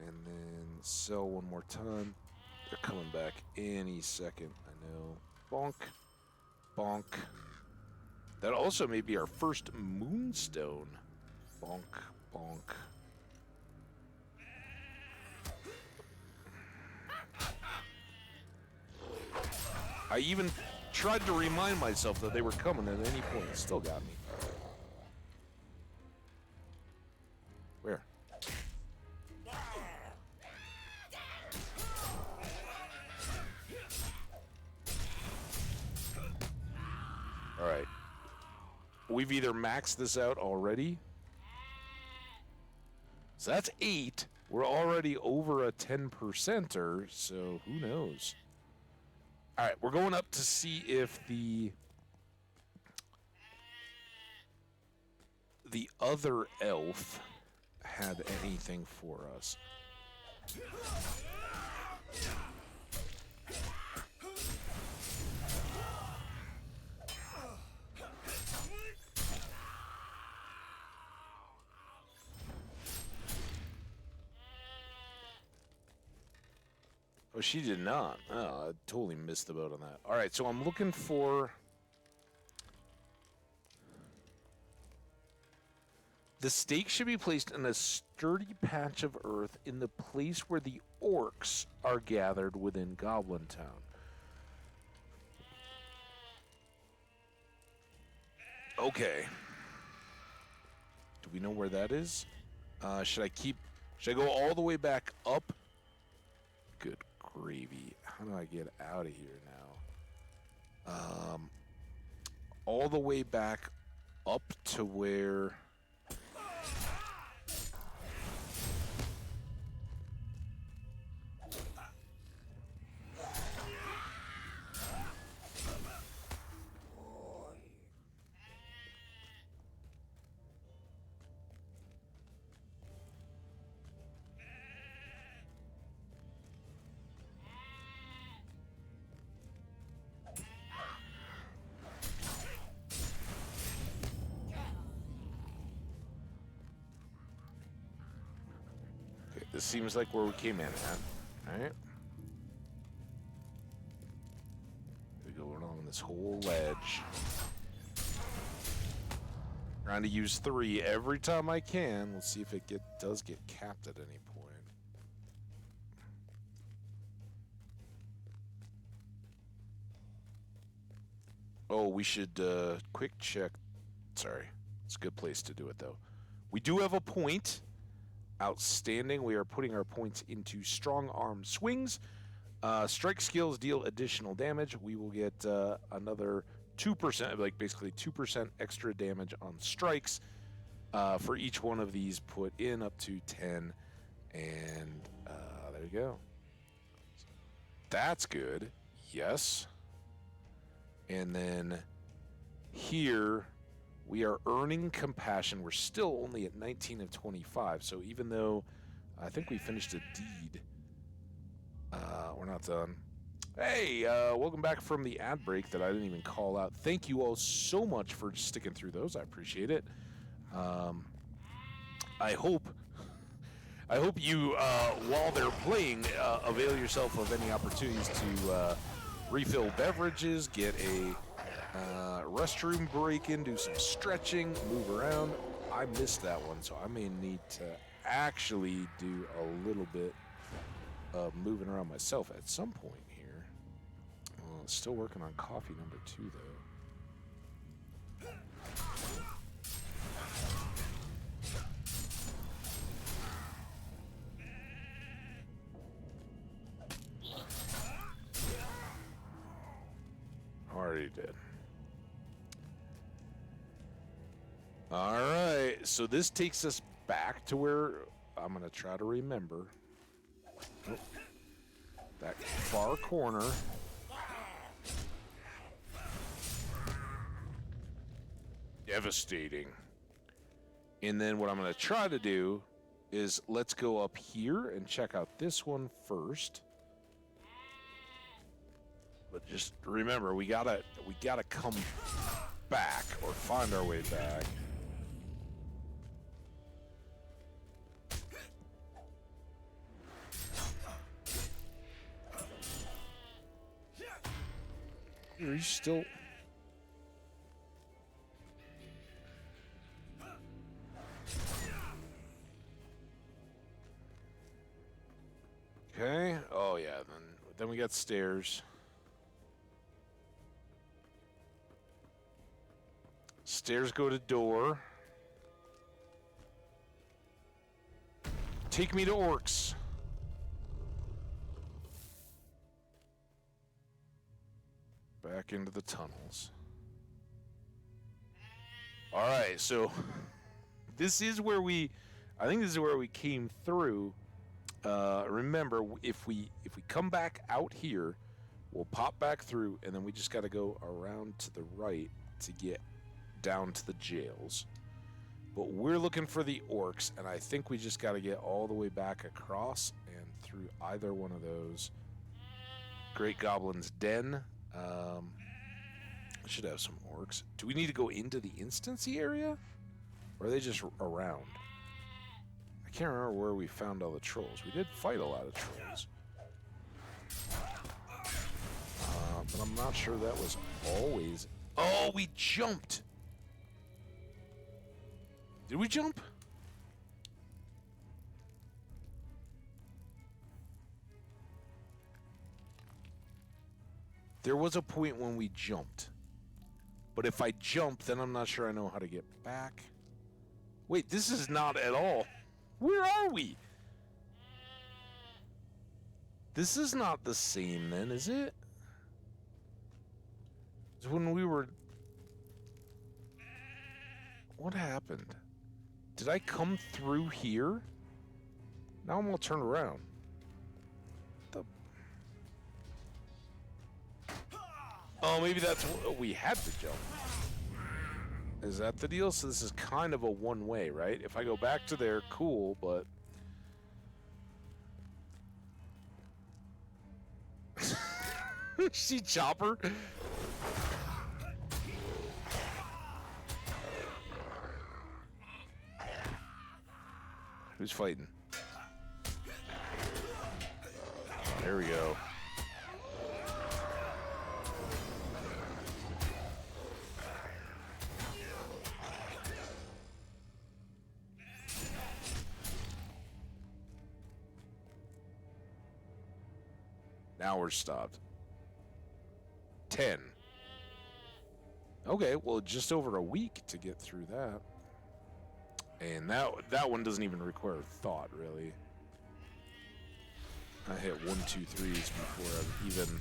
And then sell one more time. They're coming back any second, I know. Bonk. Bonk. That also may be our first moonstone. Bonk. Bonk. I even tried to remind myself that they were coming at any point. It still got me. Where? Alright. We've either maxed this out already. So that's 8. We're already over a 10%er, so who knows? All right, we're going up to see if the other elf had anything for us. Oh, she did not. Oh, I totally missed the boat on that. All right, so I'm looking for... The stake should be placed in a sturdy patch of earth in the place where the orcs are gathered within Goblin Town. Okay. Do we know where that is? Should I go all the way back up? Good gravy. How do I get out of here now? All the way back up to where... This seems like where we came in at. Alright. We go along this whole ledge. Trying to use 3 every time I can. Let's see if it does get capped at any point. Oh, we should quick check. Sorry. It's a good place to do it, though. We do have a point. Outstanding. We are putting our points into strong arm swings. Strike skills deal additional damage. We will get another 2%, like basically 2% extra damage on strikes for each one of these put in, up to 10. And there you go. That's good. Yes. And then here... we are earning compassion. We're still only at 19 of 25. So even though I think we finished a deed, we're not done. Hey, welcome back from the ad break that I didn't even call out. Thank you all so much for sticking through those. I appreciate it. I hope you, while they're playing, avail yourself of any opportunities to refill beverages, get a restroom break in, do some stretching, move around. I missed that one, so I may need to actually do a little bit of moving around myself at some point here. Still working on coffee number 2, though. Already did. All right, so this takes us back to where I'm going to try to remember. Oh, that far corner. Devastating. And then what I'm going to try to do is let's go up here and check out this one first. But just remember, we gotta come back or find our way back. Are you still? Okay. Oh yeah. Then we got stairs. Stairs go to door. Take me to orcs. Back into the tunnels. All right, so this is where I think this is where we came through Remember, if we come back out here, we'll pop back through, and then we just got to go around to the right to get down to the jails. But we're looking for the orcs, and I think we just got to get all the way back across and through either one of those. Great Goblin's Den. Should have some orcs. Do we need to go into the instancy area? Or are they just around? I can't remember where we found all the trolls. We did fight a lot of trolls. But I'm not sure that was always... Oh, we jumped! Did we jump? There was a point when we jumped. But if I jump, then I'm not sure I know how to get back. Wait, this is not at all. Where are we? This is not the same then, is it? It's when we were... What happened? Did I come through here? Now I'm all turned around. Oh, maybe that's what we had to jump. Is that the deal? So this is kind of a one-way, right? If I go back to there, cool, but... See Chopper? Who's fighting? There we go. Now we're stopped. 10. Okay, well, just over a week to get through that. And that one doesn't even require thought, really. I hit 1, 2, 3s before I've even...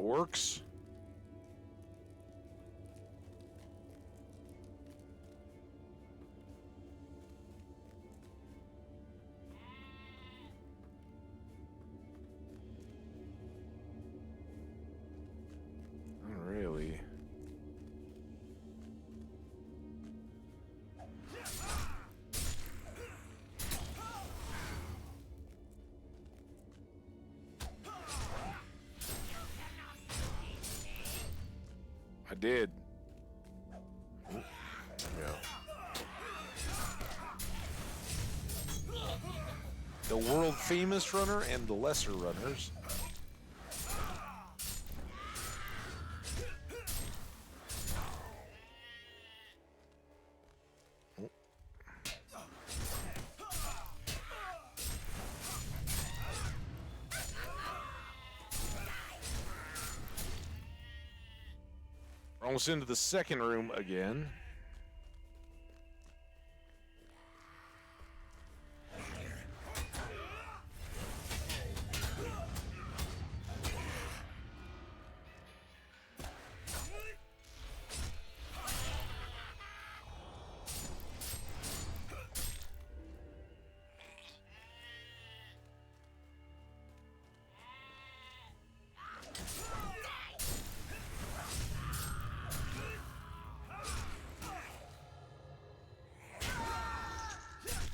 Orcs? Not really. I did. Yeah. The world famous runner and the lesser runners. Almost into the second room again.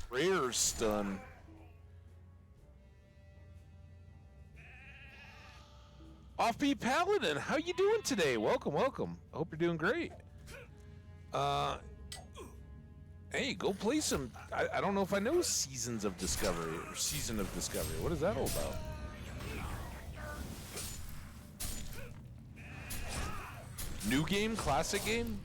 Rare stun. Offbeat Paladin, how you doing today? Welcome, welcome. I hope you're doing great. Hey, go play some. I don't know if I know Seasons of Discovery or Season of Discovery. What is that all about? New game, classic game?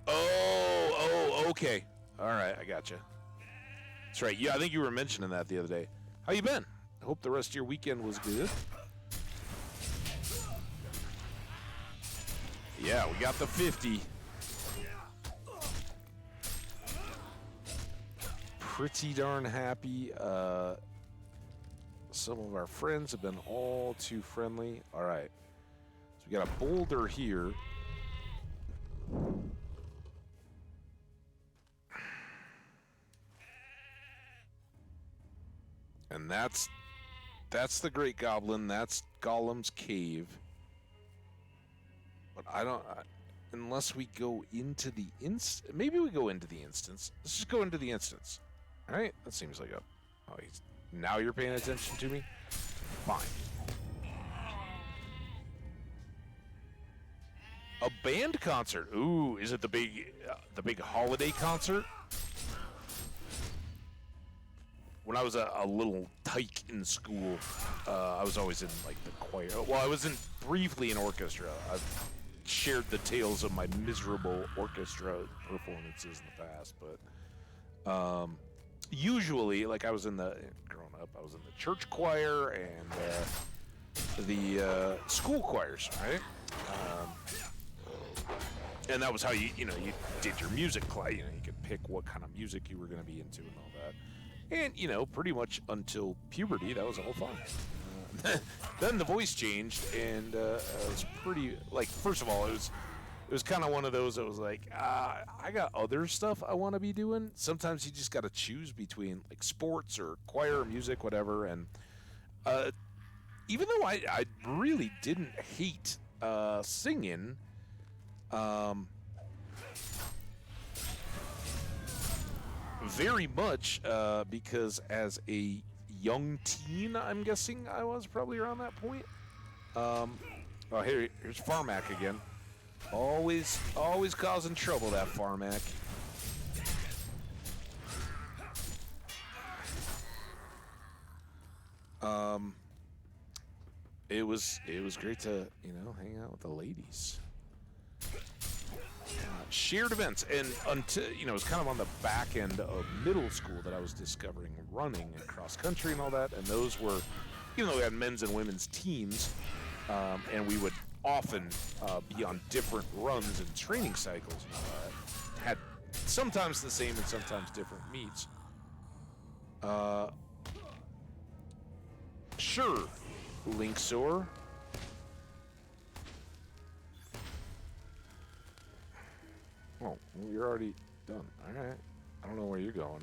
Oh, okay. All right, I gotcha. That's right. Yeah, I think you were mentioning that the other day. How you been? I hope the rest of your weekend was good. Yeah, we got the 50. Pretty darn happy. Some of our friends have been all too friendly. All right. So we got a boulder here. And that's the Great Goblin. That's Gollum's Cave. But unless we go into the maybe we go into the instance. Let's just go into the instance. All right? That seems like now you're paying attention to me? Fine. A band concert. Ooh, is it the big holiday concert? When I was a little tyke in school, I was always in like the choir. Well, I was briefly in orchestra. I've shared the tales of my miserable orchestra performances in the past, but usually, like I was growing up, I was in the church choir and the school choirs, right? And that was how you did your music class. You could pick what kind of music you were going to be into and all that. And, pretty much until puberty, that was all fine. Then the voice changed, and it was pretty, first of all, it was kind of one of those that was like, I got other stuff I want to be doing. Sometimes you just got to choose between, sports or choir or music, whatever. And even though I really didn't hate singing, very much, because as a young teen, I'm guessing I was probably around that point. Here's Farmak again. Always causing trouble, that Farmak. It was great to hang out with the ladies. Shared events, and until it was kind of on the back end of middle school that I was discovering running and cross country and all that. And those were, we had men's and women's teams, and we would often be on different runs and training cycles and all that. Had sometimes the same and sometimes different meets. Sure, Linksaur. Oh, well, you're already done. All right. I don't know where you're going.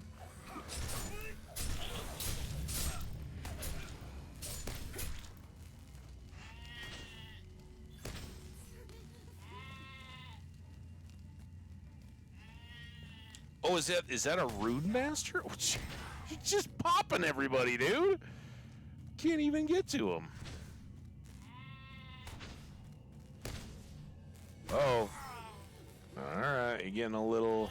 Oh, is that a Rune Master? You're just popping everybody, dude. Can't even get to him. Oh. Alright, you're getting a little...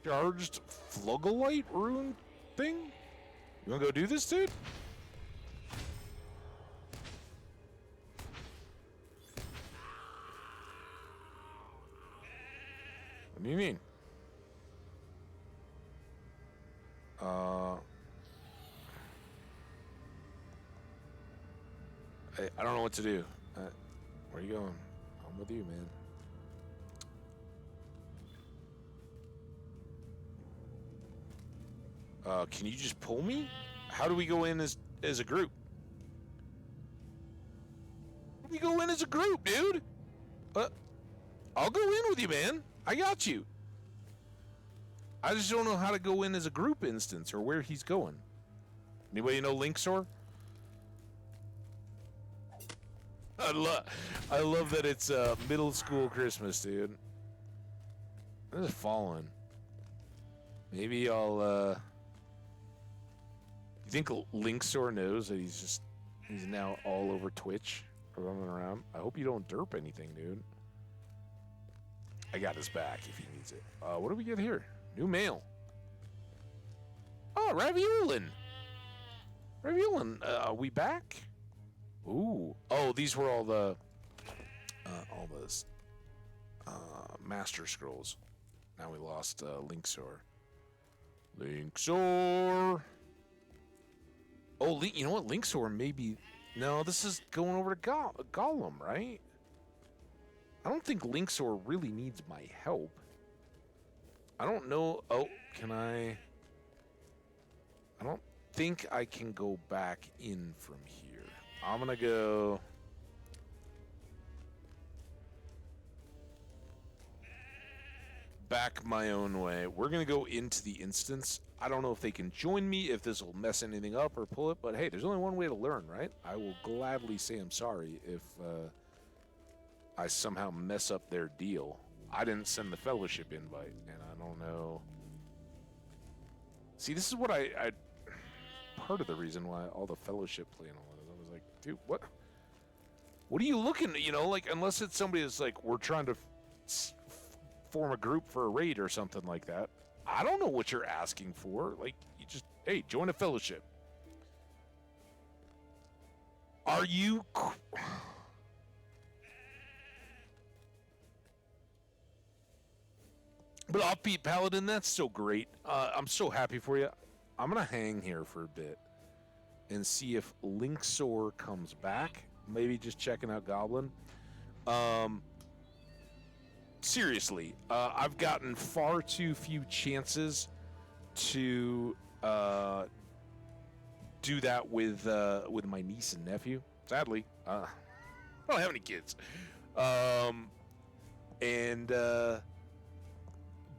Charged Fluggelite rune thing? You wanna go do this, dude? What do you mean? I don't know what to do. Where are you going? I'm with you, man. Can you just pull me? How do we go in as a group? We go in as a group, dude. I'll go in with you, man. I got you. I just don't know how to go in as a group instance or where he's going. Anybody know Linksaur? I love that it's middle school Christmas, dude. This is falling. Maybe I'll. You think Linksaur knows that he's now all over Twitch, running around? I hope you don't derp anything, dude. I got his back if he needs it. What do we get here? New mail. Oh, Raviolin. Raviolin, are we back? Ooh. Oh, these were all the Master Scrolls. Now we lost Linksaur. Linksaur. Oh, you know what? Linksaur maybe. No, this is going over to Gollum, right? I don't think Linksaur really needs my help. I don't know. Oh, can I? I don't think I can go back in from here. I'm gonna go. Back my own way. We're gonna go into the instance. I don't know if they can join me, if this will mess anything up or pull it, but hey, there's only one way to learn, right? I will gladly say I'm sorry if I somehow mess up their deal. I didn't send the fellowship invite, and I don't know. See, this is what I part of the reason why all the fellowship playing all of it. I was like, dude, what are you looking at? You know, like, unless it's somebody that's like, we're trying to form a group for a raid or something like that. I don't know what you're asking for. Like, you just, hey, join a fellowship. Are you... But Offbeat Paladin, that's so great. I'm so happy for you. I'm going to hang here for a bit and see if Linksaur comes back. Maybe just checking out Goblin. Seriously, I've gotten far too few chances to do that with my niece and nephew. Sadly, I don't have any kids.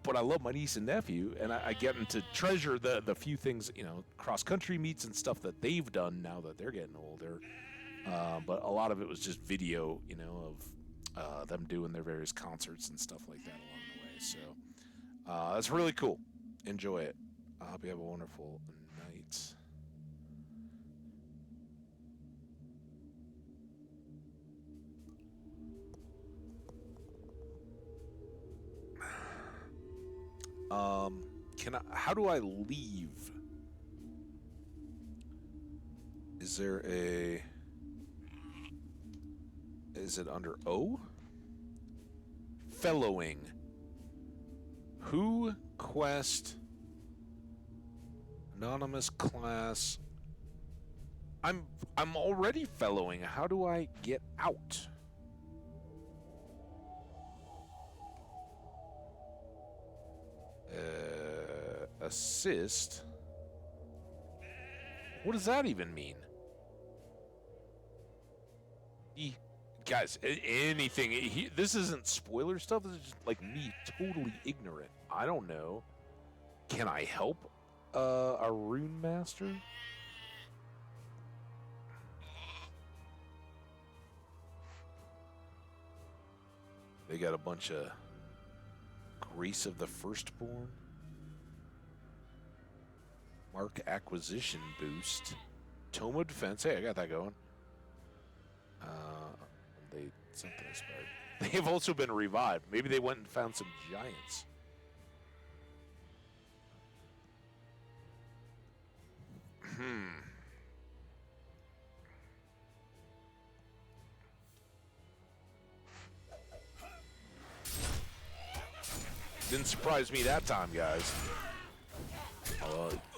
But I love my niece and nephew, and I get them to treasure the few things, you know, cross-country meets and stuff that they've done now that they're getting older. But a lot of it was just video, you know, of them doing their various concerts and stuff like that along the way. So that's really cool. Enjoy it. I hope you have a wonderful night. How do I leave? Is it under O? Fellowing. Who, quest, anonymous class. I'm already fellowing. How do I get out? Assist. What does that even mean? Guys, anything. This isn't spoiler stuff. This is just like me, totally ignorant. I don't know. Can I help a rune master? They got a bunch of Grace of the Firstborn. Mark acquisition boost. Tome of defense. Hey, I got that going. Something inspired. They have also been revived. Maybe they went and found some giants. Didn't surprise me that time, guys.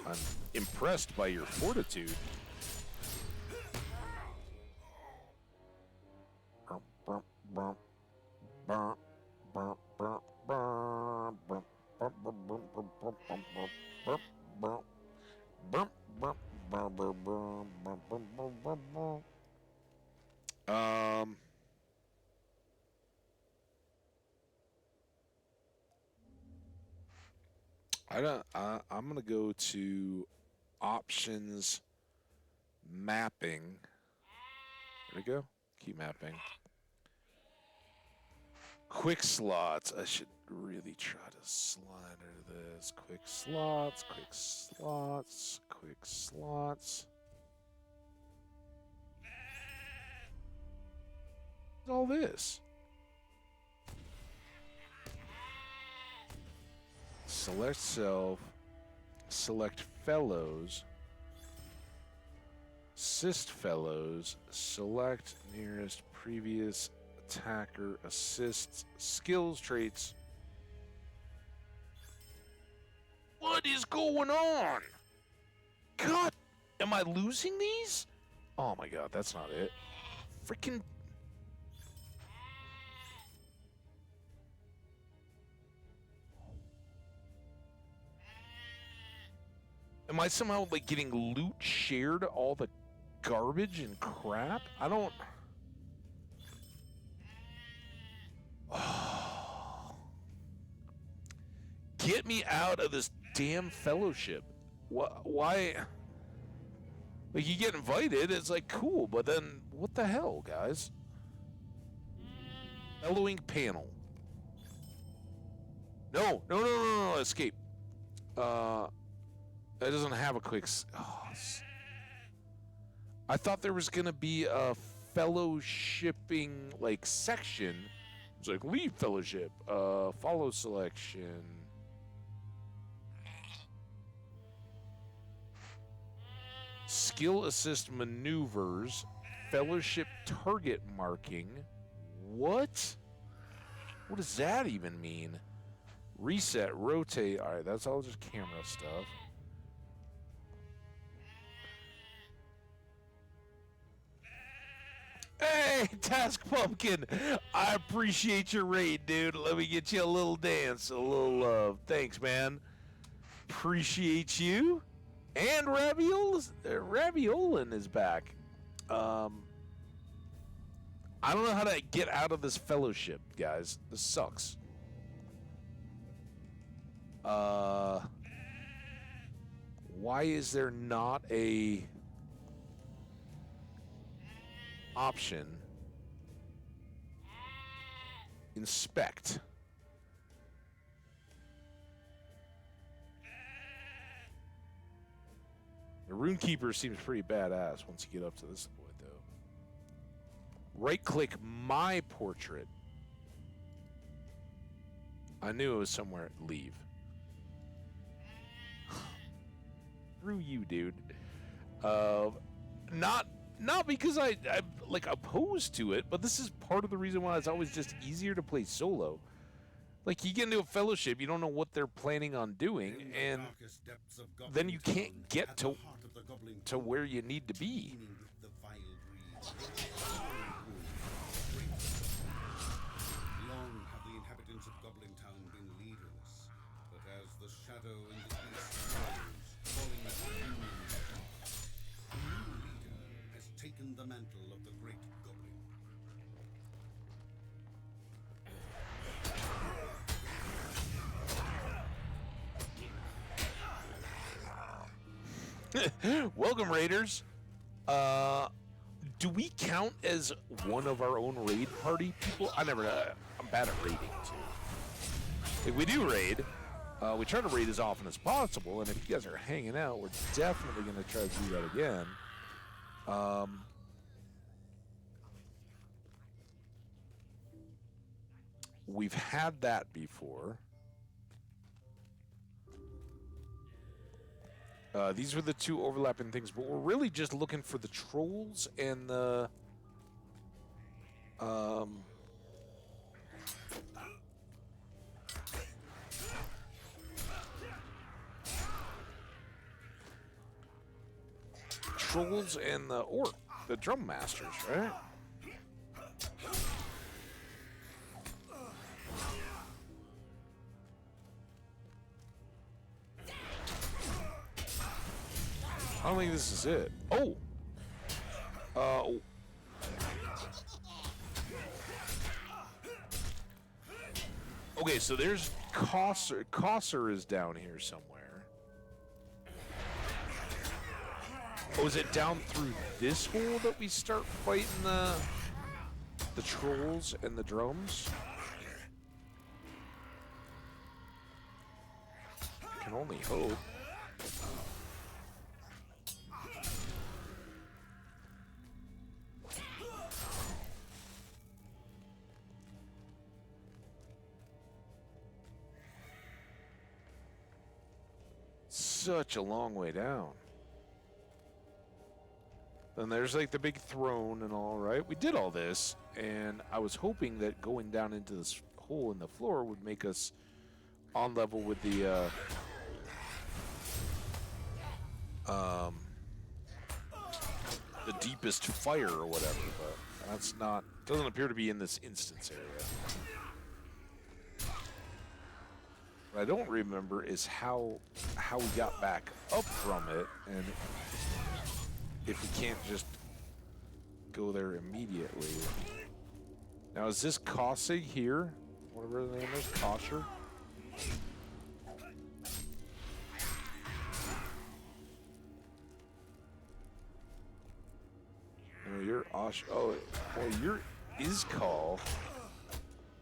I'm impressed by your fortitude. I'm gonna go to options mapping. There we go. Keep mapping. Quick slots. I should really try to slide into this. Quick slots, quick slots, quick slots. What's all this? Select self. Select fellows. Assist fellows. Select nearest previous attacker. Assists. Skills traits. What is going on? God, am I losing these? Oh my god, that's not it. Freaking. Am I somehow like getting loot shared all the garbage and crap? I don't. Oh. Get me out of this damn fellowship. Why? Like, you get invited, it's like cool, but then what the hell, guys? Bellowing panel. No, escape. That doesn't have a quick. I thought there was gonna be a fellowshipping like section. It's like leave fellowship, follow selection. Skill assist maneuvers, fellowship target marking. What? What does that even mean? Reset, rotate. All right, that's all just camera stuff. Hey, Task Pumpkin, I appreciate your raid, dude. Let me get you a little dance, a little love. Thanks, man. Appreciate you. And Raviolin is back. I don't know how to get out of this fellowship, guys. This sucks. Why is there not a option? Inspect. The Runekeeper seems pretty badass once you get up to this point, though. Right-click my portrait. I knew it was somewhere. Leave. Screw you, dude. Not because I'm like opposed to it, but this is part of the reason why it's always just easier to play solo. Like, you get into a fellowship, you don't know what they're planning on doing, and then you can't get to where you need to be. Long have the inhabitants of Goblin Town been leaderless, but as the shadow in the east grows, falling humans, a new leader has taken the mantle of the great goblin. Welcome, Raiders. Do we count as one of our own raid party people? I'm bad at raiding, too. Like, we do raid. We try to raid as often as possible, and if you guys are hanging out, we're definitely going to try to do that again. We've had that before. These were the two overlapping things, but we're really just looking for the trolls and the... trolls and the drum masters, right? I don't think this is it. Oh! Okay, so there's Cosser. Cosser is down here somewhere. Oh, is it down through this hole that we start fighting the trolls and the drums? I can only hope. Such a long way down. Then there's like the big throne and all, right? We did all this, and I was hoping that going down into this hole in the floor would make us on level with the deepest fire or whatever, but that's not, doesn't appear to be in this instance area. What I don't remember is how we got back up from it, and if we can't just go there immediately. Now, is this Kossig here? Whatever the name is, Kosher? No, you're Osh. Oh, well, you're Iskal.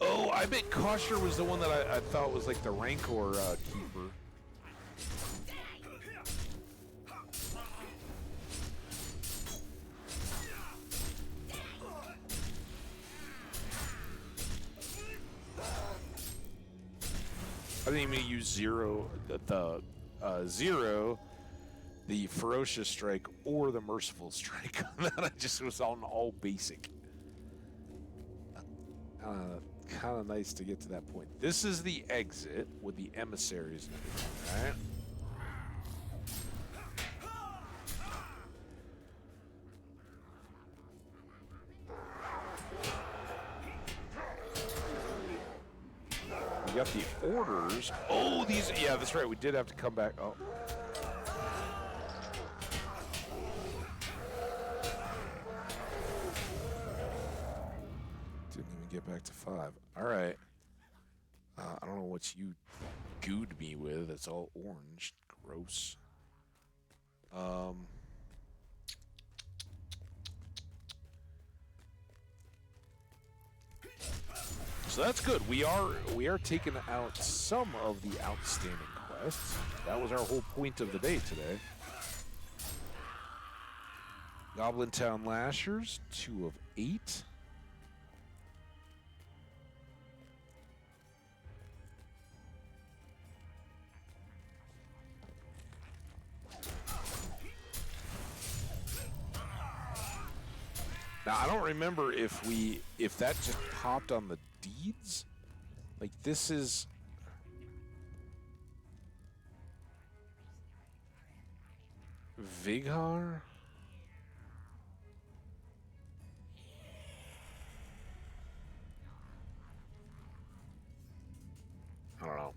Oh, I bet Kosher was the one that I thought was like the Rancor keeper. I didn't even use Zero, the Ferocious Strike, or the Merciful Strike. I just was on all basic. Kind of nice to get to that point. This is the exit with the emissaries and everything, right? We got the orders. Oh, these, yeah, that's right. We did have to come back. Oh. Didn't even get back to 5. All right. I don't know what you gooed me with. It's all orange. Gross. So that's good. We are taking out some of the outstanding quests. That was our whole point of the day today. Goblin Town Lashers, 2 of 8. Now I don't remember if that just popped on the deeds. Like this is Vighar. I don't know.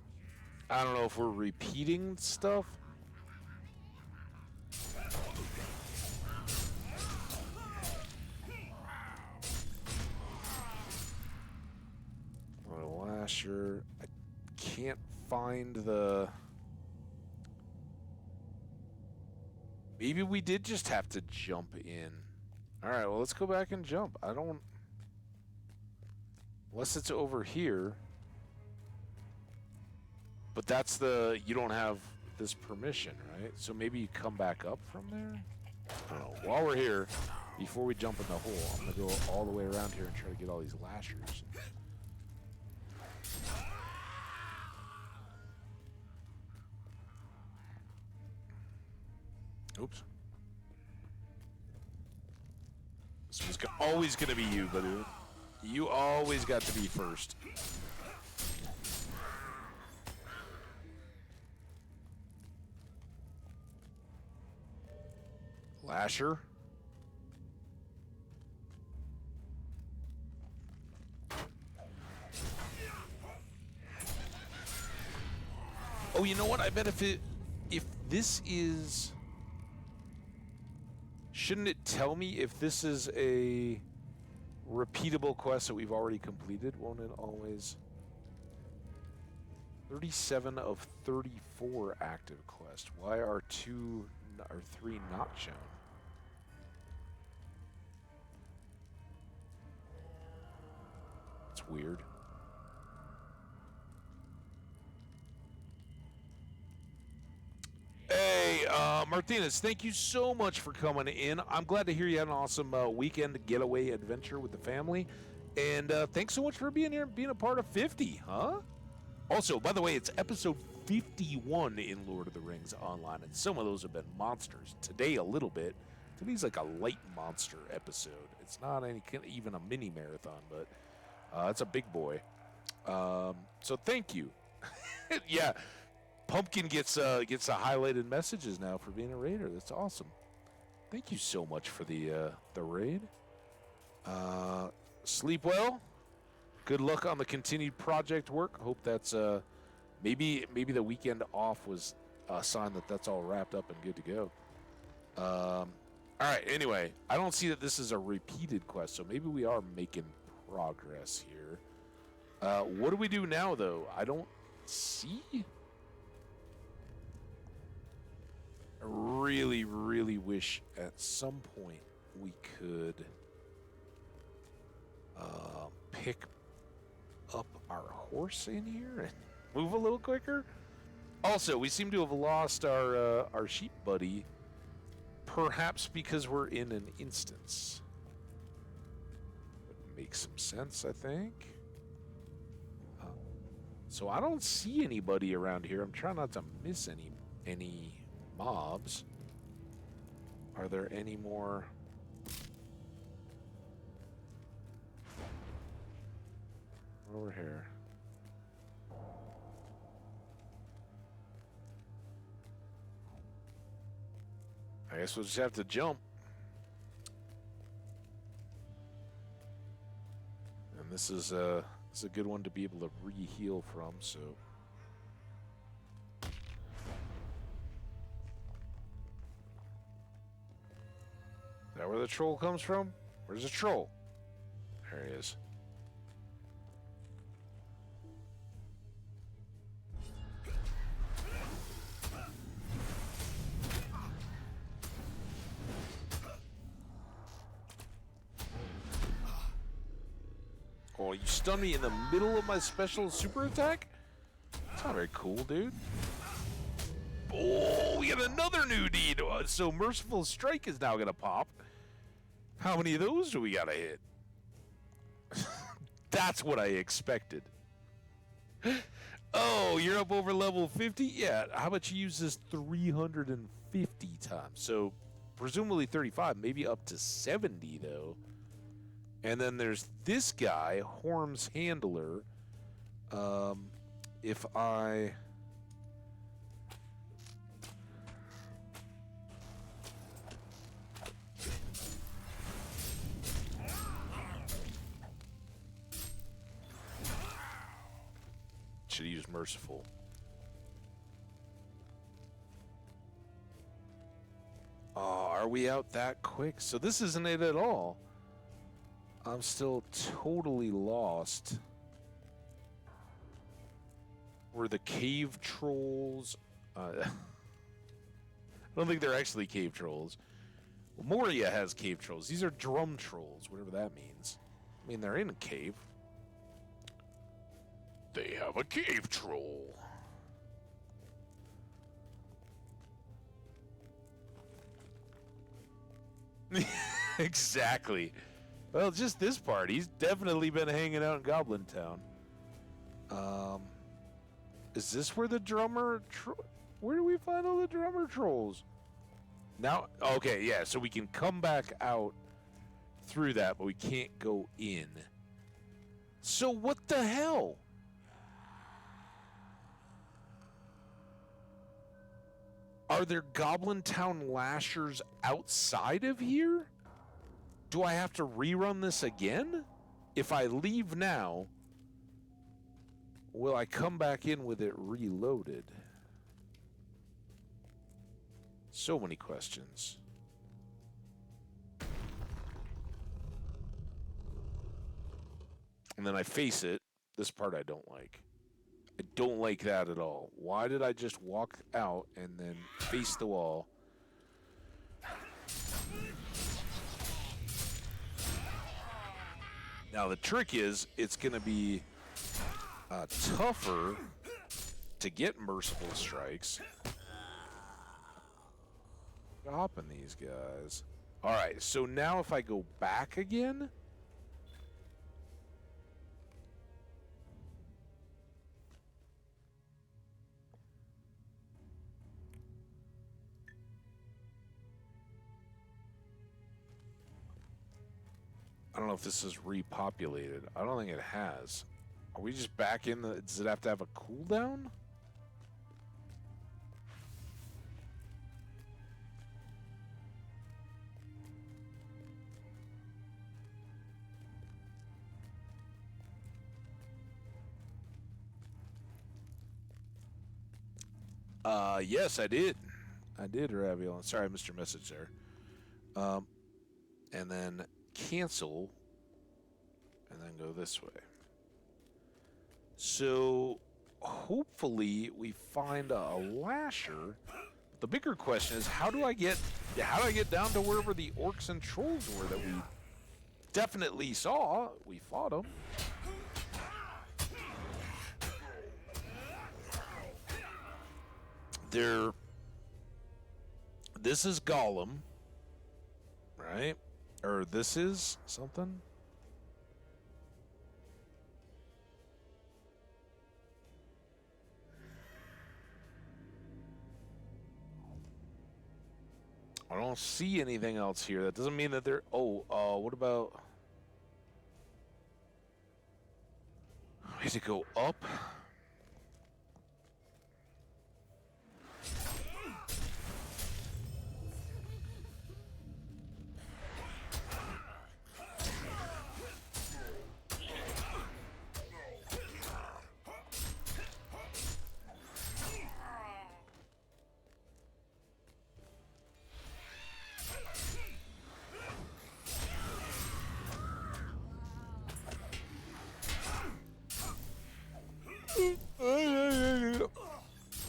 I don't know if we're repeating stuff. Lasher. I can't find the... Maybe we did just have to jump in. Alright, well, let's go back and jump. I don't... Unless it's over here. But that's the... You don't have this permission, right? So maybe you come back up from there? I don't know. While we're here, before we jump in the hole, I'm going to go all the way around here and try to get all these lashers. Oops. This was always going to be you, buddy. You always got to be first. Lasher. Oh, you know what? I bet if this is... shouldn't it tell me if this is a repeatable quest that we've already completed? Won't it always? 37 of 34 active quests. Why are 2 or 3 not shown? It's weird. Hey, Martinez, thank you so much for coming in. I'm glad to hear you had an awesome weekend getaway adventure with the family. And thanks so much for being here and being a part of 50, huh? Also, by the way, it's episode 51 in Lord of the Rings Online, and some of those have been monsters. Today, a little bit. Today's like a light monster episode. It's not even a mini marathon, but it's a big boy. So thank you. Yeah. Pumpkin gets the highlighted messages now for being a raider. That's awesome. Thank you so much for the raid. Sleep well. Good luck on the continued project work. Hope that's maybe the weekend off was a sign that that's all wrapped up and good to go. All right. Anyway, I don't see that this is a repeated quest, so maybe we are making progress here. What do we do now, though? I don't see. I really, really wish at some point we could pick up our horse in here and move a little quicker. Also, we seem to have lost our sheep buddy, perhaps because we're in an instance. Would make some sense, I think. So I don't see anybody around here. I'm trying not to miss any mobs. Are there any more? Over here. I guess we'll just have to jump. And this is a good one to be able to re-heal from, so. Is that where the troll comes from? Where's the troll? There he is. Oh, you stunned me in the middle of my special super attack? That's not very cool, dude. Oh, we got another new deed. So Merciful Strike is now going to pop. How many of those do we got to hit? That's what I expected. Oh, you're up over level 50? Yeah, how about you use this 350 times? So presumably 35, maybe up to 70, though. And then there's this guy, Horm's Handler. If I... should use Merciful. Oh, are we out that quick? So this isn't it at all. I'm still totally lost. Were the cave trolls? I don't think they're actually cave trolls. Well, Moria has cave trolls. These are drum trolls, whatever that means. I mean, they're in a cave. They have a cave troll. Exactly. Well, just this part. He's definitely been hanging out in Goblin Town. Is this where the drummer... where do we find all the drummer trolls? Now, okay, yeah, so we can come back out through that, but we can't go in. So what the hell? Are there Goblin Town lashers outside of here? Do I have to rerun this again? If I leave now, will I come back in with it reloaded? So many questions. and then I face it. This part I don't like. I don't like that at all. Why did I just walk out and then face the wall? Now the trick is, it's going to be tougher to get merciful strikes. Stopping these guys. All right, so now if I go back again, I don't know if this is repopulated. I don't think it has. Are we just back in the... Does it have to have a cooldown? Yes, I did. I did, Raviol. Sorry, I missed your message there. And then cancel, and then go this way. So hopefully we find a lasher. The bigger question is, how do I get down to wherever the orcs and trolls were that we definitely saw? We fought them. This is Gollum, right? Or this is something? I don't see anything else here. That doesn't mean that they're... Oh, what about... Does it go up?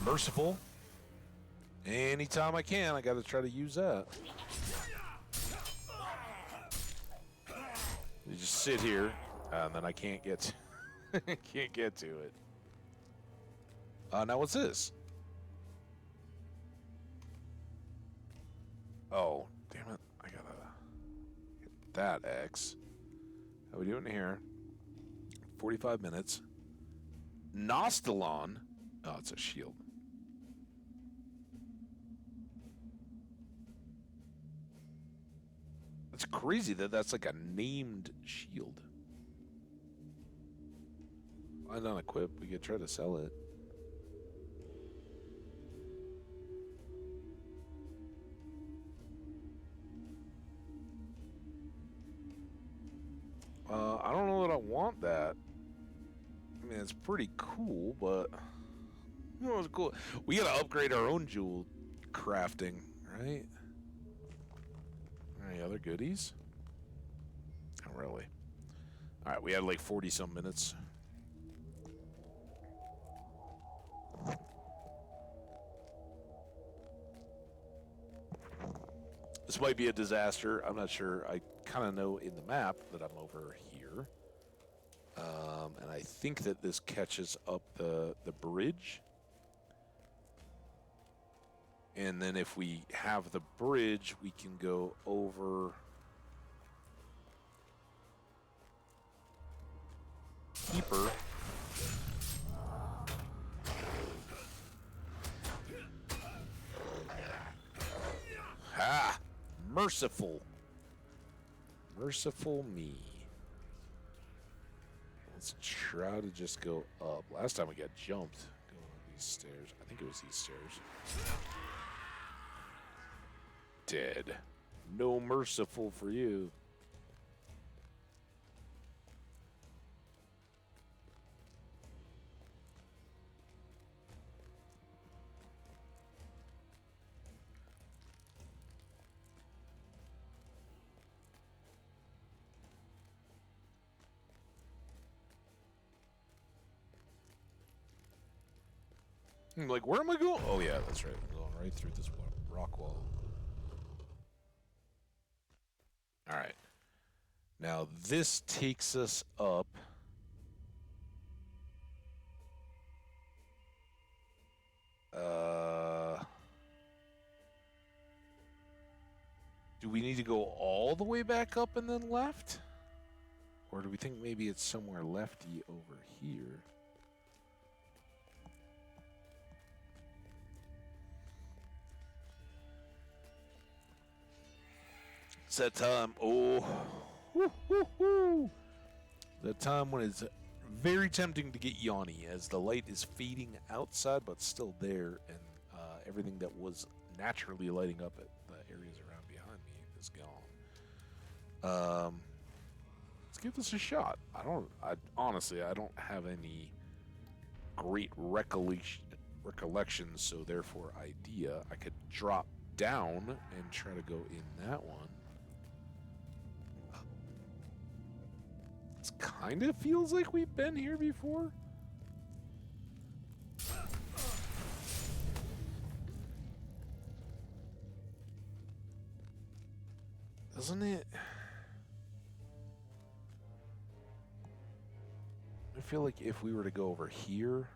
Merciful. Anytime I can, I gotta try to use that. You just sit here, and then I can't get can't get to it. Now what's this? Oh, damn it. I gotta hit that X. How we doing here? 45 minutes. Nostalon. Oh, it's a shield. It's crazy that that's like a named shield. Why not equip? We could try to sell it. I don't know that I want that. I mean, it's pretty cool, but... You know, it's cool. We gotta upgrade our own jewel crafting, right? Any other goodies? Not really. Alright, we had like 40-some minutes. This might be a disaster. I'm not sure. I kind of know in the map that I'm over here. And I think that this catches up the bridge. And then if we have the bridge, we can go over... Keeper. Ha! Merciful. Merciful me. Let's try to just go up. Last time we got jumped. Going up these stairs. I think it was these stairs. Dead. No merciful for you. I'm like, where am I going? Oh yeah, that's right. I'm going right through this rock wall. All right. Now this takes us up. Do we need to go all the way back up and then left? Or do we think maybe it's somewhere lefty over here? It's that time. Oh, woo, woo, woo. That time when it's very tempting to get yawny as the light is fading outside but still there, and everything that was naturally lighting up at the areas around behind me is gone. Let's give this a shot. Honestly, I don't have any great recollections, so therefore idea. I could drop down and try to go in that one. It kind of feels like we've been here before. Doesn't it? I feel like if we were to go over here,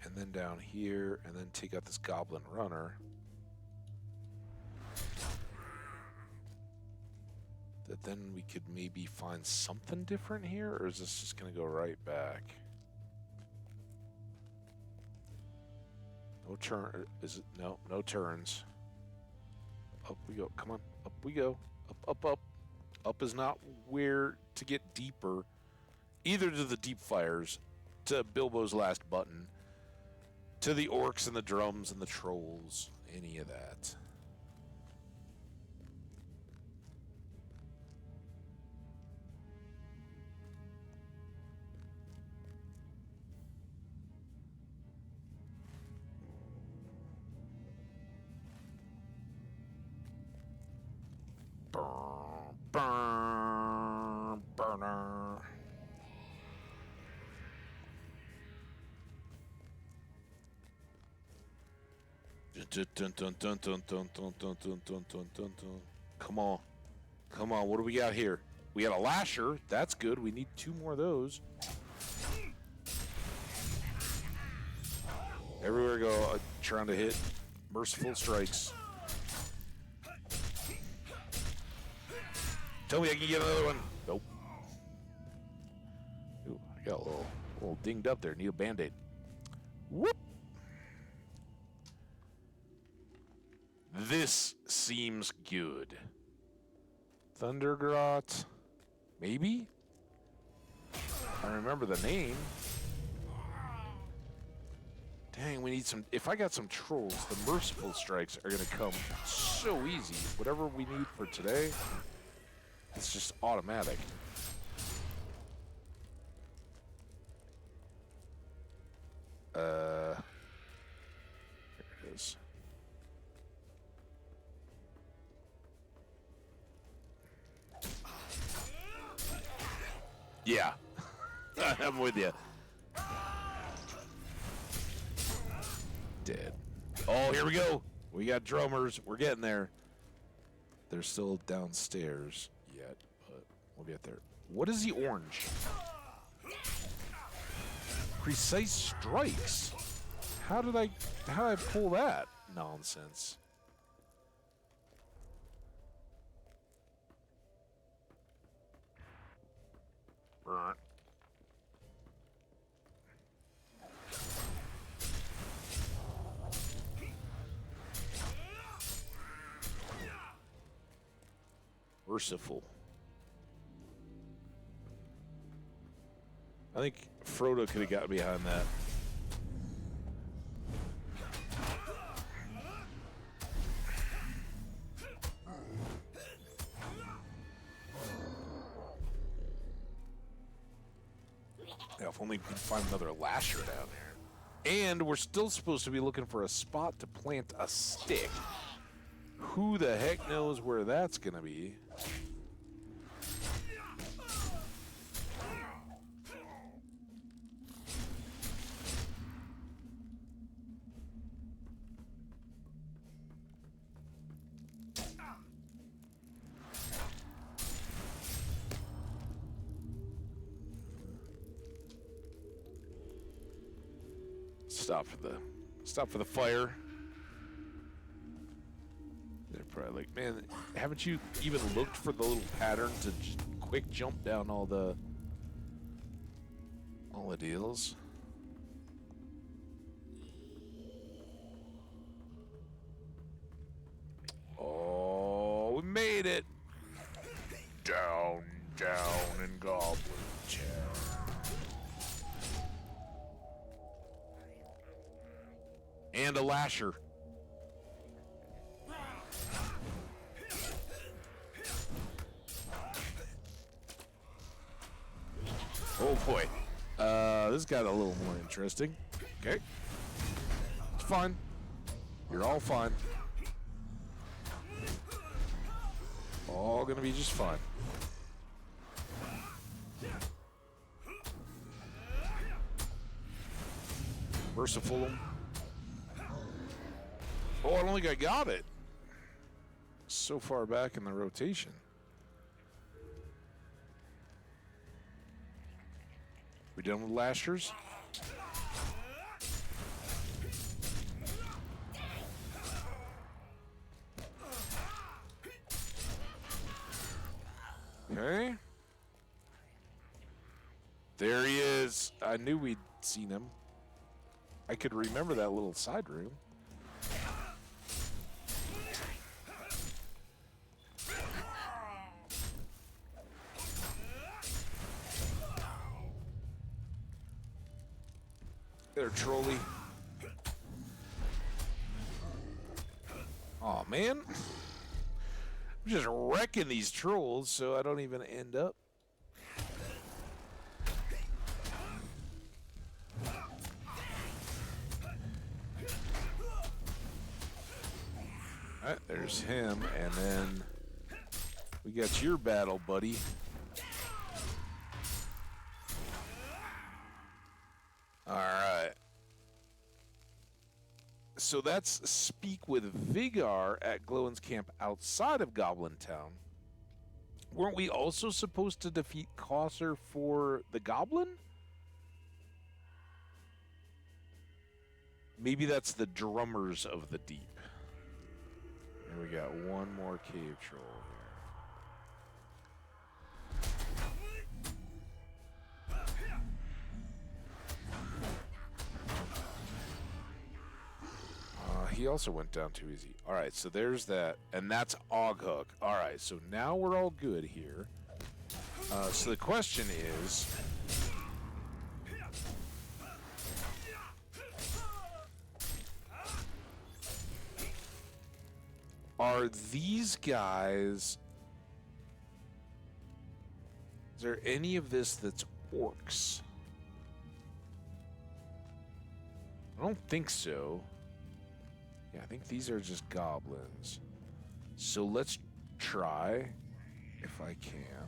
and then down here, and then take out this goblin runner, that then we could maybe find something different here, or is this just going to go right back? No turn. Is it? No, no turns. Up we go. Come on. Up we go. Up, up, up. Up is not where to get deeper. Either to the deep fires, to Bilbo's last button, to the orcs and the drums and the trolls, any of that. Burner. Come on. Come on, what do we got here? We got a lasher. That's good. We need 2 more of those. Everywhere I go, trying to hit merciful strikes. Tell me I can get another one. Nope. Ooh, I got a little dinged up there. Need a band-aid. Whoop. This seems good. Thundergrot. Maybe? I remember the name. Dang, we need some... If I got some trolls, the merciful strikes are going to come so easy. Whatever we need for today, it's just automatic. Here it is. Yeah, I'm with you. Dead. Oh, here we go. We got drummers. We're getting there. They're still downstairs yet, but we'll get there. What is the orange? Precise strikes. How did I pull that nonsense? Merciful. I think Frodo could have got behind that. Yeah, if only we could find another lasher down there. And we're still supposed to be looking for a spot to plant a stick. Who the heck knows where that's gonna be? Stop for the fire. They're probably like, man, haven't you even looked for the little pattern to just quick jump down all the deals? Oh, we made it. Down in Goblin Town. And a lasher. Oh boy. This got a little more interesting. Okay. It's fine. You're all fine. All gonna be just fine. Merciful. Oh, I don't think I got it. So far back in the rotation. We done with lashers? Okay. There he is. I knew we'd seen him. I could remember that little side room. There, trolley. Oh man. I'm just wrecking these trolls so I don't even end up. Alright, there's him, and then we got your battle, buddy. Alright. So that's Speak with Vigar at Glowin's camp outside of Goblin Town. Weren't we also supposed to defeat Cosser for the Goblin? Maybe that's the Drummers of the Deep. And we got one more cave troll here. He also went down too easy. All right, so there's that, and that's Oghook. All right, so now we're all good here. So the question is, are these guys, is there any of this that's orcs? I don't think so. Yeah, I think these are just goblins. So let's try, if I can.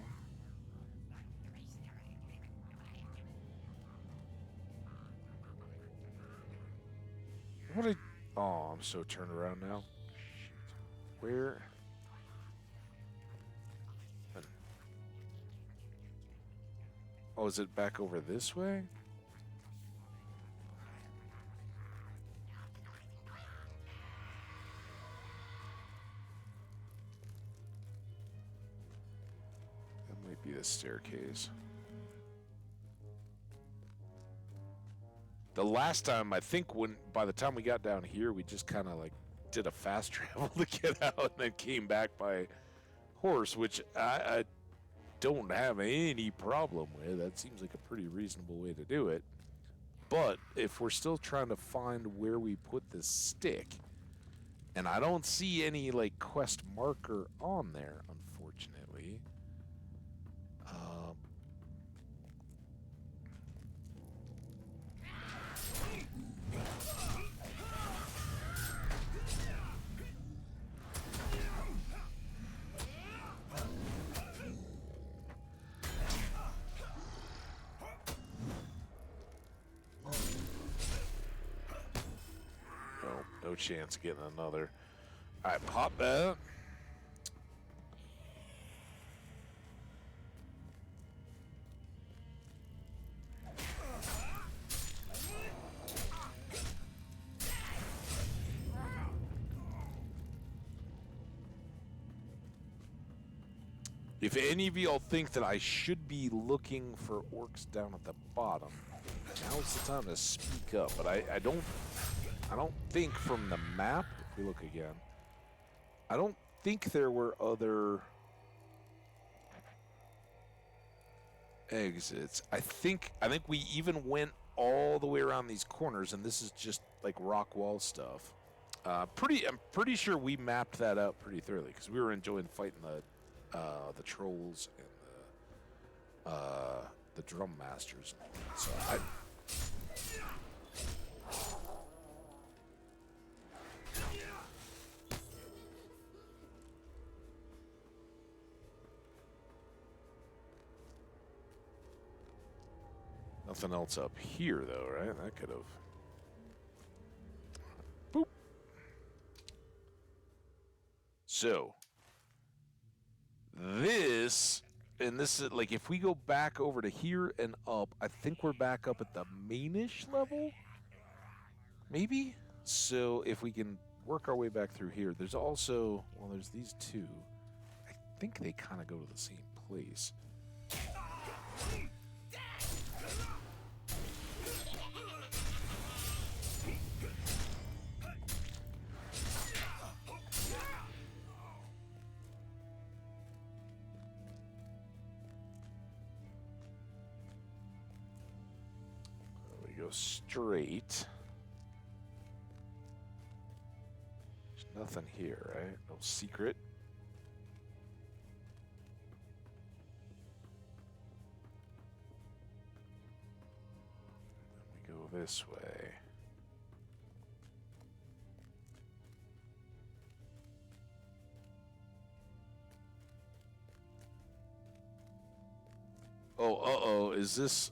What? Oh, I'm so turned around now. Where? Oh, is it back over this way? That might be the staircase. The last time, I think by the time we got down here, we just kind of like did a fast travel to get out and then came back by horse, which I don't have any problem with. That seems like a pretty reasonable way to do it. But if we're still trying to find where we put this stick, and I don't see any like quest marker on there, unfortunately. No chance of getting another. All right, pop that. If any of y'all think that I should be looking for orcs down at the bottom, now's the time to speak up. But I don't think from the map, if we look again, I don't think there were other exits. I think we even went all the way around these corners, and this is just like rock wall stuff. I'm pretty sure we mapped that out pretty thoroughly because we were enjoying fighting the trolls and the drum masters. So nothing else up here though, right? That could have. Boop. So this is like if we go back over to here and up, I think we're back up at the mainish level, maybe. So if we can work our way back through here, there's also there's these two. I think they kind of go to the same place. Straight. There's nothing here, right? No secret. Then we go this way. Oh, uh-oh, is this...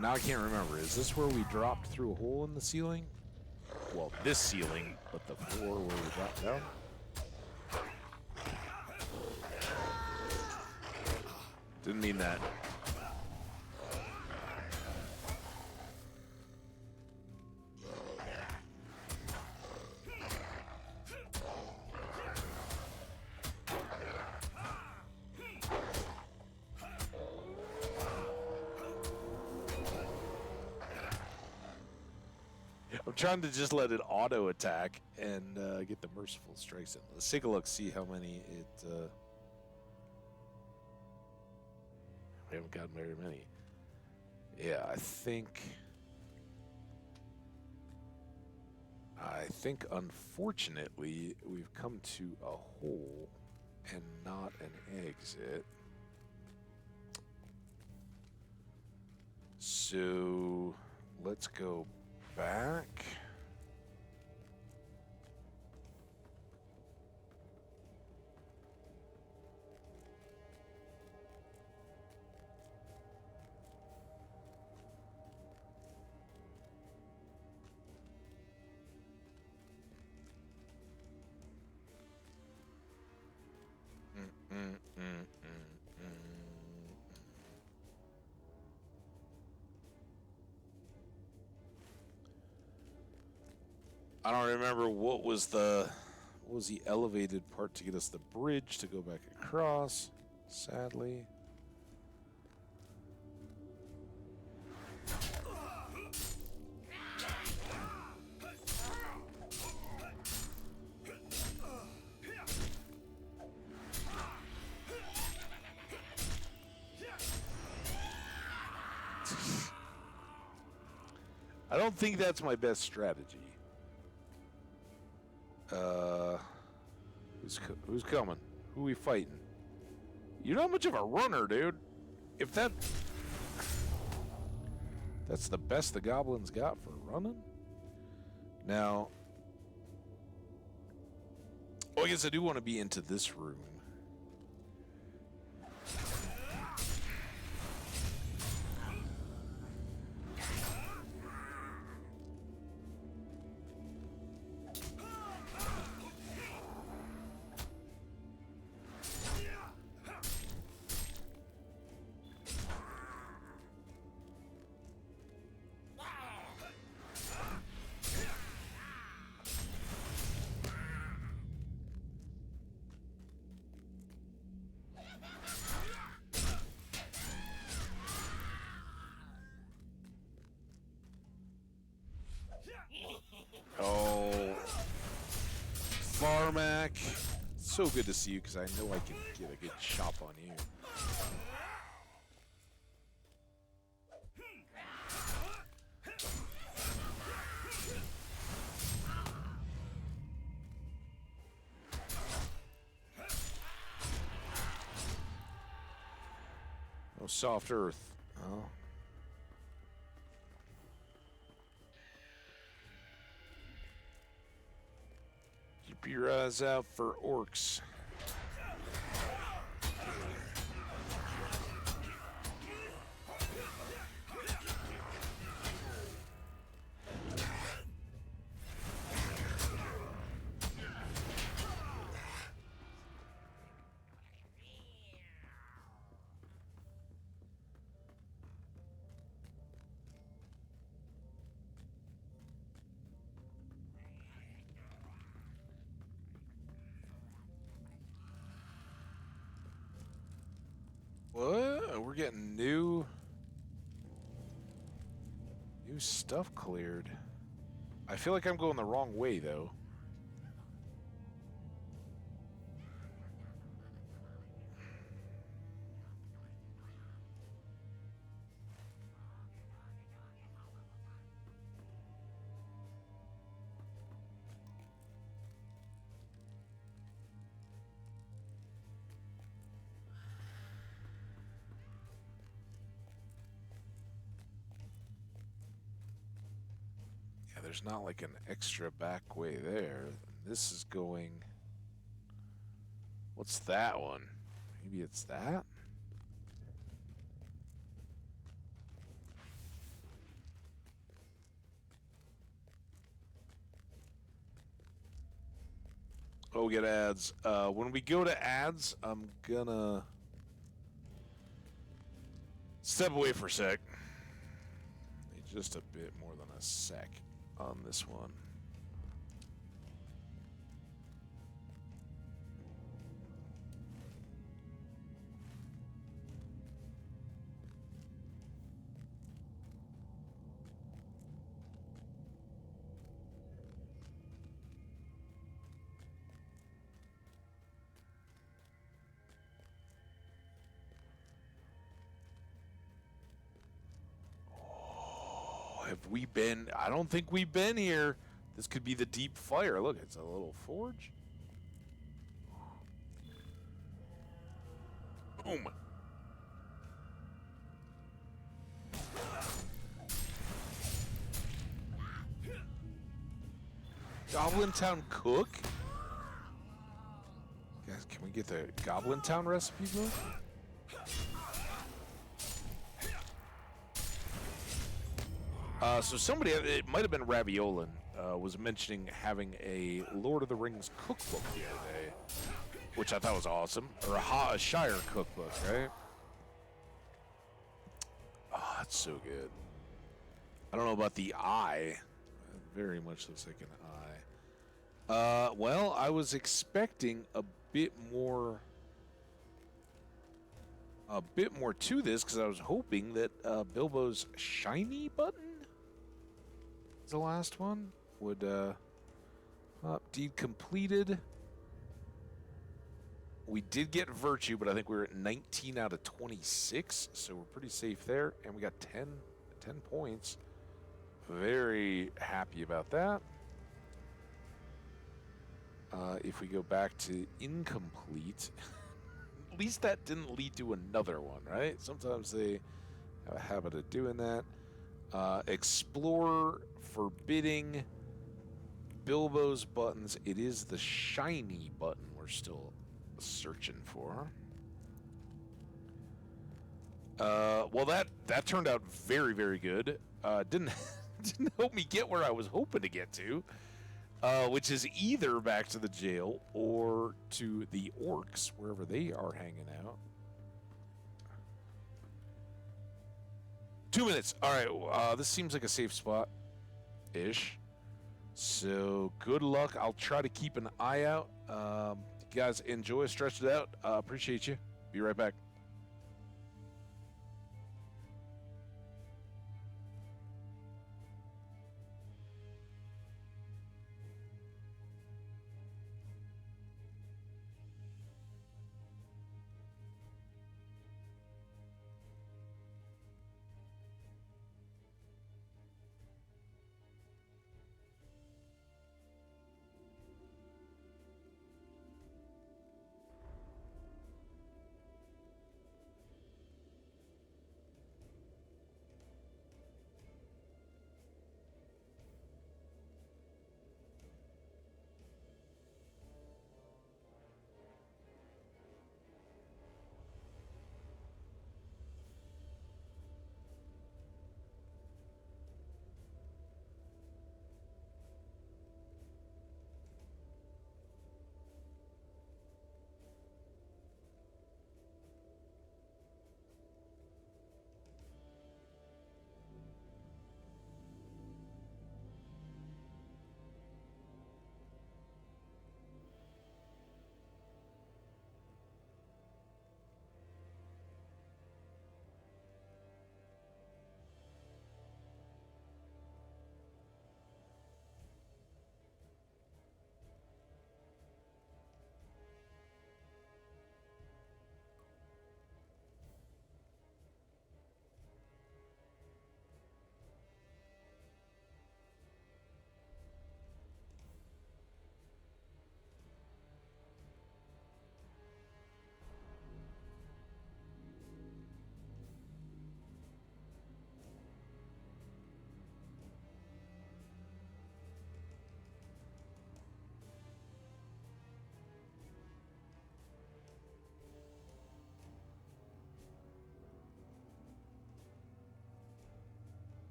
Now I can't remember. Is this where we dropped through a hole in the ceiling? Well, this ceiling, but the floor where we dropped down? Didn't mean that. I'm trying to just let it auto attack and get the merciful strikes in. Let's take a look, see how many it. We haven't gotten very many. Yeah, I think unfortunately we've come to a hole and not an exit. So let's go back. I don't remember what was the elevated part to get us the bridge to go back across, sadly. I don't think that's my best strategy. Who's coming? Who we fighting? You're not much of a runner, dude. If that's the best the goblins got for running. Now, I guess I do want to be into this room. Carmack. So good to see you because I know I can get a good chop on you. Oh, soft earth. Oh. Keep your eyes out for orcs. What? We're getting new stuff cleared. I feel like I'm going the wrong way, though. Yeah, there's not like an extra back way there. This is going... What's that one? Maybe it's that? Oh, we get ads. When we go to ads, I'm gonna step away for a sec. Need just a bit more than a sec on this one. Have we been? I don't think we've been here. This could be the deep fire. Look, it's a little forge. Boom. Goblin Town cook? Guys, can we get the Goblin Town recipe book? So somebody, it might have been Raviolin, was mentioning having a Lord of the Rings cookbook the other day, which I thought was awesome. Or a Shire cookbook, right? Oh, that's so good. I don't know about the eye. It very much looks like an eye. Well, I was expecting a bit more to this because I was hoping that Bilbo's shiny button, the last one, would deed completed. We did get virtue, but I think we were at 19 out of 26, so we're pretty safe there. And we got 10 points. Very happy about that. If we go back to incomplete, at least that didn't lead to another one, right? Sometimes they have a habit of doing that. Explorer, forbidding, Bilbo's buttons. It is the shiny button we're still searching for. Well, that turned out very, very good. Didn't help me get where I was hoping to get to, which is either back to the jail or to the orcs, wherever they are hanging out. 2 minutes. All right. This seems like a safe spot-ish. So good luck. I'll try to keep an eye out. You guys enjoy. Stretch it out. Appreciate you. Be right back.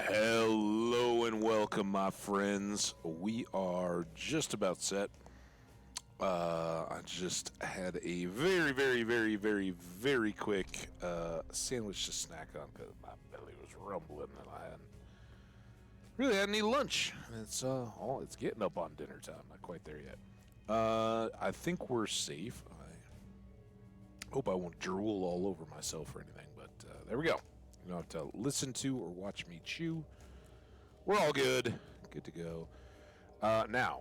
Hello and welcome, my friends. We are just about set. I just had a very quick sandwich to snack on because my belly was rumbling and I hadn't really had any lunch. It's getting up on dinner time. Not quite there yet. I think we're safe. I hope I won't drool all over myself or anything, but there we go. You don't have to listen to or watch me chew. We're all good. Good to go. Now,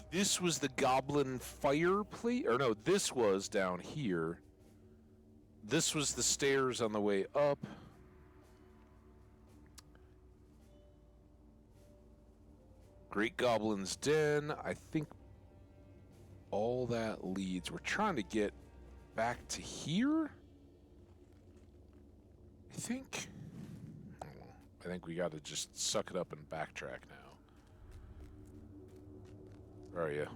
this was the goblin fireplace. Or no, this was down here. This was the stairs on the way up. Great Goblin's Den. I think all that leads. We're trying to get back to here. I think we got to just suck it up and backtrack now. Where are you?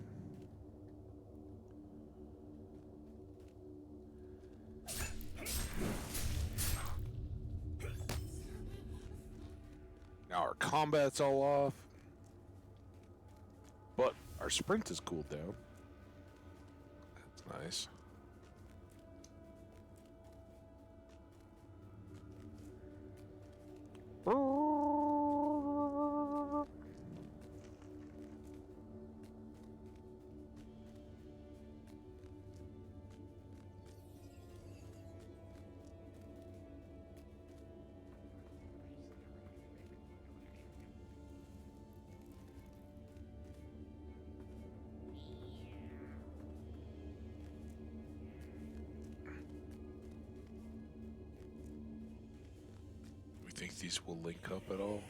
Now our combat's all off. But our sprint is cooled down. That's nice. Think these will link up at all?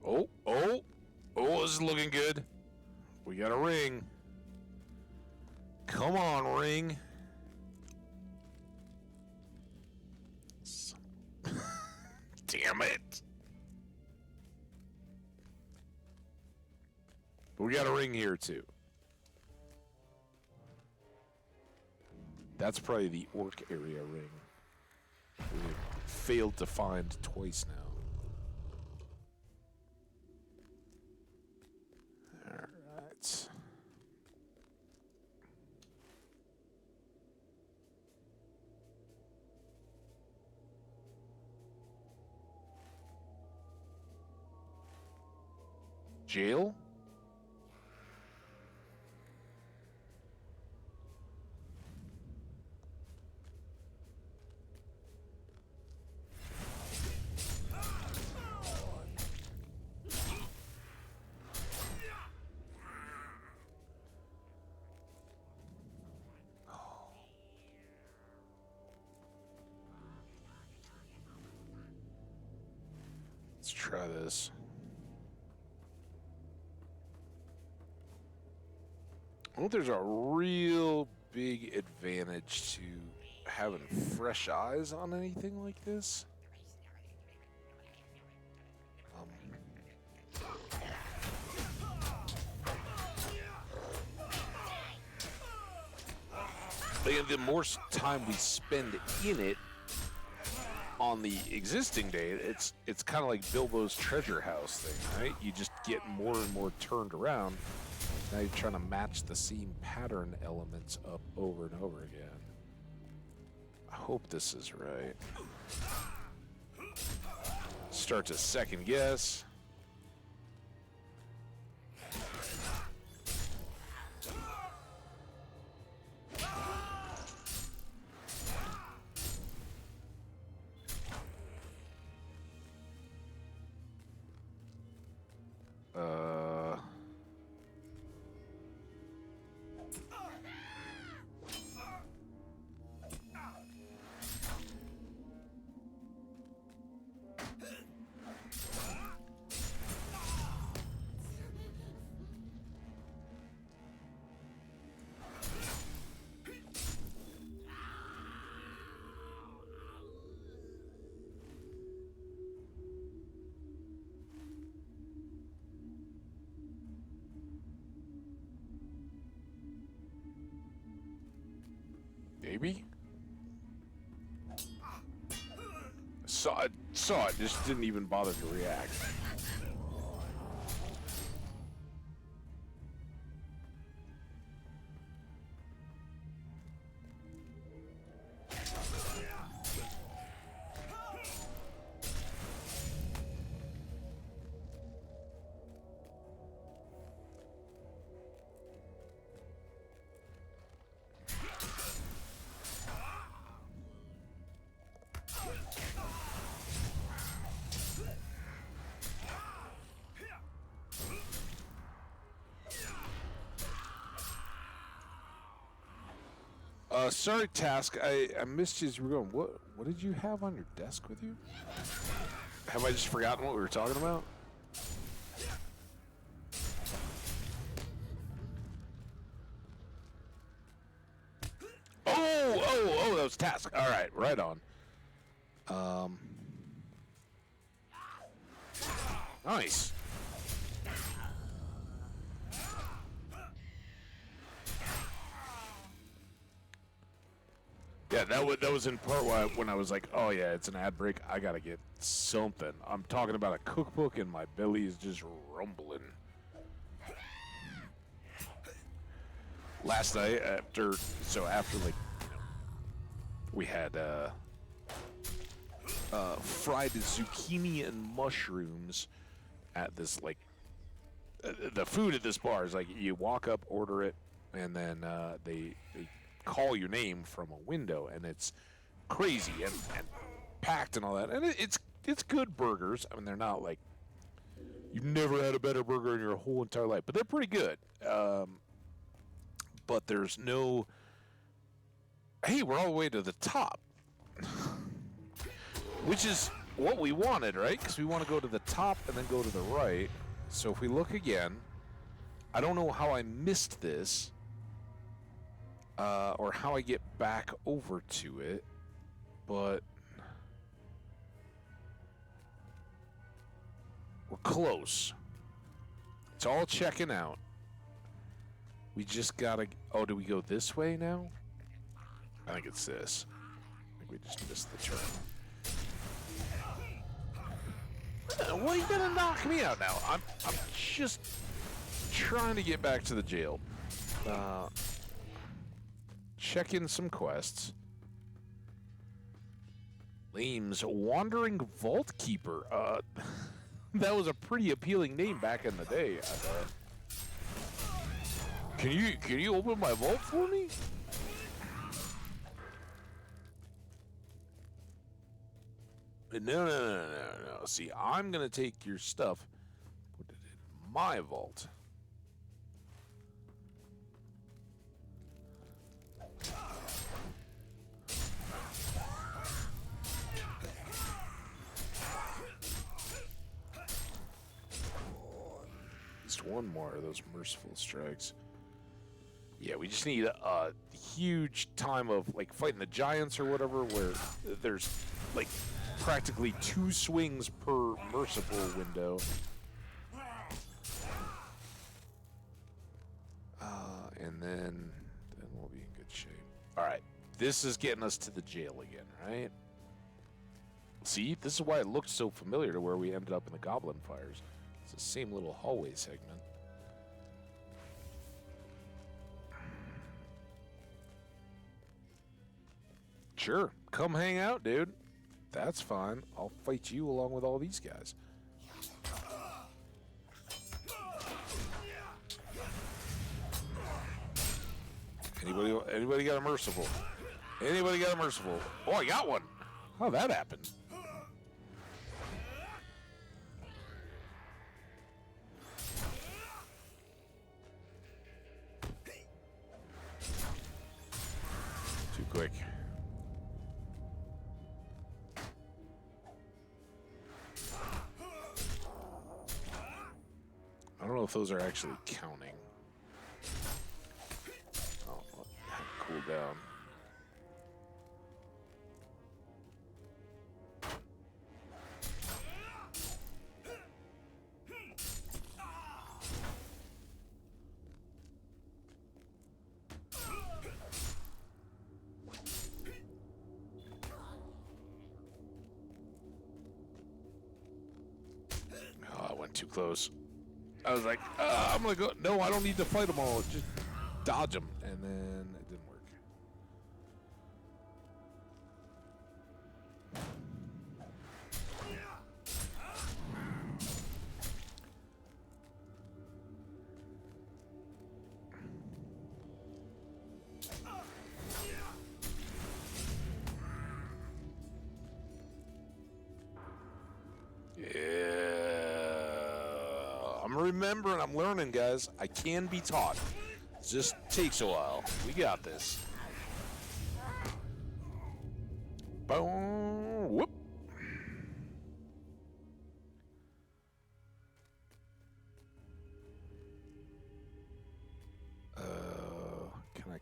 Oh, this is looking good. We got a ring. Come on, ring. Damn it. We got a ring here too. That's probably the orc area ring. We failed to find twice now. Alright. Jail? Let's try this. I think there's a real big advantage to having fresh eyes on anything like this. The more time we spend in it, on the existing day, it's kind of like Bilbo's treasure house thing, right? You just get more and more turned around. Now you're trying to match the same pattern elements up over and over again. I hope this is right. Start to second guess. Maybe? Saw it, just didn't even bother to react. Sorry, Task. I missed you as you were going. What did you have on your desk with you? Have I just forgotten what we were talking about? Oh, that was Task. All right, right on. Nice. Yeah, that was in part when I was like, oh yeah, it's an ad break. I gotta get something. I'm talking about a cookbook, and my belly is just rumbling. Last night after like, we had fried zucchini and mushrooms at this like the food at this bar is like you walk up, order it, and then they call your name from a window, and it's crazy and packed and all that, and it's good burgers. I mean, they're not like you've never had a better burger in your whole entire life, but they're pretty good. But there's no, hey, we're all the way to the top, which is what we wanted, right? Because we want to go to the top and then go to the right. So if we look again, I don't know how I missed this. Or how I get back over to it, but we're close. It's all checking out. We just gotta... Oh, do we go this way now? I think it's this. I think we just missed the turn. Why are you gonna knock me out now? I'm just trying to get back to the jail. Check in some quests. Lames, Wandering Vault Keeper. That was a pretty appealing name back in the day. Can you open my vault for me? No. See, I'm gonna take your stuff, put it in my vault. One more of those merciful strikes. Yeah, we just need a huge time of like fighting the giants or whatever, where there's like practically 2 swings per merciful window. And then we'll be in good shape. All right, this is getting us to the jail again, right? See, this is why it looked so familiar to where we ended up in the Goblin Fires. It's the same little hallway segment. Sure, come hang out, dude. That's fine. I'll fight you along with all these guys. Anybody got a merciful? Anybody got a merciful? Oh, I got one. How'd that happen? Too quick. I don't know if those are actually counting. Oh, cool down. too close. I was like, I'm gonna go. No, I don't need to fight them all. Just dodge them, and then it didn't work. I'm remembering, I'm learning, guys. I can be taught. It just takes a while. We got this. Boom. Whoop. Can I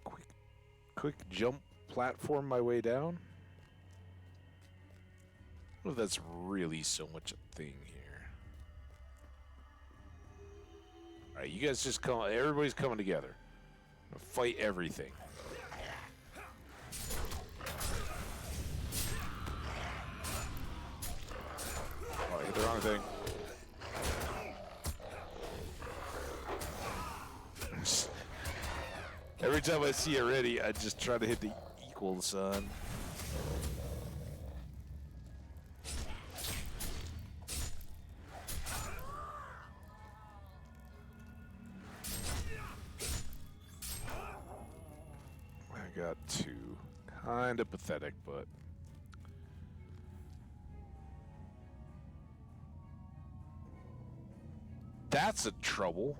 quick jump platform my way down? I don't know if that's really so much a thing here. Alright, you guys just come. Everybody's coming together. Fight everything. Oh, I hit the wrong thing. Every time I see it ready, I just try to hit the equal sign. I got two. Kind of pathetic, but... That's a trouble.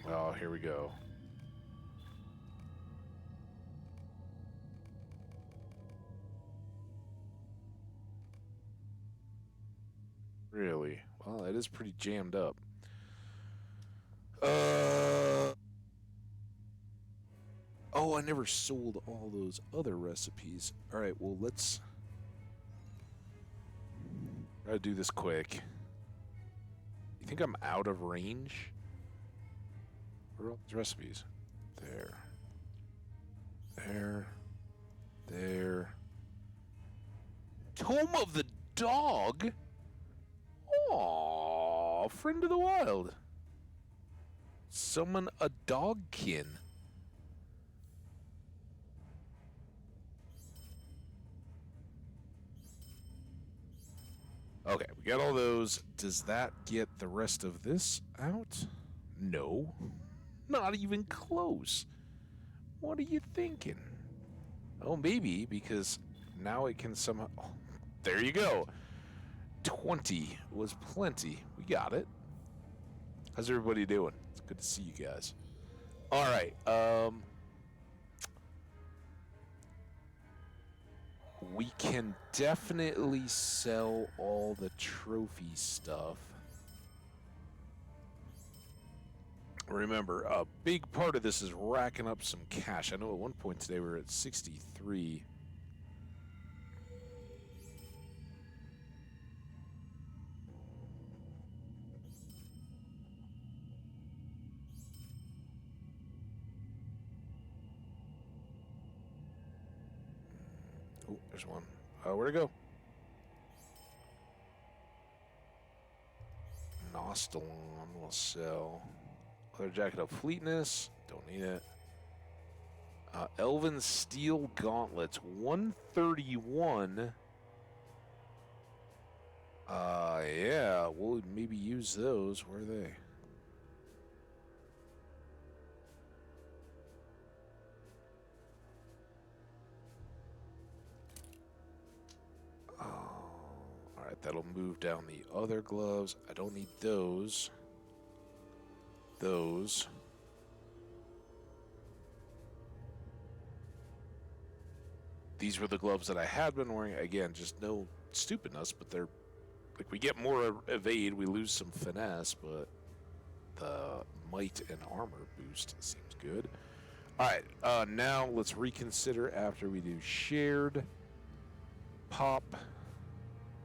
Oh, here we go. Really? Well, it is pretty jammed up. Oh, I never sold all those other recipes. All right, well, let's try to do this quick. You think I'm out of range? Where are all these recipes? There. There. There. Tome of the Dog? Aww, friend of the wild. Summon a dogkin. Okay, we got all those. Does that get the rest of this out? No. Not even close. What are you thinking? Oh, maybe, because now it can somehow... Oh, there you go. 20 was plenty. We got it. How's everybody doing? It's good to see you guys. All right. We can definitely sell all the trophy stuff. Remember, a big part of this is racking up some cash. I know at one point today we were at 63. Oh, there's one. Where'd it go? Nostalon will sell. Leather jacket of fleetness. Don't need it. Elven steel gauntlets. 131. Yeah, we'll maybe use those. Where are they? Alright, that'll move down the other gloves. I don't need those. Those. These were the gloves that I had been wearing. Again, just no stupidness, but they're like, we get more evade, we lose some finesse, but the might and armor boost seems good. Alright, now let's reconsider after we do shared, pop,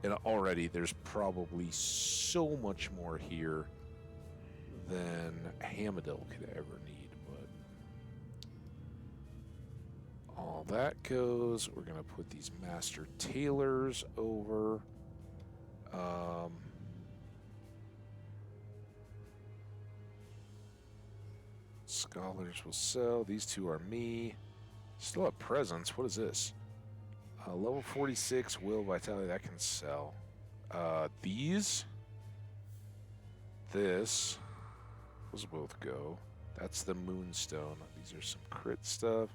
and already there's probably so much more here than Hamadel could ever need, but all that goes. We're gonna put these master tailors over. Scholars will sell. These two are me. Still have presents. What is this? Level 46, will, vitality, that can sell. These. This. Those both go. That's the Moonstone. These are some crit stuff.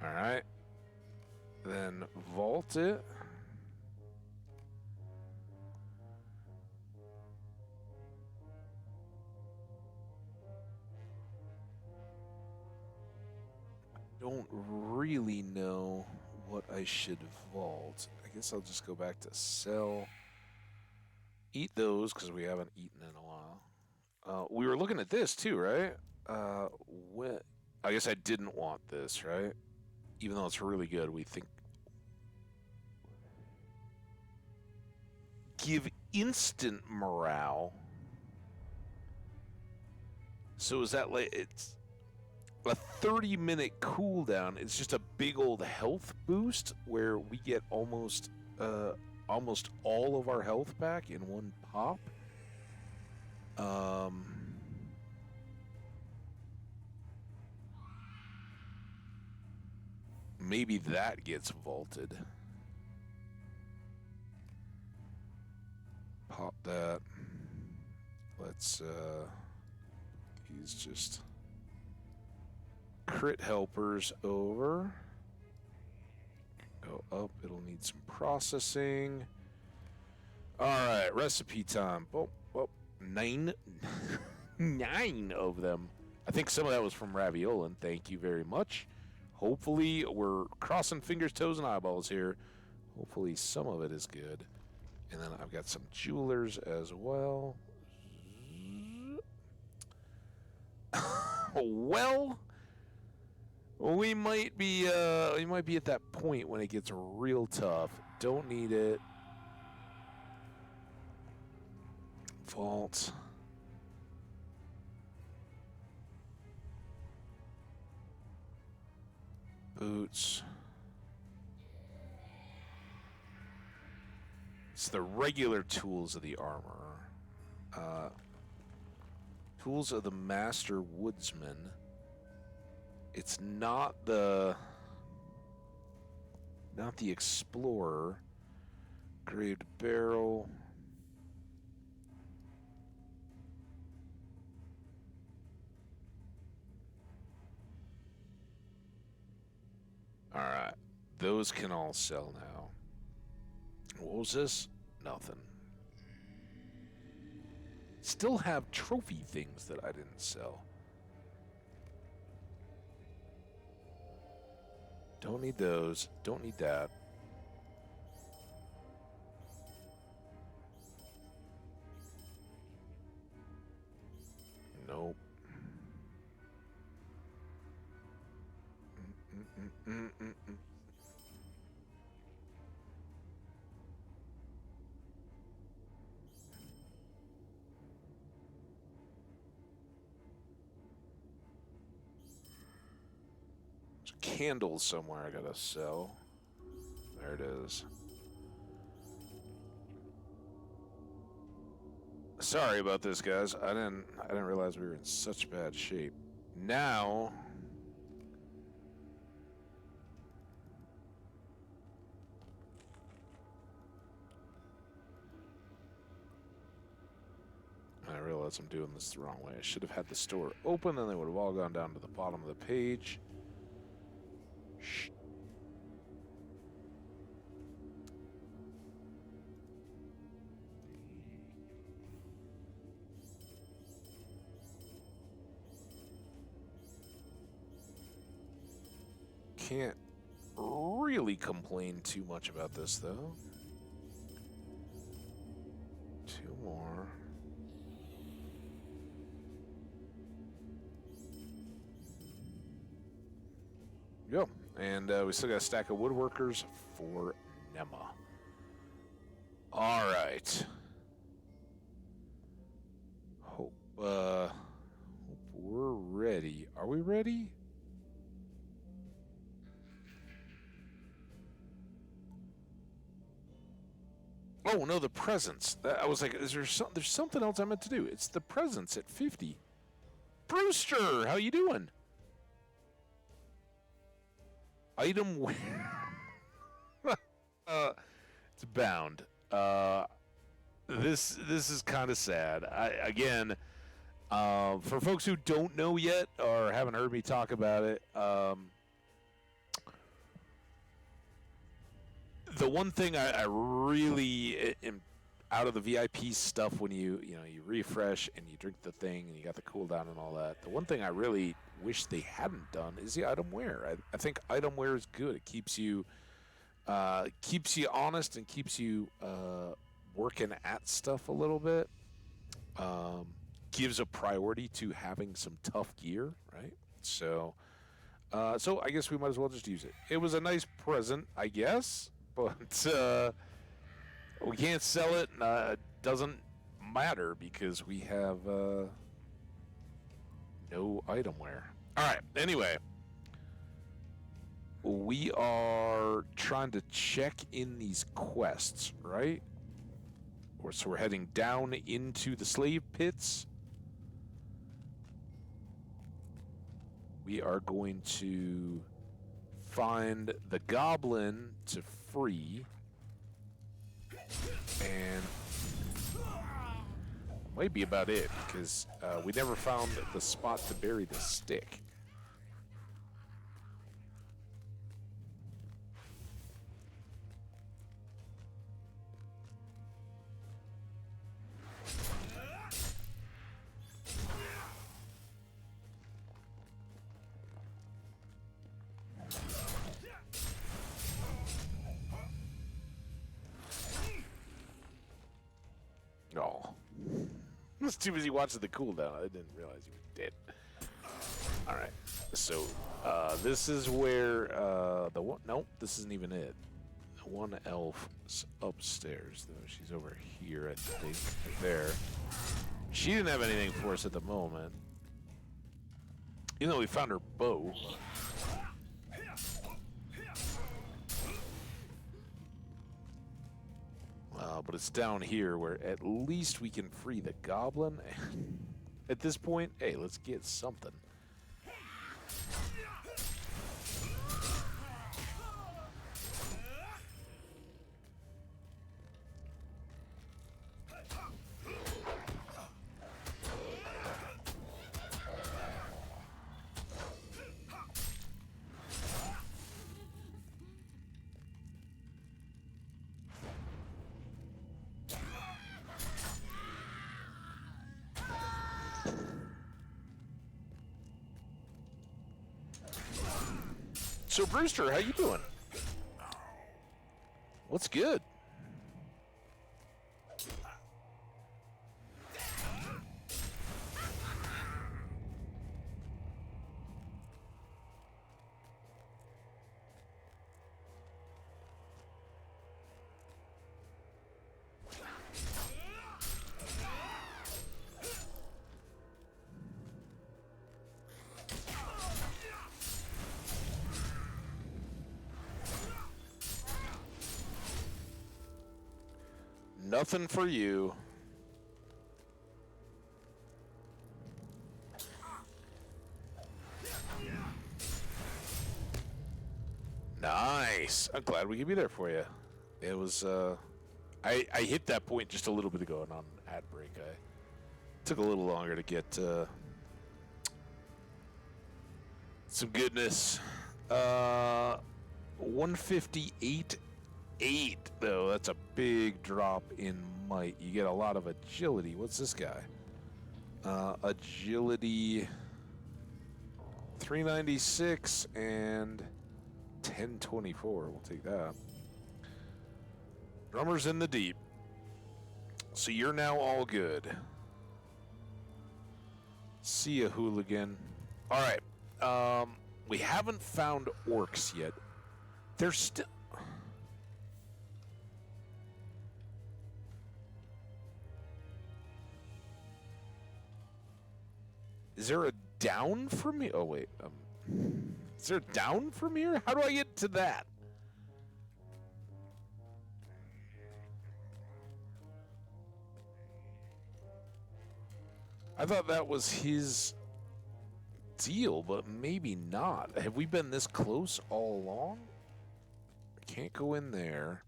Alright. Then vault it. Don't really know what I should vault. I guess I'll just go back to sell. Eat those because we haven't eaten in a while. We were looking at this too, right? I guess I didn't want this, right? Even though it's really good, we think give instant morale. So is that like it's a 30-minute cooldown? It's just a big old health boost where we get almost all of our health back in one pop. Maybe that gets vaulted. Pop that. Let's these just crit helpers over. Go up, it'll need some processing. Alright, recipe time. Oh, 9 of them. I think some of that was from Raviolan. Thank you very much. Hopefully, we're crossing fingers, toes, and eyeballs here. Hopefully, some of it is good. And then I've got some jewelers as well. Well, we might be at that point when it gets real tough. Don't need it. Vault. Boots. It's the regular tools of the armor. Tools of the Master Woodsman. It's not the Explorer. Graved barrel. Alright. Those can all sell now. What was this? Nothing. Still have trophy things that I didn't sell. Don't need those. Don't need that. Nope. There's candles somewhere I gotta sell. There it is. Sorry about this, guys. I didn't realize we were in such bad shape. Now I realize I'm doing this the wrong way. I should have had the store open, then they would have all gone down to the bottom of the page. Shh. Can't really complain too much about this, though. 2 more. Go. And we still got a stack of woodworkers for Nema. All right. Hope we're ready. Are we ready? Oh no, the presents. I was like, there's something else I meant to do. It's the presents at 50. Brewster, how you doing? Item where? It's bound. This is kind of sad. For folks who don't know yet or haven't heard me talk about it, the one thing I really am out of the VIP stuff when you refresh and you drink the thing and you got the cooldown and all that. The one thing I really wish they hadn't done is the item wear. I think item wear is good. It keeps you honest and keeps you working at stuff a little bit. Gives a priority to having some tough gear, right? So I guess we might as well just use it. It was a nice present, I guess, but we can't sell it. It doesn't matter because we have no item wear. All right. Anyway, we are trying to check in these quests, right? So we're heading down into the slave pits. We are going to find the goblin to free. And might be about it, because we never found the spot to bury the stick. Oh. I was too busy watching the cooldown. I didn't realize you were dead. Alright. So, this is where, nope, this isn't even it. The one elf's upstairs, though. She's over here, I think. Right there. She didn't have anything for us at the moment. Even though we found her bow. But it's down here where at least we can free the goblin. At this point, hey, let's get something. So, Brewster, how you doing? What's good? Nothing for you. Nice. I'm glad we could be there for you. It was, I hit that point just a little bit ago and on ad break. I took a little longer to get some goodness. 158.8 though. That's a big drop in might. You get a lot of agility. What's this guy? Agility 396 and 1024. We'll take that. Drummer's in the deep. So you're now all good. See ya, hooligan. All right. We haven't found orcs yet. There's still... Is there a down from here? Oh, wait. Is there a down from here? How do I get to that? I thought that was his deal, but maybe not. Have we been this close all along? I can't go in there.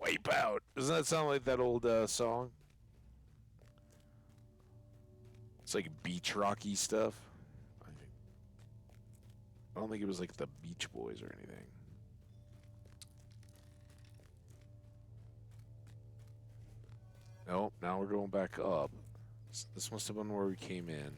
Wipe out. Doesn't that sound like that old song? It's like beach rocky stuff. I don't think it was like the Beach Boys or anything. Nope, now we're going back up. This must have been where we came in.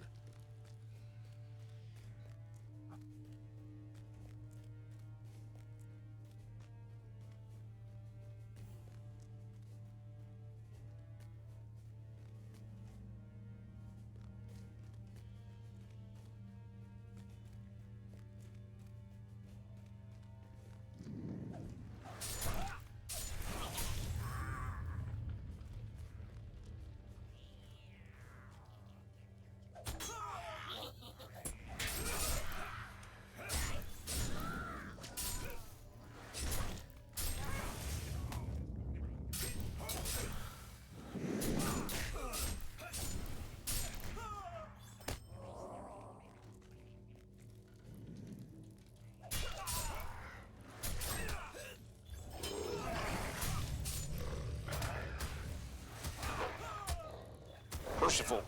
Merciful.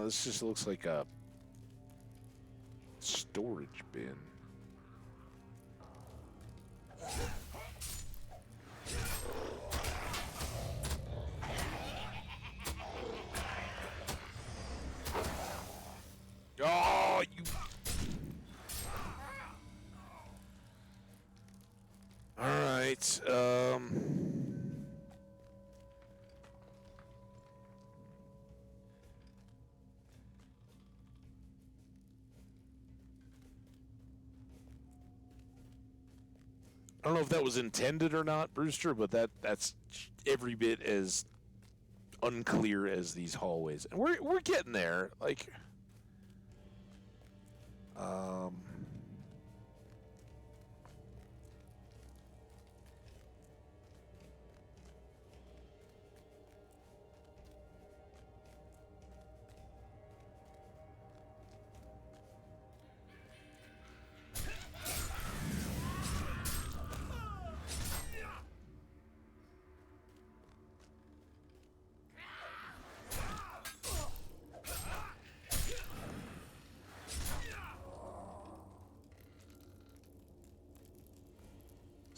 This just looks like a storage bin. Oh, you. All right. I don't know if that was intended or not, Brewster, but that's every bit as unclear as these hallways. And we're getting there. Like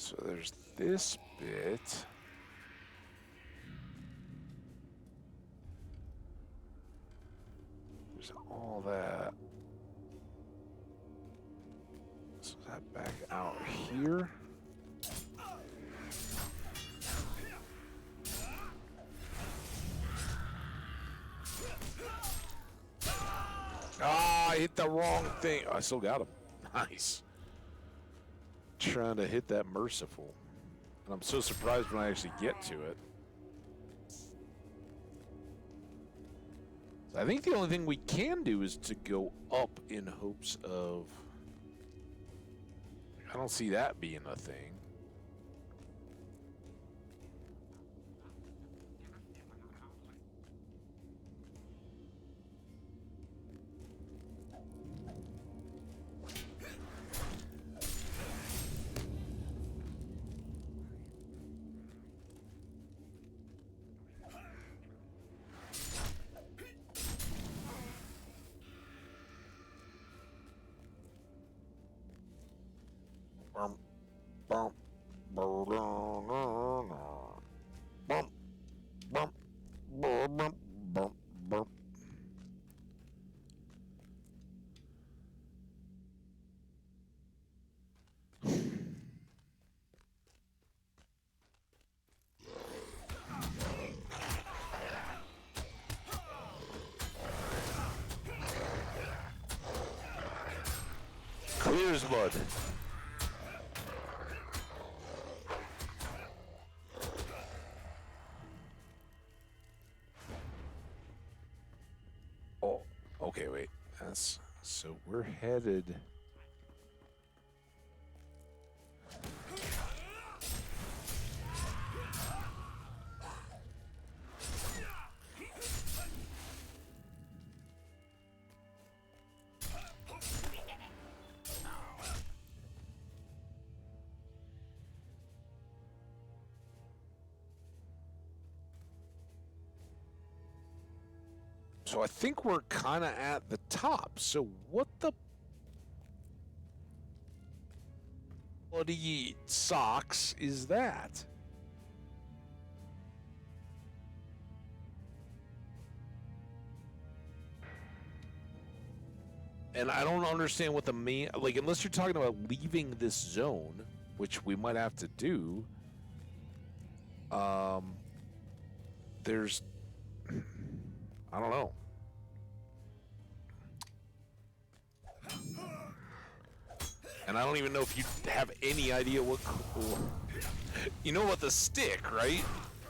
so there's this bit. There's all that. So is that back out here? Ah, I hit the wrong thing. Oh, I still got him. Nice. Trying to hit that merciful. And I'm so surprised when I actually get to it. I think the only thing we can do is to go up in hopes of... I don't see that being a thing. Clear as mud. Oh, okay, wait. That's so we're headed. So I think we're kind of at the top. So what the bloody socks is that? And I don't understand what the main, like, unless you're talking about leaving this zone, which we might have to do. There's, I don't know. And I don't even know if you have any idea what, you know what, the stick, right?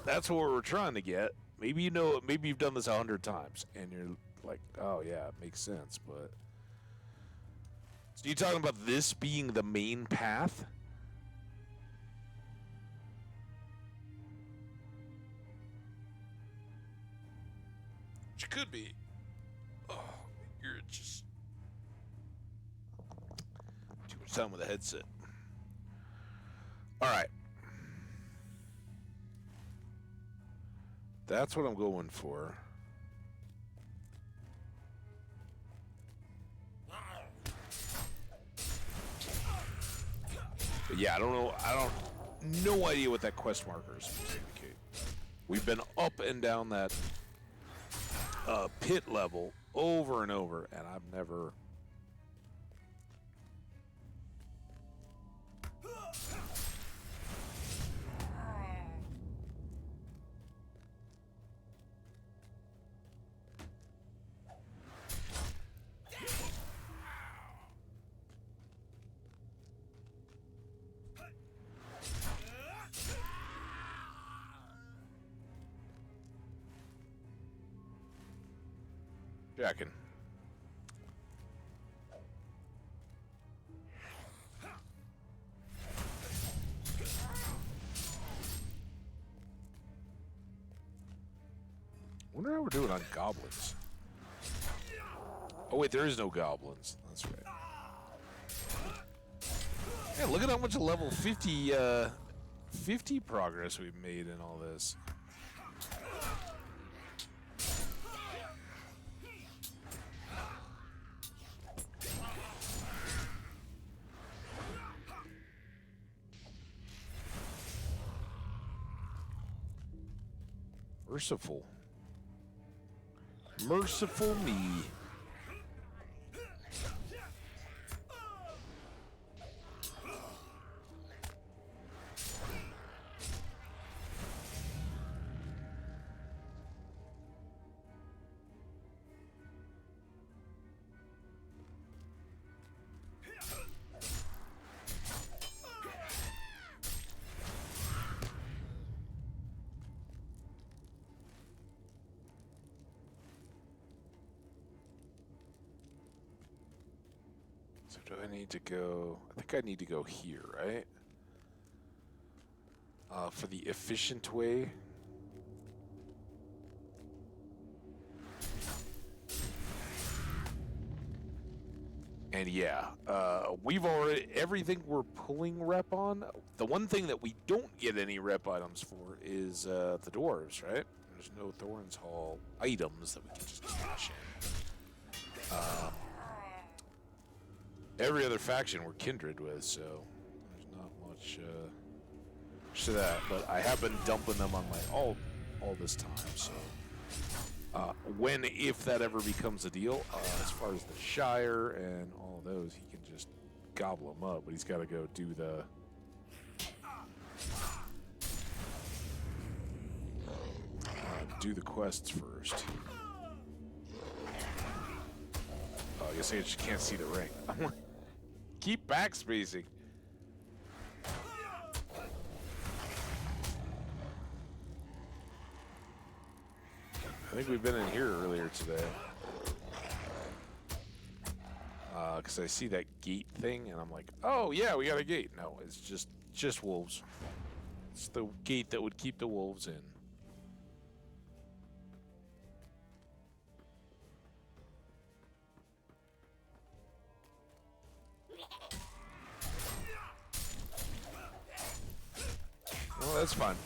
That's what we're trying to get. Maybe you know, maybe you've done this 100 times, and you're like, oh yeah, it makes sense, but. So you talking about this being the main path? Which could be. Oh, you're just too much time with a headset. All right. That's what I'm going for. But yeah, I don't know. No idea what that quest marker is supposed to indicate. We've been up and down that pit level over and over, and I've never. Jacking. Wonder how we're doing on goblins. Oh wait, there is no goblins. That's right. Yeah, look at how much level 50 progress we've made in all this. Merciful. Merciful me. Do I need to go? I think I need to go here, right? For the efficient way. And yeah, we've already, everything we're pulling rep on. The one thing that we don't get any rep items for is the dwarves, right? There's no Thorns Hall items that we can just cash in. Every other faction we're kindred with, so there's not much to that. But I have been dumping them on my all this time. So if that ever becomes a deal, as far as the Shire and all of those, he can just gobble them up. But he's got to go do the quests first. Oh, I guess I just can't see the ring. Keep backspacing. I think we've been in here earlier today. Because I see that gate thing, and I'm like, oh yeah, we got a gate. No, it's just wolves. It's the gate that would keep the wolves in. Well, that's fine.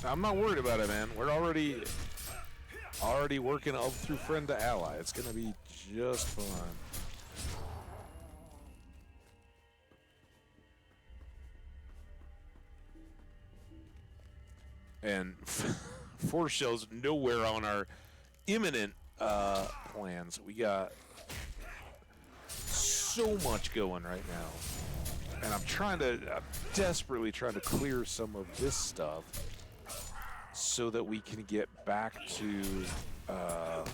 I'm not worried about it, man. We're already Already working up through friend to ally. It's going to be just fine. And 4 shells nowhere on our imminent plans. We got so much going right now. And I'm desperately trying to clear some of this stuff so that we can get back to,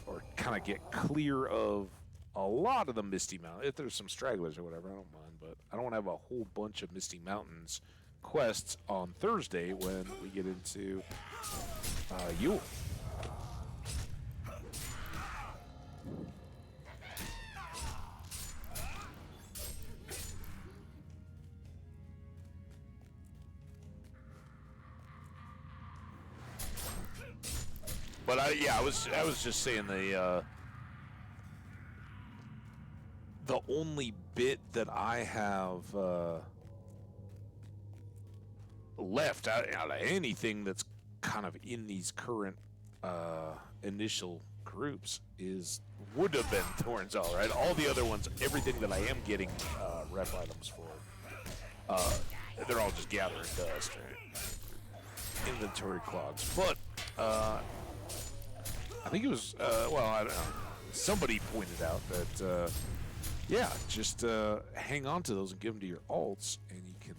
or kind of get clear of a lot of the Misty Mountains. If there's some stragglers or whatever, I don't mind, but I don't want to have a whole bunch of Misty Mountains quests on Thursday when we get into Yule. But I was just saying the only bit that I have left out of anything that's kind of in these current initial groups would have been Thorns, all right. All the other ones, everything that I am getting rep items for, they're all just gathering dust, right? Inventory clogs, but. I think it was, well, I don't know. Somebody pointed out that, yeah, just hang on to those and give them to your alts, and you can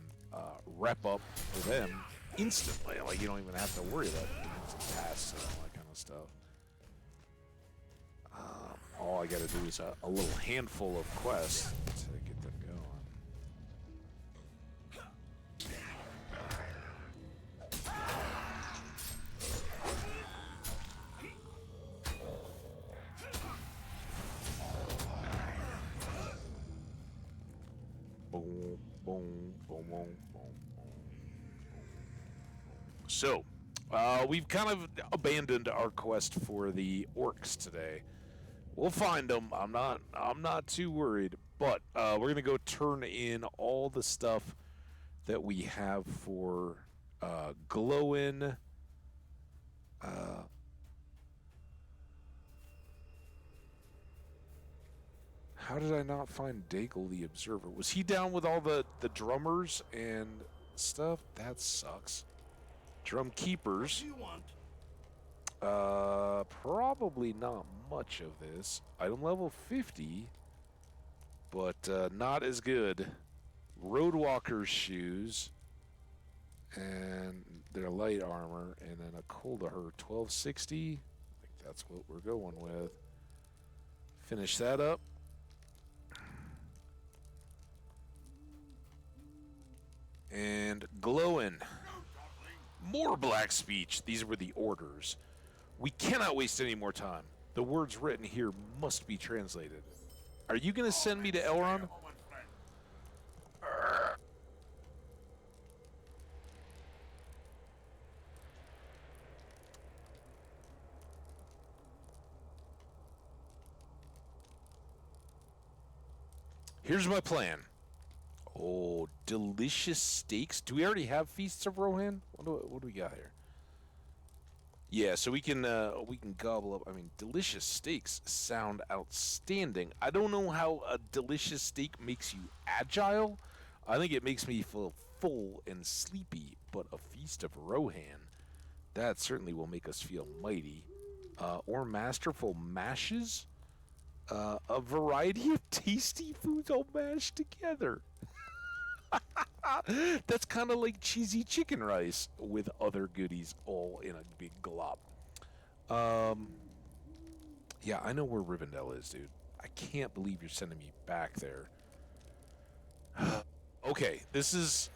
rep up for them instantly. Like, you don't even have to worry about tasks and all that kind of stuff. All I got to do is a little handful of quests to get them going. Boom, boom, boom, boom, boom, boom. So, we've kind of abandoned our quest for the orcs today. We'll find them. I'm not too worried. But we're gonna go turn in all the stuff that we have for glowing. How did I not find Daigle the Observer? Was he down with all the drummers and stuff? That sucks. Drum keepers. What do you want? Probably not much of this. Item level 50, but not as good. Roadwalker's shoes, and their light armor, and then a Kuldahar 1260. I think that's what we're going with. Finish that up. And glowing. More black speech. These were the orders. We cannot waste any more time. The words written here must be translated. Are you going to send me to Elrond? Here's my plan. Oh, delicious steaks. Do we already have Feasts of Rohan? What do we got here? Yeah, so we can gobble up. I mean, delicious steaks sound outstanding. I don't know how a delicious steak makes you agile. I think it makes me feel full and sleepy. But a Feast of Rohan, that certainly will make us feel mighty. Or masterful mashes. A variety of tasty foods all mashed together. That's kind of like cheesy chicken rice with other goodies all in a big glob. Yeah, I know where Rivendell is, dude. I can't believe you're sending me back there. Okay, this is...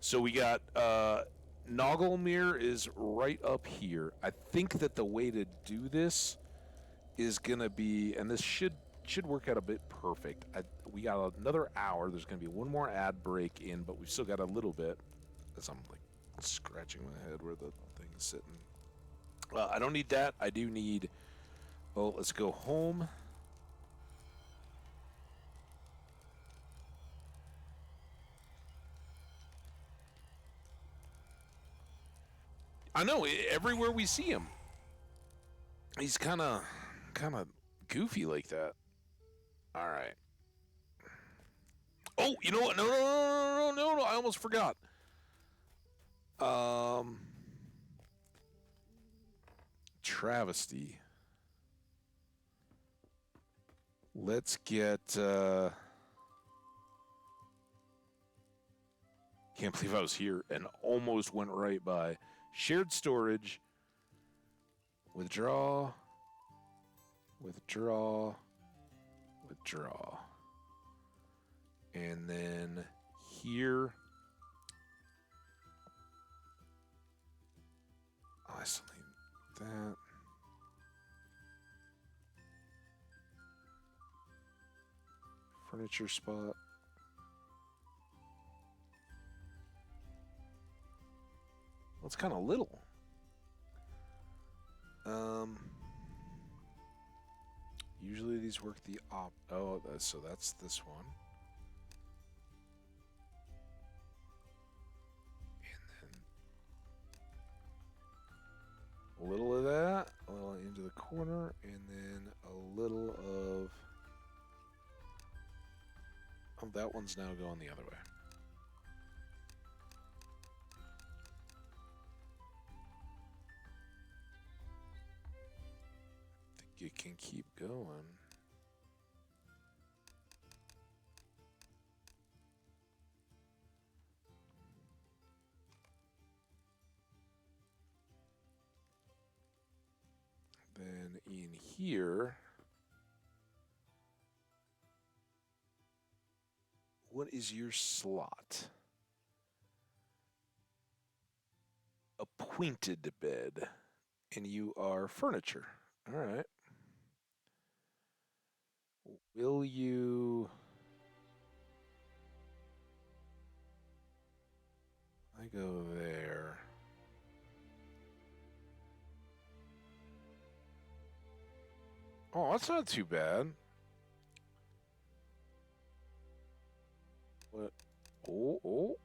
So we got, Nagelmir is right up here. I think that the way to do this is gonna be, and this should work out a bit perfect. We got another hour. There's going to be one more ad break in, but we've still got a little bit. As I'm like scratching my head where the thing is sitting. I don't need that. I do need. Well, let's go home. I know, everywhere we see him, he's kind of goofy like that. All right. Oh, you know what? No, I almost forgot. Travesty. Let's get, can't believe I was here and almost went right by. Shared storage. Withdraw. Withdraw. Withdraw. And then here. Oh, I still need that. Furniture spot. Well, it's kind of little. Usually these work the op. Oh, so that's this one. And then a little of that, a little into the corner, and then a little of. Oh, that one's now going the other way. I think it can keep going. Then in here, what is your slot? A pointed bed, and you are furniture. All right. Will you? I go there. Oh, that's not too bad. What? Oh.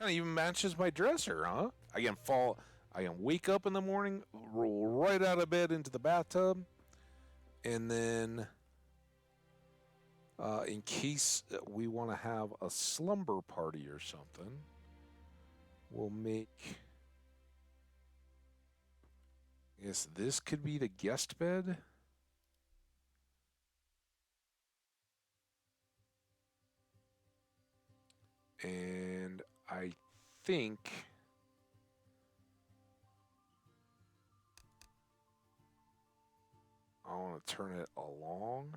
That even matches my dresser, huh? I can wake up in the morning, roll right out of bed into the bathtub, and then in case we want to have a slumber party or something, we'll make. I guess this could be the guest bed. And I think I want to turn it along.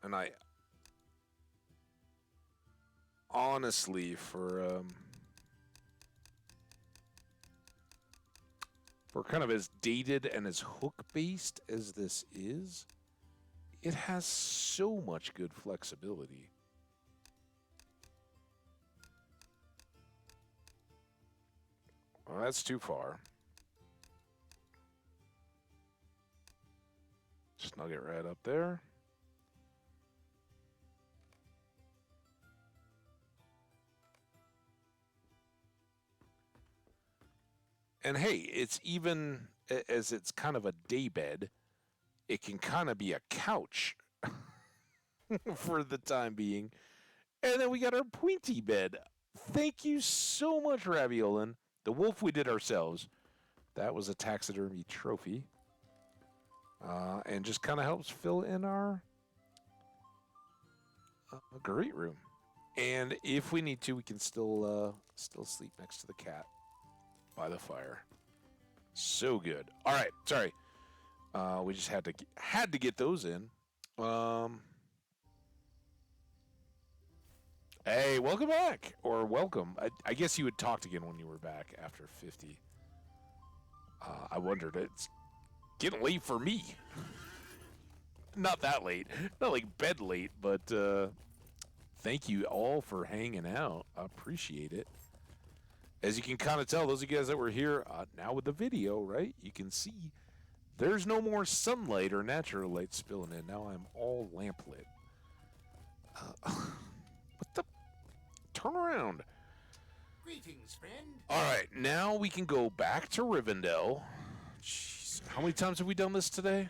And I honestly, for kind of as dated and as hook-based as this is, it has so much good flexibility. Well, that's too far. Snug it right up there. And hey, it's even as it's kind of a day bed, it can kind of be a couch for the time being. And then we got our pointy bed. Thank you so much, Raviolan. The wolf we did ourselves. That was a taxidermy trophy. And just kind of helps fill in our great room. And if we need to, we can still sleep next to the cat by the fire. So good. All right, sorry. We just had to get those in. Hey, welcome back, or welcome. I guess you had talked again when you were back after 50. I wondered. It's getting late for me. Not that late. Not like bed late, but thank you all for hanging out. I appreciate it. As you can kind of tell, those of you guys that were here now with the video, right? You can see there's no more sunlight or natural light spilling in. Now I'm all lamplit. What the? Turn around. Greetings, friend. All right, now we can go back to Rivendell. Jeez, how many times have we done this today?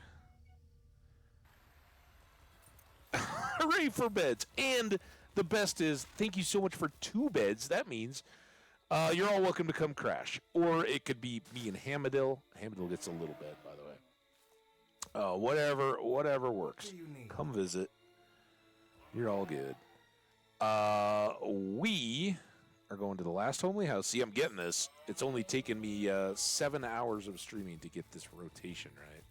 Hooray for beds. And the best is, thank you so much for 2 beds. That means you're all welcome to come crash. Or it could be me and Hamadil. Hamadil gets a little bed, by the way. Whatever works. What do you need? Come visit. You're all good. We are going to the last homely house. See, I'm getting this. It's only taken me 7 hours of streaming to get this rotation right.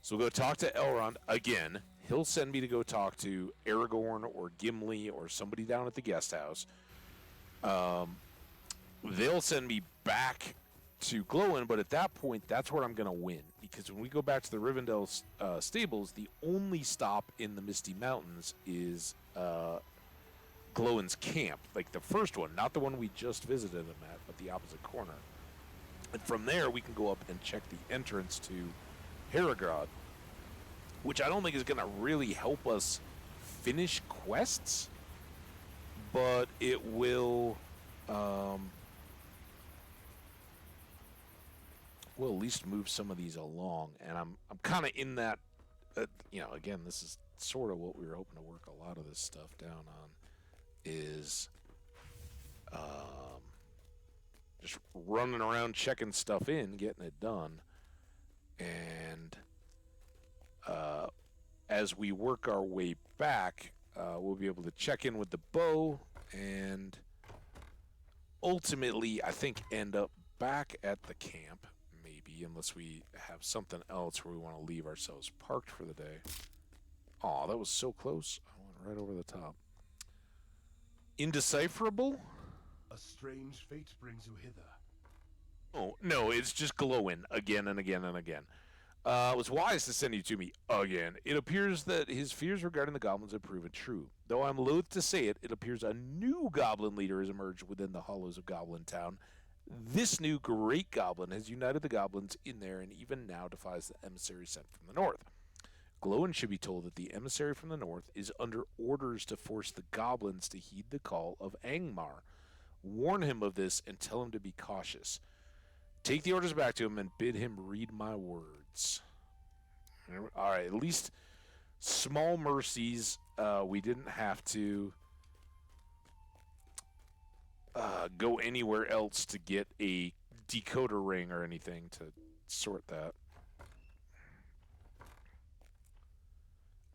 So we'll go talk to Elrond again. He'll send me to go talk to Aragorn or Gimli or somebody down at the guest house. They'll send me back to Glowin, but at that point, that's where I'm going to win. Because when we go back to the Rivendell stables, the only stop in the Misty Mountains is Glowin's camp. Like the first one, not the one we just visited him at, but the opposite corner. And from there, we can go up and check the entrance to Harrogod, which I don't think is going to really help us finish quests, but it will at least move some of these along. And I'm kind of in that, again, this is sort of what we were hoping to work a lot of this stuff down on, is just running around checking stuff in, getting it done. And as we work our way back, we'll be able to check in with the bow and ultimately, I think, end up back at the camp, maybe, unless we have something else where we want to leave ourselves parked for the day. Aw, that was so close. I went right over the top. Indecipherable? A strange fate brings you hither. Oh, no, it's just Glowin again and again and again. It was wise to send you to me again. It appears that his fears regarding the goblins have proven true. Though I'm loath to say it, it appears a new goblin leader has emerged within the hollows of Goblin Town. This new great goblin has united the goblins in there and even now defies the emissary sent from the north. Glowin should be told that the emissary from the north is under orders to force the goblins to heed the call of Angmar. Warn him of this and tell him to be cautious. Take the orders back to him and bid him read my words. All right, at least small mercies. We didn't have to go anywhere else to get a decoder ring or anything to sort that.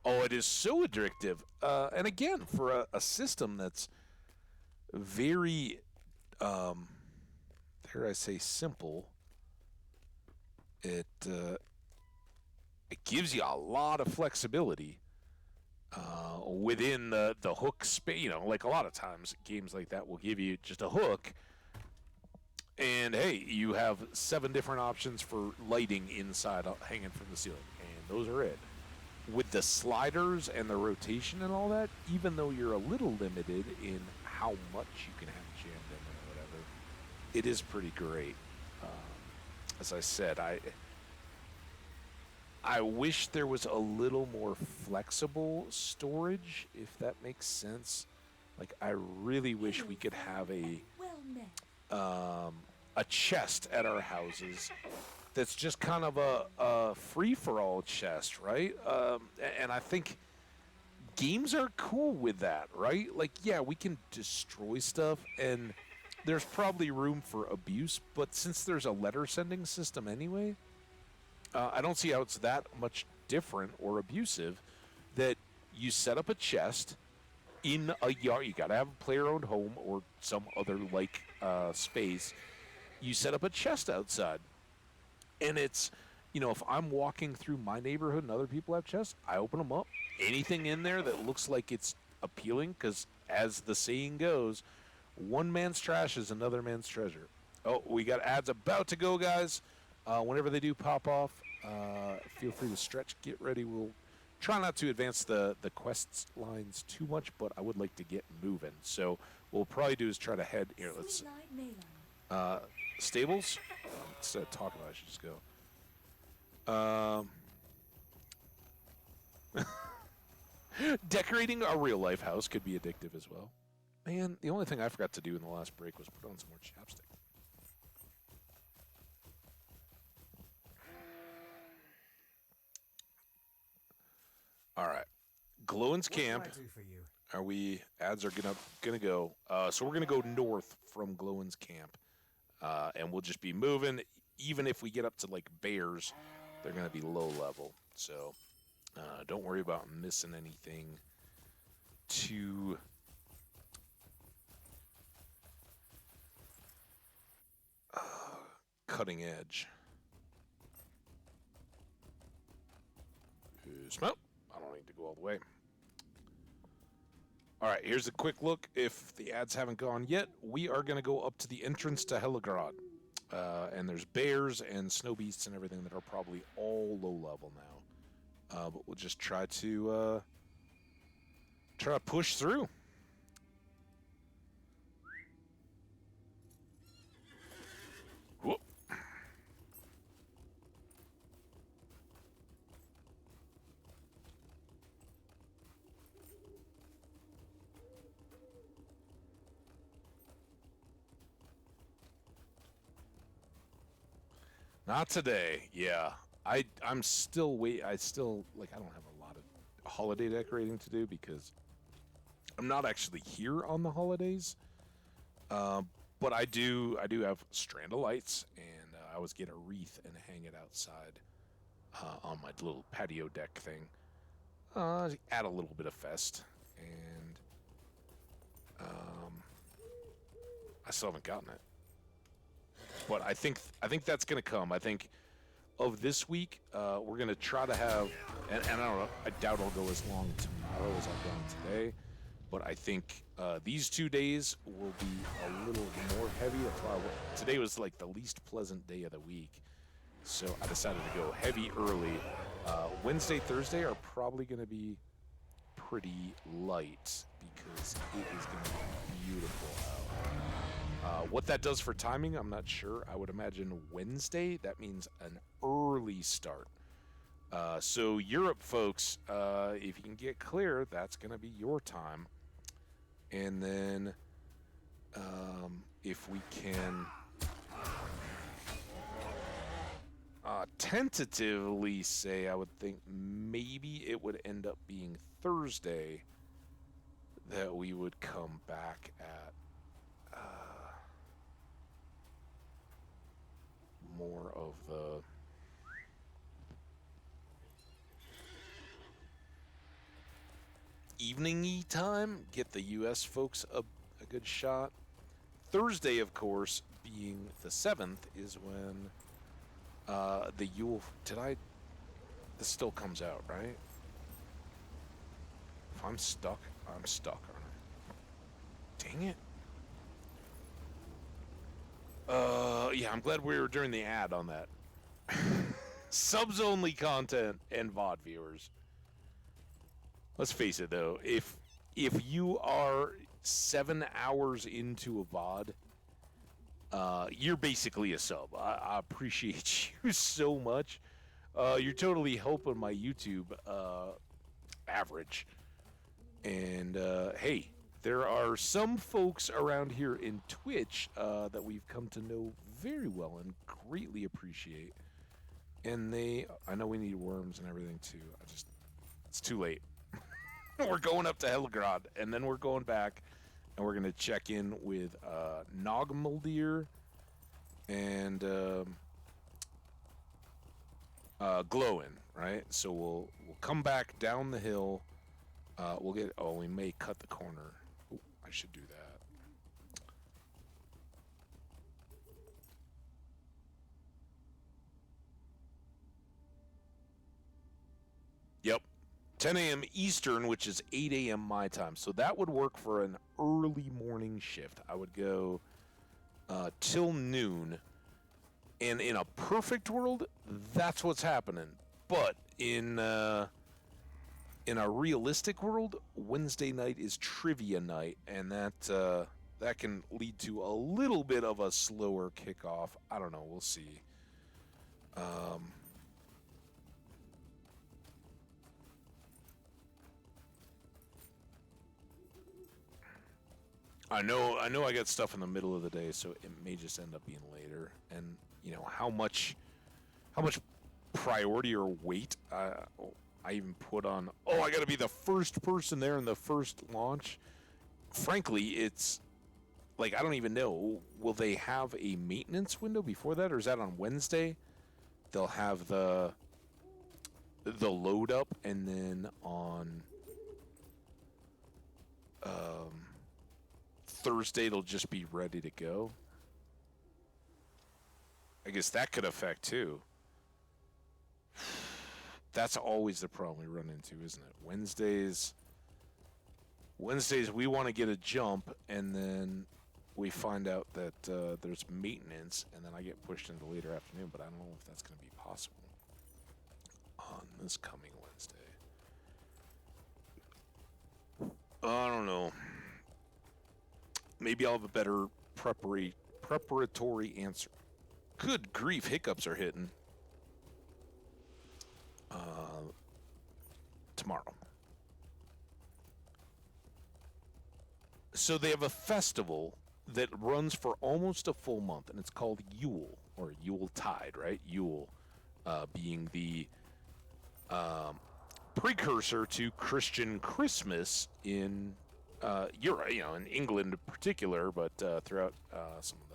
Oh, it is so addictive. And again, for a system that's very, dare I say, simple, it gives you a lot of flexibility within the hook space. You know, like a lot of times games like that will give you just a hook, and hey, you have 7 different options for lighting inside hanging from the ceiling, and those are it. With the sliders and the rotation and all that, even though you're a little limited in how much you can have jammed in or whatever, it is pretty great. As I said, I wish there was a little more flexible storage, if that makes sense. Like, I really wish we could have Well met. a chest at our houses that's just kind of a free-for-all chest, right? And I think games are cool with that, right? Like, yeah, we can destroy stuff, and there's probably room for abuse, but since there's a letter-sending system anyway, I don't see how it's that much different or abusive that you set up a chest in a yard. You got to have a player-owned home or some other like space. You set up a chest outside. And it's, you know, if I'm walking through my neighborhood and other people have chests, I open them up. Anything in there that looks like it's appealing, because as the saying goes, one man's trash is another man's treasure. Oh, we got ads about to go, guys. Whenever they do pop off, feel free to stretch, get ready. We'll try not to advance the quest lines too much, but I would like to get moving. So what we'll probably do is try to head here. Let's stables. Instead of talking about it, I should just go. Decorating a real life house could be addictive as well. Man, the only thing I forgot to do in the last break was put on some more chapstick. All right, Glowin's camp. What can I do for you? Are we? Ads are gonna go. So we're gonna go north from Glowin's camp, and we'll just be moving. Even if we get up to like bears, they're gonna be low level. So don't worry about missing anything too cutting edge. Smell. I don't need to go all the way. All right, here's a quick look. If the ads haven't gone yet, we are going to go up to the entrance to Heligrad. And there's bears and snow beasts and everything that are probably all low level now. But we'll just try to push through. Whoop. Not today. Yeah. I'm still I don't have a lot of holiday decorating to do because I'm not actually here on the holidays. But I do have strand of lights, and I always get a wreath and hang it outside on my little patio deck thing. Add a little bit of fest, and I still haven't gotten it. But I think that's gonna come. I think of this week, we're gonna try to have, and I don't know. I doubt I'll go as long tomorrow as I've gone today. But I think these 2 days will be a little more heavy. That's why today was like the least pleasant day of the week. So I decided to go heavy early. Wednesday, Thursday are probably going to be pretty light because it is going to be beautiful out. What that does for timing, I'm not sure. I would imagine Wednesday, that means an early start. So Europe folks, if you can get clear, that's going to be your time. And then if we can tentatively say, I would think maybe it would end up being Thursday that we would come back at more of the evening-y time, get the U.S. folks a good shot. Thursday, of course, being the 7th, is when the Yule... This still comes out, right? If I'm stuck, I'm stuck, aren't I? Dang it. Yeah, I'm glad we were during the ad on that. Subs-only content and VOD viewers. Let's face it, though. If you are 7 hours into a VOD, you're basically a sub. I appreciate you so much. You're totally helping my YouTube average. And, hey, there are some folks around here in Twitch that we've come to know very well and greatly appreciate. And I know we need worms and everything, too. It's too late. We're going up to Helgrad, and then we're going back, and we're going to check in with Nogmaldir and Glowin, right? So we'll come back down the hill. We may cut the corner. Ooh, I should do that. Yep. 10 a.m. Eastern, which is 8 a.m. my time. So that would work for an early morning shift. I would go till noon. And in a perfect world, that's what's happening. But in in a realistic world, Wednesday night is trivia night, and that can lead to a little bit of a slower kickoff. I don't know. We'll see. I know I got stuff in the middle of the day, so it may just end up being later. And you know how much priority or weight I even put on. Oh, I got to be the first person there in the first launch. Frankly, it's like I don't even know. Will they have a maintenance window before that, or is that on Wednesday? They'll have the load up, and then on Thursday it'll just be ready to go. I guess that could affect too. That's always the problem we run into, isn't it? Wednesdays we want to get a jump, and then we find out that there's maintenance, and then I get pushed into later afternoon, but I don't know if that's going to be possible on this coming Wednesday. I don't know. Maybe I'll have a better preparatory answer. Good grief, hiccups are hitting. Tomorrow. So they have a festival that runs for almost a full month, and it's called Yule, or Yule Tide, right? Yule being the precursor to Christian Christmas in Europe, in England in particular, but throughout some of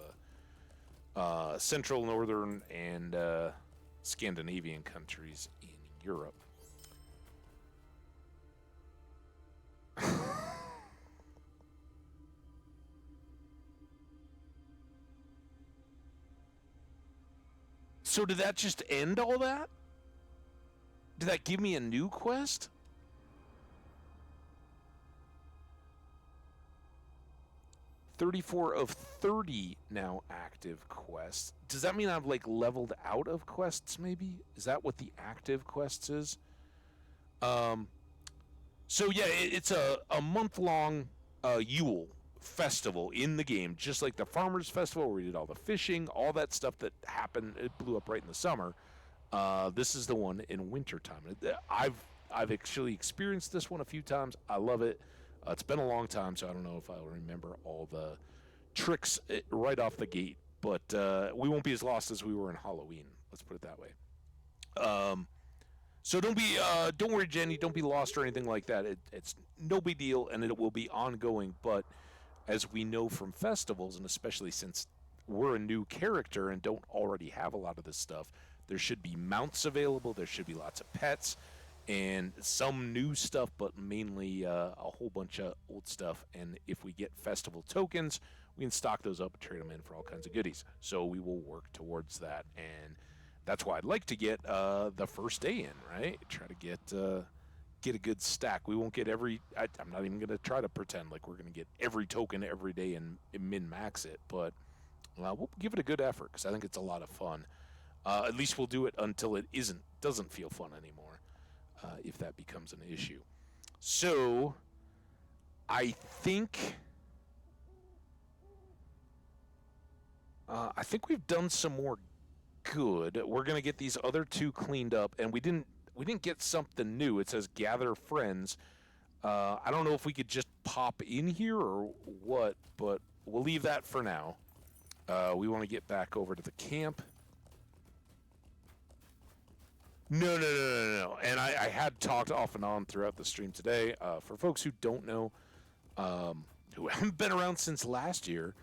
the central, northern, and Scandinavian countries in Europe. So did that just end all that? Did that give me a new quest? $34 of 30 now active quests. Does that mean I've leveled out of quests maybe? Is that what the active quests is? So yeah, it's a month-long Yule festival in the game, just like the Farmers Festival where we did all the fishing, all that stuff that happened. It blew up right in the summer. This is the one in wintertime. I've actually experienced this one a few times. I love it. It's been a long time, so I don't know if I'll remember all the tricks right off the gate. But we won't be as lost as we were in Halloween. Let's put it that way. So don't worry, Jenny. Don't be lost or anything like that. It's no big deal, and it will be ongoing. But as we know from festivals, and especially since we're a new character and don't already have a lot of this stuff, there should be mounts available. There should be lots of pets and some new stuff, but mainly a whole bunch of old stuff. And if we get festival tokens, we can stock those up and trade them in for all kinds of goodies. So we will work towards that, and that's why I'd like to get the first day in, right? Try to get a good stack. We won't get every. I'm not even going to try to pretend like we're going to get every token every day and min-max it, but we'll give it a good effort because I think it's a lot of fun. At least we'll do it until it doesn't feel fun anymore, if that becomes an issue. So I think we've done some more good. We're gonna get these other two cleaned up, and we didn't get something new. It says gather friends. I don't know if we could just pop in here or what, but we'll leave that for now. We want to get back over to the camp. No. And I had talked off and on throughout the stream today. For folks who don't know, who haven't been around since last year,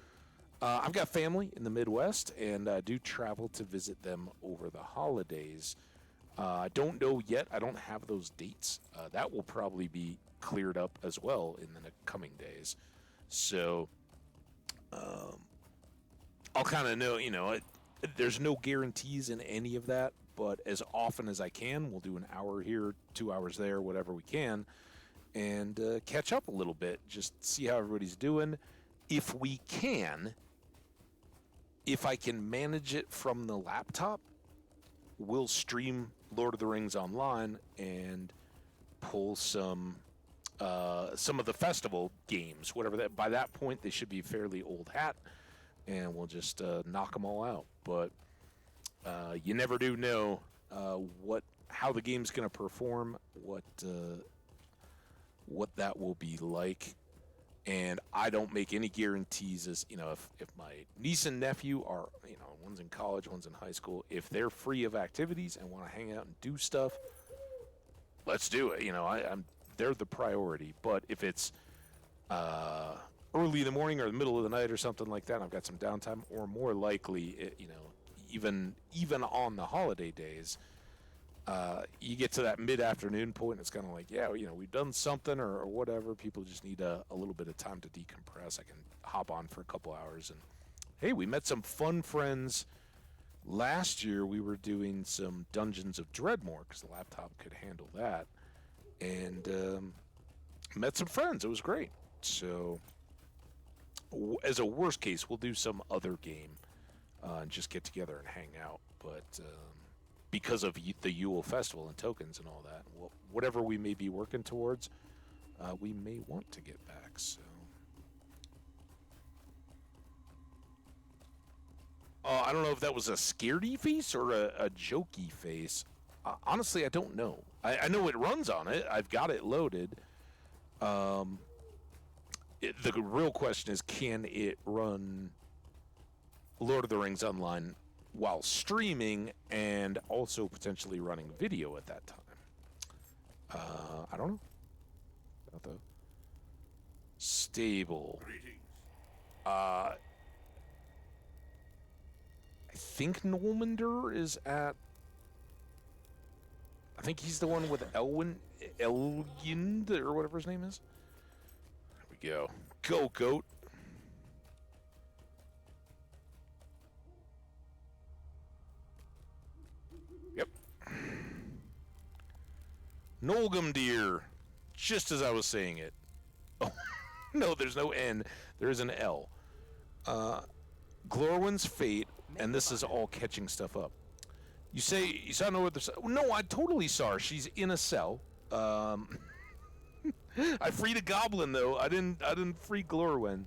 I've got family in the Midwest, and I do travel to visit them over the holidays. I don't know yet. I don't have those dates. That will probably be cleared up as well in the coming days. So I'll kind of know, there's no guarantees in any of that, but as often as I can, we'll do an hour here, 2 hours there, whatever we can, and catch up a little bit, just see how everybody's doing. If we can, if I can manage it from the laptop, we'll stream Lord of the Rings online, and pull some of the festival games, whatever that. By that point, they should be fairly old hat, and we'll just knock them all out. But you never do know how the game's going to perform, what that will be like. And I don't make any guarantees as, if my niece and nephew are, one's in college, one's in high school, if they're free of activities and want to hang out and do stuff, let's do it. They're the priority. But if it's early in the morning or the middle of the night or something like that, and I've got some downtime, or more likely, even on the holiday days, you get to that mid-afternoon point, and it's kind of like, we've done something or whatever. People just need a little bit of time to decompress. I can hop on for a couple hours. And, hey, we met some fun friends. Last year, we were doing some Dungeons of Dreadmore because the laptop could handle that. And met some friends. It was great. So, as a worst case, we'll do some other game and just get together and hang out. But because of the Yule Festival and tokens and all that, whatever we may be working towards, we may want to get back. So, I don't know if that was a scaredy face or a jokey face. Honestly, I don't know. I know it runs on it. I've got it loaded. The real question is, can it run Lord of the Rings Online while streaming and also potentially running video at that time? I don't know. About the stable. I think Nolmander is at. I think he's the one with Elyind, or whatever his name is. There we go. Go, goat. Yep. Nolgumdir. Just as I was saying it. Oh, no, there's no N. There is an L. Glorwyn's fate, and this is all catching stuff up. You say you saw no other. No, I totally saw her. She's in a cell. I freed a goblin though. I didn't free Glorwyn.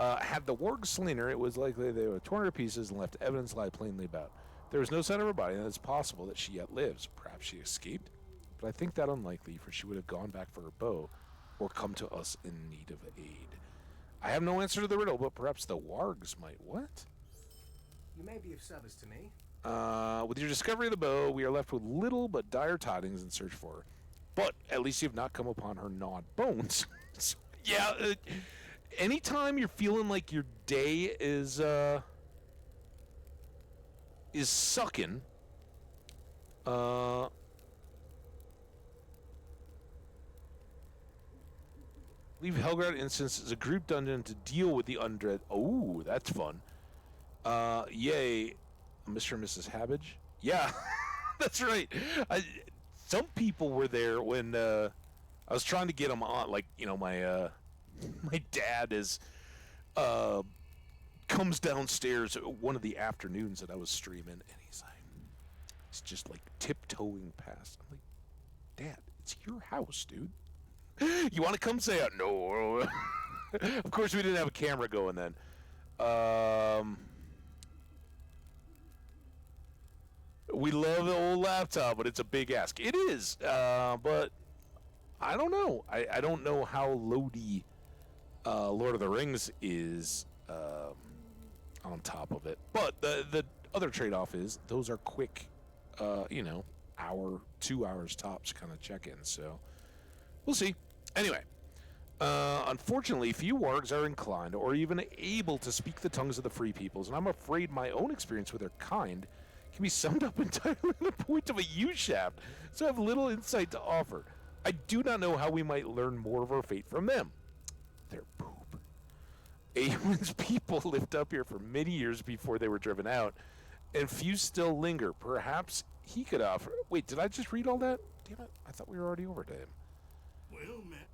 Had the warg slain her, it was likely they were torn to pieces and left evidence lie plainly about. There was no sign of her body, and it's possible that she yet lives. Perhaps she escaped, but I think that unlikely, for she would have gone back for her bow, or come to us in need of aid. I have no answer to the riddle, but perhaps the wargs might. What? You may be of service to me. With your discovery of the bow, we are left with little but dire tidings in search for her. But at least you've not come upon her gnawed bones. So, yeah, anytime you're feeling like your day is sucking, leave Helgrad Instance as a group dungeon to deal with the undead. Oh, that's fun. Yay. Mr. and Mrs. Habbage? Yeah, that's right. Some people were there when I was trying to get them on. Like, my dad comes downstairs one of the afternoons that I was streaming, and he's just like tiptoeing past. I'm like, Dad, it's your house, dude. You want to come say it? No. Of course, we didn't have a camera going then. We love the old laptop, but it's a big ask. It is, but I don't know. I don't know how loady Lord of the Rings is on top of it. But the other trade-off is those are quick, hour, 2 hours tops kind of check-ins. So we'll see. Anyway, unfortunately, few wargs are inclined or even able to speak the tongues of the free peoples, and I'm afraid my own experience with their kind can be summed up entirely in the point of a U-shaft, so I have little insight to offer. I do not know how we might learn more of our fate from them. Their poop. Awen's people lived up here for many years before they were driven out, and few still linger. Perhaps he could offer... Wait, did I just read all that? Damn it, I thought we were already over to him. Well met.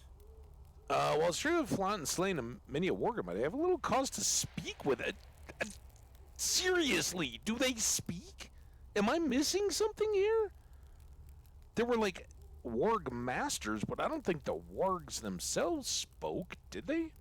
While it's true of Flaunt and slain many a wargamite, I have a little cause to speak with it. Seriously, do they speak? Am I missing something here? There were warg masters, but I don't think the wargs themselves spoke, did they?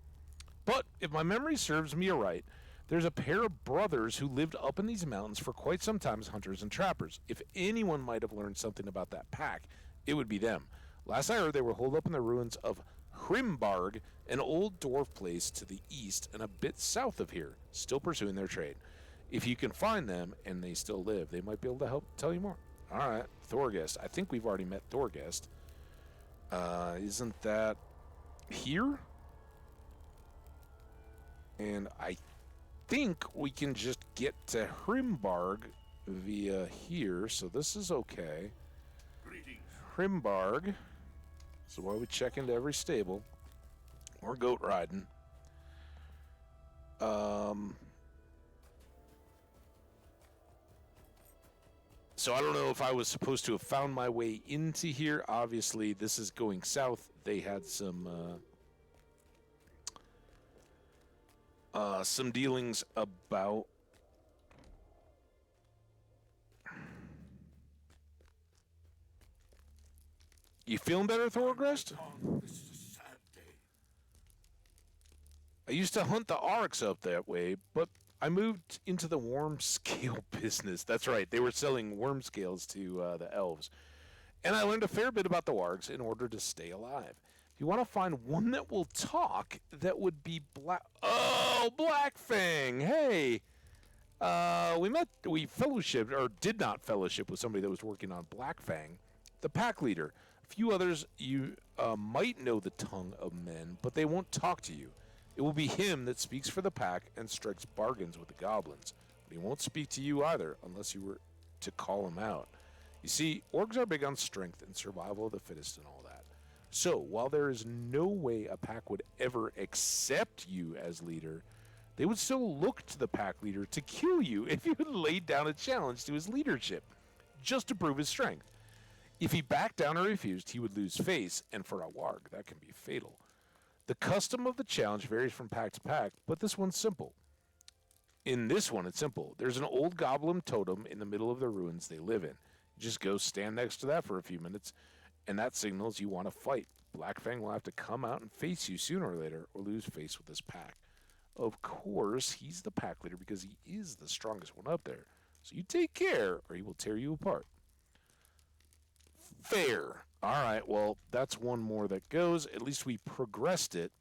But if my memory serves me right, there's a pair of brothers who lived up in these mountains for quite some time as hunters and trappers. If anyone might have learned something about that pack, it would be them. Last I heard, they were holed up in the ruins of Hrimbarg, an old dwarf place to the east and a bit south of here, still pursuing their trade. If you can find them, and they still live, they might be able to help tell you more. All right, Thorgest. I think we've already met Thorgest. Isn't that here? And I think we can just get to Hrimbarg via here, so this is okay. Hrimbarg. So while we check into every stable, we're goat riding. So I don't know if I was supposed to have found my way into here. Obviously, this is going south. They had some dealings about You feeling better, Thorgrest? This is a sad day. I used to hunt the oryx up that way, but I moved into the worm scale business. That's right, they were selling worm scales to the elves. And I learned a fair bit about the wargs in order to stay alive. If you want to find one that will talk, that would be Blackfang. Hey, we fellowshipped, or did not fellowship with somebody that was working on Blackfang, the pack leader. A few others you might know the tongue of men, but they won't talk to you. It will be him that speaks for the pack and strikes bargains with the goblins. But he won't speak to you either, unless you were to call him out. You see, orcs are big on strength and survival of the fittest and all that. So, while there is no way a pack would ever accept you as leader, they would still look to the pack leader to kill you if you laid down a challenge to his leadership, just to prove his strength. If he backed down or refused, he would lose face, and for a warg, that can be fatal. The custom of the challenge varies from pack to pack, but this one's simple. In this one, it's simple. There's an old goblin totem in the middle of the ruins they live in. You just go stand next to that for a few minutes, and that signals you want to fight. Blackfang will have to come out and face you sooner or later, or lose face with this pack. Of course, he's the pack leader because he is the strongest one up there. So you take care, or he will tear you apart. Fair. All right, well, that's one more that goes. At least we progressed it.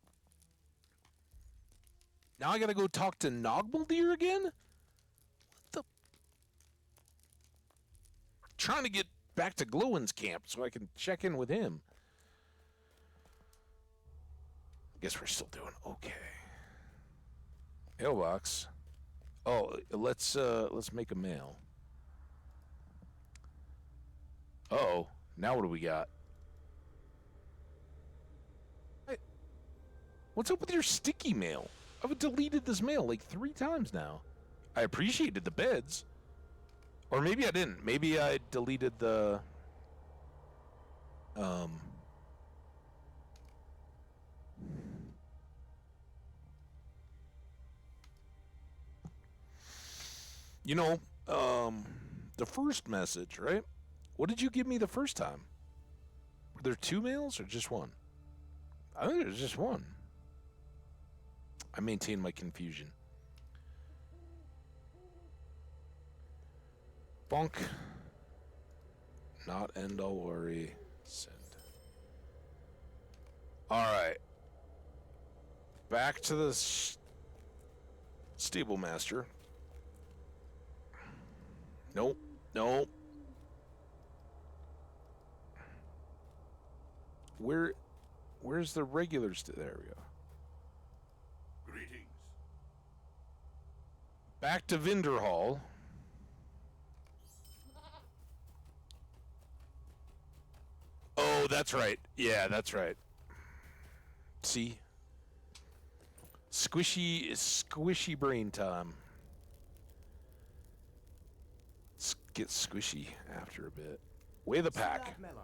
Now I gotta go talk to Nogbaldir again? What the? Trying to get back to Glowin's camp so I can check in with him. Guess we're still doing okay. Mailbox. Oh, let's make a mail. Uh-oh. Now what do we got? Hey, what's up with your sticky mail? I've deleted this mail like 3 times now. I appreciated the beds. Or maybe I didn't. Maybe I deleted the... You know, the first message, right? What did you give me the first time? Were there 2 mails or just one? I think it was just one. I maintain my confusion. Bonk. Not end all worry. Send. Alright. Back to the stable master. Nope. Nope. Where's the regular area? Greetings. Back to Vinderhall. Oh, that's right. Yeah, that's right. See? Squishy brain time. Let's get squishy after a bit. Way the pack. That melon.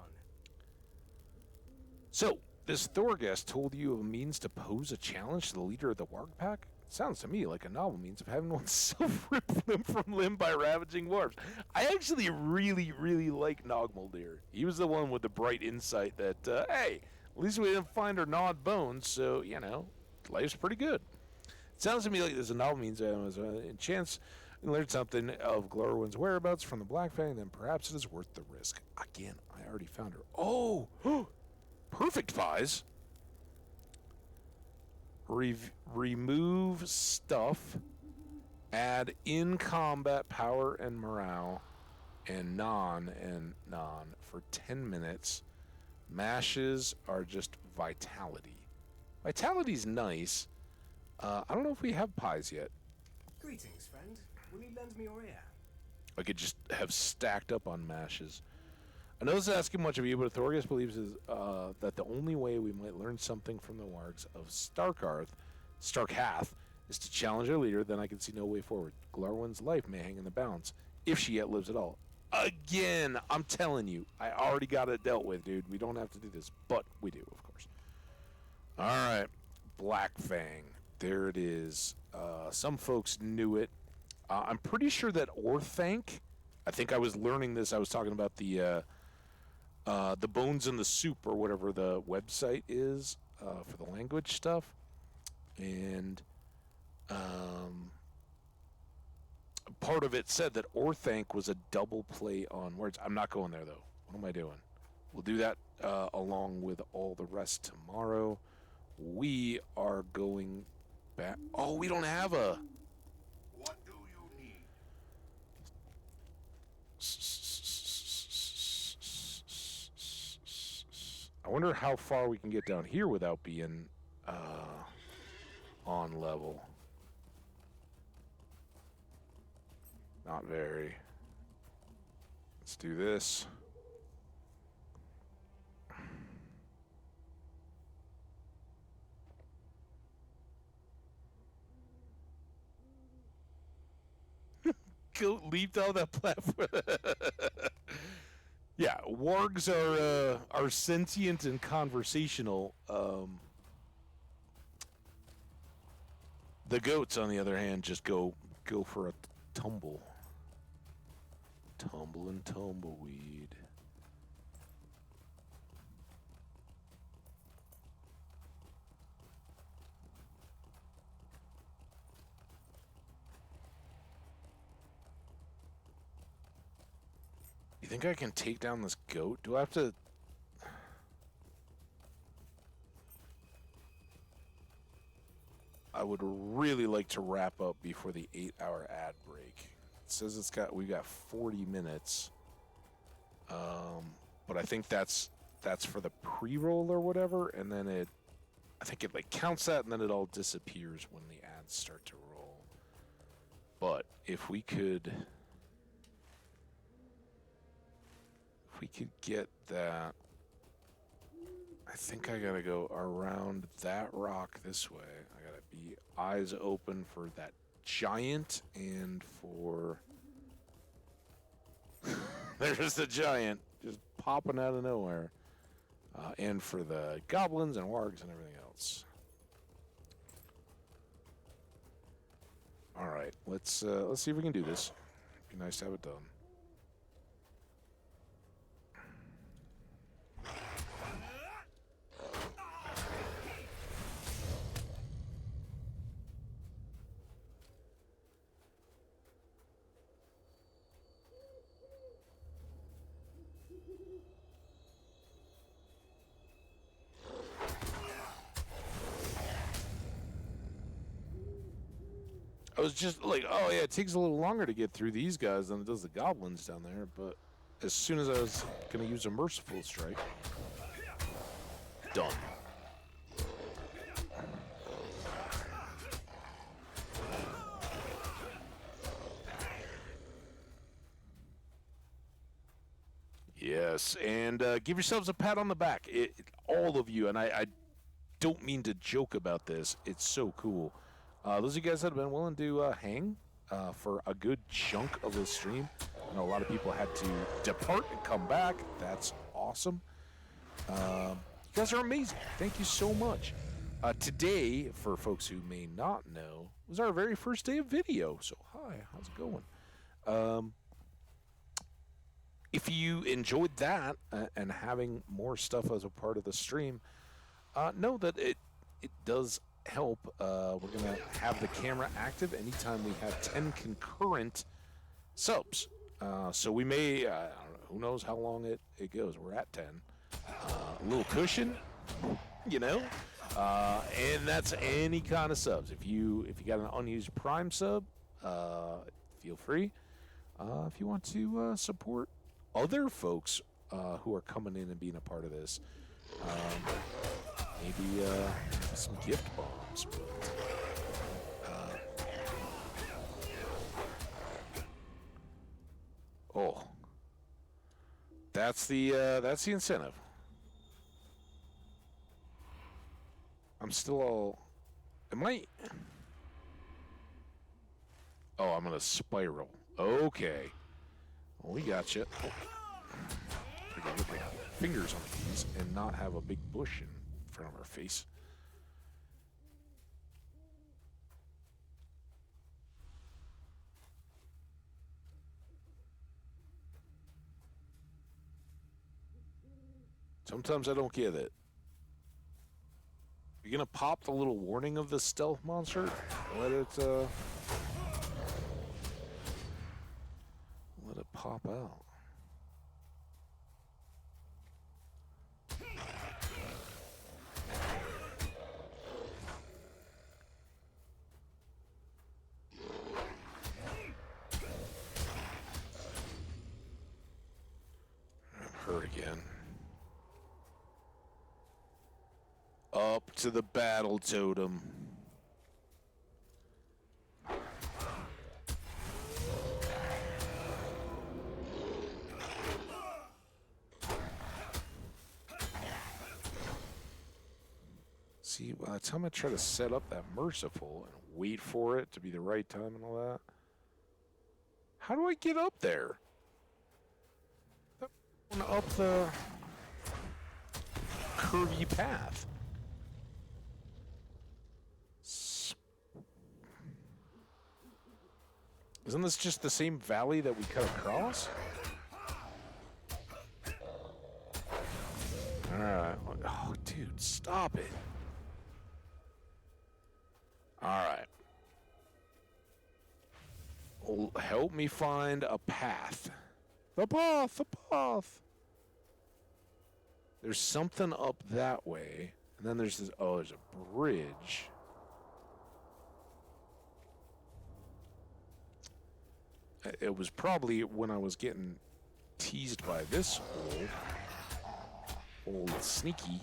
So, this Thorgest told you of a means to pose a challenge to the leader of the Warg Pack? Sounds to me like a novel means of having oneself ripped limb from limb by ravaging dwarves. I actually really, really like Nogmaldir. He was the one with the bright insight that, hey, at least we didn't find our gnawed bones, so, you know, life's pretty good. It sounds to me like there's a novel means a chance to learn something of Glorwyn's whereabouts from the Black Fang, then perhaps it is worth the risk. Again, I already found her. Oh! Perfect pies! Remove stuff, add in-combat power and morale, and non for 10 minutes. Mashes are just vitality. Vitality's nice. I don't know if we have pies yet. Greetings, friend. Will you lend me your ear? I could just have stacked up on mashes. I know this is asking much of you, but Thorgus believes that the only way we might learn something from the wargs of Starkhath, is to challenge our leader. Then I can see no way forward. Glarwyn's life may hang in the balance, if she yet lives at all. Again, I'm telling you, I already got it dealt with, dude. We don't have to do this, but we do, of course. All right, Black Fang. There it is. Some folks knew it. I'm pretty sure that Orthanc, I think I was learning this. I was talking about the Bones in the Soup, or whatever the website is for the language stuff. And part of it said that Orthanc was a double play on words. I'm not going there, though. What am I doing? We'll do that along with all the rest tomorrow. We are going back. Oh, we don't have a... What do you need? I wonder how far we can get down here without being on level. Not very. Let's do this. Goat leaped on that platform. Yeah, wargs are sentient and conversational. The goats, on the other hand, just go for a tumble. Tumble and tumbleweed. You think I can take down this goat? Do I have to... I would really like to wrap up before the 8-hour ad break. It says we got 40 minutes. But I think that's for the pre-roll or whatever, and then I think it like counts that, and then it all disappears when the ads start to roll. But if we could get that, I think I gotta go around that rock this way. I gotta be eyes open for that giant and for... There's the giant just popping out of nowhere. And for the goblins and wargs and everything else. All right, let's see if we can do this. Be nice to have it done. I was just like, oh yeah, it takes a little longer to get through these guys than it does the goblins down there, but as soon as I was going to use a merciful strike, done. Yes, and give yourselves a pat on the back. All of you, and I don't mean to joke about this, it's so cool. Those of you guys that have been willing to hang for a good chunk of the stream. I know a lot of people had to depart and come back. That's awesome. You guys are amazing. Thank you so much. Today, for folks who may not know, was our very first day of video. So, hi, how's it going? If you enjoyed that and having more stuff as a part of the stream, know that it does help. We're going to have the camera active anytime we have 10 concurrent subs. So we may, I don't know, who knows how long it goes. We're at 10. A little cushion, you know? And that's any kind of subs. If you got an unused Prime sub, feel free. If you want to support other folks who are coming in and being a part of this, maybe some gift bombs. Oh, that's the incentive. I'm still all. Am I? Oh, I'm gonna spiral. Okay. Well, we got you. Oh. We can get my fingers on these and not have a big bush in front of our face. Sometimes I don't get it. You're gonna pop the little warning of the stealth monster? Let it pop out. I'm hurt again. Up to the battle totem. See, by the time I try to set up that merciful and wait for it to be the right time and all that, how do I get up there? Up the curvy path. Isn't this just the same valley that we cut across? Alright. Oh, dude, stop it. Alright. Well, help me find a path. The path, the path. There's something up that way. And then there's this, oh, there's a bridge. It was probably when I was getting teased by this old sneaky.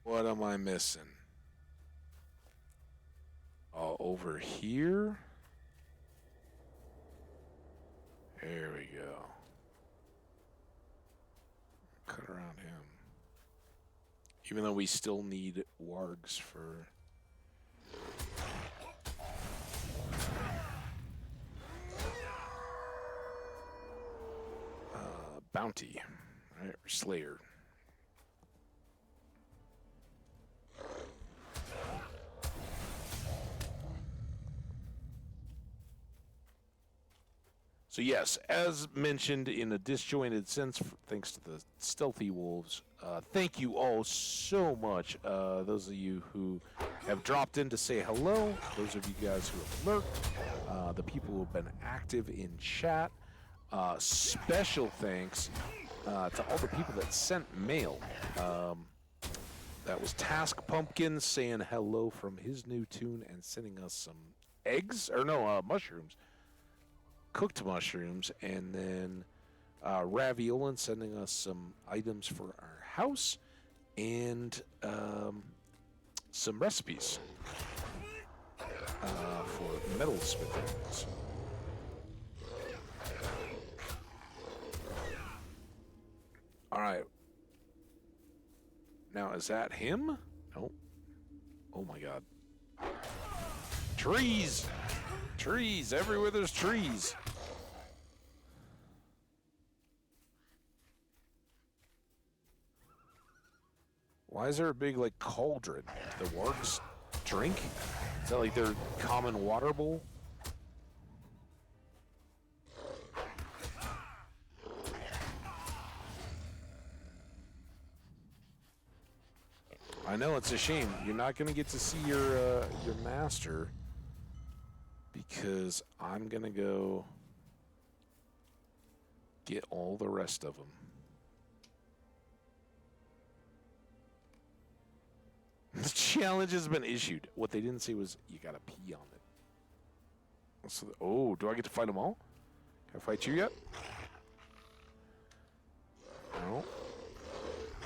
What am I missing? Oh, over here? There we go. Cut around him. Even though we still need wargs for... bounty, right? Or Slayer. So yes, as mentioned in a disjointed sense, thanks to the stealthy wolves, thank you all so much. Those of you who have dropped in to say hello, those of you guys who have lurked, the people who have been active in chat. Special thanks to all the people that sent mail. That was Task Pumpkin saying hello from his new tune and sending us some eggs, or no, mushrooms. Cooked mushrooms, and then Raviolin sending us some items for our house and some recipes for metal smithings. All right. Now, is that him? No. Oh, my God. Trees! Trees! Everywhere there's trees. Why is there a big, like, cauldron? The wargs drink? Is that like their common water bowl? I know, it's a shame. You're not going to get to see your master because I'm going to go get all the rest of them. The challenge has been issued. What they didn't say was you got to pee on it. So, oh, do I get to fight them all? Can I fight you yet? No.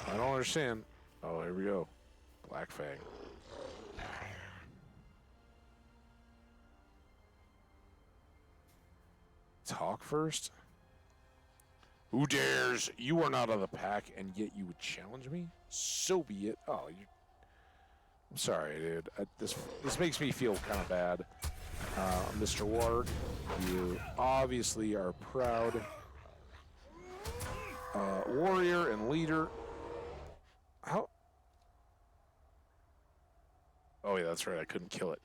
I don't understand. Oh, here we go. Black Fang. Talk first? Who dares? You are not of the pack, and yet you would challenge me? So be it. Oh, I'm sorry, dude. This makes me feel kind of bad. Mr. Warg, you obviously are proud warrior and leader. How? Oh, yeah, that's right. I couldn't kill it.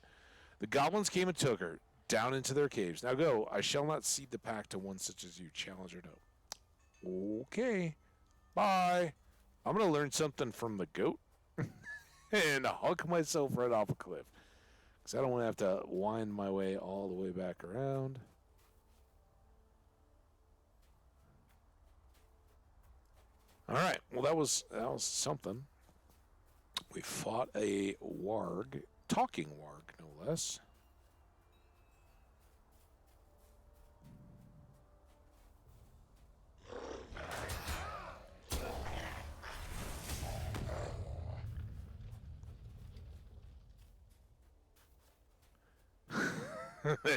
The goblins came and took her down into their caves. Now go. I shall not cede the pack to one such as you. Challenge or no. Okay. Bye. I'm going to learn something from the goat and hug myself right off a cliff. Because I don't want to have to wind my way all the way back around. All right. Well, that was something. We fought a warg, talking warg, no less.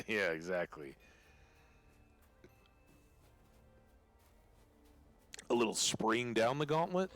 Yeah, exactly. A little spring down the gauntlet.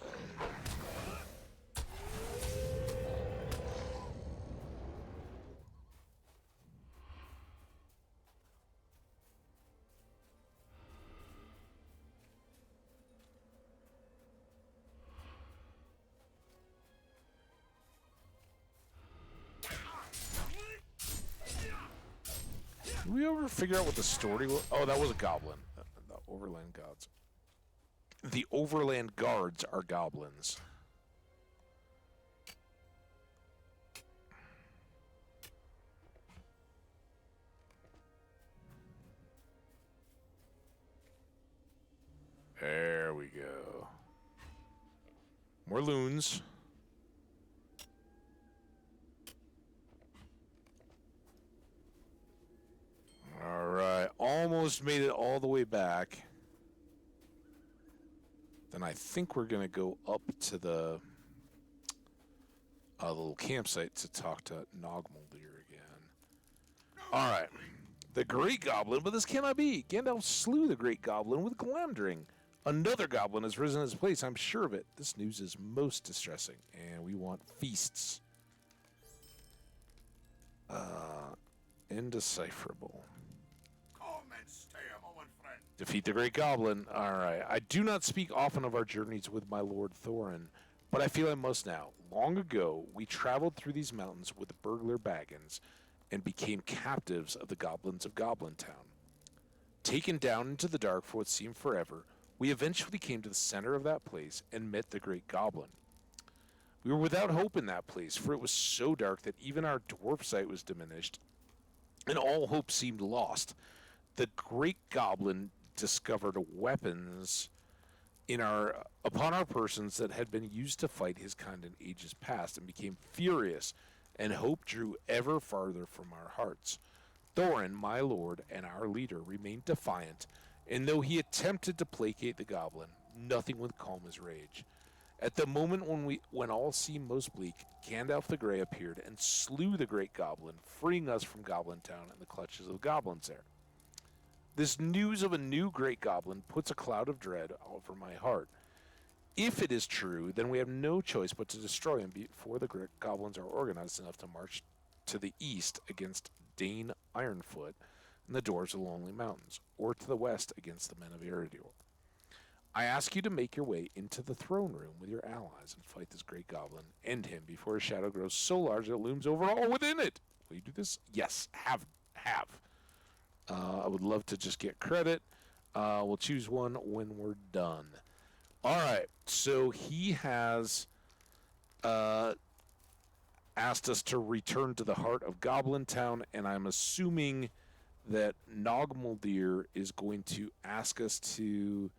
Did we ever figure out what the story was? Oh, that was a goblin. The Overland Gods. The Overland Guards are goblins. There we go. More loons. All right, almost made it all the way back. Then I think we're gonna go up to the little campsite to talk to Nogmaldir again. All right, the Great Goblin, but this cannot be. Gandalf slew the Great Goblin with Glamdring. Another goblin has risen in his place. I'm sure of it. This news is most distressing, and we want feasts. Indecipherable. Come and stay a moment, friend. Defeat the Great Goblin. All right. I do not speak often of our journeys with my Lord Thorin, but I feel I must now. Long ago, we traveled through these mountains with burglar Baggins and became captives of the goblins of Goblin Town. Taken down into the dark for what seemed forever, we eventually came to the center of that place and met the Great Goblin. We were without hope in that place, for it was so dark that even our dwarf sight was diminished, and all hope seemed lost. The Great Goblin discovered weapons upon our persons that had been used to fight his kind in ages past, and became furious, and hope drew ever farther from our hearts. Thorin, my lord and our leader, remained defiant, and though he attempted to placate the goblin, nothing would calm his rage. At the moment when all seemed most bleak, Gandalf the Grey appeared and slew the Great Goblin, freeing us from Goblin Town and the clutches of the goblins there. This news of a new Great Goblin puts a cloud of dread over my heart. If it is true, then we have no choice but to destroy him before the goblins are organized enough to march to the east against Dane Ironfoot and the dwarves of the Lonely Mountains, or to the west against the men of Eriador. I ask you to make your way into the throne room with your allies and fight this great goblin. End him before his shadow grows so large that it looms over all within it. Will you do this? Yes, have. I would love to just get credit. We'll choose one when we're done. All right, so he has asked us to return to the heart of Goblin Town, and I'm assuming that Nogmaldir is going to ask us to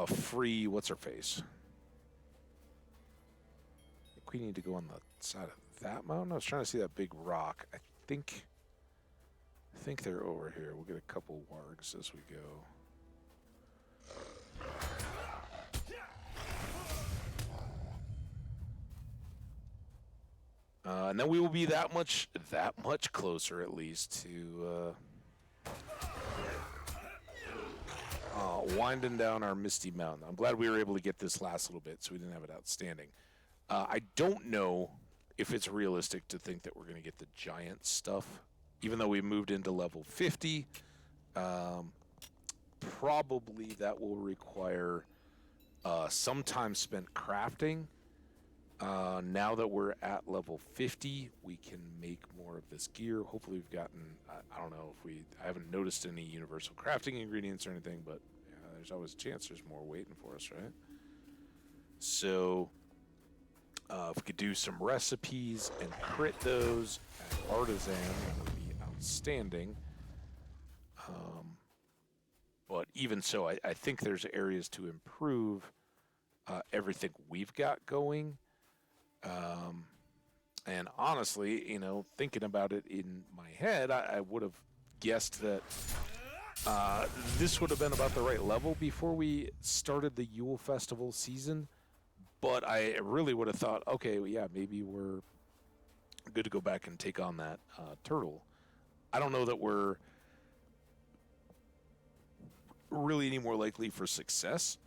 free, what's her face? I think we need to go on the side of that mountain. I was trying to see that big rock. I think they're over here. We'll get a couple wargs as we go. And then we will be that much closer, at least, to winding down our Misty Mountain. I'm glad we were able to get this last little bit, so we didn't have it outstanding. I don't know if it's realistic to think that we're going to get the giant stuff, even though we moved into level 50. Probably that will require some time spent crafting. Now that we're at level 50, we can make more of this gear. Hopefully we've gotten, I don't know if I haven't noticed any universal crafting ingredients or anything, but there's always a chance there's more waiting for us, right? So, if we could do some recipes and crit those at Artisan, that would be outstanding. But even so, I think there's areas to improve everything we've got going. And honestly, thinking about it in my head, I would have guessed that this would have been about the right level before we started the Yule Festival season. But I really would have thought, okay, well, yeah, maybe we're good to go back and take on that turtle. I don't know that we're really any more likely for success.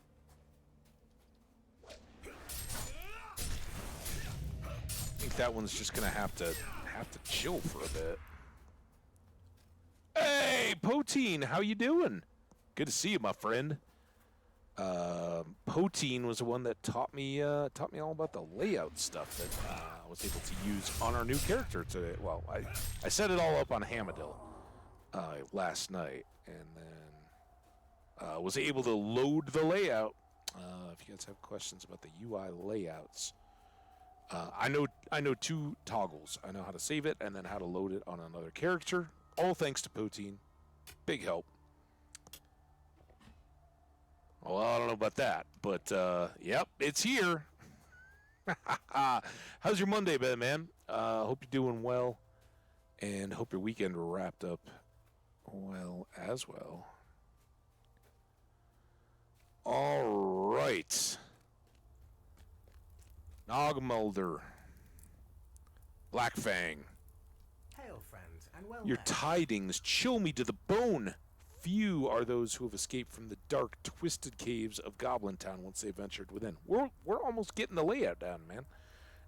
I think that one's just gonna have to chill for a bit. Hey, Potine, how you doing? Good to see you, my friend. Potine was the one that taught me all about the layout stuff that I was able to use on our new character today. Well, I set it all up on Hamadil last night, and then was able to load the layout. If you guys have questions about the UI layouts, I know two toggles. I know how to save it and then how to load it on another character. All thanks to Potine. Big help. Well, I don't know about that, but yep, it's here. How's your Monday been, man? Hope you're doing well, and hope your weekend wrapped up well as well. All right. Nogmaldir. Blackfang. Hail, friend, and well Your met. tidings chill me to the bone. Few are those who have escaped from the dark, twisted caves of Goblin Town once they ventured within. We're almost getting the layout down, man.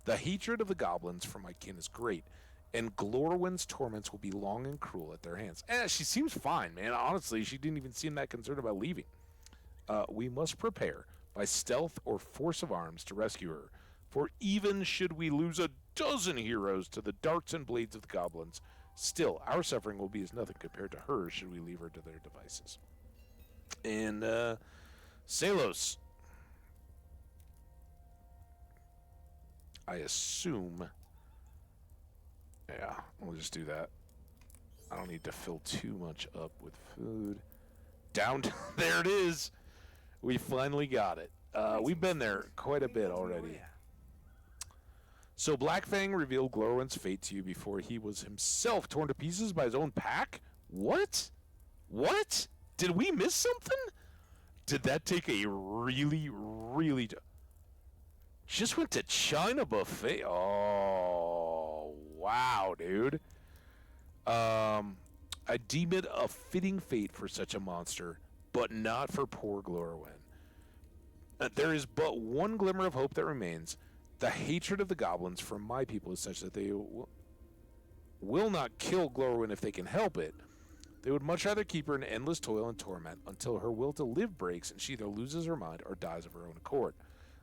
The hatred of the goblins for my kin is great, and Glorwyn's torments will be long and cruel at their hands. She seems fine, man. Honestly, she didn't even seem that concerned about leaving. We must prepare by stealth or force of arms to rescue her, for even should we lose a dozen heroes to the darts and blades of the goblins, still, our suffering will be as nothing compared to hers should we leave her to their devices. And, Salos. I assume... Yeah, we'll just do that. I don't need to fill too much up with food. Down, there it is! We finally got it. We've been there quite a bit already. So Blackfang revealed Glorwyn's fate to you before he was himself torn to pieces by his own pack? What? What? Did we miss something? Did that take a really, really... Just went to China buffet. Oh, wow, dude. I deem it a fitting fate for such a monster, but not for poor Glorwyn. There is but one glimmer of hope that remains. The hatred of the goblins for my people is such that they will not kill Glorwyn if they can help it. They would much rather keep her in endless toil and torment until her will to live breaks and she either loses her mind or dies of her own accord.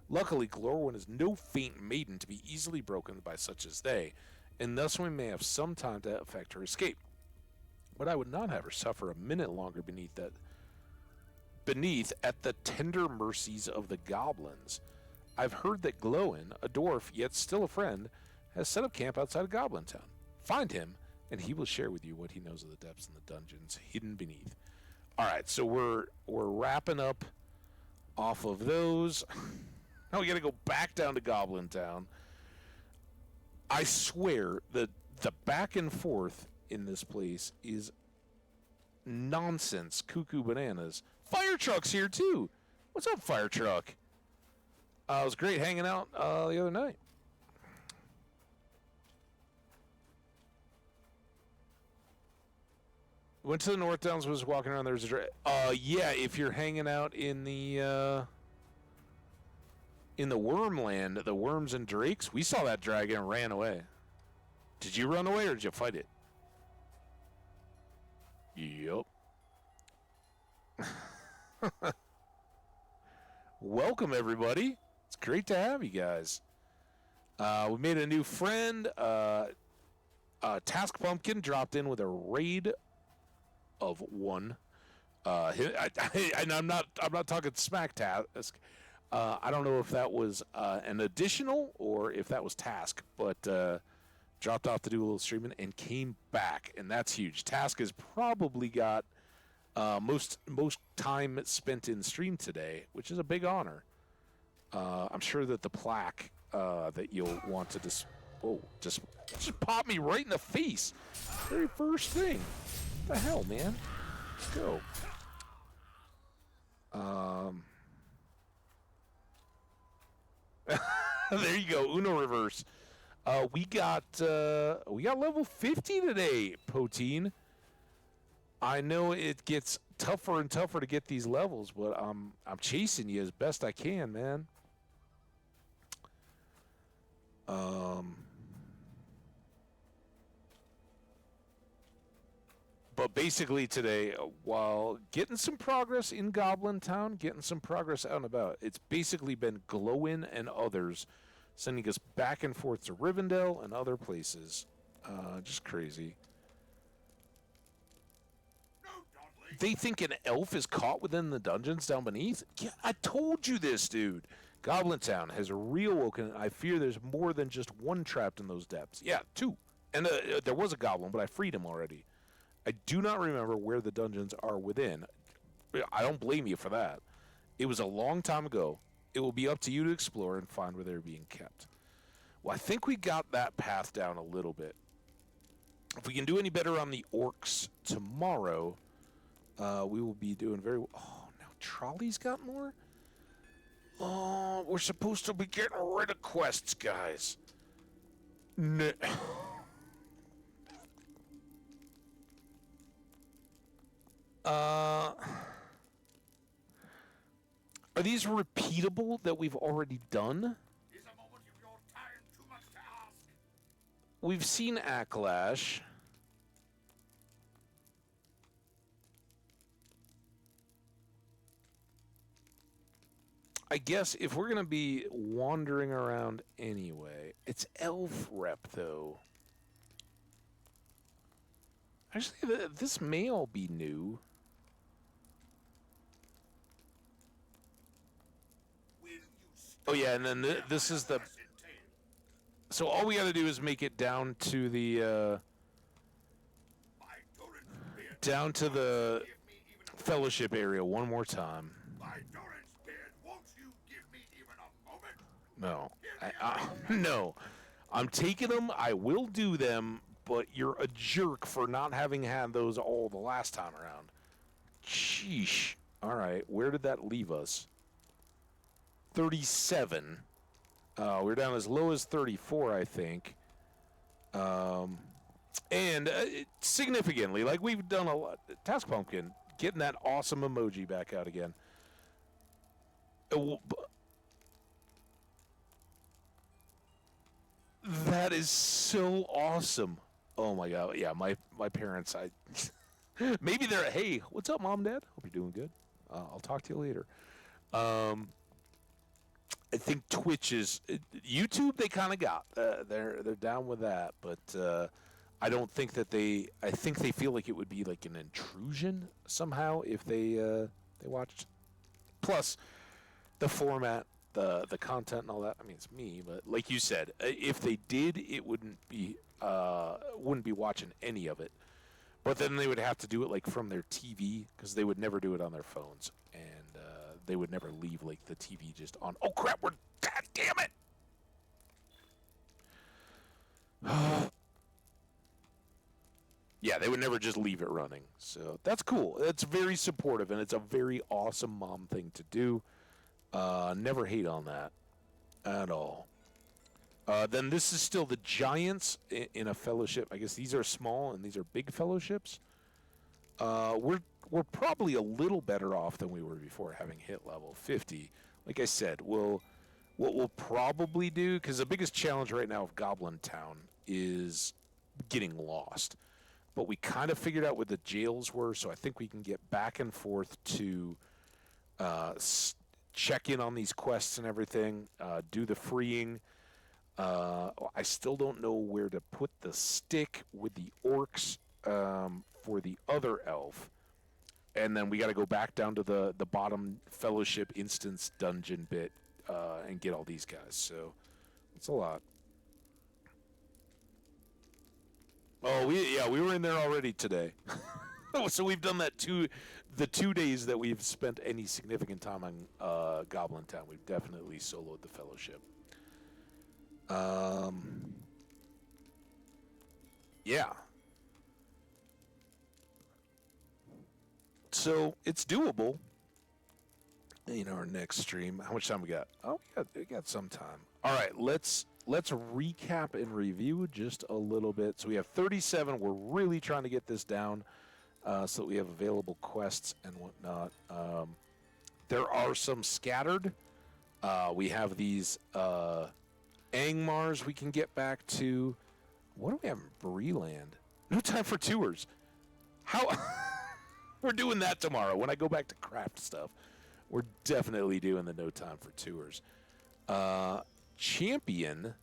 Luckily, Glorwyn is no faint maiden to be easily broken by such as they, and thus we may have some time to effect her escape. But I would not have her suffer a minute longer beneath at the tender mercies of the goblins. I've heard that Glowin, a dwarf yet still a friend, has set up camp outside of Goblin Town. Find him, and he will share with you what he knows of the depths and the dungeons hidden beneath. All right, so we're wrapping up off of those. Now we got to go back down to Goblin Town. I swear that the back and forth in this place is nonsense, cuckoo bananas. Fire truck's here too. What's up, fire truck? It was great hanging out the other night. Went to the North Downs, was walking around. There's a yeah, if you're hanging out in the Wormland, the worms and drakes, we saw that dragon and ran away. Did you run away or did you fight it? Yep. Welcome, everybody. It's great to have you guys. We made a new friend. Task Pumpkin dropped in with a raid of one. And I'm not talking smack task. I don't know if that was an additional or if that was Task, but dropped off to do a little streaming and came back, and that's huge. Task has probably got most time spent in stream today, which is a big honor. I'm sure that the plaque that you'll want to just pop me right in the face. Very first thing. What the hell, man? Let's go. There you go, Uno reverse. We got level 50 today, Poteen. I know it gets tougher and tougher to get these levels, but I'm chasing you as best I can, man. But basically today, while getting some progress in Goblin Town, getting some progress out and about, it's basically been Glowin and others sending us back and forth to Rivendell and other places. Just crazy. They think an elf is caught within the dungeons down beneath? Yeah, I told you this, dude. Goblin Town has reawoken. I fear there's more than just one trapped in those depths. Yeah, two. And there was a goblin, but I freed him already. I do not remember where the dungeons are within. I don't blame you for that. It was a long time ago. It will be up to you to explore and find where they're being kept. Well, I think we got that path down a little bit. If we can do any better on the orcs tomorrow, we will be doing very well. Oh, now Trolley's got more? Oh, we're supposed to be getting rid of quests, guys. No. Are these repeatable that we've already done? Is a moment of your time too much to ask? We've seen Acklash. I guess if we're going to be wandering around anyway, it's elf rep, though. Actually, this may all be new. Oh, yeah, and then this is the... So all we got to do is make it down to the... down to the fellowship area one more time. No. No. I'm taking them. I will do them, but you're a jerk for not having had those all the last time around. Sheesh. All right. Where did that leave us? 37. We're down as low as 34, I think. And significantly, like we've done a lot. Task Pumpkin, getting that awesome emoji back out again. That is so awesome. Oh my god. Yeah, my parents, maybe they're, hey, what's up, Mom, Dad? Hope you're doing good. I'll talk to you later. I think Twitch is YouTube. They kind of got they're down with that, but I don't think that I think they feel like it would be like an intrusion somehow if they watched. Plus, the format, the content, and all that. I mean, it's me, but like you said, if they did, it wouldn't be watching any of it. But then they would have to do it like from their TV because they would never do it on their phones, and they would never leave like the TV just on. Oh crap! God damn it! Yeah, they would never just leave it running. So that's cool. It's very supportive, and it's a very awesome mom thing to do. Never hate on that at all. Then this is still the Giants in a fellowship. I guess these are small and these are big fellowships. We're probably a little better off than we were before, having hit level 50. Like I said, what we'll probably do, because the biggest challenge right now of Goblin Town is getting lost. But we kind of figured out where the jails were, so I think we can get back and forth to check in on these quests and everything, do the freeing. I still don't know where to put the stick with the orcs for the other elf. And then we got to go back down to the bottom fellowship instance dungeon bit and get all these guys. So it's a lot. Oh, we were in there already today. So we've done that the 2 days that we've spent any significant time on Goblin Town. We've definitely soloed the fellowship. Yeah. So it's doable. Our next stream. How much time we got? Oh, we got some time. All right, let's recap and review just a little bit. So we have 37. We're really trying to get this down so that we have available quests and whatnot. There are some scattered. We have these Angmars we can get back to. What do we have in Breeland? No time for tours. How? We're doing that tomorrow. When I go back to craft stuff, we're definitely doing the no time for tours. Champion.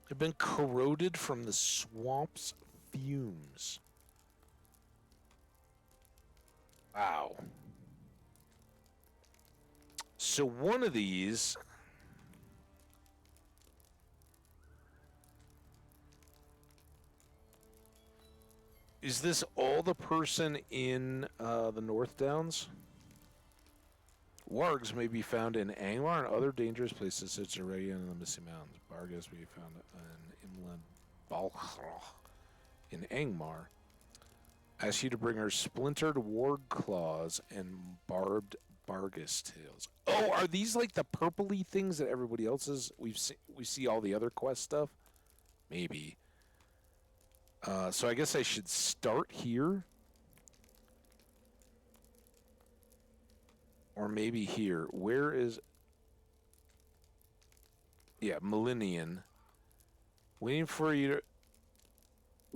Have been corroded from the swamp's fumes. Wow. So one of these... Is this all the person in the North Downs? Wargs may be found in Angmar and other dangerous places such as Aurelian and the Misty Mountains. Bargas may be found in Inland Balchroch in Angmar. Ask you to bring her splintered warg claws and barbed Bargas tails. Oh, are these like the purpley things that everybody else is? We see all the other quest stuff? Maybe. So I guess I should start here. Or maybe here. Where is... Yeah, Millennian. Waiting for you to...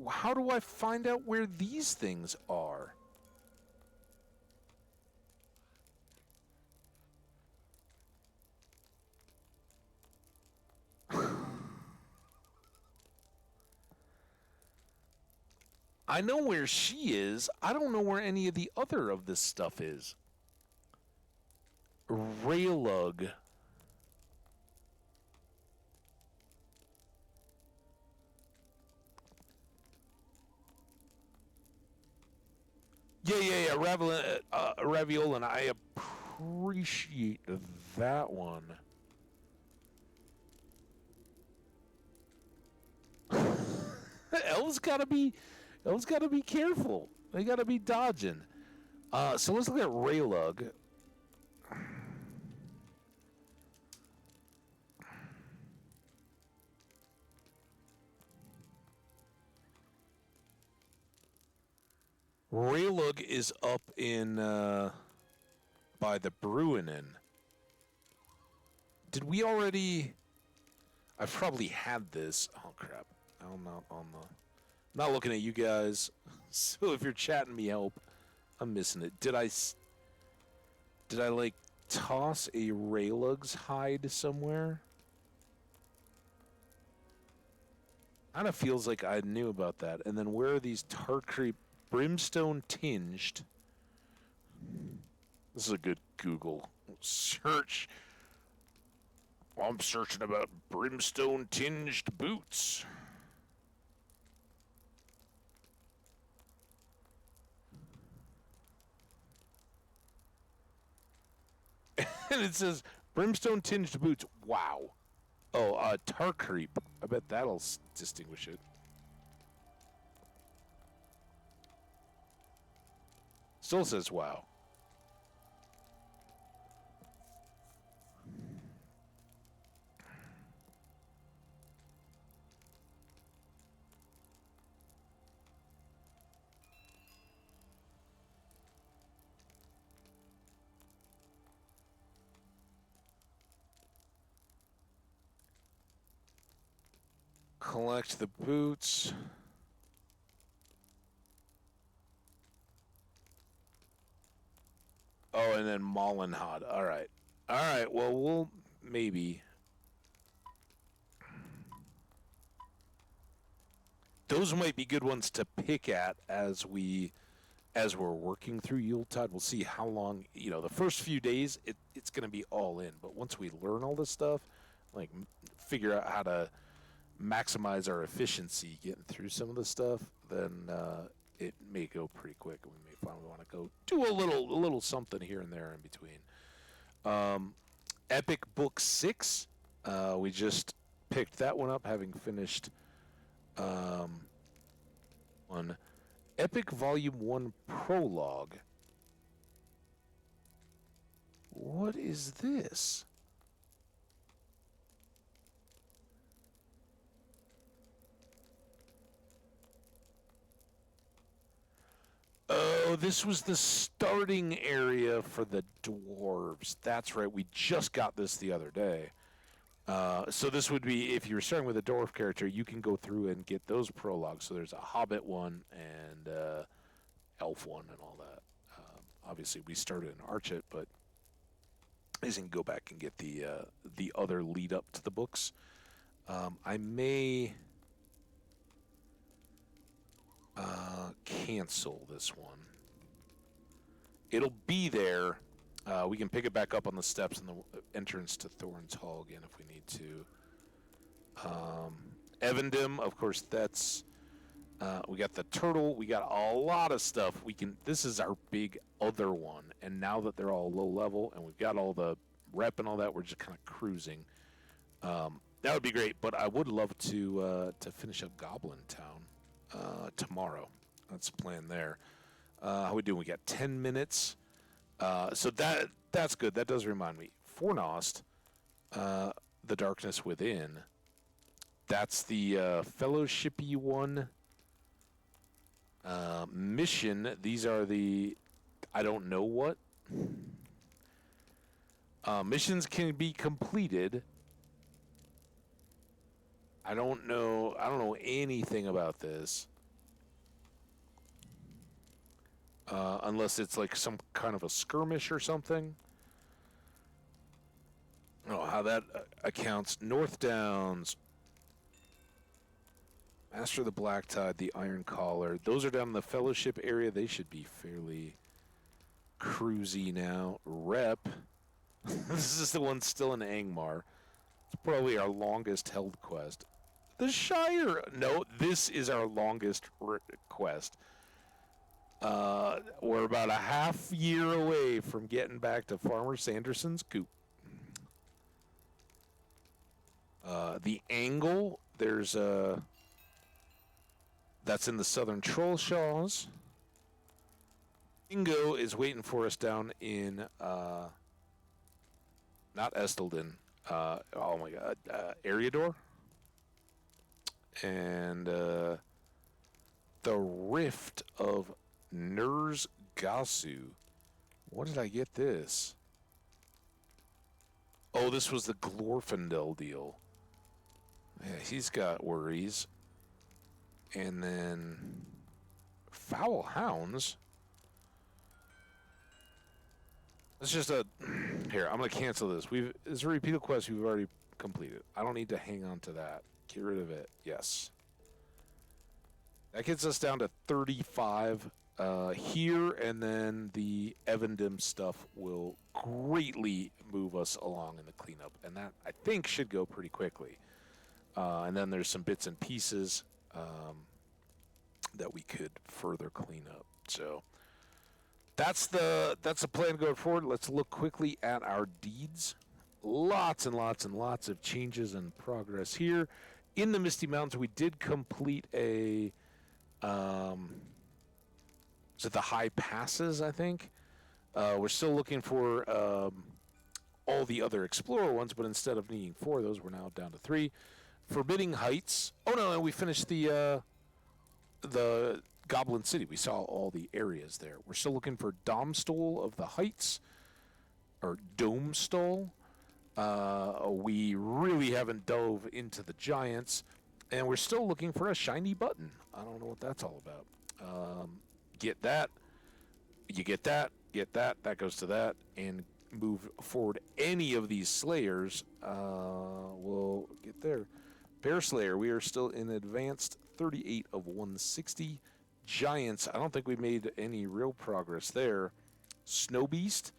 How do I find out where these things are? I know where she is. I don't know where any of the other of this stuff is. Railug. Yeah. Raviola. I appreciate that one. Elves gotta be careful. They gotta be dodging. So let's look at Railug. Railug is up in by the Bruin Inn. Did we already? I've probably had this. Oh crap! I'm not on the. Not looking at you guys. So if you're chatting me, help. I'm missing it. Did I like toss a Railug's hide somewhere? Kind of feels like I knew about that. And then where are these Tarkreep brimstone tinged? This is a good Google search. I'm searching about brimstone tinged boots. And it says brimstone tinged boots. Wow. Oh, Tarkreep. I bet that'll distinguish it. Still says wow. Collect the boots. Oh, and then Mollenhod. All right. All right. Well, we'll maybe. Those might be good ones to pick at as we're working through Yuletide. We'll see how long, the first few days, it's going to be all in. But once we learn all this stuff, like figure out how to maximize our efficiency getting through some of the stuff, then it may go pretty quick. We may finally want to go do a little something here and there in between. Epic Book 6, we just picked that one up, having finished one. Epic Volume 1 Prologue. What is this? Oh, this was the starting area for the dwarves. That's right. We just got this the other day. So this would be, if you're starting with a dwarf character, you can go through and get those prologues. So there's a hobbit one and elf one and all that. Obviously, we started in Archit, but you can go back and get the other lead up to the books. I may cancel this one. It'll be there. We can pick it back up on the steps in the entrance to Thorn's Hall again if we need to. Evandim, of course, that's... we got the turtle. We got a lot of stuff. This is our big other one. And now that they're all low level and we've got all the rep and all that, we're just kind of cruising. That would be great. But I would love to finish up Goblin Town tomorrow. That's the plan there. How we doing? We got 10 minutes. So that's good. That does remind me. Fornost, The Darkness Within. That's the fellowship-y one. Mission. These are the I don't know what. Missions can be completed. I don't know anything about this. Unless it's like some kind of a skirmish or something. I don't know how that accounts. North Downs. Master of the Black Tide, the Iron Collar. Those are down in the Fellowship area. They should be fairly cruisy now. Rep. This is the one still in Angmar. It's probably our longest held quest. The Shire. No, this is our longest quest. We're about a half year away from getting back to Farmer Sanderson's coop. The Angle. There's a... That's in the Southern Trollshaws. Ingo is waiting for us down in, not Estelden, oh my god, Eriador. And the Rift of Nurs Gasu. What did I get this? Oh, this was the Glorfindel deal. Yeah, he's got worries. And then Foul Hounds. It's just a... Here, I'm going to cancel this. It's a repeated quest we've already completed. I don't need to hang on to that. Get rid of it. Yes. That gets us down to 35 here, and then the Evandim stuff will greatly move us along in the cleanup. And that, I think, should go pretty quickly. And then there's some bits and pieces that we could further clean up. So that's the plan going forward. Let's look quickly at our deeds. Lots and lots and lots of changes and progress here. In the Misty Mountains, we did complete a is it the High Passes, I think? We're still looking for all the other Explorer ones, but instead of needing 4 of those, we're now down to 3. Forbidding Heights. Oh no, we finished the Goblin City. We saw all the areas there. We're still looking for Domstol of the Heights, or Domestol. We really haven't dove into the Giants, and we're still looking for a shiny button. I don't know what that's all about. Get that. You get that. Get that. That goes to that, and move forward. Any of these Slayers, we'll get there. Bear Slayer, we are still in advanced 38 of 160. Giants, I don't think we made any real progress there. Snow Beast,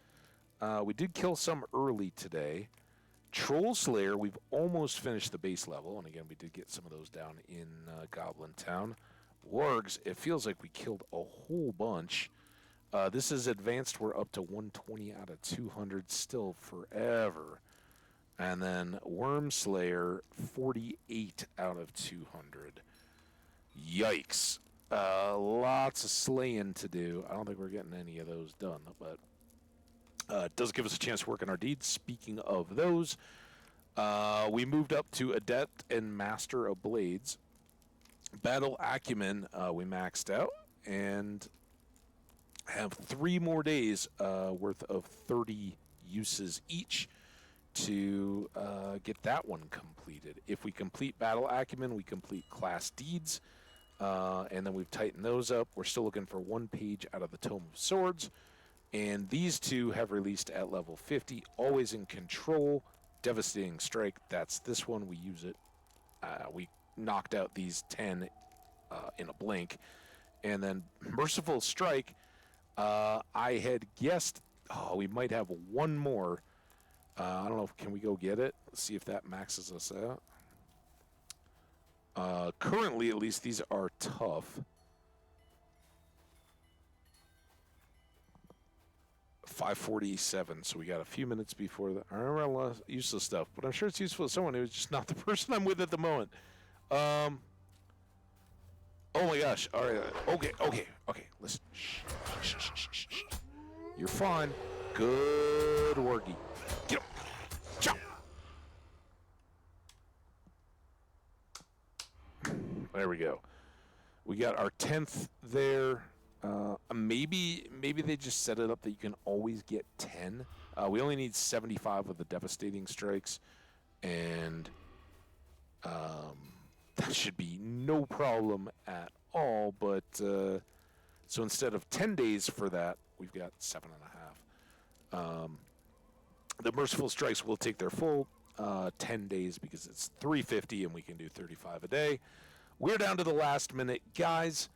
we did kill some early today. Troll Slayer, we've almost finished the base level, and again, we did get some of those down in Goblin Town. Wargs, it feels like we killed a whole bunch. This is advanced, we're up to 120 out of 200, still forever. And then Worm Slayer, 48 out of 200. Yikes. Lots of slaying to do. I don't think we're getting any of those done, but it does give us a chance to work on our deeds. Speaking of those, we moved up to Adept and Master of Blades. Battle Acumen, we maxed out, and have 3 more days worth of 30 uses each to get that one completed. If we complete Battle Acumen, we complete Class Deeds, and then we've tightened those up. We're still looking for 1 page out of the Tome of Swords, and these 2 have released at level 50. Always in Control, Devastating Strike. That's this one. We use it. We knocked out these 10 in a blink. And then Merciful Strike, I had guessed, we might have 1 more. I don't know, can we go get it? Let's see if that maxes us out. Currently, at least, these are tough. 5:47, so we got a few minutes before that. I remember a lot of useless stuff, but I'm sure it's useful to someone who's just not the person I'm with at the moment. Oh my gosh. All right. Okay. Listen. Shh. You're fine. Good worky. Get up. Jump. There we go. We got our 10th there. Maybe they just set it up that you can always get 10. We only need 75 of the Devastating Strikes, and that should be no problem at all. But so instead of 10 days for that, we've got 7.5. The Merciful Strikes will take their full 10 days because it's 350 and we can do 35 a day. we're down to the last minute. Guys,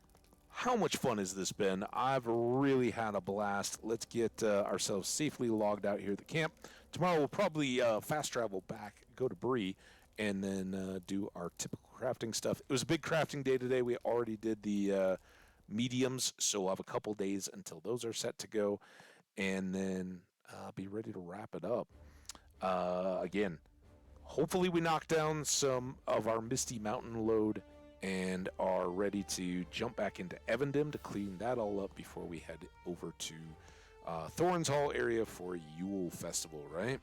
how much fun has this been? I've really had a blast. Let's get ourselves safely logged out here at the camp. Tomorrow we'll probably fast travel back, go to Bree, and then do our typical crafting stuff. It was a big crafting day today. We already did the mediums, so we'll have a couple days until those are set to go, and then be ready to wrap it up. Again, hopefully we knock down some of our Misty Mountain load and are ready to jump back into Evendom to clean that all up before we head over to Thorns Hall area for Yule Festival, right?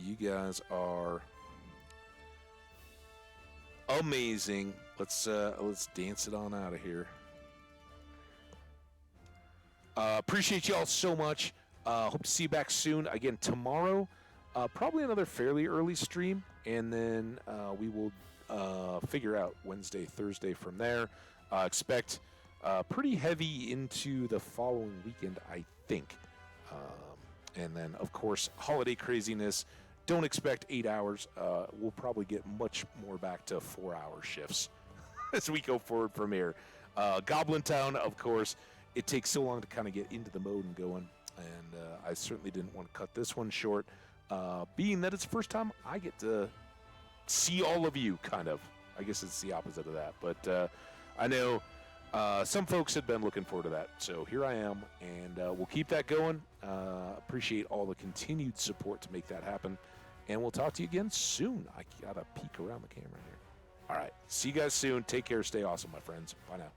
You guys are amazing. Let's dance it on out of here. Appreciate y'all so much. Hope to see you back soon. Again, tomorrow, probably another fairly early stream, and then we will figure out Wednesday, Thursday from there. Expect pretty heavy into the following weekend, I think. And then, of course, holiday craziness. Don't expect 8 hours. We'll probably get much more back to 4-hour shifts as we go forward from here. Goblin Town, of course, it takes so long to kind of get into the mode and going. And I certainly didn't want to cut this one short, being that it's the first time I get to see all of you, kind of. I guess it's the opposite of that. But I know some folks had been looking forward to that. So here I am, and we'll keep that going. Appreciate all the continued support to make that happen. And we'll talk to you again soon. I got to peek around the camera here. All right. See you guys soon. Take care. Stay awesome, my friends. Bye now.